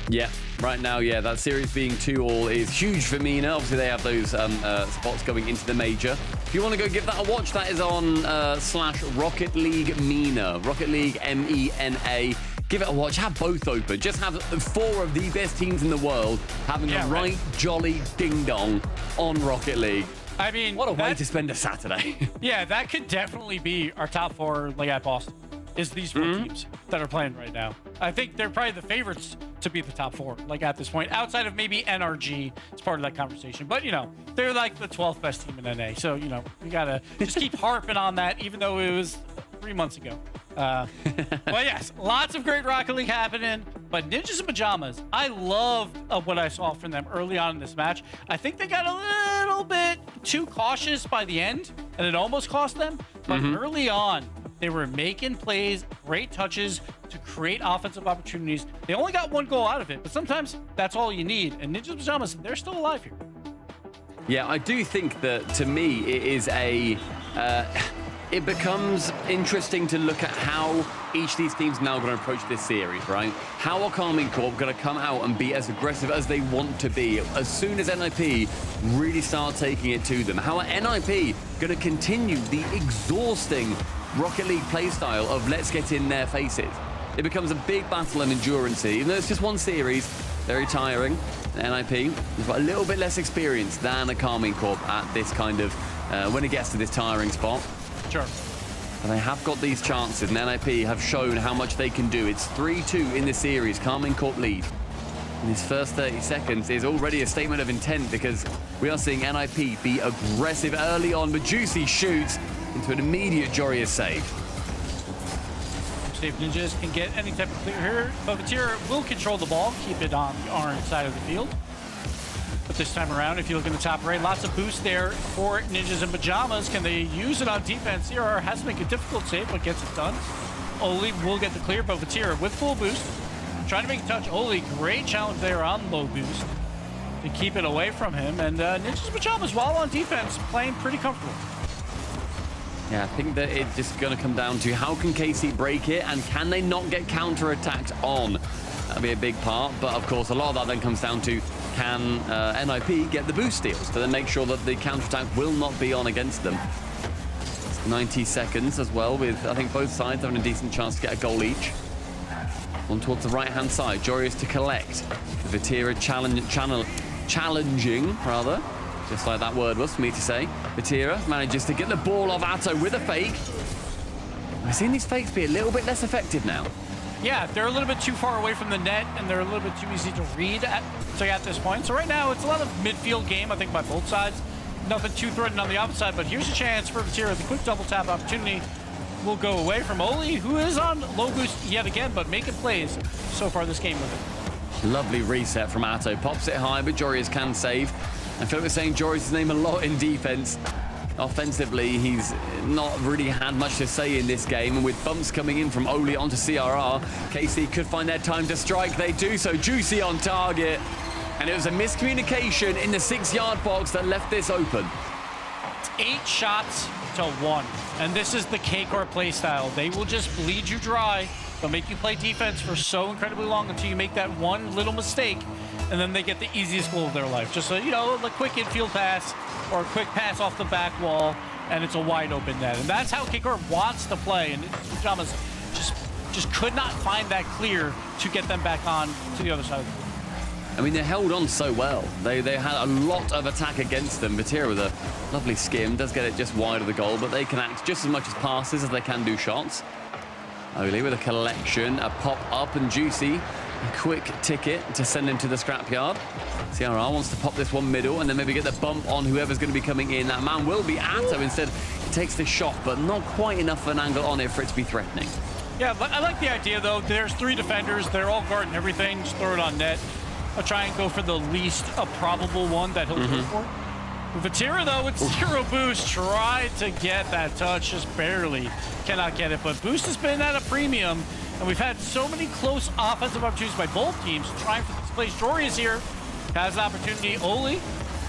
Yeah, right now, that series being 2-2 is huge for MENA. Obviously, they have those spots going into the major. If you want to go give that a watch, that is on /Rocket League MENA. Rocket League MENA. Give it a watch. Have both open. Just have 4 of the best teams in the world having a right jolly ding-dong on Rocket League. I mean, what a way to spend a Saturday. Yeah, that could definitely be our top 4 like at Boston. Is these 4 teams that are playing right now. I think they're probably the favorites to be the top 4, like at this point, outside of maybe NRG as part of that conversation. But, they're like the 12th best team in NA. So, we got to just keep harping on that, even though it was 3 months ago. Well, yes, lots of great Rocket League happening. But Ninjas in Pajamas, I loved what I saw from them early on in this match. I think they got a little bit too cautious by the end, and it almost cost them. But early on, they were making plays, great touches to create offensive opportunities. They only got 1 goal out of it, but sometimes that's all you need. And Ninjas Pajamas, they're still alive here. Yeah, I do think that, to me, it is it becomes interesting to look at how each of these teams now going to approach this series, right? How are Carmine Corp going to come out and be as aggressive as they want to be as soon as NIP really start taking it to them? How are NIP going to continue the exhausting Rocket League playstyle of let's get in their faces? It becomes a big battle and endurance. Even though it's just 1 series, very tiring. NIP has got a little bit less experience than a Carmine Corp at this kind of, when it gets to this tiring spot. Sure. And they have got these chances, and NIP have shown how much they can do. It's 3-2 in the series, Carmine Corp lead. And his first 30 seconds is already a statement of intent because we are seeing NIP be aggressive early on, but Juicy shoots into an immediate Joreous save. If Ninjas can get any type of clear here, Bovatir will control the ball, keep it on the orange side of the field. But this time around, if you look in the top right, lots of boost there for Ninjas in Pajamas. Can they use it on defense? CRR has to make a difficult save, but gets it done. Oli will get the clear. Bovatir with full boost. Trying to make a touch. Oli, great challenge there on low boost to keep it away from him. And Ninjas in Pajamas, while on defense, playing pretty comfortable. Yeah, I think that it's just going to come down to how can KC break it and can they not get counter-attacked on? That'll be a big part, but of course a lot of that then comes down to can NIP get the boost steals to then make sure that the counter-attack will not be on against them. 90 seconds as well with, I think, both sides having a decent chance to get a goal each. One towards the right-hand side, Joreous to collect. Vatira challenging, just like that word was for me to say. Vatira manages to get the ball off Atto with a fake. We're seeing these fakes be a little bit less effective now. Yeah, they're a little bit too far away from the net, and they're a little bit too easy to read at this point. So right now, it's a lot of midfield game, I think, by both sides. Nothing too threatening on the opposite side, but here's a chance for Vatira. The quick double tap opportunity will go away from Oli, who is on low boost yet again, but making plays so far this game with it. Lovely reset from Atto. Pops it high, but Joreous can save. I feel like we're saying Joreous' name a lot in defense. Offensively, he's not really had much to say in this game, and with bumps coming in from Oli onto CRR, KC could find their time to strike. They do so. Juicy on target, and it was a miscommunication in the 6-yard box that left this open. 8 shots to 1, and this is the K-Corp play style. They will just bleed you dry. They'll make you play defense for so incredibly long until you make that one little mistake, and then they get the easiest goal of their life. Just a quick infield pass or a quick pass off the back wall, and it's a wide open net. And that's how K-Corp wants to play, and Pajamas just could not find that clear to get them back on to the other side of the field. I mean, they held on so well. They had a lot of attack against them. Vatira with a lovely skim does get it just wide of the goal, but they can act just as much as passes as they can do shots. Oli with a collection, a pop up, and Juicy, a quick ticket to send him to the scrapyard. CRR wants to pop this one middle and then maybe get the bump on whoever's going to be coming in. That man will be Atto. Instead, he takes the shot, but not quite enough of an angle on it for it to be threatening. Yeah, but I like the idea, though. There's 3 defenders. They're all guarding everything. Just throw it on net. I'll try and go for the least probable one that he'll go for. Vatira, though, with 0 boost, tried to get that touch, just barely cannot get it. But boost has been at a premium, and we've had so many close offensive opportunities by both teams trying for this place. Jory is here, has the opportunity. Oli,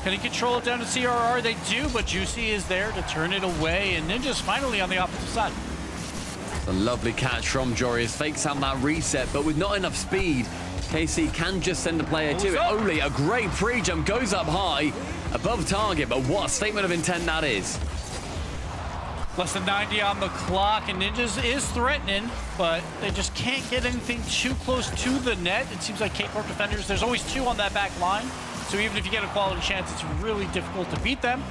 can he control it down to CRR? They do, but Juicy is there to turn it away, and Ninja's finally on the offensive side. A lovely catch from Jory. His fakes out that reset, but with not enough speed, KC can just send a player to it. Oli, a great pre-jump, goes up high, above target, but what a statement of intent that is. Less than 90 on the clock, and Ninjas is threatening, but they just can't get anything too close to the net. It seems like K-Corp defenders, there's always 2 on that back line, so even if you get a quality chance, it's really difficult to beat them.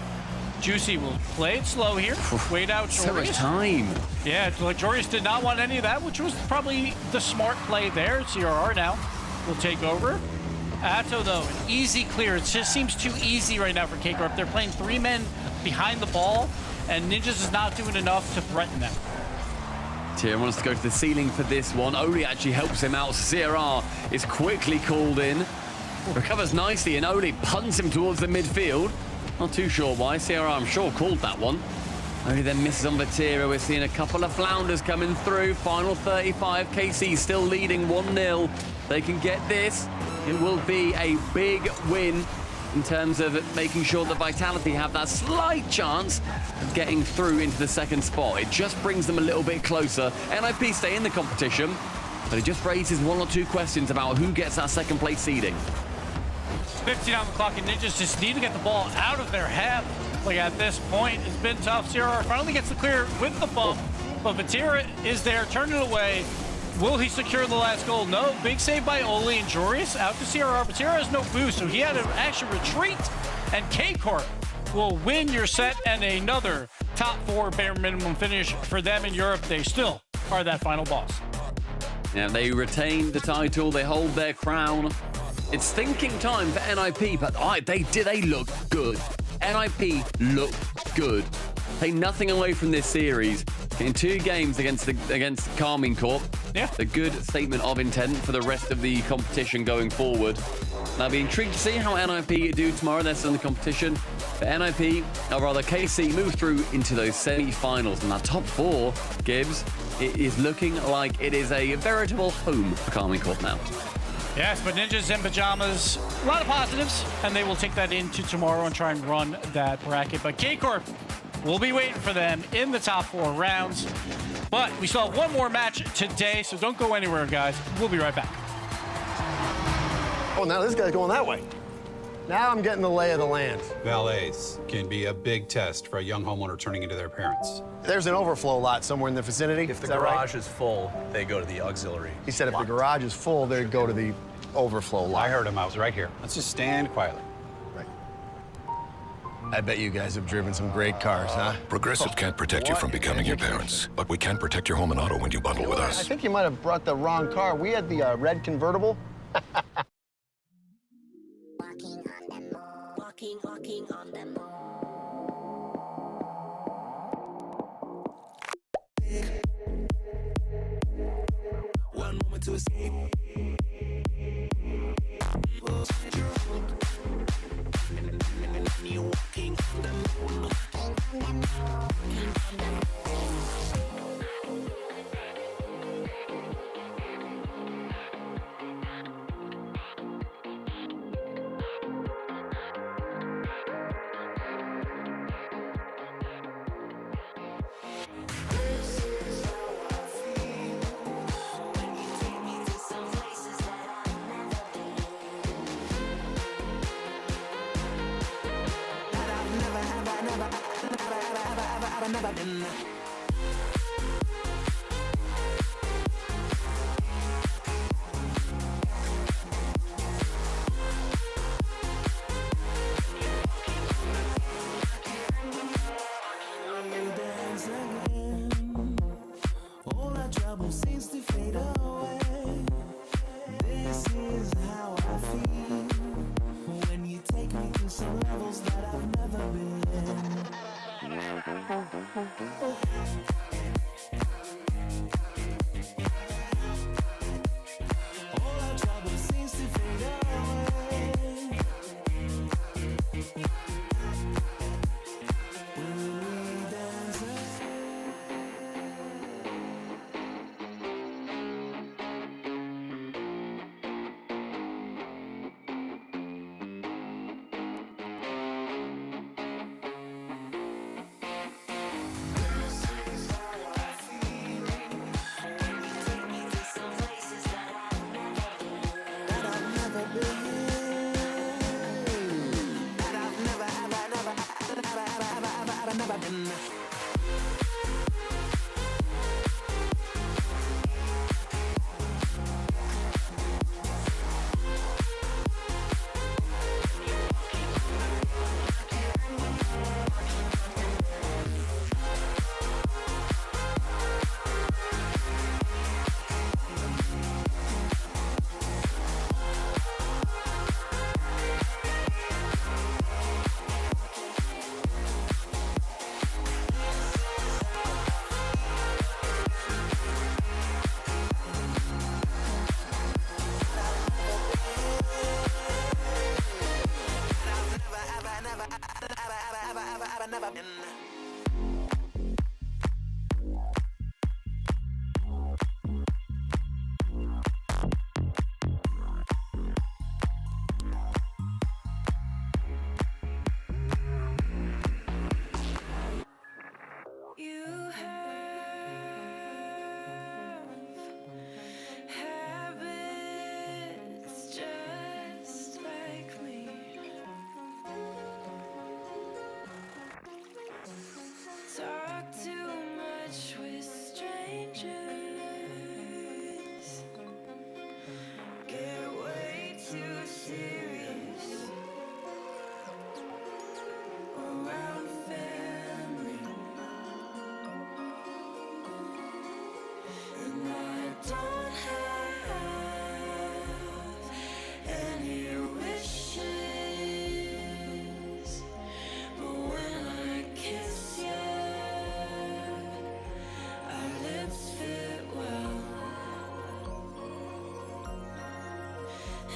Juicy will play it slow here, wait out Jorius. So much time. Yeah, like Jorius did not want any of that, which was probably the smart play there. CRR now will take over. Atto, though, an easy clear. It just seems too easy right now for K-Corp. They're playing 3 men behind the ball, and Ninjas is not doing enough to threaten them. Tier wants to go to the ceiling for this one. Oli actually helps him out. CRR is quickly called in. Recovers nicely, and Oli punts him towards the midfield. Not too sure why. CRR, I'm sure, called that one. Only then misses on Vatira. We're seeing a couple of flounders coming through. Final 35. KC still leading 1-0. They can get this. It will be a big win in terms of making sure that Vitality have that slight chance of getting through into the second spot. It just brings them a little bit closer. NIP stay in the competition, but it just raises 1 or 2 questions about who gets that second place seeding. 15 on the clock, and Ninjas just need to get the ball out of their half. Like at this point, it's been tough. CRR finally gets the clear with the bump, but Vatira is there, turning it away. Will he secure the last goal? No. Big save by Oli, and Jorius out to CRR. Vatira has no boost, so he had to actually retreat, and K-Corp will win your set and another top 4 bare minimum finish for them in Europe. They still are that final boss. Yeah, they retain the title, they hold their crown. It's thinking time for NIP, but they look good. NIP look good. Take nothing away from this series. In 2 games against Carmine Corp. Yeah. A good statement of intent for the rest of the competition going forward. And I'll be intrigued to see how NIP do tomorrow. They're still in the competition. But NIP, or rather KC, move through into those semi-finals. And that top 4, Gibbs, it is looking like it is a veritable home for Carmine Corp now. Yes, but Ninjas in pajamas, a lot of positives, and they will take that into tomorrow and try and run that bracket. But K-Corp will be waiting for them in the top 4 rounds. But we still have 1 more match today, so don't go anywhere, guys. We'll be right back. Oh, now this guy's going that way. Now I'm getting the lay of the land. Valets can be a big test for a young homeowner turning into their parents. There's an overflow lot somewhere in the vicinity. If the Is that garage right? is full, they go to the auxiliary. He said if the garage is full, they'd go to the overflow lot. I heard him. I was right here. Let's just stand quietly. Right. I bet you guys have driven some great cars, huh? Progressive can't protect you from becoming your parents, but we can protect your home and auto when you bundle with I us. think you might have brought the wrong car. We had the red convertible. Walking on them. One moment to escape. Walking on the moon. I've never been. All that trouble seems to fade away. This is how I feel when you take me to some levels that I've never been.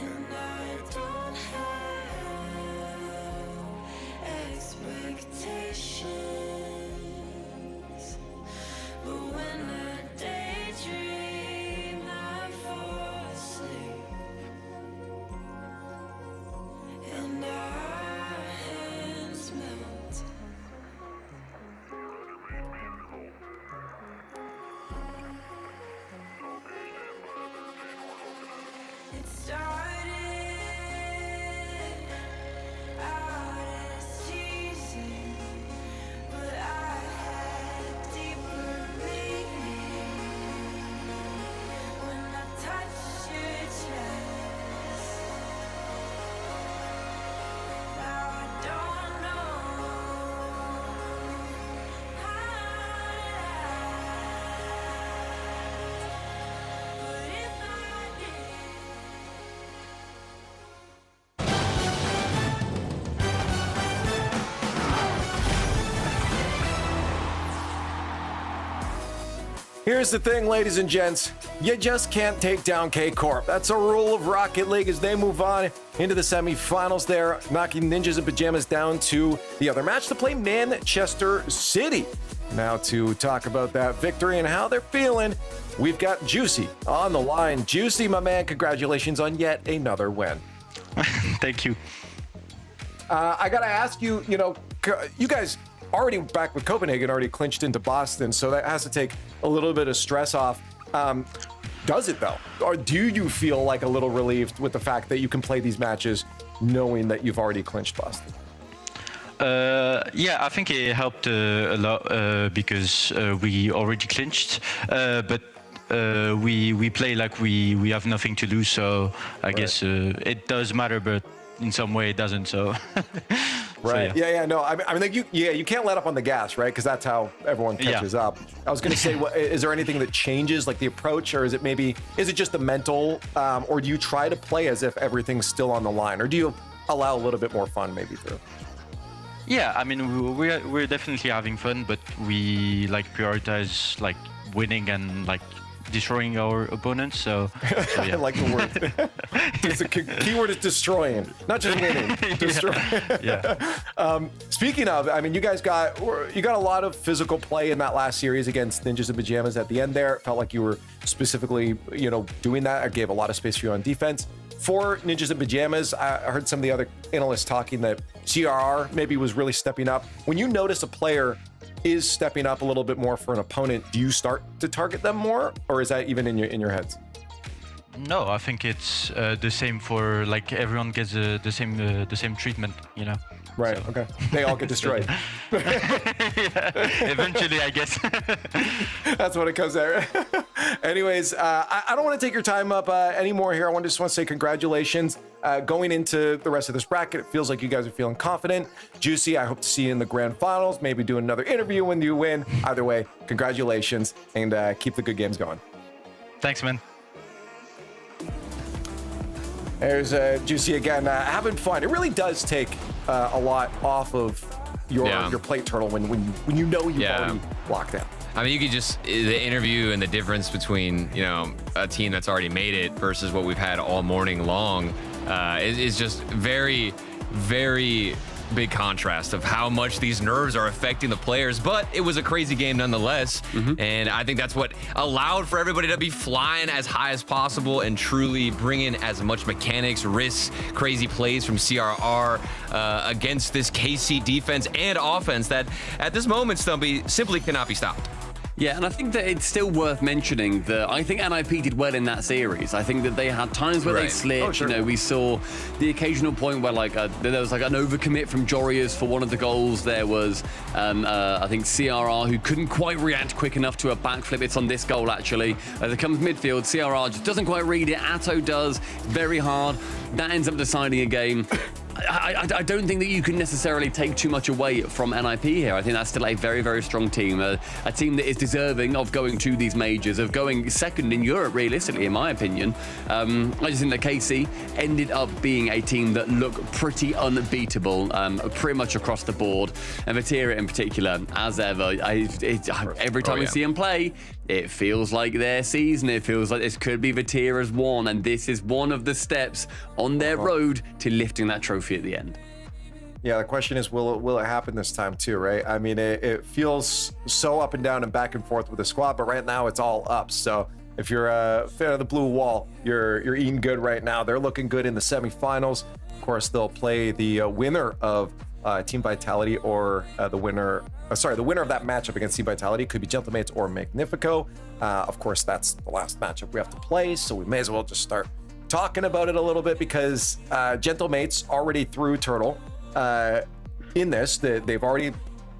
And I don't have expectations, but when I daydream, I fall asleep, and our hands melt. It started out as teasing, but I had deeper meaning when I touched your chest. Now I don't know how to act, but if I did. Here's the thing, ladies and gents. You just can't take down K-Corp. That's a rule of Rocket League as they move on into the semifinals there, knocking Ninjas in Pajamas down to the other match to play Manchester City. Now to talk about that victory and how they're feeling, we've got Juicy on the line. Juicy, my man, congratulations on yet another win. Thank you. I got to ask you, you guys already back with Copenhagen, already clinched into Boston, so that has to take a little bit of stress off. Does it though? Or do you feel like a little relieved with the fact that you can play these matches knowing that you've already clinched Boston? Yeah, I think it helped a lot because we already clinched, but we play like we have nothing to lose, so I guess it does matter, but in some way it doesn't, so... Right. So, yeah. No. I mean, like you can't let up on the gas, right? Because that's how everyone catches up. I was gonna say, is there anything that changes, like the approach, or is it just the mental, or do you try to play as if everything's still on the line, or do you allow a little bit more fun maybe through? Yeah, I mean, we're definitely having fun, but we prioritize winning and destroying our opponents. So yeah. I like the word. The keyword is destroying, not just winning. Destroying. Yeah. Speaking of, I mean, you guys got a lot of physical play in that last series against Ninjas in Pajamas at the end there. It felt like you were specifically, doing that. I gave a lot of space for you on defense. For Ninjas in Pajamas, I heard some of the other analysts talking that CRR maybe was really stepping up. When you notice a player is stepping up a little bit more for an opponent, do you start to target them more, or is that even in your heads? No, I think it's the same for everyone gets the same treatment, Right. So. Okay. They all get destroyed. Yeah, eventually, I guess. That's what it comes out. Anyways, I don't want to take your time up anymore here. I just want to say congratulations. Going into the rest of this bracket, it feels like you guys are feeling confident. Juicy, I hope to see you in the grand finals. Maybe do another interview when you win. Either way, congratulations, and keep the good games going. Thanks, man. There's Juicy again, having fun. It really does take a lot off of your plate, Turtle, when you know you've already locked out. I mean, you could just, the interview and the difference between, a team that's already made it versus what we've had all morning long is just very, very big contrast of how much these nerves are affecting the players. But it was a crazy game nonetheless. And I think that's what allowed for everybody to be flying as high as possible and truly bring in as much mechanics, risks, crazy plays from CRR against this KC defense and offense that at this moment, Stumpy, simply cannot be stopped. Yeah, and I think that it's still worth mentioning that I think NIP did well in that series. I think that they had times where they slipped. Oh, sure. We saw the occasional point where there was an overcommit from Jorius for one of the goals. There was, I think, CRR who couldn't quite react quick enough to a backflip. It's on this goal, actually. As it comes midfield, CRR just doesn't quite read it. Atto does. Very hard. That ends up deciding a game. I don't think that you can necessarily take too much away from NIP here. I think that's still a very, very strong team. A team that is deserving of going to these majors, of going second in Europe, realistically, in my opinion. I just think that KC ended up being a team that looked pretty unbeatable, pretty much across the board. And Vatira in particular, as ever, every time we see him play, It feels like their season. It feels like this could be Vatira's one, and this is one of the steps on their road to lifting that trophy at the end. Yeah, the question is, will it happen this time too, right? I mean, it feels so up and down and back and forth with the squad, but right now it's all up. So if you're a fan of the Blue Wall, you're eating good right now. They're looking good in the semifinals. Of course, they'll play the winner of Team Vitality or the winner of that matchup against Team Vitality. Could be Gentlemates or Magnifico. Of course, that's the last matchup we have to play, so we may as well just start talking about it a little bit because Gentlemates already threw Turtle in this. They've already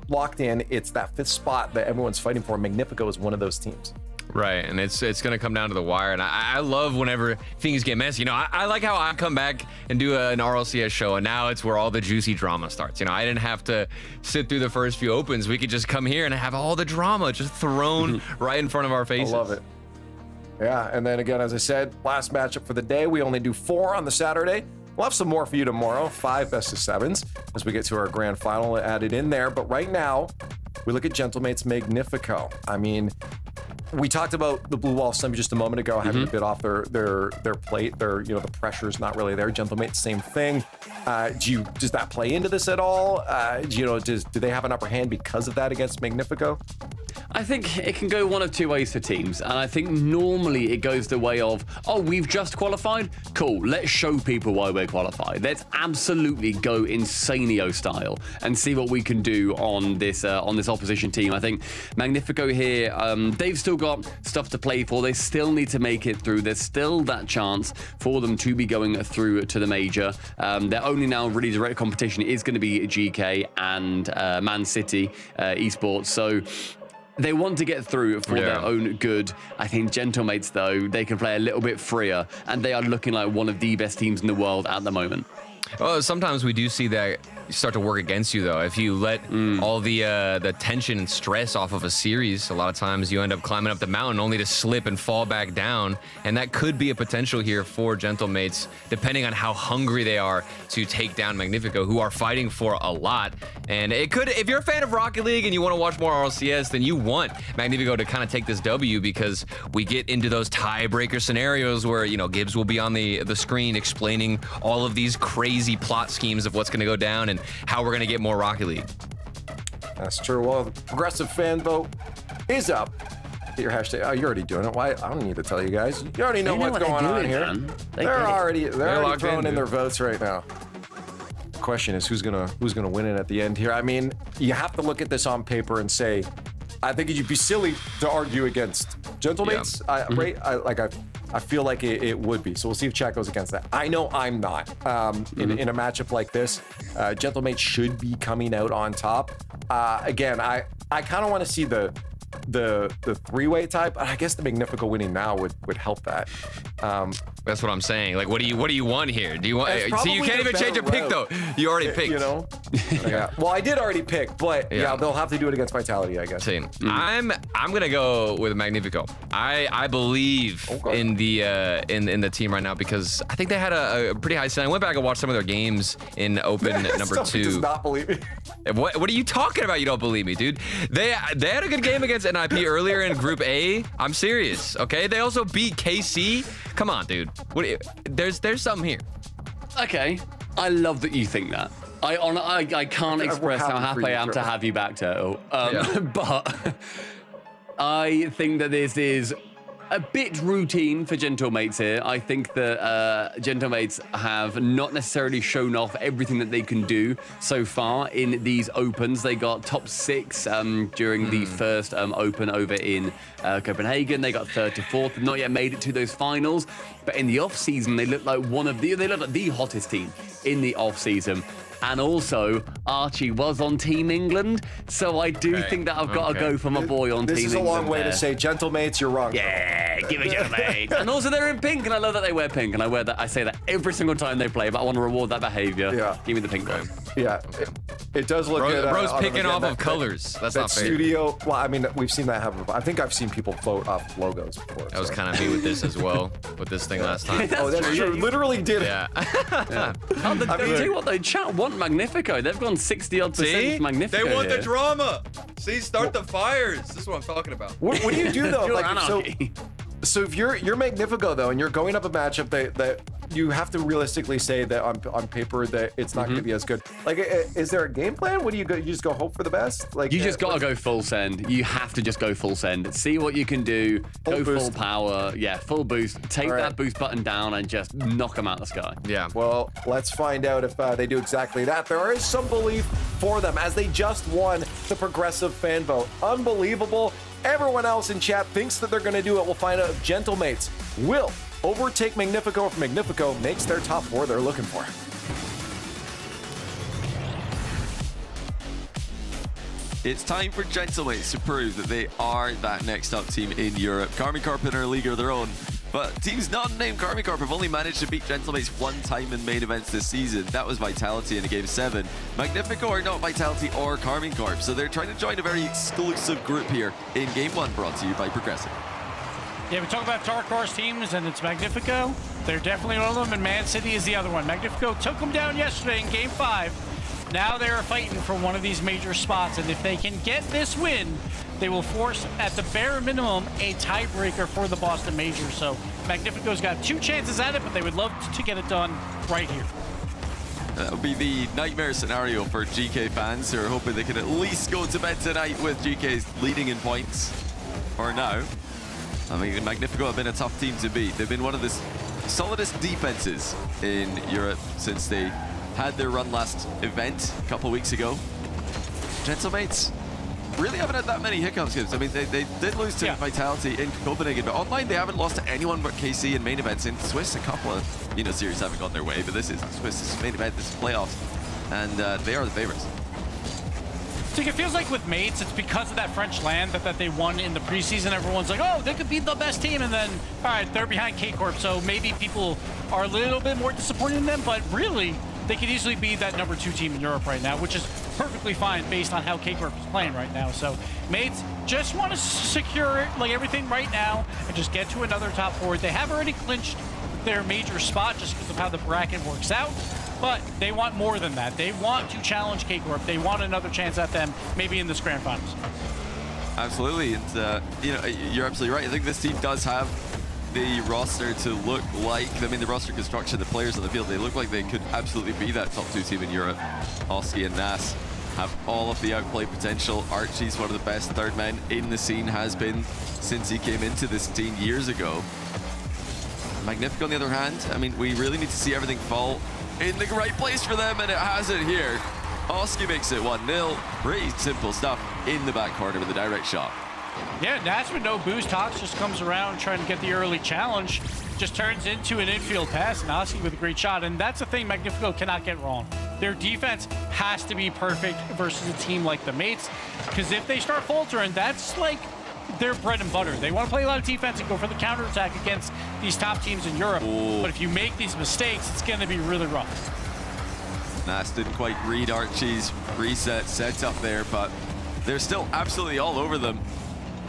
locked in. It's that 5th spot that everyone's fighting for. Magnifico is one of those teams. Right, and it's going to come down to the wire, and I love whenever things get messy. You know, I like how I come back and do an RLCS show, and now it's where all the juicy drama starts. You know, I didn't have to sit through the first few opens. We could just come here and have all the drama just thrown right in front of our faces. I love it. Yeah, and then again, as I said, last matchup for the day. We only do 4 on the Saturday. We'll have some more for you tomorrow, 5 best of 7s as we get to our grand final added in there. But right now, we look at Gentlemates Magnifico. I mean, we talked about the Blue Wall Semi just a moment ago, having a bit off their plate. The pressure's not really there. Gentlemates, same thing. Does that play into this at all? Do they have an upper hand because of that against Magnifico? I think it can go one of two ways for teams, and I think normally it goes the way of, oh, we've just qualified? Cool, let's show people why we're qualified. Let's absolutely go Insanio style and see what we can do on this opposition team. I think Magnifico here, they've still got stuff to play for. They still need to make it through. There's still that chance for them to be going through to the major. Their only now really direct competition is going to be GK and Man City esports. So they want to get through for their own good. I think Gentlemates, though, they can play a little bit freer, and they are looking like one of the best teams in the world at the moment. Well, sometimes we do see that start to work against you, though. If you let all the tension and stress off of a series, a lot of times you end up climbing up the mountain only to slip and fall back down. And that could be a potential here for Gentlemates, depending on how hungry they are to take down Magnifico, who are fighting for a lot. And it could, if you're a fan of Rocket League and you want to watch more RLCS, then you want Magnifico to kind of take this W, because we get into those tiebreaker scenarios where, Gibbs will be on the screen explaining all of these crazy plot schemes of what's going to go down and how we're going to get more Rocket League. That's true. Well, the progressive fan vote is up. Get your hashtag. Oh, you're already doing it. Why? I don't need to tell you guys. You already know what's going on here. They're already throwing in their votes right now. The question is who's gonna win it at the end here. I mean, you have to look at this on paper and say, I think it'd be silly to argue against Gentlemates. Yeah. I feel like it would be. So we'll see if chat goes against that. I know I'm not. In a matchup like this, Gentlemates should be coming out on top. Again, I kind of want to see the three-way tie, but I guess the Magnifico winning now would help that. That's what I'm saying. Like, what do you want here? Do you want? See, you can't even change your pick though. You already picked. Yeah. Well, I did already pick, but yeah, they'll have to do it against Vitality, I guess. See, I'm gonna go with Magnifico. I believe in the team right now because I think they had a pretty high ceiling. I went back and watched some of their games in Open number 2. Does not believe me. What are you talking about? You don't believe me, dude? They had a good game against NIP earlier in Group A. I'm serious. Okay, they also beat KC. Come on, dude. There's something here. Okay, I love that you think that. I can't express how happy I am to have you back, Turtle. But I think that this is a bit routine for Gentlemates here. I think that Gentlemates have not necessarily shown off everything that they can do so far in these opens. They got top 6 during the first open over in Copenhagen. They got 3rd to 4th. Not yet made it to those finals, but in the off season they look like the hottest team in the off season. And also, Archie was on Team England, so I do think that I've got to go for my boy on Team England. This is a long way to say, Gentlemates, you're wrong. Yeah, give me Gentlemates. And also, they're in pink, and I love that they wear pink, and I say that every single time they play, but I want to reward that behavior. Yeah. Give me the pink one. Yeah, it does look good. Bro's on them. picking Again, off of colors. That's that not fair. studio. Well, I mean, we've seen that happen. I think I've seen people float off logos before. That was kind of me with this as well, with this thing last time. Oh, that's true. Literally did it. Yeah. Oh, they do what they chat want Magnifico. They've gone 60-odd% See? for Magnifico. They want here. the drama. See, start the fires. This is what I'm talking about. What do you do though? Pure Like, anarchy. so if you're Magnifico though, and you're going up a matchup that you have to realistically say that on paper that it's not going to be as good. Like, is there a game plan? What do you go? You just go hope for the best? Like, You just gotta go full send. You have to just go full send. See what you can do. Go full power. Yeah, full boost. Take that boost button down and just knock them out of the sky. Yeah. Well, let's find out if they do exactly that. There is some belief for them as they just won the progressive fan vote. Unbelievable. Everyone else in chat thinks that they're going to do it. We'll find out if Gentlemates will overtake Magnifico if Magnifico makes their top 4 they're looking for. It's time for Gentlemates to prove that they are that next up team in Europe. Karmine Corp in our league are their own, but teams not named Karmine Corp have only managed to beat Gentlemates one time in main events this season. That was Vitality in a Game 7. Magnifico are not Vitality or Karmine Corp, so they're trying to join a very exclusive group here in Game 1, brought to you by Progressive. Yeah, we talk about dark horse teams, and it's Magnifico. They're definitely one of them, and Man City is the other one. Magnifico took them down yesterday in Game 5. Now they're fighting for one of these major spots, and if they can get this win, they will force, at the bare minimum, a tiebreaker for the Boston Major. So Magnifico's got 2 chances at it, but they would love to get it done right here. That'll be the nightmare scenario for GK fans who are hoping they can at least go to bed tonight with GK's leading in points. Or now. I mean, Magnifico have been a tough team to beat. They've been one of the solidest defenses in Europe since they had their run last event a couple weeks ago. Gentlemates really haven't had that many hiccups. I mean, they did lose to Vitality in Copenhagen, but online they haven't lost to anyone but KC in main events. In Swiss, a couple of series haven't gone their way, but this is Swiss, this is main event, this is playoffs, and they are the favorites. So it feels like with Mates, it's because of that French land that they won in the preseason. Everyone's like, oh, they could be the best team. And then, all right, they're behind K-Corp. So maybe people are a little bit more disappointed in them. But really, they could easily be that number 2 team in Europe right now, which is perfectly fine based on how K-Corp is playing right now. So Mates just want to secure it, like everything right now, and just get to another top 4. They have already clinched their major spot just because of how the bracket works out. But they want more than that. They want to challenge K-Corp. They want another chance at them, maybe in this grand finals. Absolutely, and you're absolutely right. I think this team does have the roster to look like, I mean, the roster construction, the players on the field, they look like they could absolutely be that top 2 team in Europe. Oski and Nas have all of the outplay potential. Archie's one of the best third men in the scene, has been since he came into this scene years ago. Magnifico, on the other hand, I mean, we really need to see everything fall in the right place for them, and it has it here. Oski makes it 1-0. Pretty simple stuff in the back corner with a direct shot. Yeah, Nats with no boost. Tox just comes around trying to get the early challenge. Just turns into an infield pass, and Oski with a great shot. And that's the thing Magnifico cannot get wrong. Their defense has to be perfect versus a team like the Mates, because if they start faltering, that's like their bread and butter. They want to play a lot of defense and go for the counterattack against these top teams in Europe. Ooh. But if you make these mistakes, it's going to be really rough. Nas didn't quite read Archie's reset setup there, but they're still absolutely all over them.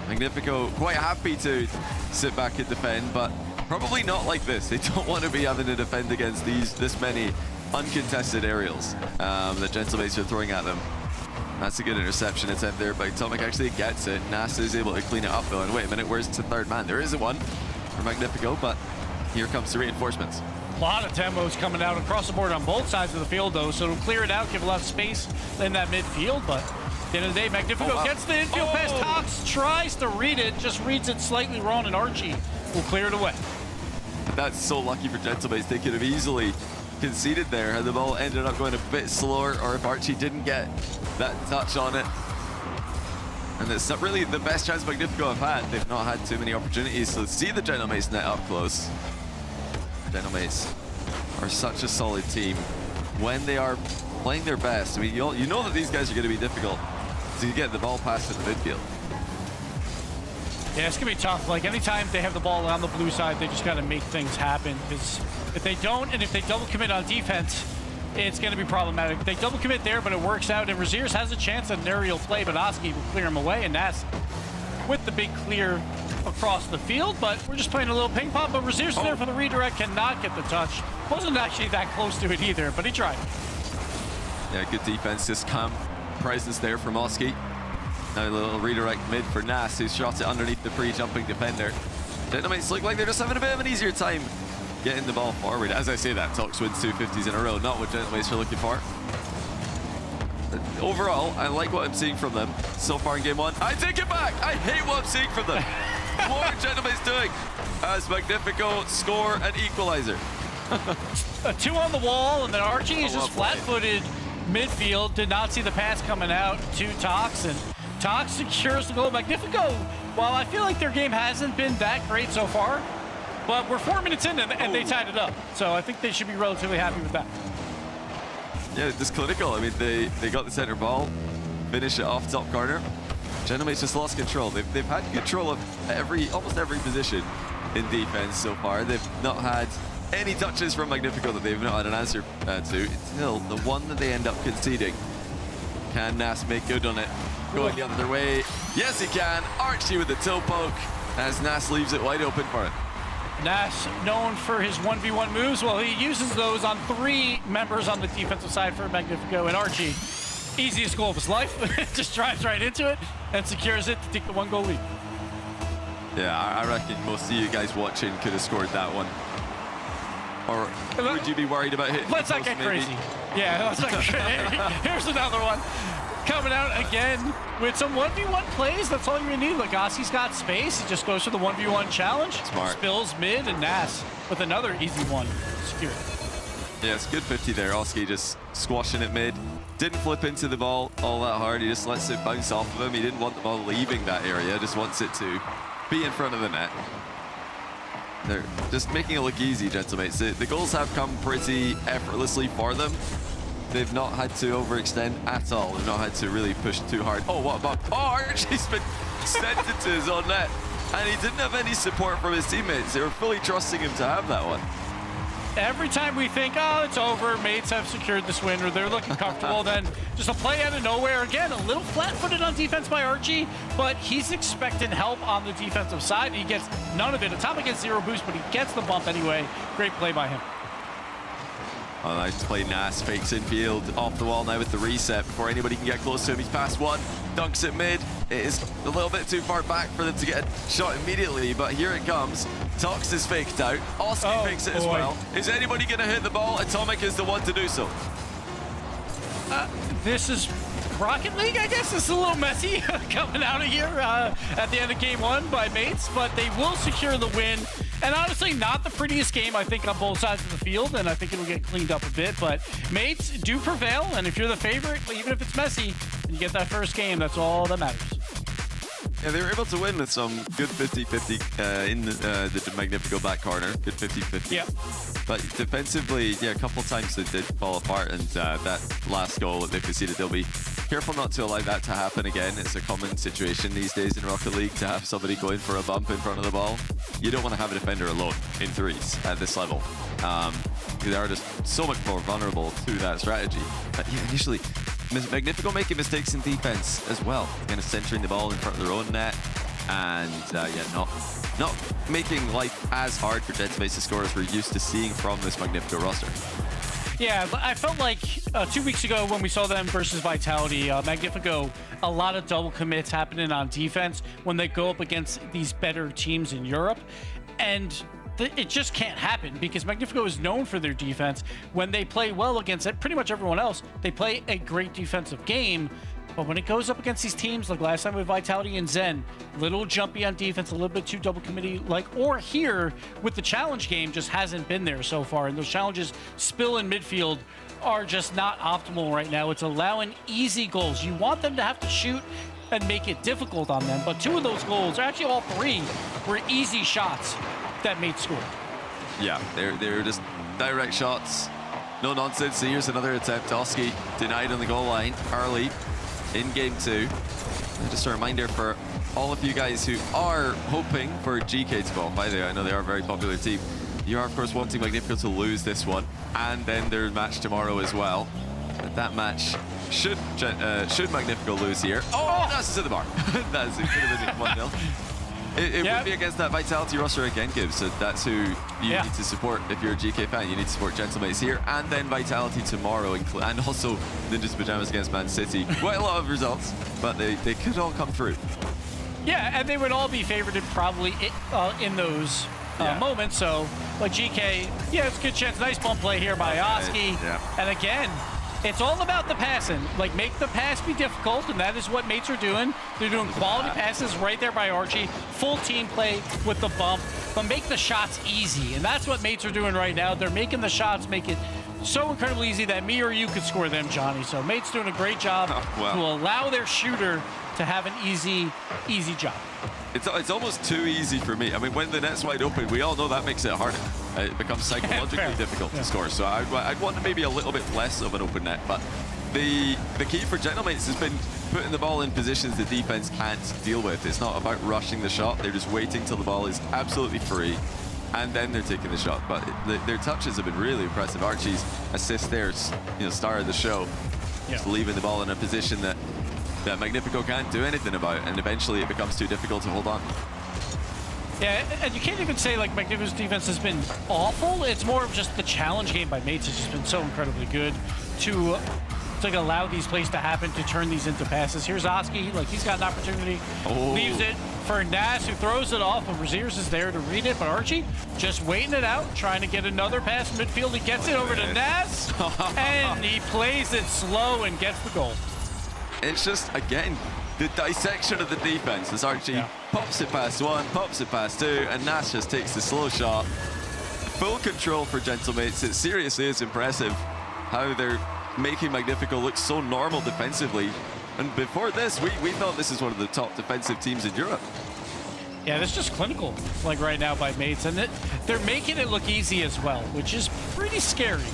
Magnifico quite happy to sit back and defend, but probably not like this. They don't want to be having to defend against this many uncontested aerials that Gentlemates are throwing at them. That's a good interception attempt there by Tomic. Actually gets it. Nas is able to clean it up though. And wait a minute, where's the third man? There isn't one for Magnifico, but here comes the reinforcements. A lot of tempos coming out across the board on both sides of the field though, so it'll clear it out, give a lot of space in that midfield, but at the end of the day, Magnifico gets the infield pass. Tox tries to read it, just reads it slightly wrong, and Archie will clear it away. That's so lucky for Gentlemates. They could have easily conceded there had the ball ended up going a bit slower, or if Archie didn't get that touch on it. And it's not really the best chance Magnifico have had. They've not had too many opportunities to see the Gentlemates net up close. Gentlemates are such a solid team when they are playing their best. I mean, you know that these guys are going to be difficult to get the ball past in the midfield. Yeah, it's going to be tough. Like, anytime they have the ball on the blue side, they just got to make things happen. Because if they don't, and if they double commit on defense, it's going to be problematic. They double commit there, but it works out, and Rlcs has a chance at an aerial play, but Oski will clear him away, and Nas with the big clear across the field, but we're just playing a little ping pong, but Rlcs is there for the redirect, cannot get the touch. Wasn't actually that close to it either, but he tried. Yeah, good defense, just calm presence there from Oski. Now a little redirect mid for Nas, who shot it underneath the pre-jumping defender. Dynamites look like they're just having a bit of an easier time getting the ball forward. As I say that, Tox wins 2 50s in a row, not what Dynamites are looking for. Overall, I like what I'm seeing from them so far in game 1. I take it back! I hate what I'm seeing from them. What are Dynamites doing? As Magnifico score an equalizer. A 2 on the wall, and then Archie is just flat-footed midfield. Did not see the pass coming out to Tox, and Tox secures the goal. Magnifico, while I feel like their game hasn't been that great so far, but we're 4 minutes in and they tied it up. So I think they should be relatively happy with that. Yeah, just clinical. I mean, they got the center ball, finish it off top corner. Dynamites just lost control. They've had control of almost every position in defense so far. They've not had any touches from Magnifico that they've not had an answer to until the one that they end up conceding. Can Nas make good on it? Going the other way. Yes, he can. Archie with the toe poke as Nas leaves it wide open for it. Nas, known for his 1v1 moves, well, he uses those on 3 members on the defensive side for Magnifico, and Archie, easiest goal of his life, just drives right into it and secures it to take the 1-goal lead. Yeah, I reckon most of you guys watching could have scored that one. Or would you be worried about hitting Let's the not post, get maybe? crazy. Yeah, let's not get crazy. Here's another one. Coming out again with some 1v1 plays. That's all you need. Oski's got space. He just goes for the 1v1 challenge. Smart. Spills mid, and Nas with another easy one. Secure. Yeah, it's good 50 there. Oski just squashing it mid. Didn't flip into the ball all that hard. He just lets it bounce off of him. He didn't want the ball leaving that area. Just wants it to be in front of the net. They're just making it look easy, gentlemen. The goals have come pretty effortlessly for them. They've not had to overextend at all. They've not had to really push too hard. Oh, what about... Oh, Archie's been sent into his own net. And he didn't have any support from his teammates. They were fully trusting him to have that one. Every time we think, oh, it's over, mates have secured this win, or they're looking comfortable, then just a play out of nowhere. Again, a little flat-footed on defense by Archie, but he's expecting help on the defensive side. He gets none of it. Atomic gets 0 boost, but he gets the bump anyway. Great play by him. Oh, nice play. Nas fakes infield off the wall now with the reset before anybody can get close to him. He's past one, dunks it mid. It is a little bit too far back for them to get a shot immediately, but here it comes. Tox is faked out. Oski fakes it as well. Is anybody going to hit the ball? Atomic is the one to do so. This is Rocket League, I guess. It's a little messy coming out of here at the end of game 1 by mates, but they will secure the win. And honestly, not the prettiest game, I think, on both sides of the field, and I think it'll get cleaned up a bit, but mates do prevail, and if you're the favorite, even if it's messy, and you get that first game, that's all that matters. Yeah, they were able to win with some good 50-50 in the Magnifico back corner. Good 50-50. Yep. But defensively, yeah, a couple times they did fall apart, and that last goal that they conceded, they'll be careful not to allow that to happen again. It's a common situation these days in Rocket League to have somebody going for a bump in front of the ball. You don't want to have a defender alone in threes at this level. They are just so much more vulnerable to that strategy. But yeah, initially, Magnifico making mistakes in defense as well, kind of centering the ball in front of their own net, and yeah, not making life as hard for Gentlemen to score as we're used to seeing from this Magnifico roster. Yeah, I felt like 2 weeks ago when we saw them versus Vitality, Magnifico, a lot of double commits happening on defense when they go up against these better teams in Europe, and it just can't happen because Magnifico is known for their defense. When they play well against pretty much everyone else, they play a great defensive game. But when it goes up against these teams, like last time with Vitality and Zen, little jumpy on defense, a little bit too double committee, or here with the challenge game, just hasn't been there so far. And those challenges spill in midfield are just not optimal right now. It's allowing easy goals. You want them to have to shoot and make it difficult on them. But 2 of those goals, or actually all 3, were easy shots that made score. Yeah, they're just direct shots. No nonsense. So here's another attempt. Oski denied on the goal line early in game 2. And just a reminder for all of you guys who are hoping for GK to qualify. I know they are a very popular team. You are, of course, wanting Magnifico to lose this one, and then their match tomorrow as well. But that match should Magnifico lose here. Oh, that's to the bar. That's it. Could have been 1-0. It would be against that Vitality roster again, Gibbs. So that's who you need to support if you're a GK fan. You need to support Gentlemates here, and then Vitality tomorrow, and also Ninjas Pajamas against Man City. Quite a lot of results, but they could all come through. Yeah, and they would all be favorited probably in those moments. So, like GK, it's a good chance. Nice bump play here by Oski. Yeah. And again, it's all about the passing. Like, make the pass be difficult, and that is what mates are doing. They're doing quality passes right there by Archie. Full team play with the bump, but make the shots easy. And that's what mates are doing right now. They're making the shots make it so incredibly easy that me or you could score them, Johnny. So mates doing a great job to allow their shooter to have an easy job. It's almost too easy for me. I mean, when the net's wide open, we all know that makes it harder. It becomes psychologically difficult to score. So I'd want maybe a little bit less of an open net. But the key for Gentlemates has been putting the ball in positions the defense can't deal with. It's not about rushing the shot. They're just waiting till the ball is absolutely free, and then they're taking the shot. But their touches have been really impressive. Archie's assist there, star of the show, just leaving the ball in a position that Magnifico can't do anything about, and eventually it becomes too difficult to hold on. Yeah, and you can't even say like Magnifico's defense has been awful. It's more of just the challenge game by mates has just been so incredibly good to allow these plays to happen, to turn these into passes. Here's Oski, like he's got an opportunity, leaves it for Nas, who throws it off, and Braziers is there to read it, but Archie just waiting it out, trying to get another pass in midfield. He gets it over to Nas, and he plays it slow and gets the goal. It's just, again, the dissection of the defense as Archie pops it past one, pops it past two, and Nash just takes the slow shot. Full control for Gentlemates. It seriously is impressive how they're making Magnifico look so normal defensively. And before this, we thought this is one of the top defensive teams in Europe. Yeah, that's just clinical, like right now by mates, and they're making it look easy as well, which is pretty scary.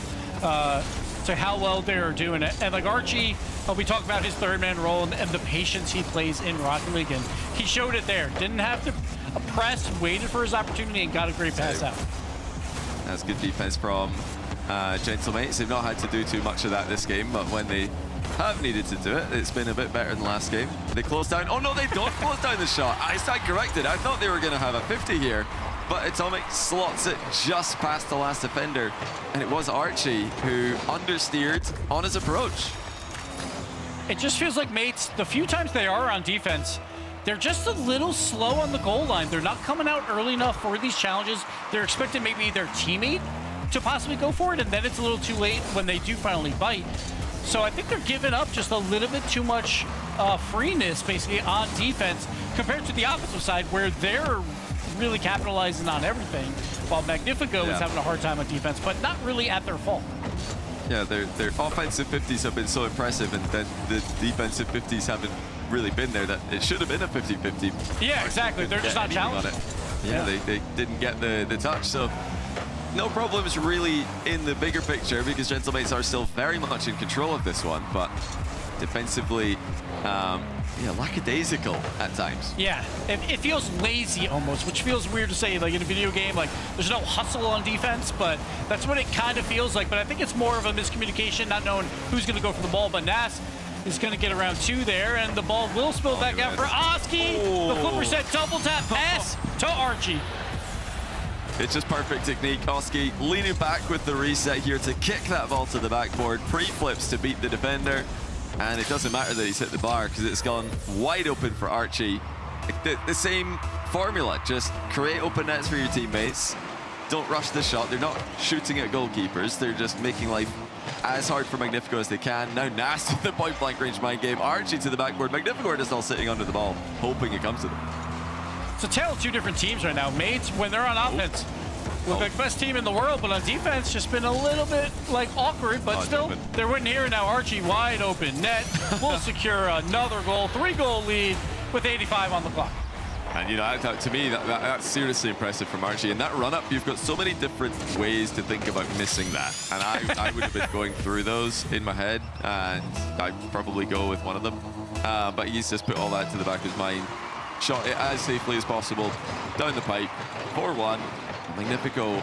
To how well they're doing it. And like Archie, we talk about his third man role and the patience he plays in Rocket League, and he showed it there. Didn't have to press, waited for his opportunity, and got a great pass out. That's good defense from Gentlemates. They've not had to do too much of that this game, but when they have needed to do it, it's been a bit better than last game. They close down. Oh no, they don't close down the shot. I stand corrected. I thought they were going to have a 50 here. But Atomic slots it just past the last defender, and it was Archie who understeered on his approach. It just feels like mates, the few times they are on defense, they're just a little slow on the goal line. They're not coming out early enough for these challenges. They're expecting maybe their teammate to possibly go for it, and then it's a little too late when they do finally bite. So I think they're giving up just a little bit too much freeness, basically, on defense compared to the offensive side, where they're really capitalizing on everything, while Magnifico is having a hard time on defense, but not really at their fault. Yeah, their offensive 50s have been so impressive, and then the defensive 50s haven't really been there. That it should have been a 50-50. Yeah, exactly. They're just not challenged. Yeah, they didn't get the touch, so no problems really in the bigger picture, because Gentlemates are still very much in control of this one, but defensively, lackadaisical at times. Yeah, it feels lazy almost, which feels weird to say, like in a video game, like there's no hustle on defense, but that's what it kind of feels like. But I think it's more of a miscommunication, not knowing who's going to go for the ball. But Nas is going to get around two there, and the ball will spill back out for Oski. The flipper set double tap pass to Archie. It's just perfect technique. Oski leaning back with the reset here to kick that ball to the backboard. Pre-flips to beat the defender. And it doesn't matter that he's hit the bar, because it's gone wide open for Archie. The same formula, just create open nets for your teammates. Don't rush the shot. They're not shooting at goalkeepers. They're just making life as hard for Magnifico as they can. Now Nas with the point blank range mind game. Archie to the backboard. Magnifico are just all sitting under the ball, hoping it comes to them. It's a tale of two different teams right now. Mates, when they're on offense, look like best team in the world, but on defense, just been a little bit like awkward, but still, they're winning here. Now Archie wide open net will secure another goal, 3-goal lead with 85 on the clock. And to me, that's seriously impressive from Archie. And that run-up, you've got so many different ways to think about missing that. And I would have been going through those in my head, and I'd probably go with one of them. But he's just put all that to the back of his mind. Shot it as safely as possible down the pipe, 4-1. Magnifico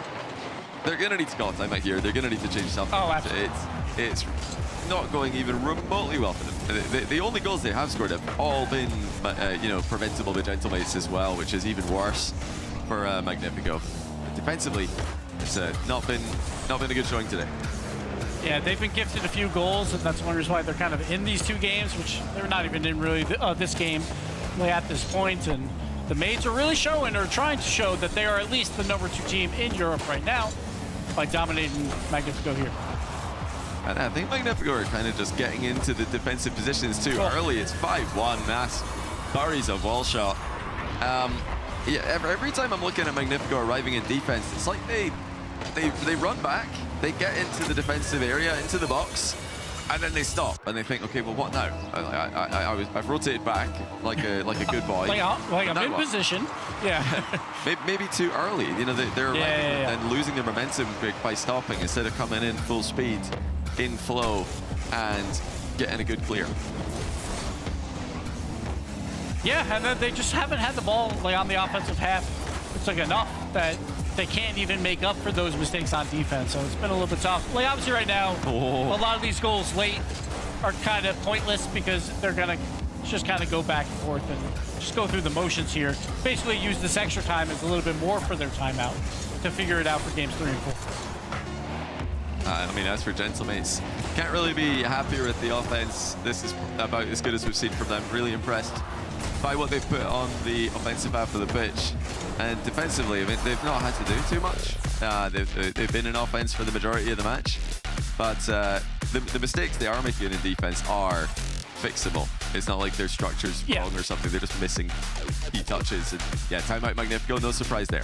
they're gonna need to call a timeout here. They're gonna need to change something. Oh, absolutely. It's not going even remotely well for them. The only goals they have scored have all been, preventable by Gentlemates as well, which is even worse for Magnifico. But defensively, it's not been a good showing today. Yeah, they've been gifted a few goals, and that's one reason why they're kind of in these two games, which they're not even in really this game at this point. And the Maids are really showing, or trying to show, that they are at least the #2 team in Europe right now by dominating Magnifico here. And I think Magnifico are kind of just getting into the defensive positions too early. It's 5-1. Nass buries a wall shot. Yeah, every time I'm looking at Magnifico arriving in defense, it's like they run back, they get into the defensive area, into the box, and then they stop and they think, okay, well, what now? I've rotated back like a good boy. like I'm in position. Yeah. maybe too early. You know, they're arriving and losing their momentum by stopping instead of coming in full speed, in flow, and getting a good clear. Yeah, and then they just haven't had the ball on the offensive half. It's enough that they can't even make up for those mistakes on defense. So it's been a little bit tough. Obviously right now, a lot of these goals late are kind of pointless because they're gonna just kind of go back and forth and just go through the motions here. Basically use this extra time as a little bit more for their timeout to figure it out for games 3 and 4. I mean, as for Gentlemates, can't really be happier with the offense. This is about as good as we've seen from them. Really impressed by what they've put on the offensive half of the pitch. And defensively, I mean, they've not had to do too much. They've been in offense for the majority of the match. But the mistakes they are making in defense are fixable. It's not like their structure's wrong or something. They're just missing key touches. And yeah, timeout Magnifico, no surprise there.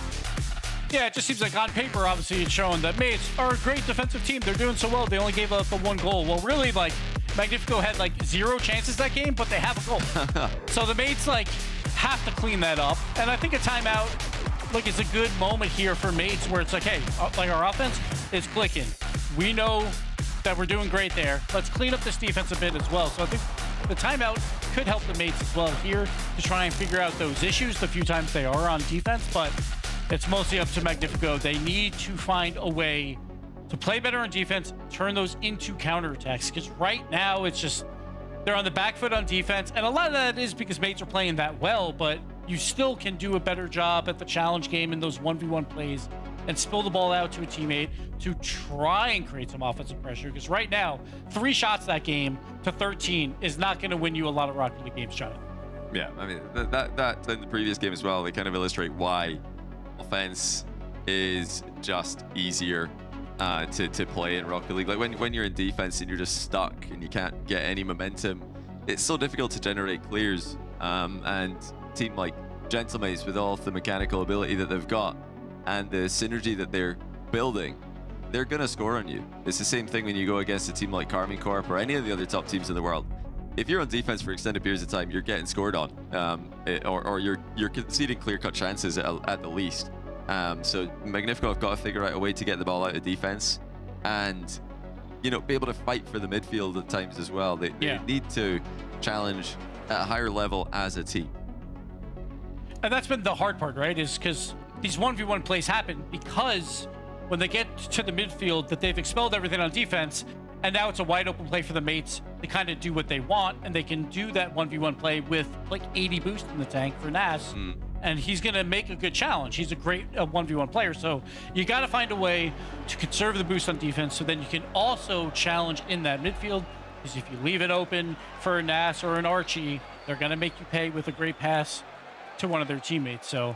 Yeah, it just seems like on paper, obviously, it's showing that Maids are a great defensive team. They're doing so well. They only gave up the 1 goal. Well, really, Magnifico had 0 chances that game, but they have a goal. So the Maids have to clean that up. And I think a timeout is a good moment here for Maids where it's hey, our offense is clicking. We know that we're doing great there. Let's clean up this defense a bit as well. So I think the timeout could help the Maids as well here to try and figure out those issues the few times they are on defense. But it's mostly up to Magnifico. They need to find a way to play better on defense, turn those into counterattacks. Because right now, it's just they're on the back foot on defense. And a lot of that is because Maids are playing that well, but you still can do a better job at the challenge game in those 1v1 plays and spill the ball out to a teammate to try and create some offensive pressure. Because right now, 3 shots that game to 13 is not going to win you a lot of Rocket League games, John. Yeah, I mean, that in the previous game as well, they kind of illustrate why offense is just easier to play in Rocket League. When you're in defense and you're just stuck and you can't get any momentum, it's so difficult to generate clears. And a team like Gentlemates, with all of the mechanical ability that they've got and the synergy that they're building, they're gonna score on you. It's the same thing when you go against a team like Carmine Corp or any of the other top teams in the world. If you're on defense for extended periods of time, you're getting scored on, or you're conceding clear-cut chances at the least. So Magnifico have got to figure out a way to get the ball out of defense, and be able to fight for the midfield at times as well. They need to challenge at a higher level as a team. And that's been the hard part, right? Is because these 1v1 plays happen because when they get to the midfield, that they've expelled everything on defense. And now it's a wide open play for the Mates to kind of do what they want, and they can do that 1v1 play with 80 boost in the tank for Nass. And he's going to make a good challenge. He's a great 1v1 player. So you got to find a way to conserve the boost on defense so then you can also challenge in that midfield. Because if you leave it open for a Nass or an Archie, they're going to make you pay with a great pass to one of their teammates. So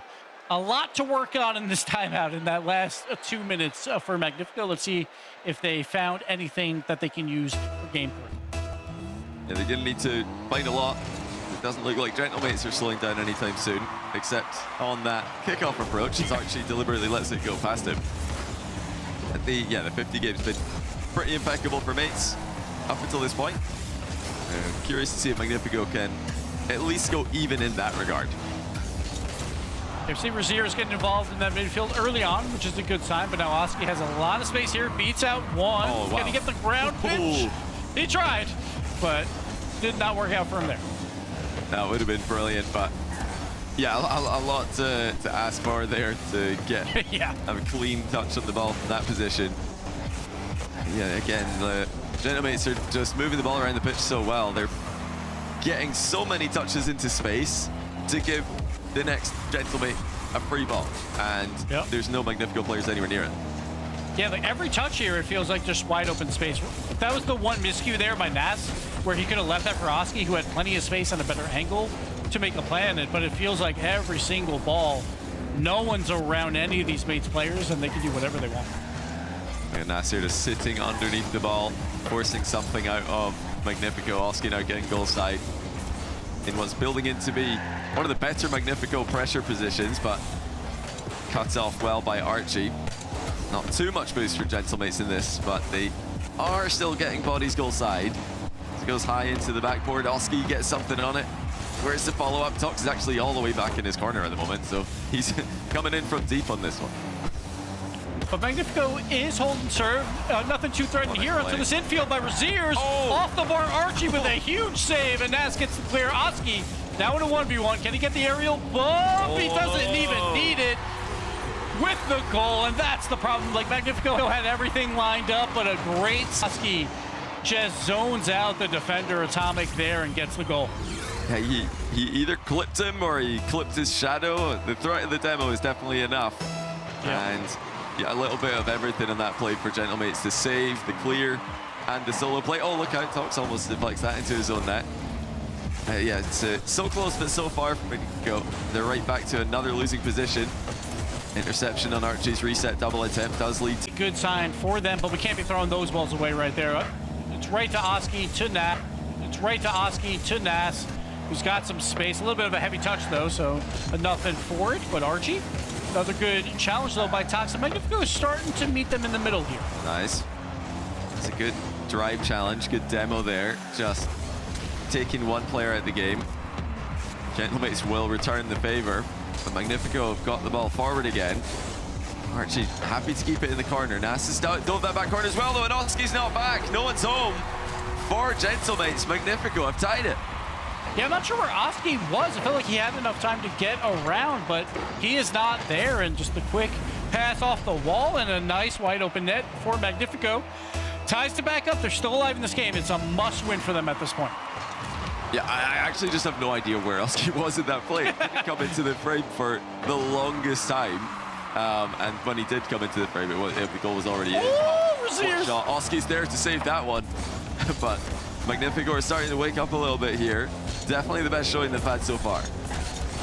a lot to work on in this timeout in that last 2 minutes for Magnifico. Let's see if they found anything that they can use for game 3. Yeah, they're going to need to find a lot. It doesn't look like Gentlemates are slowing down anytime soon, except on that kickoff approach. It's actually deliberately lets it go past him. And the 50 game's been pretty impeccable for Mates up until this point. Curious to see if Magnifico can at least go even in that regard. FC Razier is getting involved in that midfield early on, which is a good sign, but now Oski has a lot of space here, beats out one. Oh, wow. Can he get the ground pitch? He tried, but did not work out for him there. That would have been brilliant, but Yeah, a lot to ask for there to get a clean touch on the ball from that position. Yeah, again, the Gentlemates are just moving the ball around the pitch so well. They're getting so many touches into space to give the next Gentlemate a free ball, and there's no Magnifico players anywhere near it. Yeah, like every touch here, it feels like just wide open space. That was the one miscue there by Nas, where he could have left that for Oski, who had plenty of space and a better angle to make a play on it, but it feels like every single ball, no one's around any of these mates players, and they can do whatever they want. And Nasir just sitting underneath the ball, forcing something out of Magnifico. Oski now getting goal side in what's building in to be one of the better Magnifico pressure positions, but cuts off well by Archie. Not too much boost for Gentlemates in this, but they are still getting bodies goal side. It goes high into the backboard. Oski gets something on it. Where's the follow-up? Tox is actually all the way back in his corner at the moment, so he's coming in from deep on this one. But Magnifico is holding serve. Nothing too threatening here until this infield by Raziers. Off the bar, Archie with a huge save, and Nas gets the clear. Oski now in a 1v1. Can he get the aerial bump? He doesn't even need it with the goal, and that's the problem. Like, Magnifico had everything lined up, but a great Oski just zones out the defender Atomic there and gets the goal. Yeah, he either clipped him or he clipped his shadow. The threat of the demo is definitely enough. And yeah, a little bit of everything on that play for Gentlemates to save, the clear, and the solo play. Oh, look out, Tox almost deflects that into his own net. Yeah, it's so close but so far from Magnifico. They're right back to another losing position. Interception on Archie's reset double attempt does lead to... Good sign for them, but we can't be throwing those balls away right there. It's right to Oski to Nas. It's right to Oski to Nas, who's got some space. A little bit of a heavy touch, though, so nothing for it. But Archie, another good challenge, though, by Tox. And Magnifico is starting to meet them in the middle here. Nice. It's a good drive challenge, good demo there. Just taking one player out of the game. Gentlemates will return the favor, but Magnifico have got the ball forward again. Archie happy to keep it in the corner. Nas is dove that back corner as well, though, and Oski's not back. No one's home for Gentlemates. Magnifico have tied it. Yeah, I'm not sure where Oski was. I felt like he had enough time to get around, but he is not there. And just a quick pass off the wall and a nice wide open net for Magnifico. Ties to back up. They're still alive in this game. It's a must-win for them at this point. Yeah, I actually just have no idea where Oski was in that play. He didn't come into the frame for the longest time. And when he did come into the frame, the goal was already in. Shot. Oski's there to save that one. But Magnifico are starting to wake up a little bit here. Definitely the best showing they've had so far.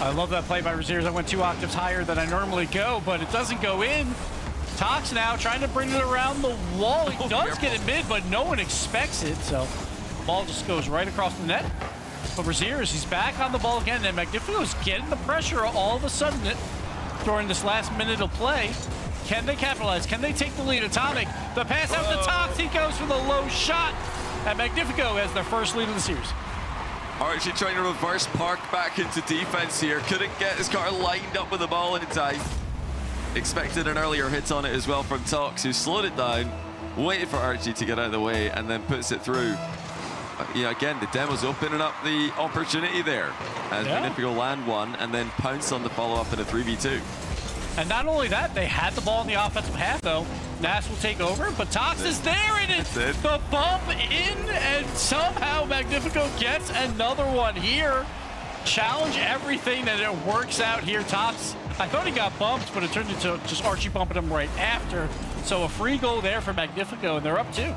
I love that play by Raziers. I went 2 octaves higher than I normally go, but it doesn't go in. Tox now trying to bring it around the wall. He does get it mid, but no one expects it. So ball just goes right across the net. But Raziers, he's back on the ball again, and Magnifico's getting the pressure all of a sudden during this last minute of play. Can they capitalize? Can they take the lead? Atomic, the pass out to Tox. He goes for the low shot. And Magnifico has their first lead of the series. Archie trying to reverse park back into defense here. Couldn't get his car lined up with the ball in time. Expected an earlier hit on it as well from Tox, who slowed it down, waited for Archie to get out of the way, and then puts it through. Yeah, again, the demo's opening up the opportunity there as Magnifico land one and then pounce on the follow-up in a 3v2. And not only that, they had the ball in the offensive half, though. Nas will take over, but Tox is there, and it's the bump in, and somehow Magnifico gets another one here. Challenge everything, and it works out here. Tox, I thought he got bumped, but it turned into just Archie bumping him right after. So a free goal there for Magnifico, and they're up 2.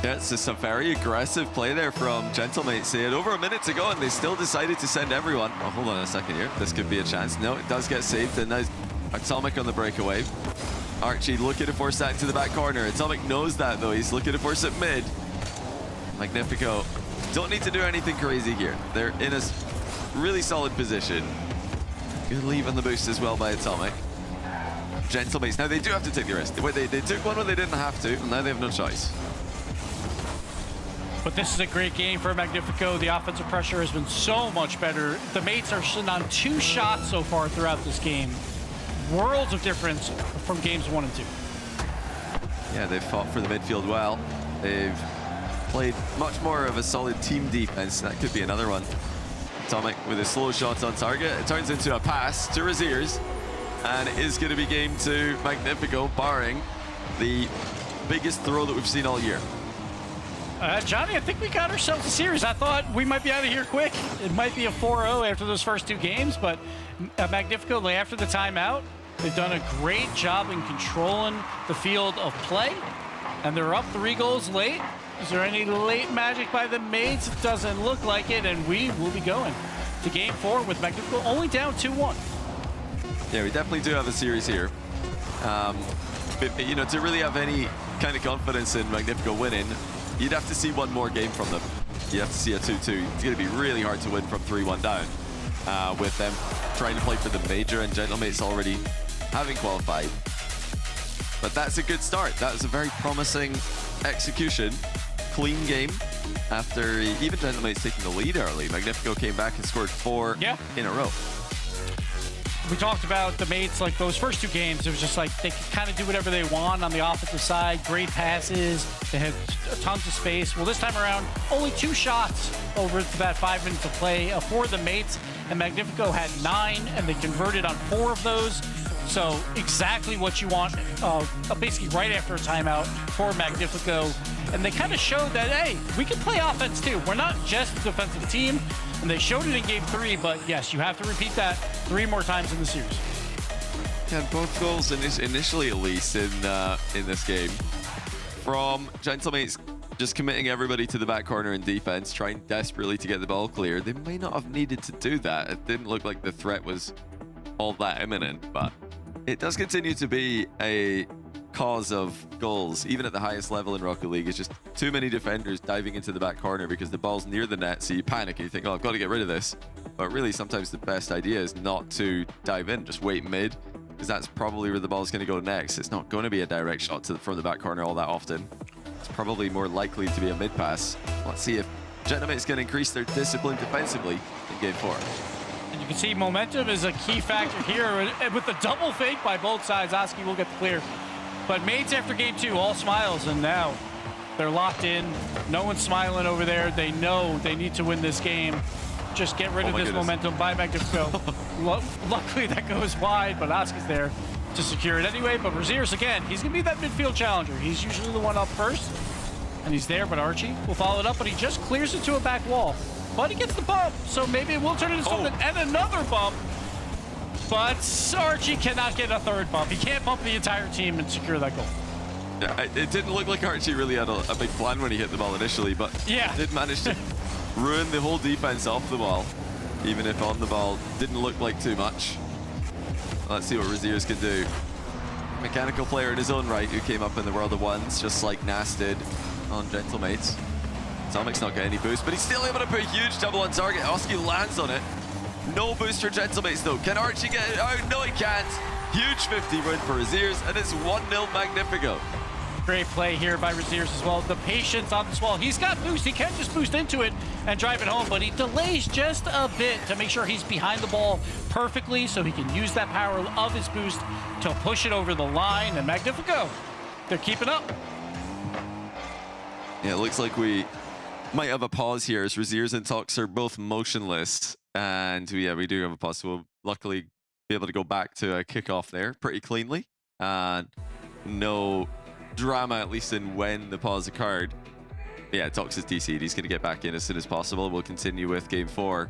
Yeah, it's just a very aggressive play there from Gentlemates. They had over a minute to go, and they still decided to send everyone. Oh, hold on a second here. This could be a chance. No, it does get saved, and now Atomic on the breakaway. Archie looking to force that into the back corner. Atomic knows that, though. He's looking to force it mid. Magnifico don't need to do anything crazy here. They're in a really solid position. Good leave on the boost as well by Atomic. Gentlemates, now they do have to take the risk. They took one when they didn't have to, and now they have no choice. But this is a great game for Magnifico. The offensive pressure has been so much better. The mates are sitting on 2 shots so far throughout this game. Worlds of difference from games 1 and 2. Yeah, they've fought for the midfield well. They've played much more of a solid team defense. That could be another one. Atomic with his slow shots on target. It turns into a pass to Rlcs, and it is going to be game to Magnifico, barring the biggest throw that we've seen all year. Johnny, I think we got ourselves a series. I thought we might be out of here quick. It might be a 4-0 after those first 2 games, but Magnifico, after the timeout, they've done a great job in controlling the field of play, and they're up 3 goals late. Is there any late magic by the Mates? It doesn't look like it, and we will be going to game 4 with Magnifico only down 2-1. Yeah, we definitely do have a series here. But, you know, to really have any kind of confidence in Magnifico winning, you'd have to see one more game from them. You'd have to see a 2-2. It's going to be really hard to win from 3-1 down with them trying to play for the major and Gentlemates already having qualified. But that's a good start. That was a very promising execution. Clean game after even Gentlemates taking the lead early. Magnifico came back and scored 4 in a row. We talked about the Mates, like those first 2 games, it was just like they could kind of do whatever they want on the offensive side. Great passes, they had tons of space. Well, this time around, only 2 shots over that 5 minutes of play for the Mates, and Magnifico had 9, and they converted on 4 of those. So exactly what you want, basically right after a timeout for Magnifico. And they kind of showed that, hey, we can play offense too. We're not just a defensive team. And they showed it in game 3, but yes, you have to repeat that 3 more times in the series. Yeah, both goals initially, at least, in this game, from Gentlemates just committing everybody to the back corner in defense, trying desperately to get the ball clear. They may not have needed to do that. It didn't look like the threat was all that imminent, but it does continue to be a cause of goals, even at the highest level in Rocket League. It's just too many defenders diving into the back corner because the ball's near the net, so you panic and you think, oh, I've got to get rid of this. But really, sometimes the best idea is not to dive in, just wait mid, because that's probably where the ball's going to go next. It's not going to be a direct shot from the back corner all that often. It's probably more likely to be a mid pass. Let's see if Gentlemates can increase their discipline defensively in game 4. And you can see momentum is a key factor here. And with the double fake by both sides, Oski will get the clear. But Mates after game 2, all smiles, and now they're locked in. No one's smiling over there. They know they need to win this game. Just get rid of this momentum by Magnifico. Luckily, that goes wide, but Oski's there to secure it anyway. But Rlcs, again, he's going to be that midfield challenger. He's usually the one up first, and he's there, but Archie will follow it up, but he just clears it to a back wall. But he gets the bump, so maybe it will turn into something, and another bump. But Archie cannot get a 3rd bump. He can't bump the entire team and secure that goal. Yeah, it didn't look like Archie really had a big plan when he hit the ball initially, but did manage to ruin the whole defense off the ball, even if on the ball didn't look like too much. Let's see what Rlcs can do. Mechanical player in his own right who came up in the World of Ones, just like Nas did on Gentlemates. Atomic's not getting any boost, but he's still able to put a huge double on target. Oski lands on it. No boost for Gentlemates though. Can Archie get it out? No, he can't. Huge 50 win for Rlcs, and it's 1-0 Magnifico. Great play here by Rlcs as well. The patience on this wall. He's got boost. He can't just boost into it and drive it home, but he delays just a bit to make sure he's behind the ball perfectly so he can use that power of his boost to push it over the line. And Magnifico, they're keeping up. Yeah, it looks like we might have a pause here as Rlcs and Tox are both motionless. And yeah, we do have a pause. So we'll luckily be able to go back to a kickoff there pretty cleanly. And no drama, at least in when the pause occurred. Yeah, Tox is DC'd. He's going to get back in as soon as possible. We'll continue with game 4.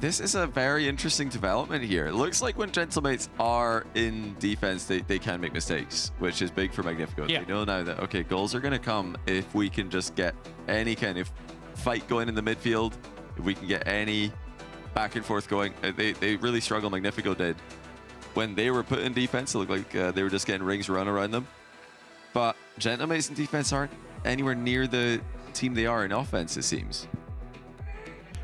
This is a very interesting development here. It looks like when Gentlemates are in defense, they can make mistakes, which is big for Magnifico. Yeah. They know now that, okay, goals are going to come if we can just get any kind of fight going in the midfield, if we can get any back and forth going. They really struggle, Magnifico did. When they were put in defense, it looked like they were just getting rings run around them. But Gentlemates in defense aren't anywhere near the team they are in offense, it seems.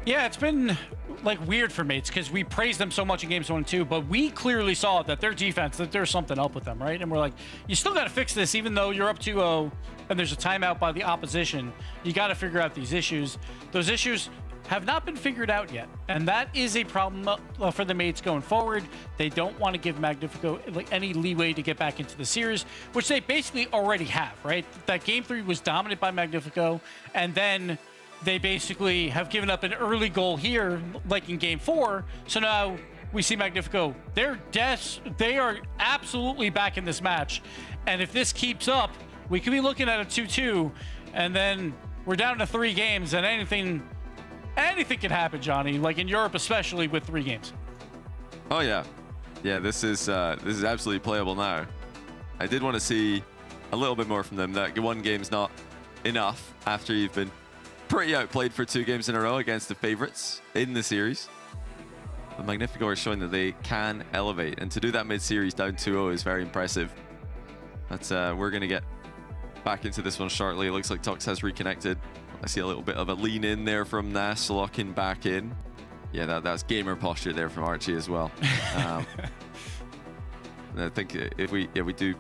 Yeah, it's been like weird for Mates because we praised them so much in games 1 and 2, but we clearly saw that their defense, that there's something up with them, right? And we're like, you still got to fix this, even though you're up 2-0 and there's a timeout by the opposition. You got to figure out these issues. Those issues have not been figured out yet, and that is a problem for the Mates going forward. They don't want to give Magnifico any leeway to get back into the series, which they basically already have, right? That game 3 was dominated by Magnifico, and then they basically have given up an early goal here, like in game 4. So now we see Magnifico. They are absolutely back in this match. And if this keeps up, we could be looking at a 2-2, and then we're down to 3 games, and anything can happen, Johnny. Like in Europe, especially with 3 games. Oh yeah, this is absolutely playable now. I did want to see a little bit more from them. That 1 game's not enough after you've been pretty outplayed for 2 games in a row against the favorites in the series. But Magnifico are showing that they can elevate, and to do that mid-series down 2-0 is very impressive. But we're going to get back into this one shortly. It looks like Tox has reconnected. I see a little bit of a lean in there from Nas, locking back in. Yeah, that's gamer posture there from Archie as well. And I think if we do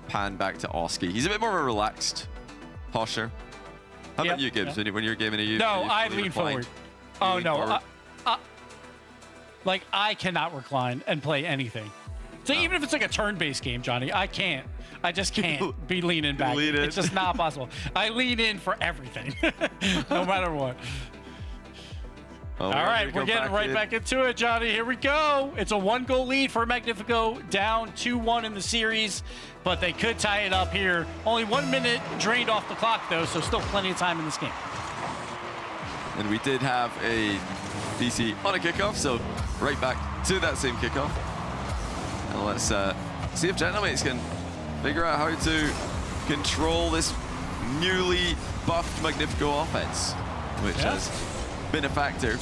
pan back to Oski, he's a bit more of a relaxed posture. How about you, Gibbs? When you're gaming, I lean forward. Oh no, like I cannot recline and play anything. So even if it's like a turn-based game, Johnny, I can't. I just can't be leaning back. It's just not possible. I lean in for everything, no matter what. All right, we're getting right back into it, Johnny. Here we go. It's a 1-goal lead for Magnifico, down 2-1 in the series, but they could tie it up here. Only 1 minute drained off the clock, though, so still plenty of time in this game. And we did have a DC on a kickoff, so right back to that same kickoff. And let's see if Gentlemates can figure out how to control this newly buffed Magnifico offense, which has been a factor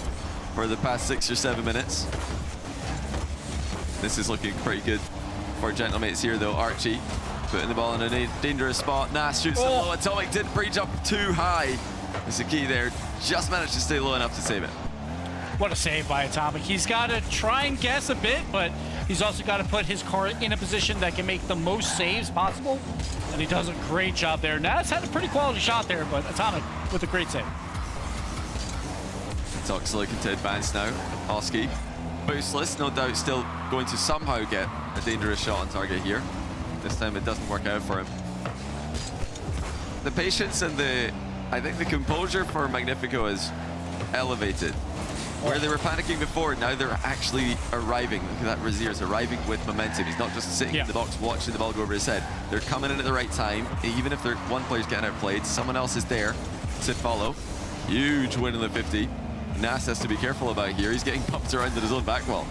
for the past 6 or 7 minutes. This is looking pretty good for Gentlemates here, though. Archie putting the ball in a dangerous spot. Nas shoots it low. Atomic didn't breach up too high. It's the key there. Just managed to stay low enough to save it. What a save by Atomic. He's got to try and guess a bit, but he's also got to put his car in a position that can make the most saves possible. And he does a great job there. Nas had a pretty quality shot there, but Atomic with a great save. Tox looking to advance now. Oski, boostless, no doubt still going to somehow get a dangerous shot on target here. This time it doesn't work out for him. The patience and I think the composure for Magnifico is elevated. Where they were panicking before, now they're actually arriving. Look at that, Razier's arriving with momentum. He's not just sitting in the box watching the ball go over his head. They're coming in at the right time. Even if one player's getting outplayed, someone else is there to follow. Huge win in the 50. Nas has to be careful about here. He's getting pumped around at his own back wall.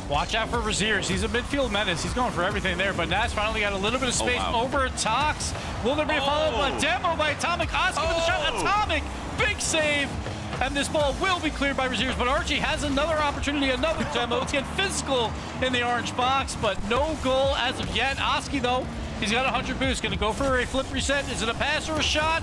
Watch out for Raziers. He's a midfield menace. He's going for everything there, but Nas finally got a little bit of space over Tox. Will there be a follow-up? A demo by Atomic. Oski with the shot. Atomic, big save. And this ball will be cleared by Raziers, but Archie has another opportunity, another demo. It's getting physical in the orange box, but no goal as of yet. Oski, though, he's got 100 boost. Going to go for a flip reset. Is it a pass or a shot?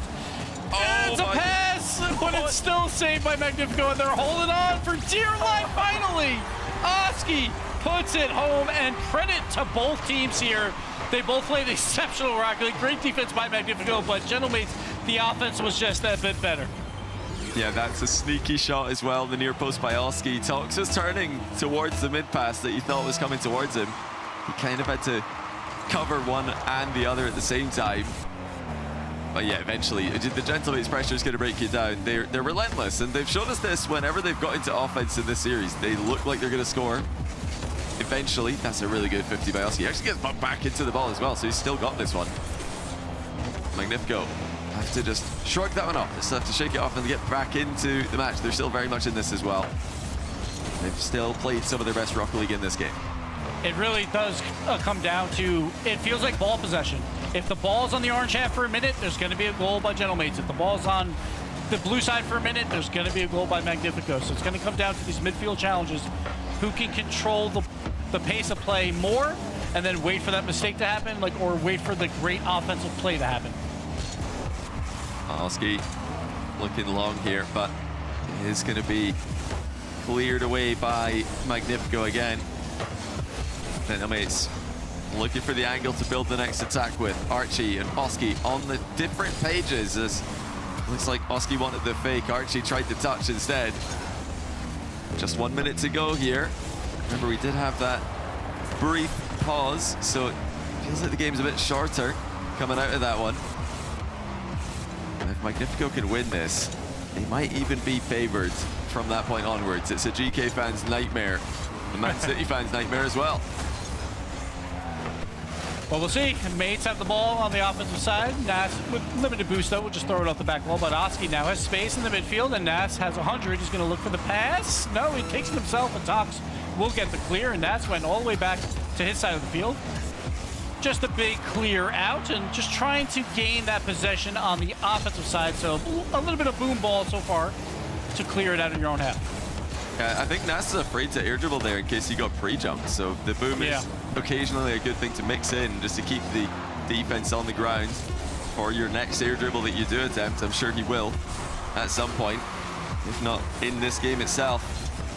It's a pass, but it's still saved by Magnifico, and they're holding on for dear life finally. Oski puts it home, and credit to both teams here. They both played exceptional Rocket League. Great defense by Magnifico, but Gentlemates, the offense was just that bit better. Yeah, that's a sneaky shot as well. The near post by Oski. Tox was turning towards the mid pass that he thought was coming towards him. He kind of had to cover one and the other at the same time. But yeah, eventually, the Gentlemates pressure is going to break you down. They're relentless, and they've shown us this whenever they've got into offense in this series. They look like they're going to score. Eventually, that's a really good 50 by Oski. He actually gets bumped back into the ball as well, so he's still got this one. Magnifico have to just shrug that one off. Just have to shake it off and get back into the match. They're still very much in this as well. They've still played some of their best Rocket League in this game. It really does come down to, it feels like ball possession. If the ball's on the orange half for a minute, there's going to be a goal by Gentlemates. If the ball's on the blue side for a minute, there's going to be a goal by Magnifico. So it's going to come down to these midfield challenges. Who can control the pace of play more and then wait for that mistake to happen, or wait for the great offensive play to happen. Oski looking long here, but it is going to be cleared away by Magnifico again. Gentlemates looking for the angle to build the next attack with. Archie and Oski on the different pages. As looks like Oski wanted the fake. Archie tried to touch instead. Just 1 minute to go here. Remember, we did have that brief pause, so it feels like the game's a bit shorter coming out of that one. If Magnifico can win this, they might even be favored from that point onwards. It's a GK fan's nightmare, a Man City fan's nightmare as well. Well, we'll see. Mates have the ball on the offensive side. Nas with limited boost, though. We'll just throw it off the back wall. But Oski now has space in the midfield, and Nas has 100. He's going to look for the pass. No, he takes it himself, and Tox will get the clear, and Nas went all the way back to his side of the field. Just a big clear out, and just trying to gain that possession on the offensive side. So a little bit of boom ball so far to clear it out of your own half. I think Nas is afraid to air dribble there in case he got pre-jumped. So the boom is occasionally a good thing to mix in just to keep the defense on the ground for your next air dribble that you do attempt. I'm sure he will at some point, if not in this game itself.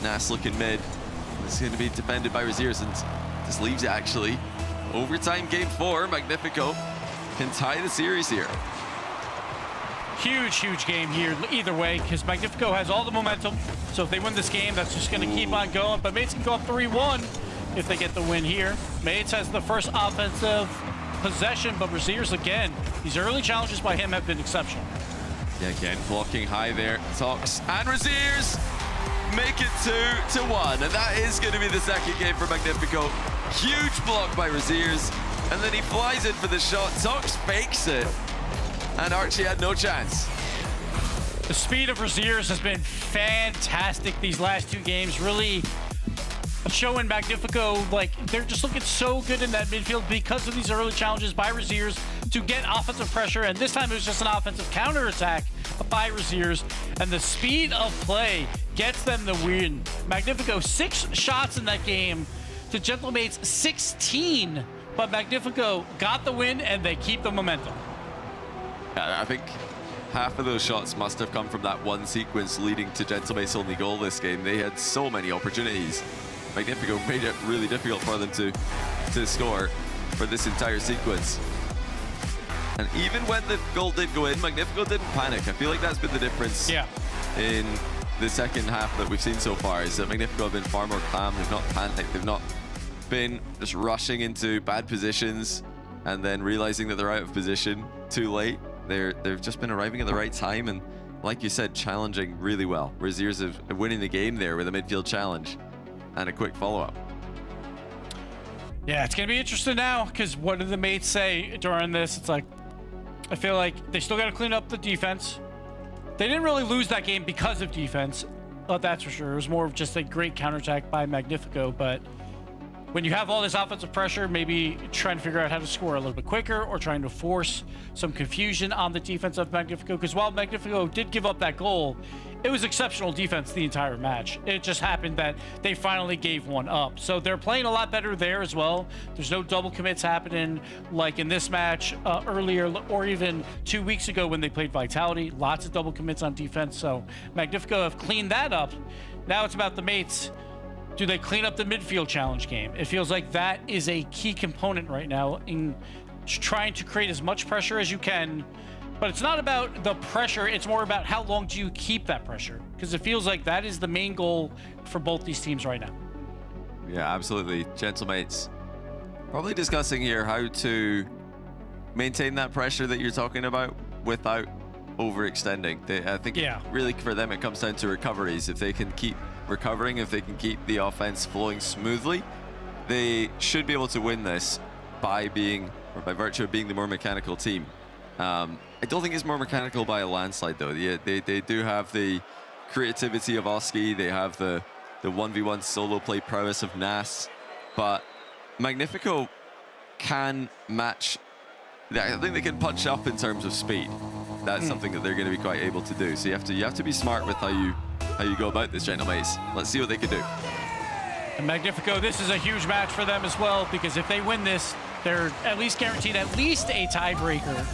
Nas looking mid. This is going to be defended by Rlcs, and this leaves it actually. Overtime game 4, Magnifico can tie the series here. Huge game here either way, because Magnifico has all the momentum. So if they win this game, that's just going to keep on going. But Mates can go up 3-1 if they get the win here. Mates has the first offensive possession, but Rlcs again, these early challenges by him have been exceptional. Yeah, again, blocking high there. Tox and Rlcs make it 2-1. And that is going to be the second game for Magnifico. Huge block by Rlcs. And then he flies in for the shot. Tox fakes it. And Archie had no chance. The speed of Rlcs has been fantastic these last 2 games. Really showing Magnifico, like, they're just looking so good in that midfield because of these early challenges by Rlcs to get offensive pressure. And this time it was just an offensive counterattack by Rlcs. And the speed of play gets them the win. Magnifico 6 shots in that game to Gentlemate's 16. But Magnifico got the win and they keep the momentum. I think half of those shots must have come from that one sequence leading to Gentlemate's only goal this game. They had so many opportunities. Magnifico made it really difficult for them to score for this entire sequence. And even when the goal did go in, Magnifico didn't panic. I feel like that's been the difference in the second half that we've seen so far, is that Magnifico have been far more calm. They've not panicked. They've not been just rushing into bad positions and then realizing that they're out of position too late. They've just been arriving at the right time and, like you said, challenging really well. Rlcs have winning the game there with a midfield challenge and a quick follow-up. Yeah, it's going to be interesting now, because what did the Mates say during this? It's like, I feel like they still got to clean up the defense. They didn't really lose that game because of defense, that's for sure. It was more of just a great counterattack by Magnifico, but when you have all this offensive pressure, maybe trying to figure out how to score a little bit quicker or trying to force some confusion on the defense of Magnifico. Because while Magnifico did give up that goal, it was exceptional defense the entire match. It just happened that they finally gave one up. So they're playing a lot better there as well. There's no double commits happening like in this match earlier, or even 2 weeks ago when they played Vitality. Lots of double commits on defense. So Magnifico have cleaned that up. Now it's about the Mates. Do they clean up the midfield challenge game? It feels like that is a key component right now in trying to create as much pressure as you can. But it's not about the pressure, it's more about how long do you keep that pressure? Because it feels like that is the main goal for both these teams right now. Yeah, absolutely. Gentlemates probably discussing here how to maintain that pressure that you're talking about without overextending. I think really for them it comes down to recoveries. If they can keep recovering, if they can keep the offense flowing smoothly, they should be able to win this by virtue of being the more mechanical team. I don't think it's more mechanical by a landslide though. They do have the creativity of Oski, they have the 1v1 solo play prowess of Nas, but Magnifico can match. I think they can punch up in terms of speed. That's something that they're going to be quite able to do. So you have to be smart with how you go about this, Gentlemates. Let's see what they can do. And Magnifico, this is a huge match for them as well, because if they win this, they're at least guaranteed at least a tiebreaker.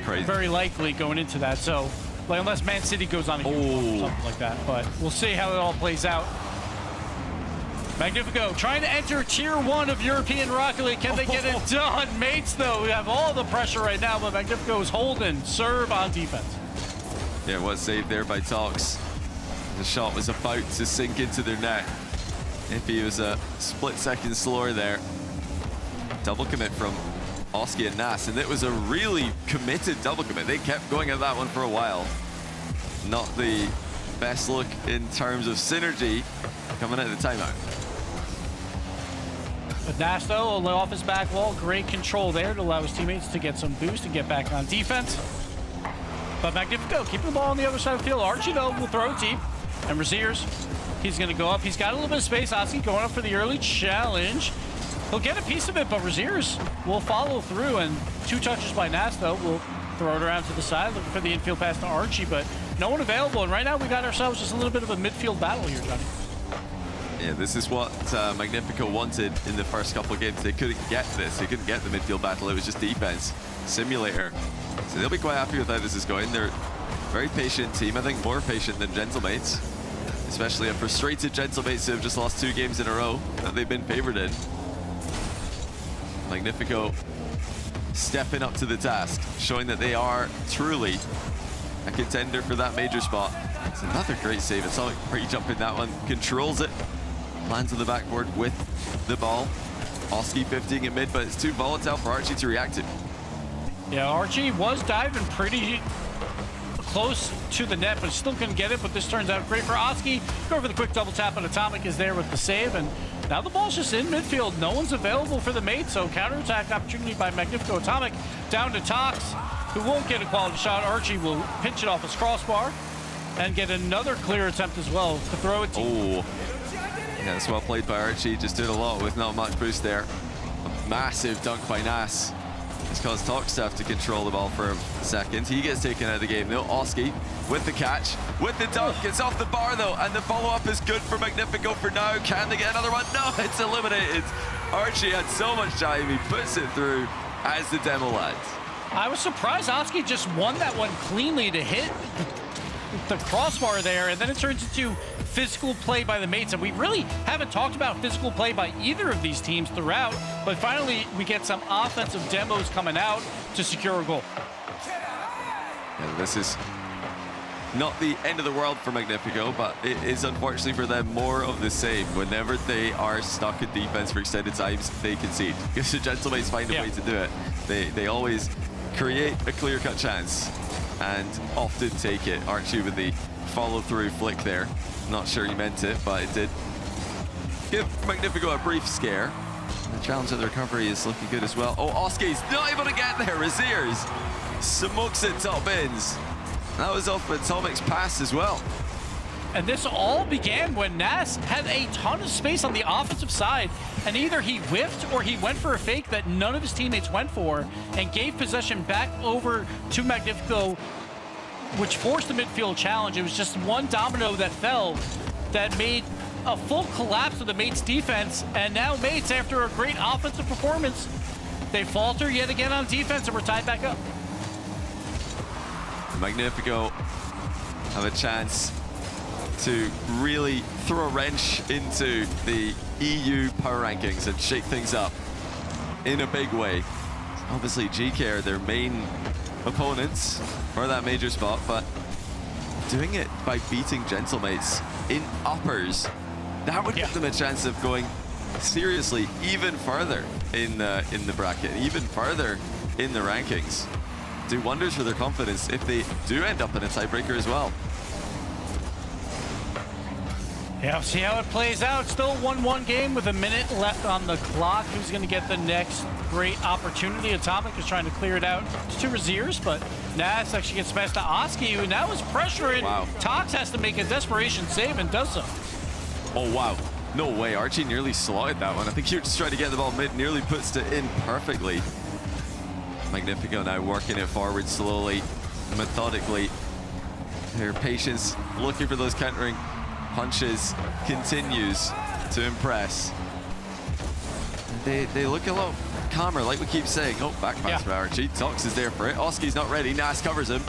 Crazy. Very likely going into that. So, like, unless Man City goes on a huge run or something like that. But we'll see how it all plays out. Magnifico trying to enter Tier 1 of European Rocket League. Can they get it done? Mates, though, we have all the pressure right now, but Magnifico is holding serve on defense. Yeah, what save there by Tox. The shot was about to sink into their net if he was a split second slower there. Double commit from Oski and Nas, and it was a really committed double commit. They kept going at that one for a while. not the best look in terms of synergy coming out of the timeout. But Nash, though, will lay off his back wall. Great control there to allow his teammates to get some boost and get back on defense. But Magnifico keeping the ball on the other side of the field. Archie, though, will throw it deep. And Raziers, he's going to go up. He's got a little bit of space. Oski going up for the early challenge. He'll get a piece of it, but Raziers will follow through. And 2 touches by Nash, though, will throw it around to the side, looking for the infield pass to Archie, but no one available. And right now, we got ourselves just a little bit of a midfield battle here, Johnny. Yeah, this is what Magnifico wanted in the first couple of games. They couldn't get this. They couldn't get the midfield battle. It was just defense simulator. So they'll be quite happy with how this is going. They're a very patient team. I think more patient than Gentlemates, especially a frustrated Gentlemates who have just lost 2 games in a row that they've been favored in. Magnifico stepping up to the task, showing that they are truly a contender for that major spot. It's another great save. Atomic pre-jumping that one, controls it, lands on the backboard with the ball. Oski 15 in mid, but it's too volatile for Archie to react to. Yeah, Archie was diving pretty close to the net, but still couldn't get it. But this turns out great for Oski. Go for the quick double tap, and Atomic is there with the save. And now the ball's just in midfield. No one's available for the mate, so counterattack opportunity by Magnifico. Atomic down to Tox, who won't get a quality shot. Archie will pinch it off his crossbar and get another clear attempt as well to throw it to. Oh, yeah, that's well played by Archie. Just did a lot with not much boost there. A massive dunk by Nas. It's caused Tox to have to control the ball for a second. He gets taken out of the game. No, Oski with the catch, with the dunk. It's off the bar though, and the follow-up is good for Magnifico for now. Can they get another one? No, it's eliminated. Archie had so much time. He puts it through as the demo lands. I was surprised Oski just won that one cleanly to hit the crossbar there, and then it turns into physical play by the mates. And we really haven't talked about physical play by either of these teams throughout, but finally we get some offensive demos coming out to secure a goal. And this is not the end of the world for Magnifico, but it is unfortunately for them more of the same. Whenever they are stuck in defense for extended times, they concede. Because the Gentlemates find a way to do it. They always create a clear-cut chance and often take it. Archie with the follow-through flick there. Not sure he meant it, but it did give Magnifico a brief scare. The challenge of the recovery is looking good as well. Oh, Oski's not able to get there. Raziers smokes it top bins. That was off Atomic's pass as well. And this all began when Nas had a ton of space on the offensive side, and either he whiffed or he went for a fake that none of his teammates went for and gave possession back over to Magnifico, which forced the midfield challenge. It was just one domino that fell that made a full collapse of the Mates defense, and now Mates, after a great offensive performance, they falter yet again on defense, and we're tied back up. Magnifico have a chance to really throw a wrench into the EU power rankings and shake things up in a big way. Obviously, GK are their main opponents for that major spot, but doing it by beating Gentlemates in uppers, that would give them a chance of going seriously even further in the bracket, even further in the rankings. Do wonders for their confidence if they do end up in a tiebreaker as well. Yeah, see how it plays out. Still 1-1 game with a minute left on the clock. Who's going to get the next great opportunity? Atomic is trying to clear it out to Raziers, but Nas actually gets past to Oski, who now is pressuring. Wow. Tox has to make a desperation save and does so. Oh, wow. No way. Archie nearly slotted that one. I think he was just trying to get the ball mid, nearly puts it in perfectly. Magnifico now working it forward slowly, methodically. Their patience, looking for those countering punches, continues to impress. They look a lot calmer, like we keep saying. Oh, back pass for Archie. Tox is there for it. Oski's not ready. Nas covers him.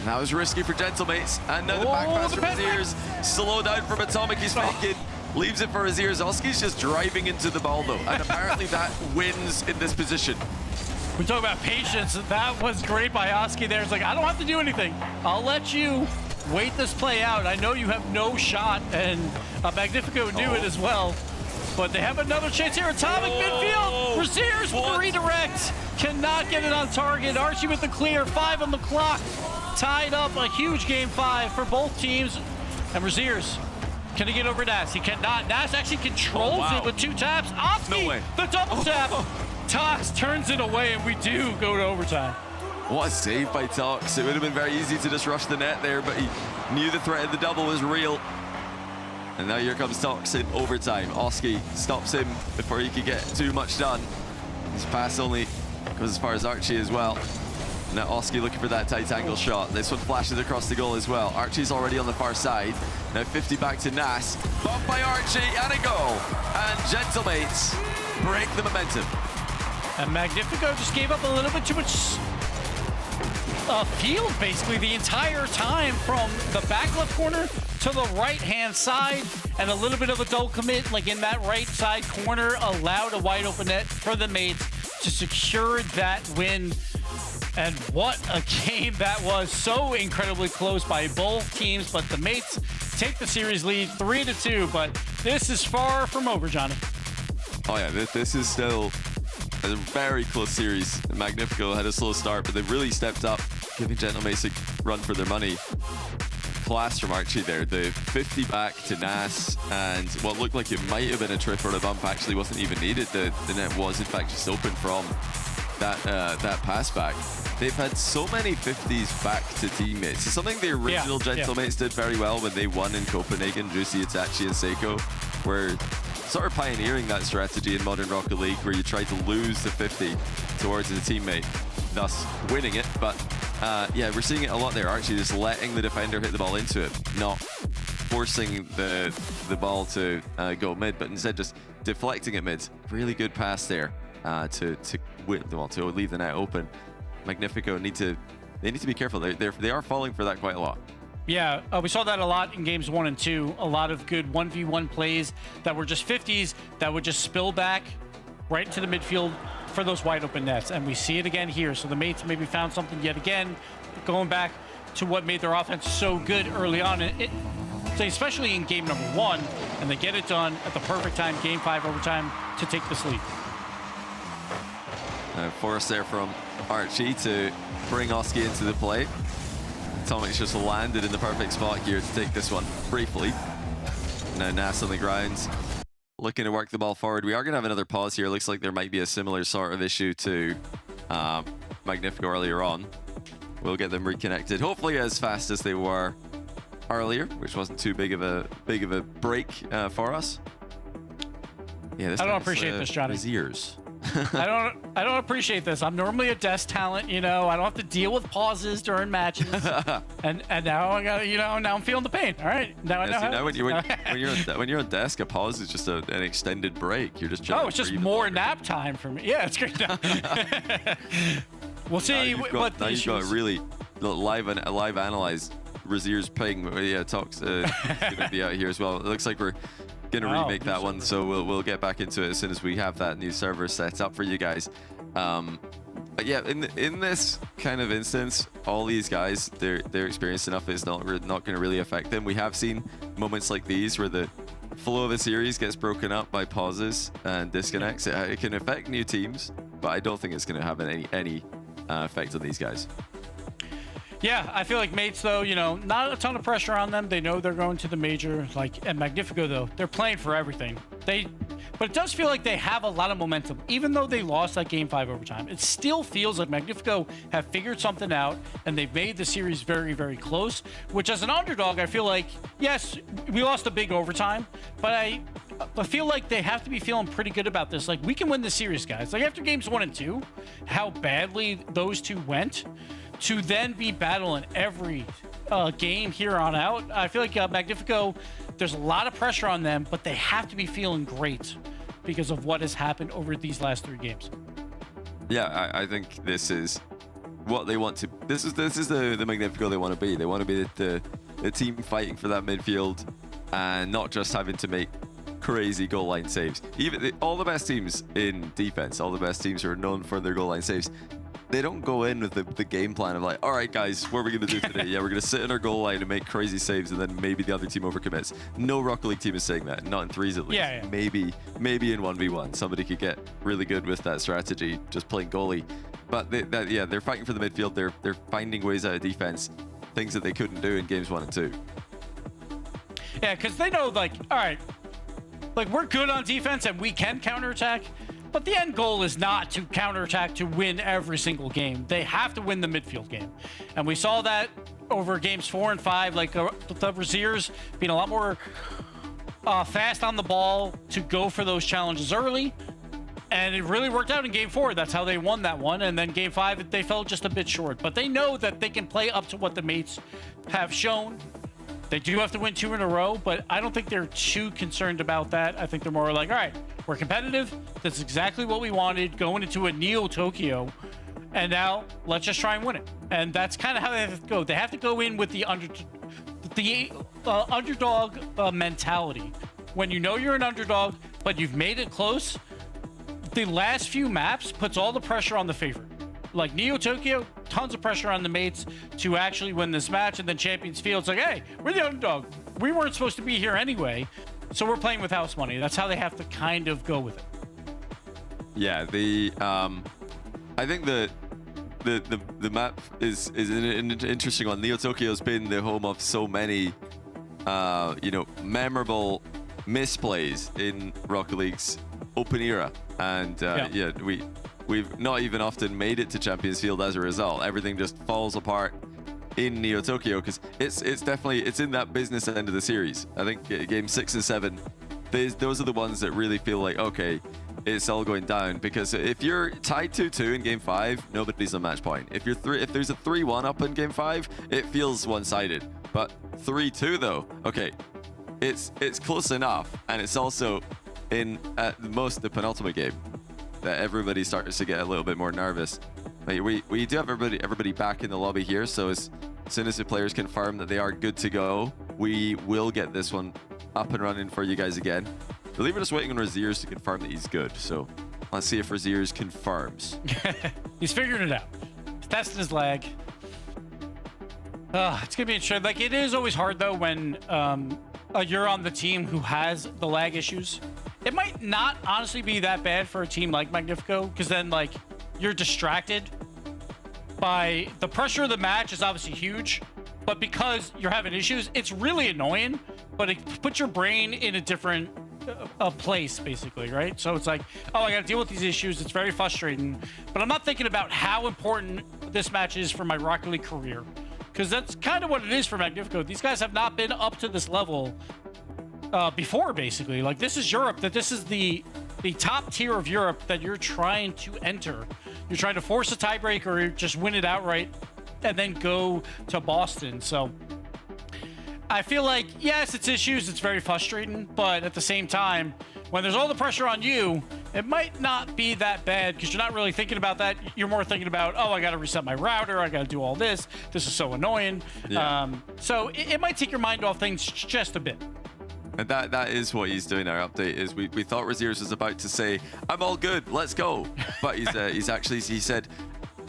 That was risky for Gentlemates. And now the back pass from his ears. Slow down from Atomic. He's faking. Leaves it for his ears. Oski's just driving into the ball, though. And apparently that wins in this position. We talk about patience. That was great by Oski there. It's like, I don't have to do anything. I'll let you wait this play out. I know you have no shot, and Magnifico knew it as well. But they have another chance here. Atomic midfield. Raziers with the redirect. Cannot get it on target. Archie with the clear. 5 on the clock. tied up. A huge game 5 for both teams. And Rlcs, can he get over Nas? He cannot. Nas actually controls it with 2 taps. Oski, No way. the double tap. Tox turns it away, and we do go to overtime. What a save by Tox. It would have been very easy to just rush the net there, but he knew the threat of the double was real. And now here comes Tox in overtime. Oski stops him before he could get too much done. His pass only goes as far as Archie as well. Now Oski looking for that tight angle shot. This one flashes across the goal as well. Archie's already on the far side. Now 50 back to Nas. Bumped by Archie and a goal. And Gentlemates break the momentum. And Magnifico just gave up a little bit too much field, basically, the entire time from the back left corner to the right-hand side. And a little bit of a double commit, like in that right side corner, allowed a wide open net for the mates to secure that win. And what a game that was. So incredibly close by both teams, but the mates take the series lead 3-2, but this is far from over, Johnny. Oh yeah, this is still a very close series. Magnifico had a slow start, but they've really stepped up, giving Gentlemates a run for their money. Class from Archie there. The 50 back to Nas, and what looked like it might have been a trip or a bump actually wasn't even needed. The net was in fact just open from that pass back. They've had so many 50s back to teammates. It's something the original Gentlemates did very well when they won in Copenhagen. Juicy, Itachi, and Seiko were sort of pioneering that strategy in modern Rocket League, where you try to lose the 50 towards the teammate, thus winning it. But yeah, we're seeing it a lot there. Archie just letting the defender hit the ball into it, not forcing the ball to go mid, but instead just deflecting it mid. Really good pass there to leave the net open. Magnifico need to be careful. They are falling for that quite a lot. Yeah, we saw that a lot in games 1 and 2. A lot of good 1v1 plays that were just 50s that would just spill back right into the midfield for those wide open nets. And we see it again here. So the mates maybe found something yet again, going back to what made their offense so good early on. Especially in game number 1, and they get it done at the perfect time, game 5 overtime, to take this lead. Force there from Archie to bring Oski into the play. Tomic's just landed in the perfect spot here to take this one briefly. Now Nas on the ground, looking to work the ball forward. We are going to have another pause here. Looks like there might be a similar sort of issue to Magnifico earlier on. We'll get them reconnected, hopefully as fast as they were earlier, which wasn't too big of a break for us. Yeah, this I don't appreciate this, Johnny. His ears. I don't appreciate this. I'm normally a desk talent, you know. I don't have to deal with pauses during matches, and now I got, you know, now I'm feeling the pain. All right, now I know. Now when you're on desk, a pause is just an extended break. You're just chilling. Oh, it's just more nap time for me. Yeah, it's great. We'll see what the you've got really live analyze Rlcs ping. Yeah, Tox is gonna be out here as well. It looks like we're gonna remake that one, so we'll get back into it as soon as we have that new server set up for you guys. But yeah, in this kind of instance, all these guys, they're experienced enough. It's not going to really affect them. We have seen moments like these where the flow of a series gets broken up by pauses and disconnects. It can affect new teams, but I don't think it's going to have any effect on these guys. Yeah, I feel like mates, though, you know, not a ton of pressure on them. They know they're going to the major. Like, and Magnifico, though, they're playing for everything. But it does feel like they have a lot of momentum. Even though they lost that game 5 overtime, it still feels like Magnifico have figured something out, and they've made the series very, very close, which as an underdog, I feel like, yes, we lost a big overtime, but I feel like they have to be feeling pretty good about this. Like, we can win the series, guys. Like, after games 1 and 2, how badly those two went, to then be battling every game here on out. I feel like Magnifico, there's a lot of pressure on them, but they have to be feeling great because of what has happened over these last 3 games. Yeah, I think this is what they want to. This is the Magnifico they want to be. They want to be the team fighting for that midfield and not just having to make crazy goal line saves. Even all the best teams in defense, all the best teams who are known for their goal line saves, they don't go in with the game plan of like, all right, guys, what are we going to do today? Yeah, we're going to sit in our goal line and make crazy saves, and then maybe the other team overcommits. No Rocket League team is saying that. Not in 3s at least. Yeah. Maybe in 1v1, somebody could get really good with that strategy, just playing goalie. but they're fighting for the midfield. They're finding ways out of defense, things that they couldn't do in games 1 and 2. Yeah, because they know, like, all right, like, we're good on defense and we can counterattack, but the end goal is not to counterattack to win every single game. They have to win the midfield game. And we saw that over games 4 and 5, like the Rlcs being a lot more fast on the ball to go for those challenges early. And it really worked out in game 4. That's how they won that one. And then game 5, they fell just a bit short. But they know that they can play up to what the mates have shown. They do have to win 2 in a row, but I don't think they're too concerned about that. I think they're more like, all right, we're competitive. That's exactly what we wanted going into a Neo Tokyo. And now let's just try and win it. And that's kind of how they have to go. They have to go in with the underdog mentality. When you know you're an underdog, but you've made it close, the last few maps puts all the pressure on the favorite. Like Neo Tokyo, tons of pressure on the mates to actually win this match, and then Champions Field's like, hey, we're the underdog. We weren't supposed to be here anyway, so we're playing with house money. That's how they have to kind of go with it. Yeah, I think the map is an interesting one. Neo Tokyo's been the home of so many, memorable misplays in Rocket League's open era, and we've not even often made it to Champions Field as a result. Everything just falls apart in Neo Tokyo because it's definitely in that business end of the series. I think game 6 and 7, those are the ones that really feel like, okay, it's all going down, because if you're tied 2-2 in game 5, nobody's a match point. If there's a 3-1 up in game 5, it feels one-sided. But 3-2 though, okay, it's close enough, and it's also in at most the penultimate game that everybody starts to get a little bit more nervous. Like we do have everybody back in the lobby here, so as soon as the players confirm that they are good to go, we will get this one up and running for you guys again. I believe we're just waiting on Rlcs to confirm that he's good, so let's see if Rlcs confirms. He's figuring it out. He's testing his lag. It's gonna be interesting. Like, it is always hard though when you're on the team who has the lag issues. It might not honestly be that bad for a team like Magnifico, because then like you're distracted by the pressure of the match is obviously huge, but because you're having issues, it's really annoying, but it puts your brain in a different place basically, right? So it's like, oh, I gotta deal with these issues. It's very frustrating, but I'm not thinking about how important this match is for my Rocket League career, because that's kind of what it is for Magnifico. These guys have not been up to this level before, basically. Like, this is Europe, that this is the top tier of Europe that you're trying to enter. You're trying to force a tiebreaker or just win it outright and then go to Boston. So I feel like, yes, it's issues, it's very frustrating, but at the same time, when there's all the pressure on you, it might not be that bad, because you're not really thinking about that. You're more thinking about, oh, I got to reset my router, I got to do all this. This is so annoying. Yeah. So it might take your mind off things just a bit. And that is what he's doing. Our update is we thought Rlcs was about to say, I'm all good, let's go. But he said,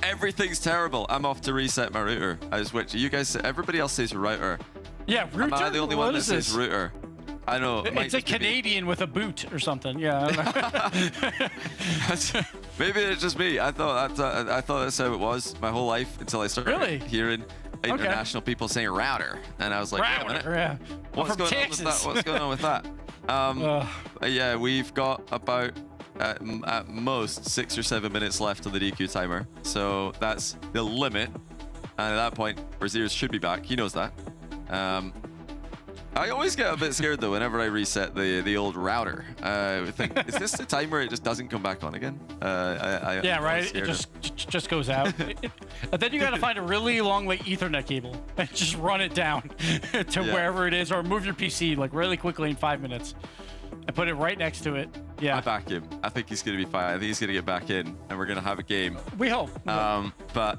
everything's terrible, I'm off to reset my router. I switched. You guys, everybody else says router. Yeah, router. Am I the only one that says router? I know. It's a Canadian with a boot or something. Yeah. I don't know. Maybe it's just me. I thought that's how it was my whole life until I started hearing international people saying router, and I was like, router, wait a minute. Yeah. What's going on with that? What's going on with that? Yeah, we've got about at most 6 or 7 minutes left on the DQ timer, so that's the limit. And at that point, Rlcs should be back. He knows that. I always get a bit scared though whenever I reset the old router. I think, is this the time where it just doesn't come back on again? Yeah, right. It just goes out. And then you got to find a really long like Ethernet cable and just run it down to wherever it is, or move your PC like really quickly in 5 minutes and put it right next to it. Yeah. I back him. I think he's gonna be fine. I think he's gonna get back in, and we're gonna have a game. We hope. But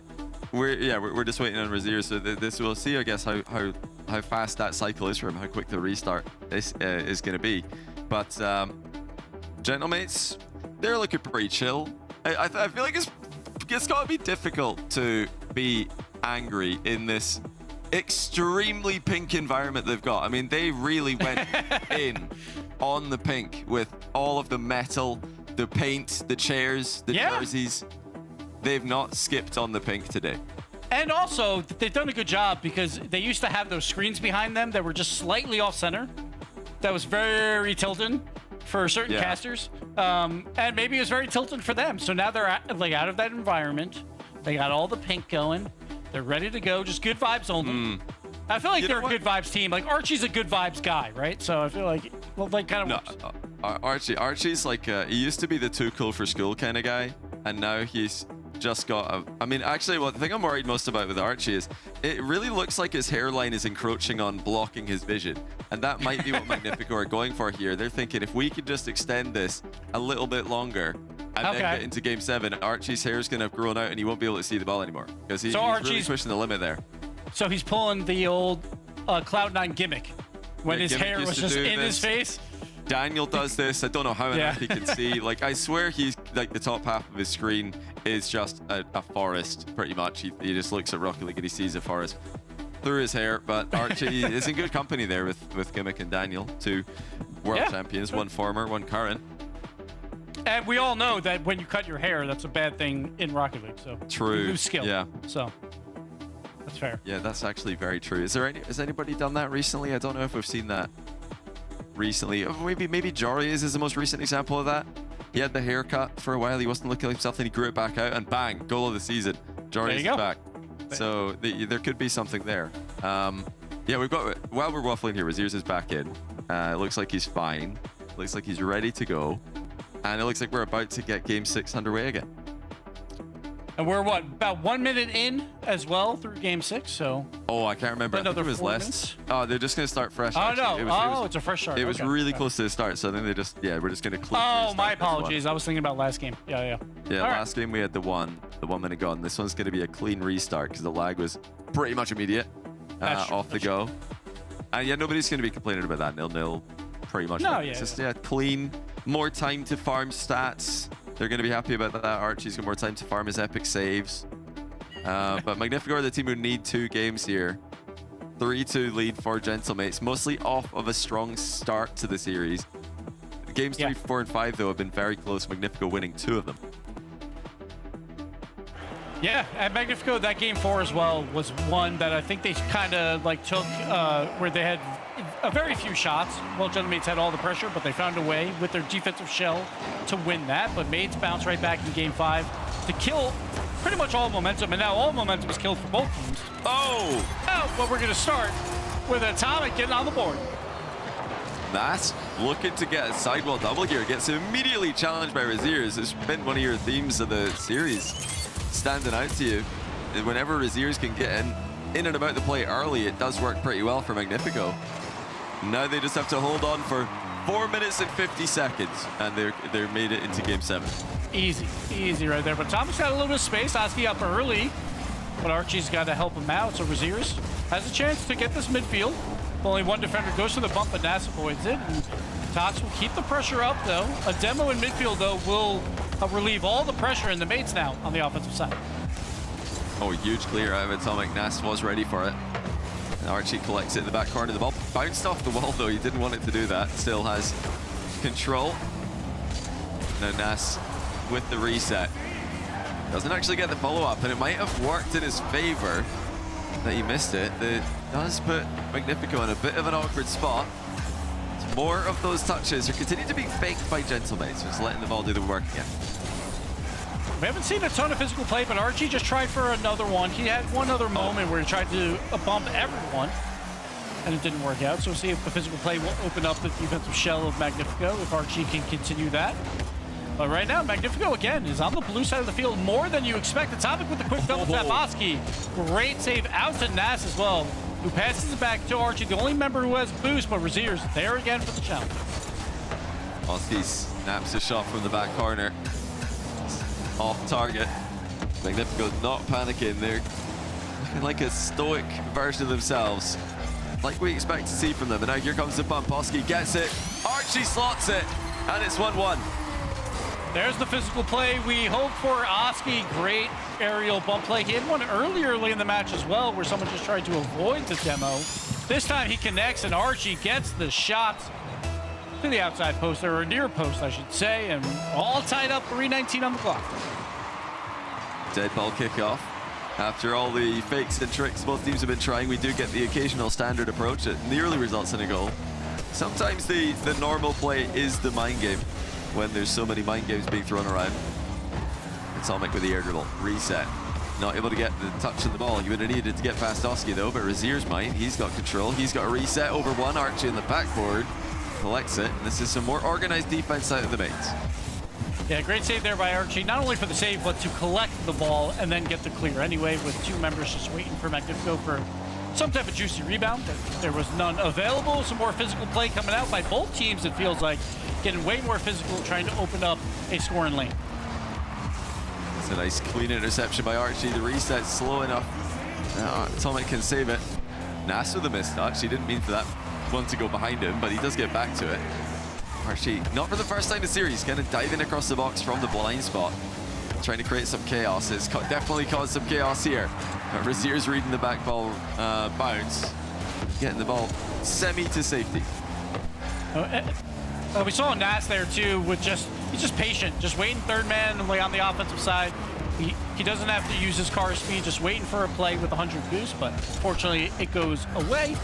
we're just waiting on Rlcs. So this we'll see, I guess, how fast that cycle is for him, how quick the restart is going to be. But gentlemates, they're looking pretty chill. I feel like it's got to be difficult to be angry in this extremely pink environment they've got. I mean, they really went in on the pink with all of the metal, the paint, the chairs, the jerseys. they've not skipped on the pink today. And also, they've done a good job because they used to have those screens behind them that were just slightly off center. That was very tilted for certain casters. And maybe it was very tilted for them. So now they're out of that environment. They got all the pink going. They're ready to go. Just good vibes only. I feel like they're a good vibes team. Like Archie's a good vibes guy, right? So I feel like, kind of works. Archie's like, he used to be the too cool for school kind of guy. And now he's just got I mean, actually, the thing I'm worried most about with Archie is it really looks like his hairline is encroaching on blocking his vision. And that might be what Magnifico are going for here. They're thinking if we could just extend this a little bit longer and then get into game 7, Archie's hair is going to have grown out and he won't be able to see the ball anymore. Because he's really pushing the limit there. So he's pulling the old Cloud9 gimmick when his hair was just in his face. Daniel does this. I don't know how enough he can see. Like, I swear he's like the top half of his screen is just a forest, pretty much. He just looks at Rocket League and he sees a forest through his hair. But Archie is in good company there with Gimmick and Daniel, 2 world champions, 1 former, 1 current. And we all know that when you cut your hair, that's a bad thing in Rocket League. So true. You lose skill. Yeah. So that's fair. Yeah, that's actually very true. Has anybody done that recently? I don't know if we've seen that recently. Maybe Jori's is the most recent example of that. He had the haircut for a while. He wasn't looking like himself, then he grew it back out, and bang, goal of the season. Jori's is back. So there could be something there. Yeah, we've got, while we're waffling here, Raziers is back in. It looks like he's fine. Looks like he's ready to go. And it looks like we're about to get game 6 underway again. And we're about 1 minute in as well through game 6, so. Oh, I can't remember. I think it was less. Oh, they're just going to start fresh. Oh, no. It's a fresh start. It was really close to the start, so then we're just going to click. Oh, my apologies. I was thinking about last game. Yeah. Last game we had the 1 minute gone. This one's going to be a clean restart because the lag was pretty much immediate off the go. And yeah, nobody's going to be complaining about that. 0-0 pretty much. No, it's just clean, more time to farm stats. They're going to be happy about that. Archie's got more time to farm his epic saves. But Magnifico are the team who need 2 games here. 3-2 lead for Gentlemates, mostly off of a strong start to the series. Games 3, 4, and 5, though, have been very close. Magnifico winning 2 of them. Yeah, at Magnifico, that game 4 as well was one that I think they kind of took where they had a very few shots. Well, Gentlemates had all the pressure, but they found a way with their defensive shell to win that. But Maids bounced right back in game 5 to kill pretty much all momentum, and now all momentum is killed for both teams. But we're going to start with Atomic getting on the board. That's looking to get a sidewall double here. Gets immediately challenged by Raziers. It's been one of your themes of the series, standing out to you. Whenever Raziers can get in and about the play early, it does work pretty well for Magnifico. Now they just have to hold on for 4 minutes and 50 seconds, and they're made it into game 7. Easy right there. But Thomas got a little bit of space. Oski up early, but Archie's got to help him out. So Raziers has a chance to get this midfield. Only 1 defender goes to the bump, but Nass avoids it. And Tots will keep the pressure up, though. A demo in midfield, though, will relieve all the pressure in the mates now on the offensive side. Oh, huge clear out of Atomic. Nass was ready for it. And Archie collects it in the back corner. The ball bounced off the wall, though. He didn't want it to do that. Still has control. Now Nass with the reset. Doesn't actually get the follow-up, and it might have worked in his favor that he missed it. It does put Magnifico in a bit of an awkward spot. More of those touches are continuing to be faked by Gentlemates, just letting the ball do the work again. We haven't seen a ton of physical play, but Archie just tried for another one. He had one other moment where he tried to bump everyone, and it didn't work out. So we'll see if the physical play will open up the defensive shell of Magnifico, if Archie can continue that. But right now, Magnifico, again, is on the blue side of the field more than you expect. Atomic with the quick double tap. Oski, great save out to Nass as well, who passes it back to Archie, the only member who has boost, but Raziers there again for the challenge. Oski snaps a shot from the back corner. Off target. Magnifico not panicking. They're looking like a stoic version of themselves, like we expect to see from them. And now here comes the bump. Oski gets it. Archie slots it. And it's 1-1. There's the physical play we hope for. Oski, great aerial bump play. He had one early in the match as well, where someone just tried to avoid the demo. This time he connects, and Archie gets the shot to the outside post, or near post, I should say, and all tied up. 3:19 on the clock. Dead ball kickoff. After all the fakes and tricks both teams have been trying, we do get the occasional standard approach that nearly results in a goal. Sometimes the normal play is the mind game when there's so many mind games being thrown around. Atomic with the air dribble. Reset. Not able to get the touch on the ball. You would have needed to get past Oski though, but Razier's might. He's got control. He's got a reset over one. Archie in the backboard collects it. And this is some more organized defense out of the mates. Yeah, great save there by Archie, not only for the save, but to collect the ball and then get the clear anyway, with two members just waiting for Magnifico for some type of juicy rebound. There was none available. Some more physical play coming out by both teams, it feels like. Getting way more physical, trying to open up a scoring lane. It's a nice clean interception by Archie. The reset's slow enough. Atomic can save it. Nas with a missed touch. He didn't mean for that one to go behind him, but he does get back to it. Archie, not for the first time in the series, kind of diving across the box from the blind spot. Trying to create some chaos. It's definitely caused some chaos here. Razier's reading the back ball bounce. Getting the ball semi to safety. We saw Nas there too, with he's just patient, just waiting third man like on the offensive side. He doesn't have to use his car speed, just waiting for a play with 100 boost, but fortunately it goes away.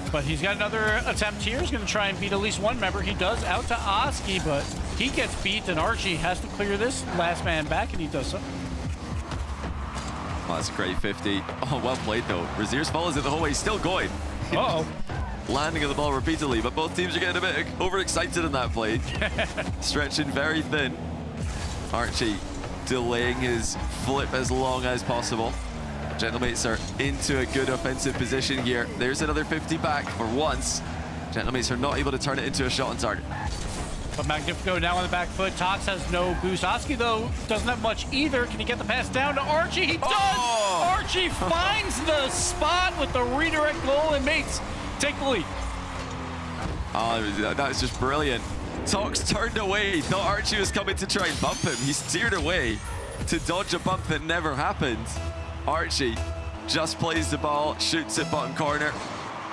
But he's got another attempt here. He's going to try and beat at least one member. He does out to Oski, but he gets beat, and Archie has to clear this last man back, and he does so. Oh, that's a great 50. Oh, well played though. Razier's follows it the whole way. Still going. Uh-oh. Landing on the ball repeatedly, but both teams are getting a bit overexcited in that play. Stretching very thin. Archie delaying his flip as long as possible. Gentlemates are into a good offensive position here. There's another 50 back for once. Gentlemates are not able to turn it into a shot on target. But Magnifico now on the back foot. Tox has no boost. Oski, though, doesn't have much either. Can he get the pass down to Archie? He does! Oh! Archie finds the spot with the redirect goal, and mates take the lead. Oh, that was just brilliant. Tox turned away. Thought Archie was coming to try and bump him. He steered away to dodge a bump that never happened. Archie just plays the ball, shoots it bottom corner.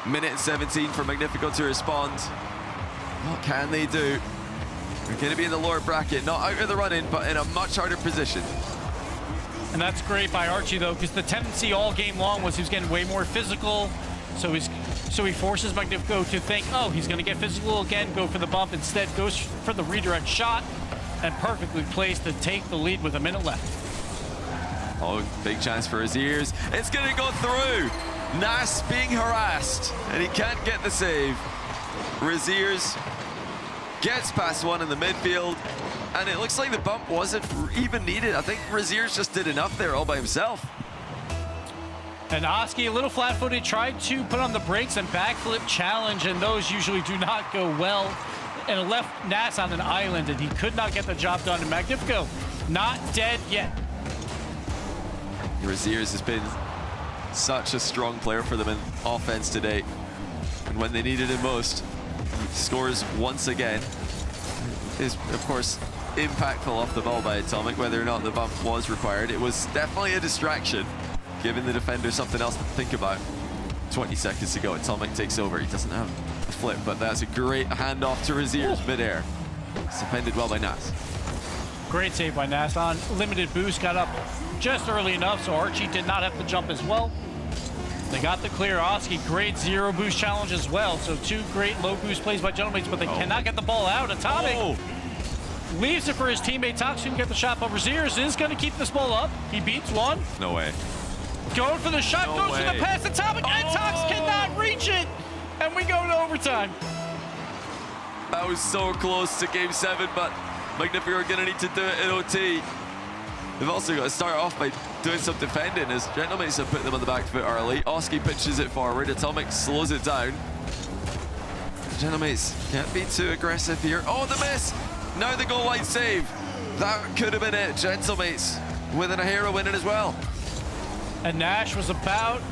Minute and 17 for Magnifico to respond. What can they do? They're going to be in the lower bracket, not out of the running, but in a much harder position. And that's great by Archie, though, because the tendency all game long was he was getting way more physical. So he forces Magnifico to think, oh, he's going to get physical again, go for the bump. Instead, goes for the redirect shot and perfectly placed to take the lead with a minute left. Oh, big chance for his ears. It's going to go through. Nas being harassed, and he can't get the save. Razier's gets past one in the midfield, and it looks like the bump wasn't even needed. I think Razier's just did enough there all by himself. And Oski, a little flat-footed, tried to put on the brakes and backflip challenge, and those usually do not go well. And it left Nas on an island, and he could not get the job done. And Magnifico, not dead yet. Razier's has been such a strong player for them in offense today. And when they needed him most, he scores once again. Is, of course, impactful off the ball by Atomic, whether or not the bump was required. It was definitely a distraction, giving the defender something else to think about. 20 seconds to go, Atomic takes over. He doesn't have a flip, but that's a great handoff to Razier's midair. It's defended well by Nas. Great save by Nas on limited boost, got up just early enough, so Archie did not have to jump as well. They got the clear. Oski, great zero boost challenge as well. So two great low boost plays by Gentlemates, but they cannot get the ball out. Atomic leaves it for his teammate. Tox can get the shot, but Razier's is going to keep this ball up. He beats one. No way. Going for the shot, goes for the pass. Atomic, and Tox cannot reach it. And we go to overtime. That was so close to game 7, but Magnifico are going to need to do it in OT. They've also got to start off by doing some defending, as Gentlemates have put them on the back foot early. Oski pitches it forward. Atomic slows it down. Gentlemates can't be too aggressive here. Oh, the miss! Now the goal line save. That could have been it. Gentlemates with a hero winning as well. And Nash was about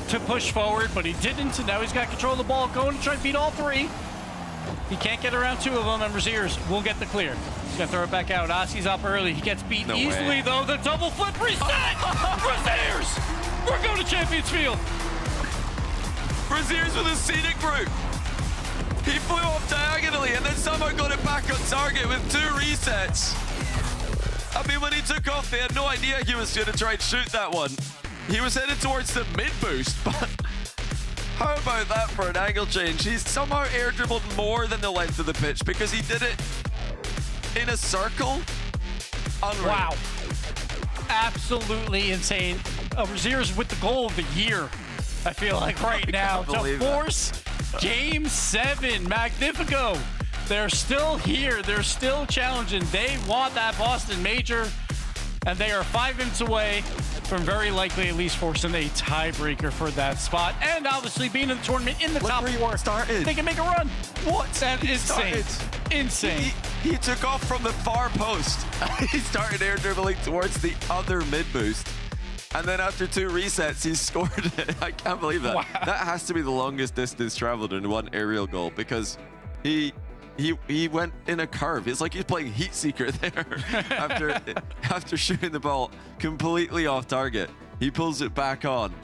to push forward, but he didn't, and now he's got control of the ball, going to try and beat all three. He can't get around two of them, and Razier's will get the clear. He's got to throw it back out. Oski's up early. He gets beat easily, though. The double flip reset! Razier's! We're going to Champions Field! Razier's with a scenic route. He flew off diagonally and then somehow got it back on target with 2 resets. I mean, when he took off, they had no idea he was going to try and shoot that one. He was headed towards the mid boost, but how about that for an angle change? He's somehow air dribbled more than the length of the pitch because he did it in a circle. Unreal. Wow. Absolutely insane. Razier's with the goal of the year, I feel like, right now, to force Game 7. Magnifico. They're still here. They're still challenging. They want that Boston major, and they are 5 minutes away from very likely at least forcing a tiebreaker for that spot. And obviously being in the tournament in the top 4. They can make a run. What? That is insane. Insane. He took off from the far post. He started air dribbling towards the other mid boost. And then after 2 resets, he scored it. I can't believe that. Wow. That has to be the longest distance traveled in one aerial goal because he went in a curve. It's like he's playing Heat Seeker there after shooting the ball completely off target. He pulls it back on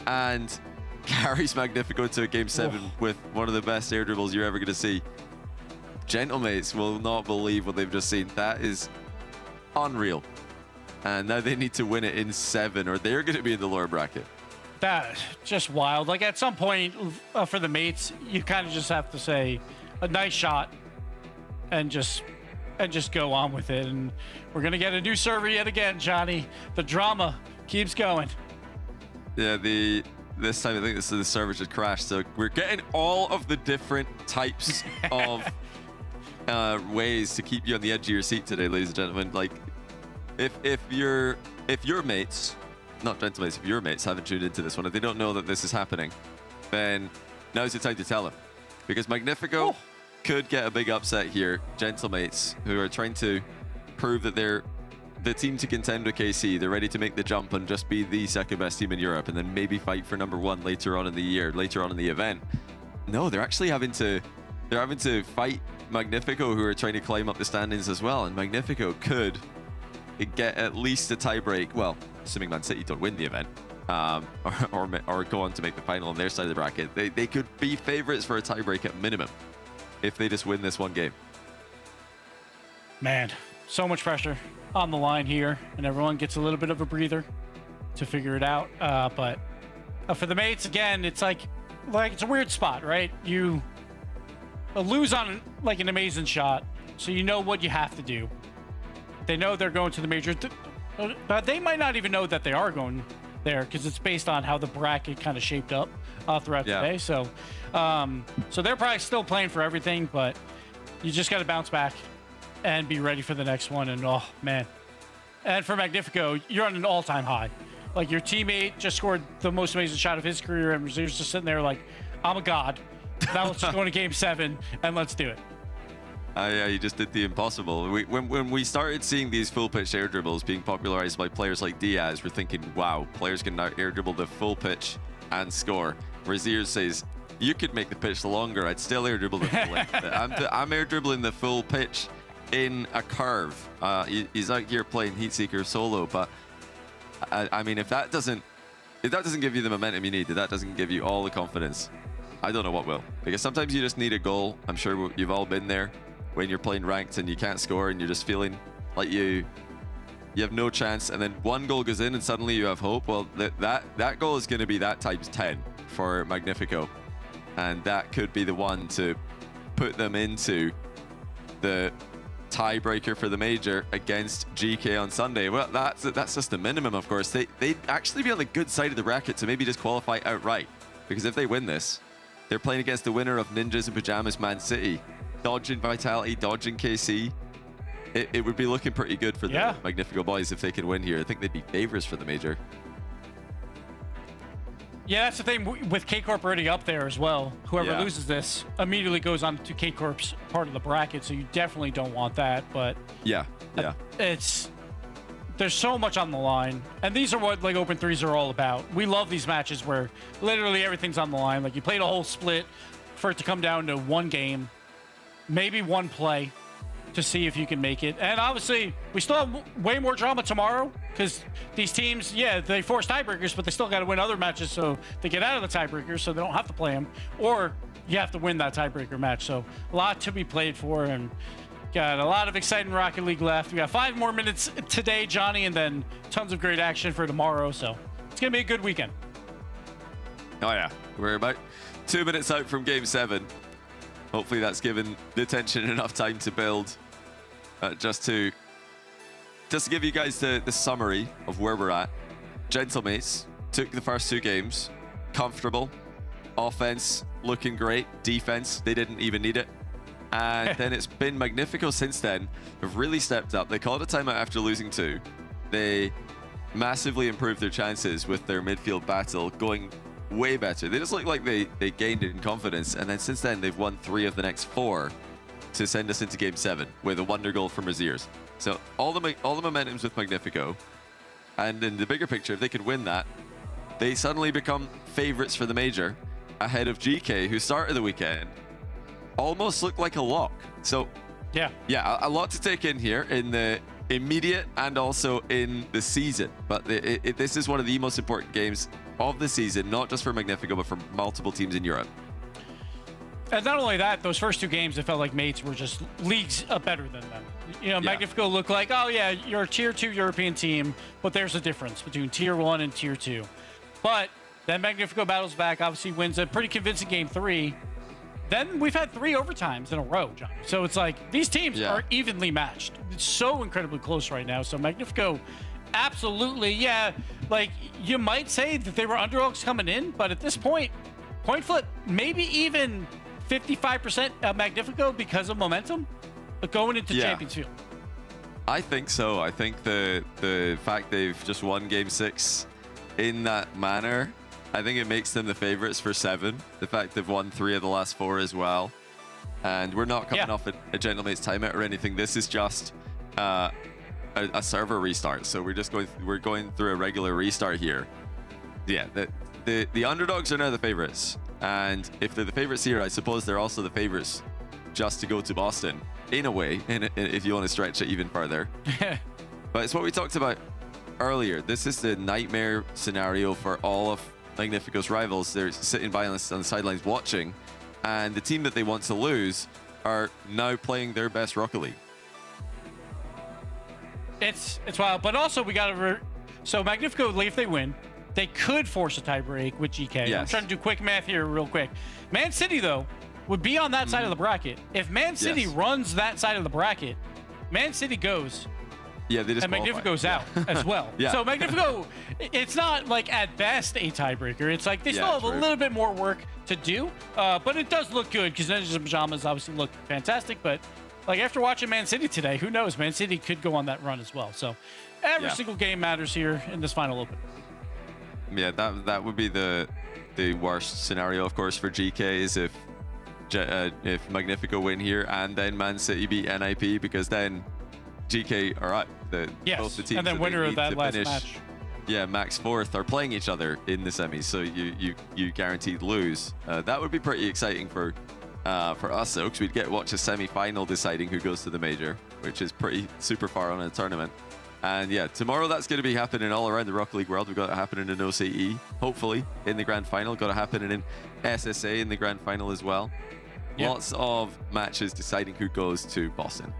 and carries Magnifico to a Game 7 with one of the best air dribbles you're ever going to see. Gentlemates will not believe what they've just seen. That is unreal. And now they need to win it in 7 or they're going to be in the lower bracket. That just wild. Like at some point for the mates, you kind of just have to say a nice shot and just go on with it. And we're going to get a new server yet again, Johnny. The drama keeps going. Yeah, this time I think the server just crashed. So we're getting all of the different types of ways to keep you on the edge of your seat today, ladies and gentlemen. Like if your mates, not gentlemates, if your mates haven't tuned into this one, if they don't know that this is happening, then now's the time to tell them. Because Magnifico could get a big upset here. Gentlemates, who are trying to prove that they're the team to contend with KC. They're ready to make the jump and just be the second best team in Europe and then maybe fight for #1 later on in the year, later on in the event. No, they're actually having to fight Magnifico, who are trying to climb up the standings as well. And Magnifico could get at least a tiebreak. Well, assuming Man City don't win the event. Or go on to make the final on their side of the bracket. They could be favorites for a tiebreak at minimum if they just win this one game. Man, so much pressure on the line here, and everyone gets a little bit of a breather to figure it out. But for the mates, again, it's like it's a weird spot, right? You lose on like an amazing shot, so you know what you have to do. They know they're going to the major, but they might not even know that they are going there because it's based on how the bracket kind of shaped up throughout the day. So they're probably still playing for everything, but you just got to bounce back and be ready for the next one. And oh man, and for Magnifico, you're on an all-time high. Like your teammate just scored the most amazing shot of his career, and Razier's just sitting there like, I'm a god. Now let's just go into Game 7 and let's do it. Yeah, you just did the impossible. When we started seeing these full pitch air dribbles being popularized by players like Diaz, we're thinking, wow, players can now air dribble the full pitch and score. Razier says, you could make the pitch longer. I'd still air dribble the full length. I'm air dribbling the full pitch in a curve. He's out here playing Heat Seeker solo, but I mean, if that doesn't give you the momentum you need, if that doesn't give you all the confidence, I don't know what will. Because sometimes you just need a goal. I'm sure you've all been there when you're playing ranked and you can't score and you're just feeling like you have no chance, and then one goal goes in and suddenly you have hope. Well, that goal is going to be that times 10 for Magnifico, and that could be the one to put them into the tiebreaker for the major against GK on Sunday. Well, that's just the minimum, of course. They'd actually be on the good side of the bracket to maybe just qualify outright, because if they win this, they're playing against the winner of Ninjas and Pajamas Man City, dodging Vitality, dodging KC. It would be looking pretty good for the Magnifico boys if they can win here. I think they'd be favorites for the major. Yeah, that's the thing with K-Corp already up there as well. Whoever loses this immediately goes on to K-Corp's part of the bracket, so you definitely don't want that. But there's so much on the line, and these are what like Open 3s are all about. We love these matches where literally everything's on the line. Like you played a whole split for it to come down to one game, maybe one play, to see if you can make it. And obviously, we still have way more drama tomorrow because these teams, they force tiebreakers, but they still got to win other matches so they get out of the tiebreakers so they don't have to play them, or you have to win that tiebreaker match. So a lot to be played for, and Got a lot of exciting Rocket League left. We got 5 more minutes today, Johnny, and then tons of great action for tomorrow. So it's going to be a good weekend. Oh, yeah. We're about 2 minutes out from Game 7. Hopefully that's given the tension enough time to build. Just to give you guys the summary of where we're at. Gentlemates took the first 2 games. Comfortable. Offense looking great. Defense, they didn't even need it. And then it's been Magnifico since then. Have really stepped up. They called a timeout after losing 2. They massively improved their chances with their midfield battle, going way better. They just look like they gained in confidence. And then since then, they've won 3 of the next 4 to send us into Game 7 with a wonder goal from Raziers. So all the momentum's with Magnifico. And in the bigger picture, if they could win that, they suddenly become favorites for the major ahead of GK, who started the weekend almost looked like a lock. So yeah, a lot to take in here in the immediate and also in the season. But this is one of the most important games of the season, not just for Magnifico, but for multiple teams in Europe. And not only that, those first 2 games, it felt like Mates were just leagues better than them. You know, Magnifico looked like, oh yeah, you're a tier 2 European team, but there's a difference between tier 1 and tier 2. But then Magnifico battles back, obviously wins a pretty convincing Game 3. Then we've had 3 overtimes in a row, John. So it's like these teams are evenly matched. It's so incredibly close right now. So Magnifico, absolutely, like you might say that they were underdogs coming in, but at this point, point flip, maybe even 55% Magnifico because of momentum, but going into Champions Field. I think so. I think the fact they've just won Game 6 in that manner, I think it makes them the favorites for 7. The fact they've won 3 of the last 4 as well. And we're not coming off a Gentlemates timeout or anything. This is just a server restart. So we're going through a regular restart here. Yeah, the underdogs are now the favorites. And if they're the favorites here, I suppose they're also the favorites just to go to Boston, in a way, if you want to stretch it even further. But it's what we talked about earlier. This is the nightmare scenario for all of Magnifico's rivals. They're sitting by on the sidelines watching, and the team that they want to lose are now playing their best Rocket League. It's wild, but also we got to... So Magnifico, if they win, they could force a tiebreak with GK. I'm trying to do quick math here real quick. Man City, though, would be on that side of the bracket. If Man City runs that side of the bracket, Man City goes... Yeah, they just and Magnifico's out as well. So Magnifico, it's not like at best a tiebreaker. It's like they still have a little bit more work to do, but it does look good because Ninjas and Pajamas obviously look fantastic. But like after watching Man City today, who knows? Man City could go on that run as well. So every single game matters here in this final open. Yeah, that would be the worst scenario, of course, for GK is if Magnifico win here and then Man City beat NIP, because then GK are out. Both the teams and then winner of that last match. Yeah, max 4th are playing each other in the semis, so you guaranteed lose. That would be pretty exciting for us though, because we'd get to watch a semi-final deciding who goes to the major, which is pretty super far on in the tournament. And yeah, tomorrow that's going to be happening all around the Rocket League world. We've got it happening in OCE, hopefully in the grand final. Got it happening in SSA in the grand final as well. Lots of matches deciding who goes to Boston.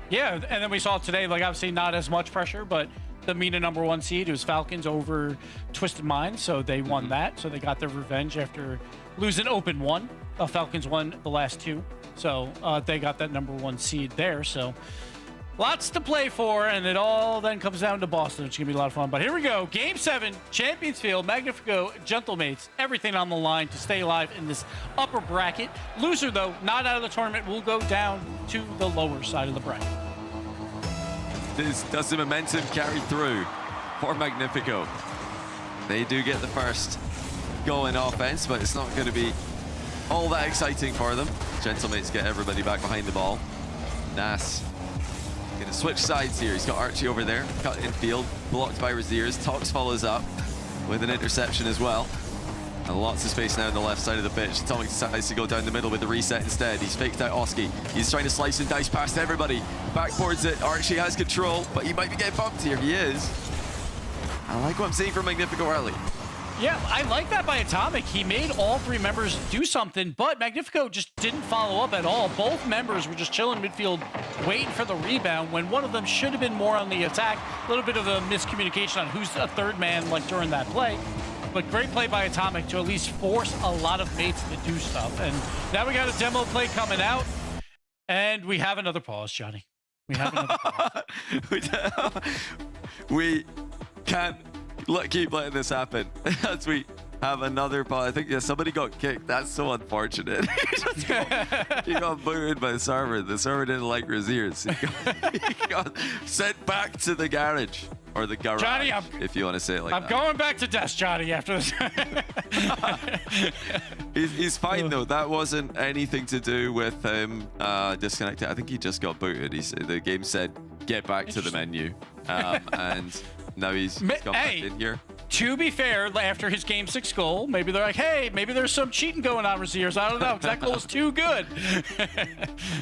Yeah, and then we saw today, like obviously not as much pressure, but the MENA #1 seed, it was Falcons over Twisted Minds, so they won that. So they got their revenge after losing Open 1. Falcons won the last 2, so they got that #1 seed there. So lots to play for, and it all then comes down to Boston, which is going to be a lot of fun. But here we go. Game 7, Champions Field, Magnifico, Gentlemates, everything on the line to stay alive in this upper bracket. Loser, though, not out of the tournament, will go down to the lower side of the bracket. Does the momentum carry through for Magnifico? They do get the first goal in offense, but it's not going to be all that exciting for them. Gentlemates get everybody back behind the ball. Nas gonna switch sides here. He's got Archie over there, cut in field, blocked by Raziers. Tox follows up with an interception as well. And lots of space now on the left side of the pitch. Atomic decides to go down the middle with the reset instead. He's faked out Oski. He's trying to slice and dice past everybody. Backboards it. Archie has control, but he might be getting bumped here. He is. I like what I'm seeing from Magnifico early. Yeah, I like that by Atomic. He made all three members do something, but Magnifico just didn't follow up at all. Both members were just chilling midfield, waiting for the rebound when one of them should have been more on the attack. A little bit of a miscommunication on who's a third man like during that play. But great play by Atomic to at least force a lot of mates to do stuff. And now we got a demo play coming out, and we have another pause, Johnny. We have another pause. We can't keep letting this happen as we have another pause. I think somebody got kicked. That's so unfortunate. He got booted by the server. The server didn't like Raziers. He got sent back to the garage. Or the garage, Johnny, if you want to say it like that. I'm going back to desk, Johnny, after this. He's fine, though. That wasn't anything to do with him disconnected. I think he just got booted. The game said, get back to the menu. And now he's gone back in here. To be fair, after his Game 6 goal, maybe they're like, hey, maybe there's some cheating going on, Raziers. I don't know, because that goal is too good.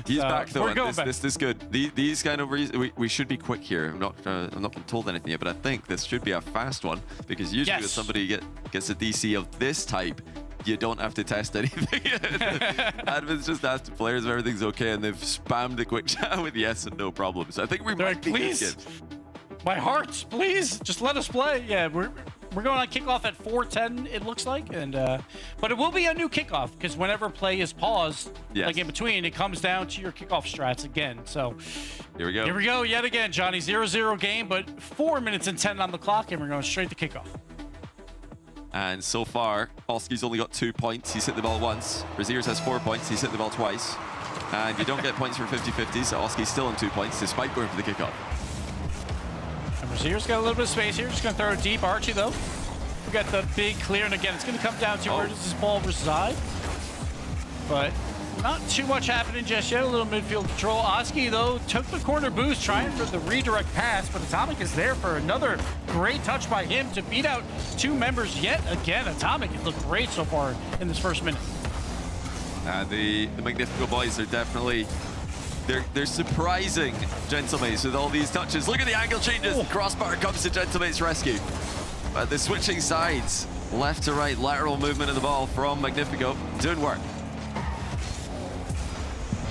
He's back, though. We're going back. This is good. These kind of reasons, we should be quick here. I'm not been told anything yet, but I think this should be a fast one, because usually when somebody gets a DC of this type, you don't have to test anything. Admin's just asked the players if everything's okay, and they've spammed the quick chat with yes and no problem. So I think we might be good. My heart, please, just let us play. Yeah, we're going on kickoff at 4:10, it looks like, and but it will be a new kickoff because whenever play is paused, like in between, it comes down to your kickoff strats again. So here we go. Here we go yet again, Johnny. 0-0 game, but 4 minutes and 10 on the clock, and we're going straight to kickoff. And so far, Oski's only got 2 points. He's hit the ball once. Raziers has 4 points. He's hit the ball twice. And you don't get points for 50-50, so Oski's still on 2 points despite going for the kickoff. And Razier's got a little bit of space here. Just going to throw it deep. Archie, though, we got the big clear. And again, it's going to come down to where does this ball reside. But not too much happening just yet. A little midfield control. Oski, though, took the corner boost, trying for the redirect pass. But Atomic is there for another great touch by him to beat out 2 members yet again. Atomic has looked great so far in this first minute. The Magnifico boys are definitely... They're surprising Gentlemates with all these touches. Look at the angle changes. Crossbar comes to Gentlemate's rescue. But the switching sides, left to right, lateral movement of the ball from Magnifico, doing work.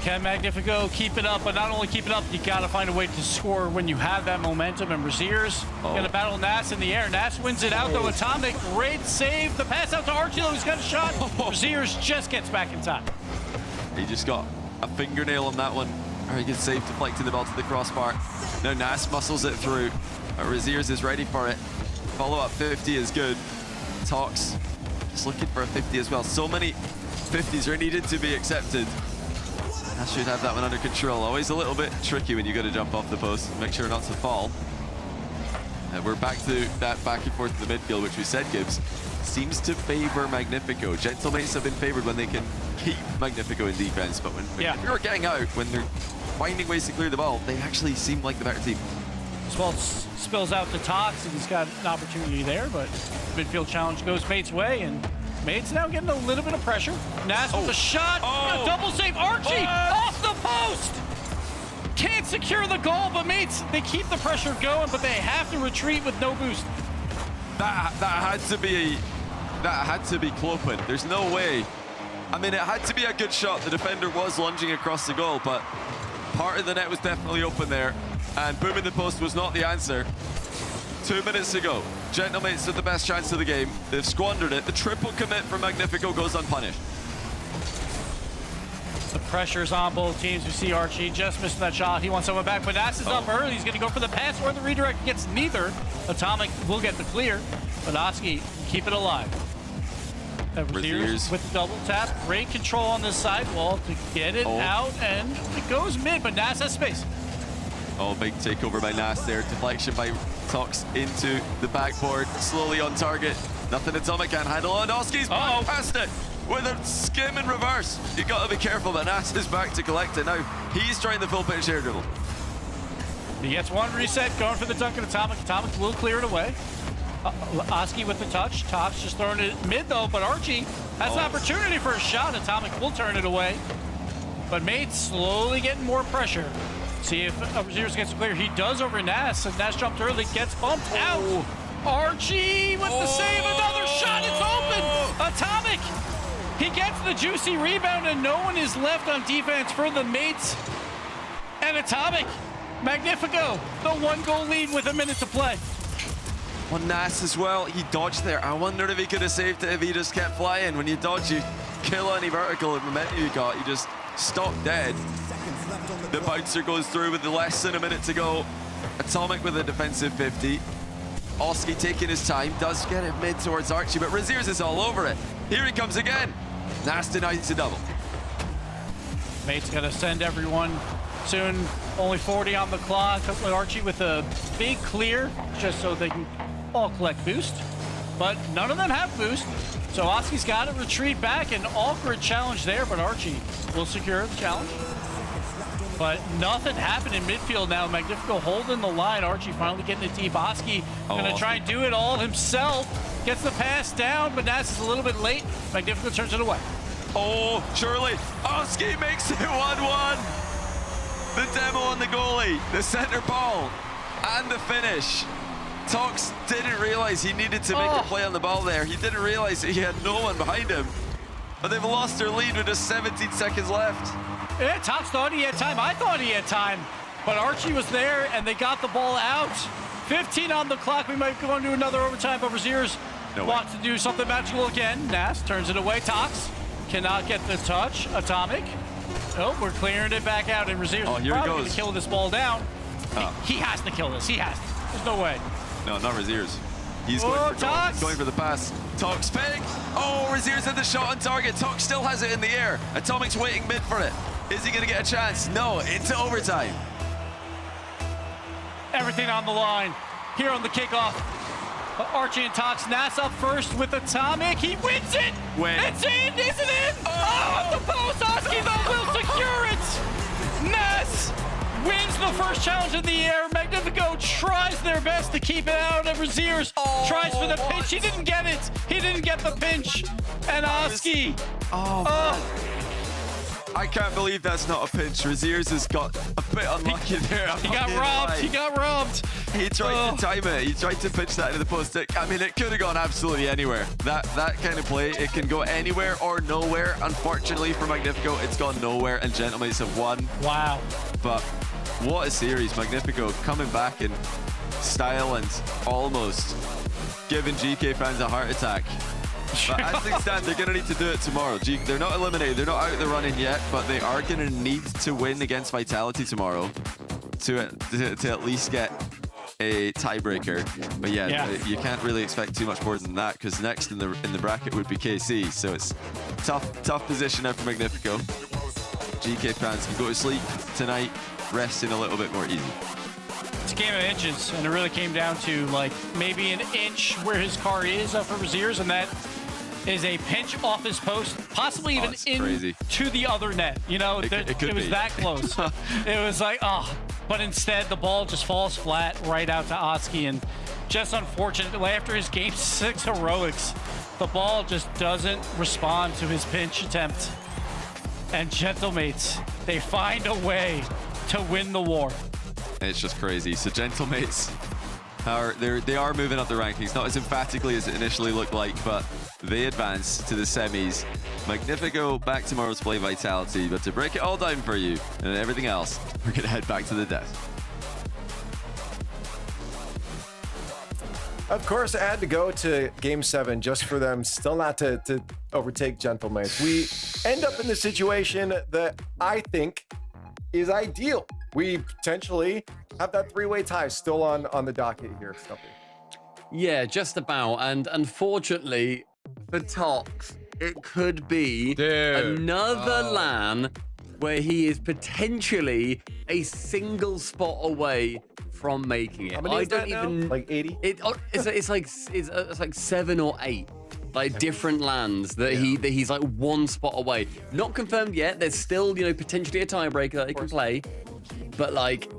Can Magnifico keep it up? But not only keep it up, you got to find a way to score when you have that momentum. And Raziers going to battle Nas in the air. Nas wins it out, though. Atomic, great save. The pass out to Archie, though. He's got a shot. Raziers just gets back in time. He just got a fingernail on that one. Very good save, deflecting the ball to the crossbar. Now Nas muscles it through. Raziers is ready for it. Follow-up 50 is good. Tox just looking for a 50 as well. So many 50s are needed to be accepted. Nas should have that one under control. Always a little bit tricky when you got to jump off the post. Make sure not to fall. And we're back to that back and forth in the midfield, which we said Gibbs seems to favor Magnifico. Gentlemates have been favored when they can keep Magnifico in defense, but when Magnifico are getting out, when they're finding ways to clear the ball, they actually seem like the better team. This ball spills out to Tox, and he's got an opportunity there, but midfield challenge goes Mate's way, and Mate's now getting a little bit of pressure. Nas with a shot, a double save. Archie off the post! Can't secure the goal, but Mates, they keep the pressure going, but they have to retreat with no boost. That had to be Clopen. There's no way. I mean, it had to be a good shot. The defender was lunging across the goal, but part of the net was definitely open there, and booming the post was not the answer. 2 minutes to go. Gentlemates had the best chance of the game. They've squandered it. The triple commit from Magnifico goes unpunished. The pressure's on both teams. We see Archie just missing that shot. He wants someone back, but Nas is up early. He's going to go for the pass or the redirect. Gets neither. Atomic will get the clear, but Oski keep it alive. Raziers with the double tap. Great control on this sidewall to get it out, and it goes mid, but Nas has space. Oh, big takeover by Nas there. Deflection by Tox into the backboard. Slowly on target. Nothing Atomic can handle. And Oski's back past it with a skim in reverse. You got to be careful, but Nas is back to collect it. Now he's trying the full pitch air dribble. He gets one reset, going for the dunk at Atomic. Atomic will clear it away. Oski with the touch. Tops just throwing it mid, though, but Archie has an opportunity for a shot. Atomic will turn it away. But Mate's slowly getting more pressure. See if Raziers gets clear. He does over Nas, and Nas jumped early, gets bumped out. Archie with the save, another shot, it's open! Atomic! He gets the juicy rebound and no one is left on defense for the mates. And Atomic, Magnifico, the 1-goal lead with a minute to play. Well, Nas as well, he dodged there. I wonder if he could have saved it if he just kept flying. When you dodge, you kill any vertical and momentum you got. You just stop dead. The bouncer goes through with less than a minute to go. Atomic with a defensive 50. Oski taking his time, does get it mid towards Archie, but Raziers is all over it. Here he comes again. Nas denies a double. Mate's gonna send everyone soon. Only 40 on the clock. Archie with a big clear, just so they can all collect boost. But none of them have boost. So Oski's got to retreat back. An awkward challenge there, but Archie will secure the challenge. But nothing happened in midfield now. Magnifico holding the line. Archie finally getting it deep. Oski gonna try and do it all himself. Gets the pass down, but Nas is a little bit late. Magnifico turns it away. Oh, surely. Oski makes it 1-1. The demo on the goalie, the center ball, and the finish. Tox didn't realize he needed to make a play on the ball there. He didn't realize that he had no one behind him. But they've lost their lead with just 17 seconds left. Yeah, Tox thought he had time. I thought he had time. But Archie was there, and they got the ball out. 15 on the clock. We might go into another overtime, but Raziers wants to do something magical again. Nas turns it away. Tox cannot get the touch. Atomic. Oh, we're clearing it back out, and Raziers is probably going to kill this ball down. He has to kill this. He has to. There's no way. No, not Raziers. He's going for the pass. Tox fake. Oh, Raziers had the shot on target. Tox still has it in the air. Atomic's waiting mid for it. Is he going to get a chance? No, into overtime. Everything on the line here on the kickoff. Archie and Tox. Nas up first with Atomic. He wins it. It's in, isn't it? Oh, at the post. Oski though will secure it. Nas wins the first challenge in the air. Magnifico tries their best to keep it out. And Raziers tries for the pinch. He didn't get it. He didn't get the pinch. And Oski. I can't believe that's not a pinch. Raziers has got a bit unlucky there. He got robbed. He got robbed. He tried to time it. He tried to pitch that into the post. I mean, it could have gone absolutely anywhere. That kind of play, it can go anywhere or nowhere. Unfortunately for Magnifico, it's gone nowhere, and Gentlemates have won. Wow. But what a series. Magnifico coming back in style and almost giving GK fans a heart attack. But as things stand, they're going to need to do it tomorrow. They're not eliminated. They're not out of the running yet, but they are going to need to win against Vitality tomorrow to at least get a tiebreaker. But yeah, you can't really expect too much more than that, because next in the bracket would be KC. So it's tough position now for Magnifico. GK fans can go to sleep tonight, resting a little bit more easy. It's a game of inches, and it really came down to like maybe an inch where his car is for Raziers, and that is a pinch off his post, possibly even into the other net. You know, it was that close. It was like, but instead the ball just falls flat right out to Oski, and just unfortunately after his game 6 heroics, the ball just doesn't respond to his pinch attempt. And Gentlemates, they find a way to win the war. It's just crazy. So Gentlemates they are moving up the rankings, not as emphatically as it initially looked like, but they advance to the semis. Magnifico back tomorrow to play Vitality, but to break it all down for you and everything else, we're gonna head back to the desk. Of course, I had to go to Game 7 just for them still not to overtake Gentlemates. We end up in the situation that I think is ideal. We potentially have that three-way tie still on the docket here, Stumpy. Yeah, just about. And unfortunately, for Tox, it could be another LAN where he is potentially a single spot away from making it. How many is that now? Like 80? It's like 7 or 8. Like different lands that he's like one spot away. Not confirmed yet. There's still, potentially a tiebreaker that he can play. But like,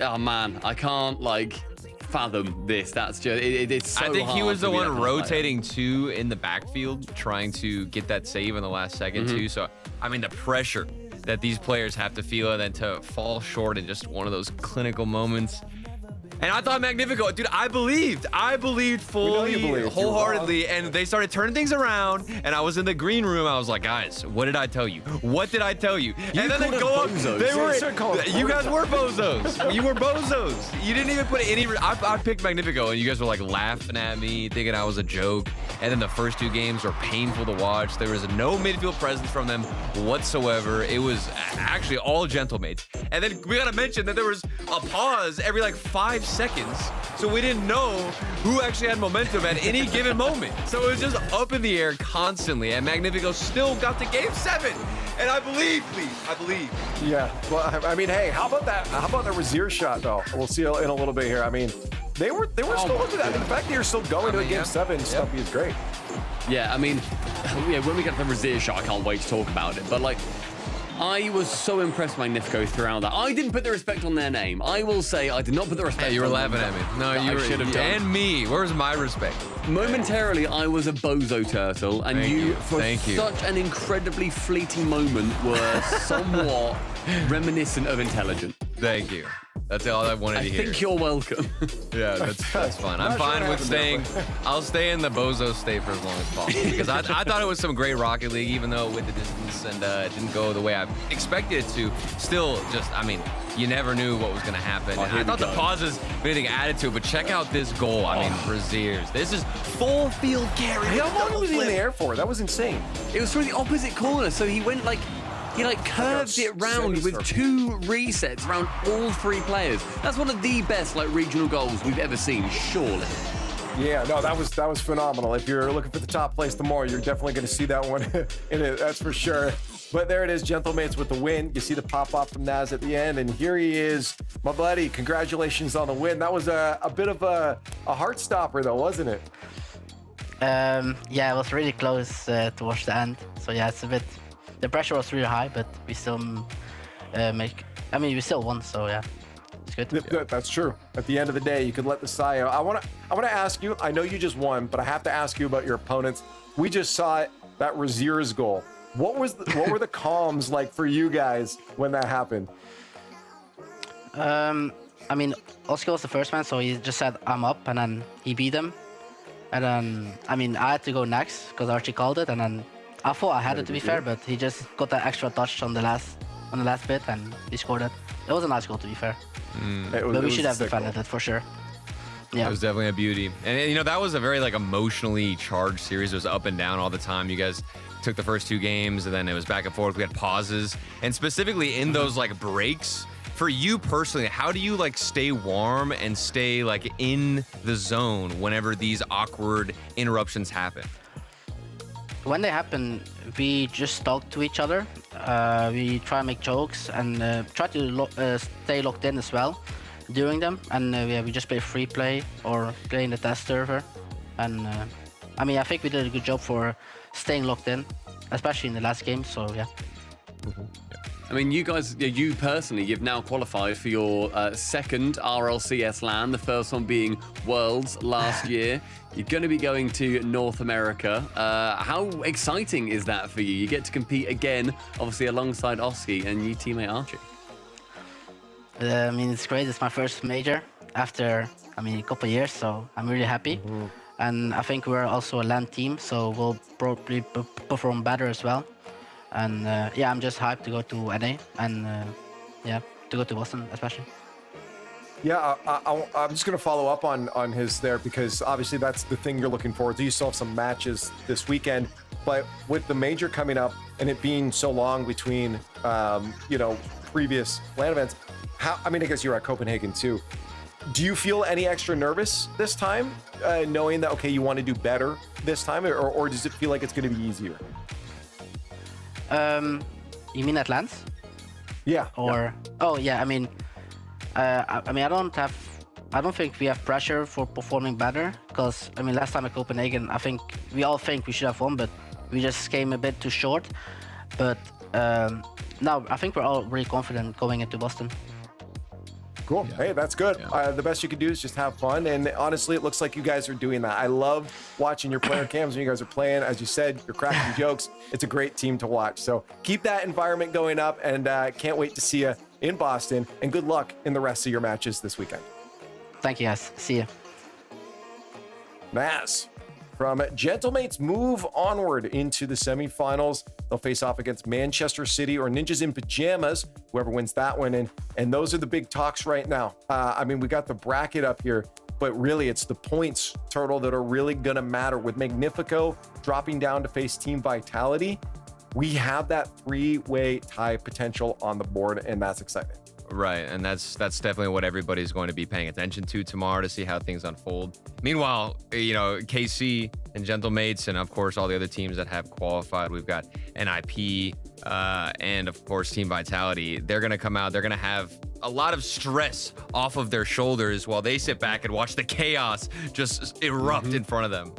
oh man, I can't fathom this. That's just it's so I think he hard was the to be one that player. rotating 2 in the backfield, trying to get that save in the last second too. So I mean, the pressure that these players have to feel, and then to fall short in just one of those clinical moments. And I thought Magnifico, dude, I believed fully, wholeheartedly, and they started turning things around, and I was in the green room. I was like, guys, what did I tell you? What did I tell you? And then they go up. They were. You guys were bozos. You were bozos. You didn't even put any. I picked Magnifico, and you guys were like laughing at me, thinking I was a joke. And then the first 2 games were painful to watch. There was no midfield presence from them whatsoever. It was actually all gentlemates. And then we gotta mention that there was a pause every like 5 seconds, so we didn't know who actually had momentum at any given moment. So it was just up in the air constantly, and Magnifico still got to game 7. And I believe, I believe. Yeah, well, I mean, hey, how about that? How about the Razier shot, though? We'll see in a little bit here. I mean, they were still looking at that. The fact that you're still going to a game 7, Stumpy, is great. Yeah, I mean, when we get to the Razier shot, I can't wait to talk about it. But like, I was so impressed with Magnifico throughout that. I didn't put the respect on their name. I will say I did not put the respect. Hey, you were on laughing them. at me. No, you should have done. And me. Where's my respect? Momentarily, I was a bozo turtle, and Thank you. Such an incredibly fleeting moment, were somewhat reminiscent of intelligent. Thank you. That's all I wanted to hear. I think you're welcome. Yeah, that's fine. I'm fine with staying. I'll stay in the bozo state for as long as possible because I thought it was some great Rocket League, even though with the distance and it didn't go the way I expected it to. Still, I mean, you never knew what was going to happen. And I thought the pauses, anything added to it, but check out this goal. I mean, Razier's. This is full field carry. How long was he in the air for? That was insane. It was through the opposite corner, so he went like. He curved it round with 2 resets around all 3 players. That's one of the best regional goals we've ever seen, surely. Yeah, no, that was phenomenal. If you're looking for the top place tomorrow, you're definitely going to see that one in it. That's for sure. But there it is, Gentlemates with the win. You see the pop off from Naz at the end, and here he is, my buddy. Congratulations on the win. That was a bit of a heart stopper, though, wasn't it? Yeah, it was really close towards the end. So yeah, it's a bit. The pressure was really high, but we still we still won, so yeah, it's good. That's true. At the end of the day, you could let the sigh out. I want to ask you. I know you just won, but I have to ask you about your opponents. We just saw it, that Razier's goal. What were the comms like for you guys when that happened? I mean, Oscar was the first man, so he just said I'm up, and then he beat him, and then I had to go next because Archie called it, and then. I thought I had it, to be fair, but he just got that extra touch on the last bit, and he scored it. It was a nice goal, to be fair. But we should have defended it for sure. Yeah, it was definitely a beauty, and that was a very emotionally charged series. It was up and down all the time. You guys took the first 2 games, and then it was back and forth. We had pauses, and specifically in those breaks. For you personally, how do you stay warm and stay in the zone whenever these awkward interruptions happen? When they happen, we just talk to each other. We try to make jokes and try to stay locked in as well during them. And we just play free play or play in the test server. And I think we did a good job for staying locked in, especially in the last game. So yeah. I mean, you guys, you personally, you've now qualified for your second RLCS LAN, the first one being Worlds last year. You're going to be going to North America. How exciting is that for you? You get to compete again, obviously alongside Oski and your teammate Archie. It's great. It's my first major after, a couple of years, so I'm really happy. And I think we're also a LAN team, so we'll probably perform better as well. And I'm just hyped to go to NA and to go to Boston especially. Yeah, I'm just going to follow up on his there because obviously that's the thing you're looking forward to. You still have some matches this weekend, but with the major coming up and it being so long between, previous LAN events, I guess you were at Copenhagen too. Do you feel any extra nervous this time, knowing that, okay, you want to do better this time, or does it feel like it's going to be easier? You mean at LANs? Yeah. Or oh yeah, I don't think we have pressure for performing better because last time at Copenhagen, I think we all think we should have won, but we just came a bit too short. But now I think we're all really confident going into Boston. Cool. Yeah. Hey, that's good. Yeah. The best you can do is just have fun. And honestly, it looks like you guys are doing that. I love watching your player cams when you guys are playing. As you said, you're cracking jokes. It's a great team to watch. So keep that environment going up, and can't wait to see you in Boston. And good luck in the rest of your matches this weekend. Thank you, guys. See you. Maz from Gentlemates move onward into the semifinals. They'll face off against Manchester City or Ninjas in Pajamas, whoever wins that one. And those are the big talks right now. I mean, we got the bracket up here, but really it's the points, Turtle, that are really going to matter. With Magnifico dropping down to face Team Vitality, we have that three-way tie potential on the board, and that's exciting. Right, and that's definitely what everybody's going to be paying attention to tomorrow to see how things unfold. Meanwhile, you know, KC and Gentlemates, and of course all the other teams that have qualified. We've got NIP and of course Team Vitality. They're going to come out. They're going to have a lot of stress off of their shoulders while they sit back and watch the chaos just erupt in front of them.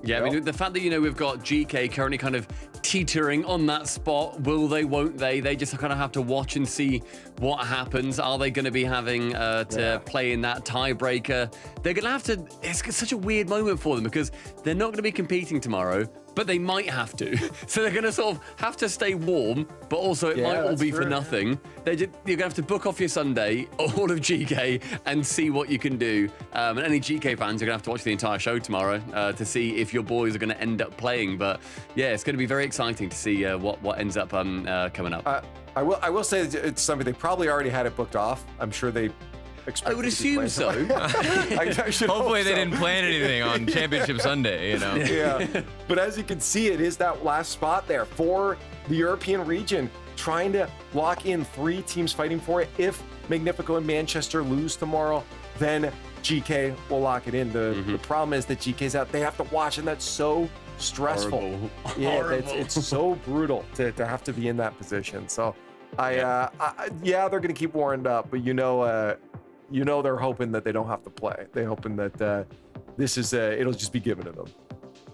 Yeah, I mean, the fact that, you know, we've got GK currently kind of teetering on that spot. Will they, won't they? They just kind of have to watch and see what happens. Are they going to be having to play in that tiebreaker? They're going to have to. It's such a weird moment for them because they're not going to be competing tomorrow, but they might have to. So they're going to sort of have to stay warm, but also it might all be for nothing. You're going to have to book off your Sunday, all of GK, and see what you can do. And any GK fans are going to have to watch the entire show tomorrow to see if your boys are going to end up playing. But yeah, it's going to be very exciting to see what ends up coming up. I will say it's something they probably already had it booked off. I'm sure they I would assume so. Hopefully they didn't plan anything on Championship Sunday, you know. Yeah. But as you can see, it is that last spot there for the European region, trying to lock in 3 teams fighting for it. If Magnifico and Manchester lose tomorrow, then GK will lock it in. The problem is that GK's out. They have to watch, and that's so stressful. Horrible. Yeah, it's so brutal to have to be in that position. So they're going to keep warmed up, but you know they're hoping that they don't have to play. They're hoping that this is it'll just be given to them.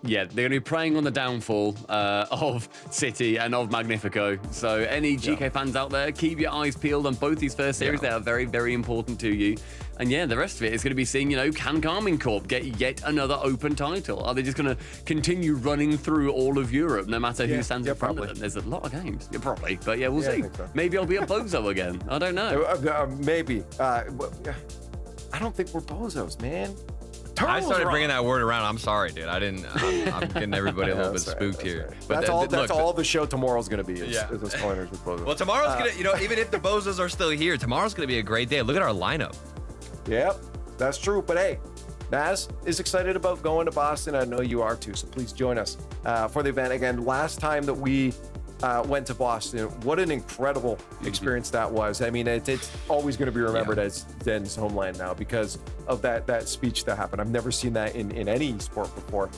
Yeah, they're going to be preying on the downfall of City and of Magnifico. So any GK fans out there, keep your eyes peeled on both these first series. They are very, very important to you. And yeah, the rest of it is going to be seeing, you know, can Garmin Corp get yet another open title? Are they just going to continue running through all of Europe, no matter who stands in front of them? There's a lot of games. Yeah, probably. But yeah, we'll see. So. Maybe I'll be a bozo again. I don't know. Maybe. I don't think we're bozos, man. I started bringing that word around. I'm sorry, dude. I'm getting everybody a little bit spooked here. Right. But that's all the show tomorrow's going to be is this Coiners with Bozos. Well, tomorrow's going to, you know, even if the Bozos are still here, tomorrow's going to be a great day. Look at our lineup. Yep, that's true. But hey, Naz is excited about going to Boston. I know you are too. So please join us for the event. Again, last time that we went to Boston, what an incredible experience that was. I mean, it's always going to be remembered as Den's homeland now because of that speech that happened. I've never seen that in any sport before.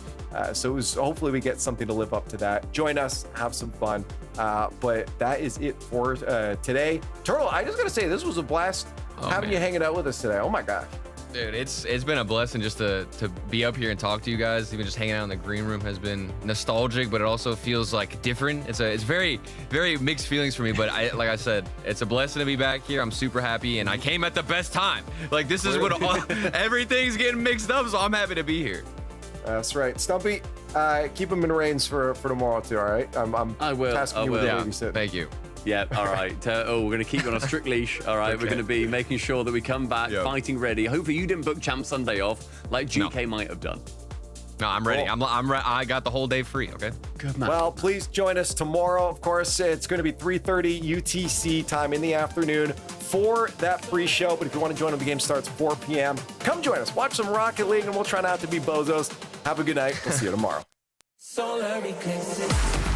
So it was, hopefully we get something to live up to that. Join us, have some fun. But that is it for today. Turtle, I just got to say, this was a blast having you hanging out with us today. Oh my gosh. Dude, it's been a blessing just to be up here and talk to you guys. Even just hanging out in the green room has been nostalgic, but it also feels like different. It's very, very mixed feelings for me. But like I said, it's a blessing to be back here. I'm super happy, and I came at the best time. Like this is what everything's getting mixed up, so I'm happy to be here. That's right, Stumpy. Keep him in reins for tomorrow too. All right, I will. Tasking you with babysitting. Thank you. Yeah, all right. We're going to keep you on a strict leash. All right, we're going to be making sure that we come back fighting ready. Hopefully you didn't book Champ Sunday off like GK might have done. No, I'm ready. Cool. I got the whole day free, okay? Good man. Well, please join us tomorrow. Of course, it's going to be 3:30 UTC time in the afternoon for that free show. But if you want to join when the game starts 4 p.m., come join us. Watch some Rocket League, and we'll try not to be bozos. Have a good night. We'll see you tomorrow. Solar eclipses.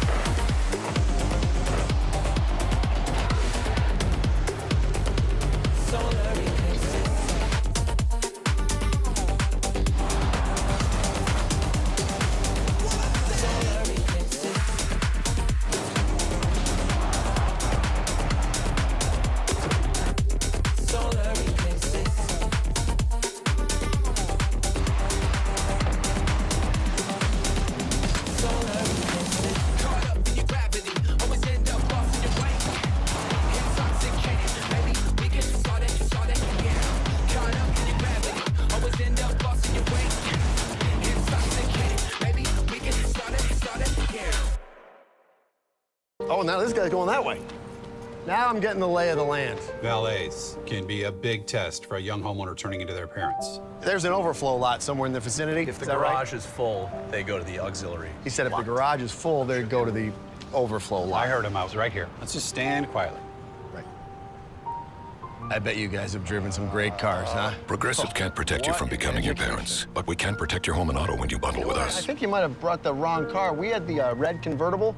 Oh, now this guy's going that way. Now I'm getting the lay of the land. Valets can be a big test for a young homeowner turning into their parents. There's an overflow lot somewhere in the vicinity. If the Is that right? garage is full, they go to the auxiliary. He said if the garage is full, they go to the overflow lot. I heard him. I was right here. Let's just stand quietly. Right. I bet you guys have driven some great cars, huh? Progressive can't protect you from becoming your parents, but we can protect your home and auto when you bundle with I us. think you might have brought the wrong car. We had the red convertible.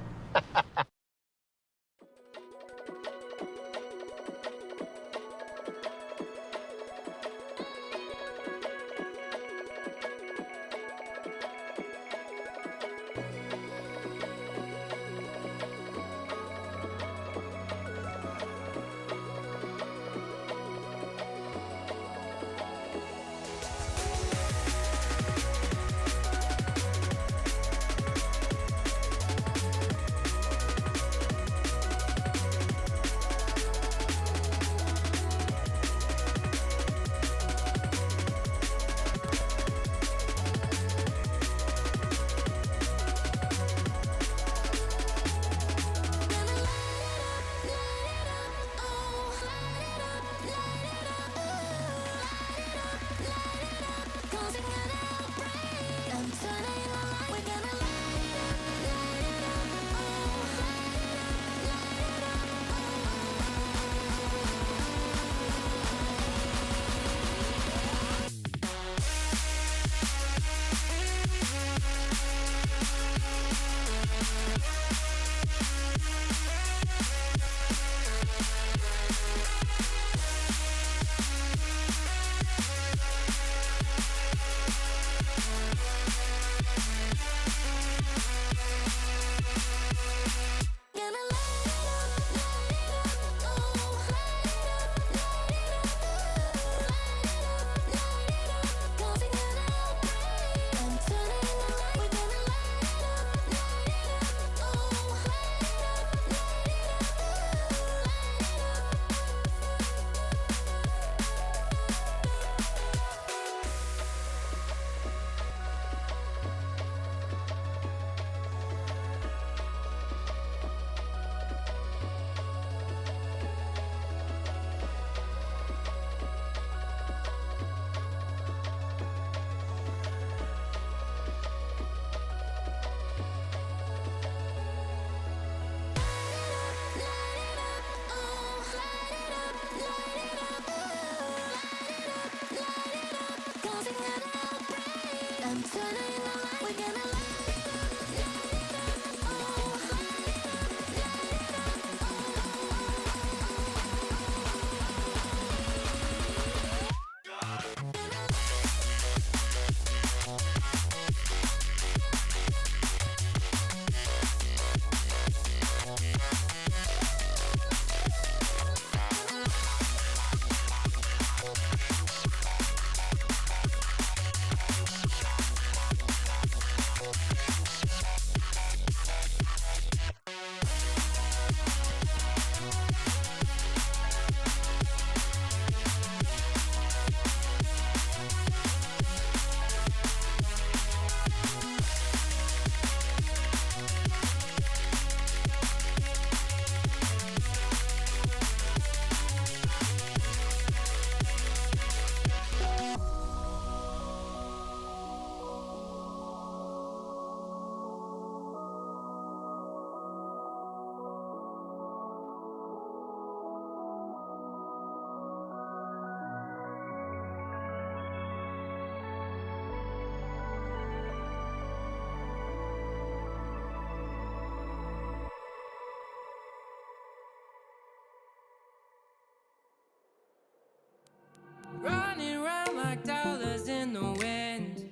Running round like dollars in the wind,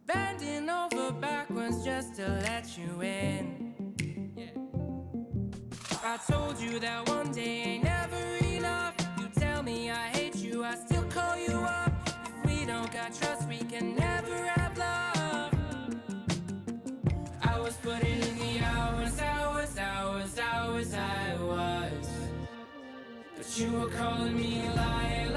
bending over backwards just to let you in. I told you that one day ain't never enough. You tell me I hate you, I still call you up. If we don't got trust, we can never have love. I was putting in the hours, I was. But you were calling me a liar.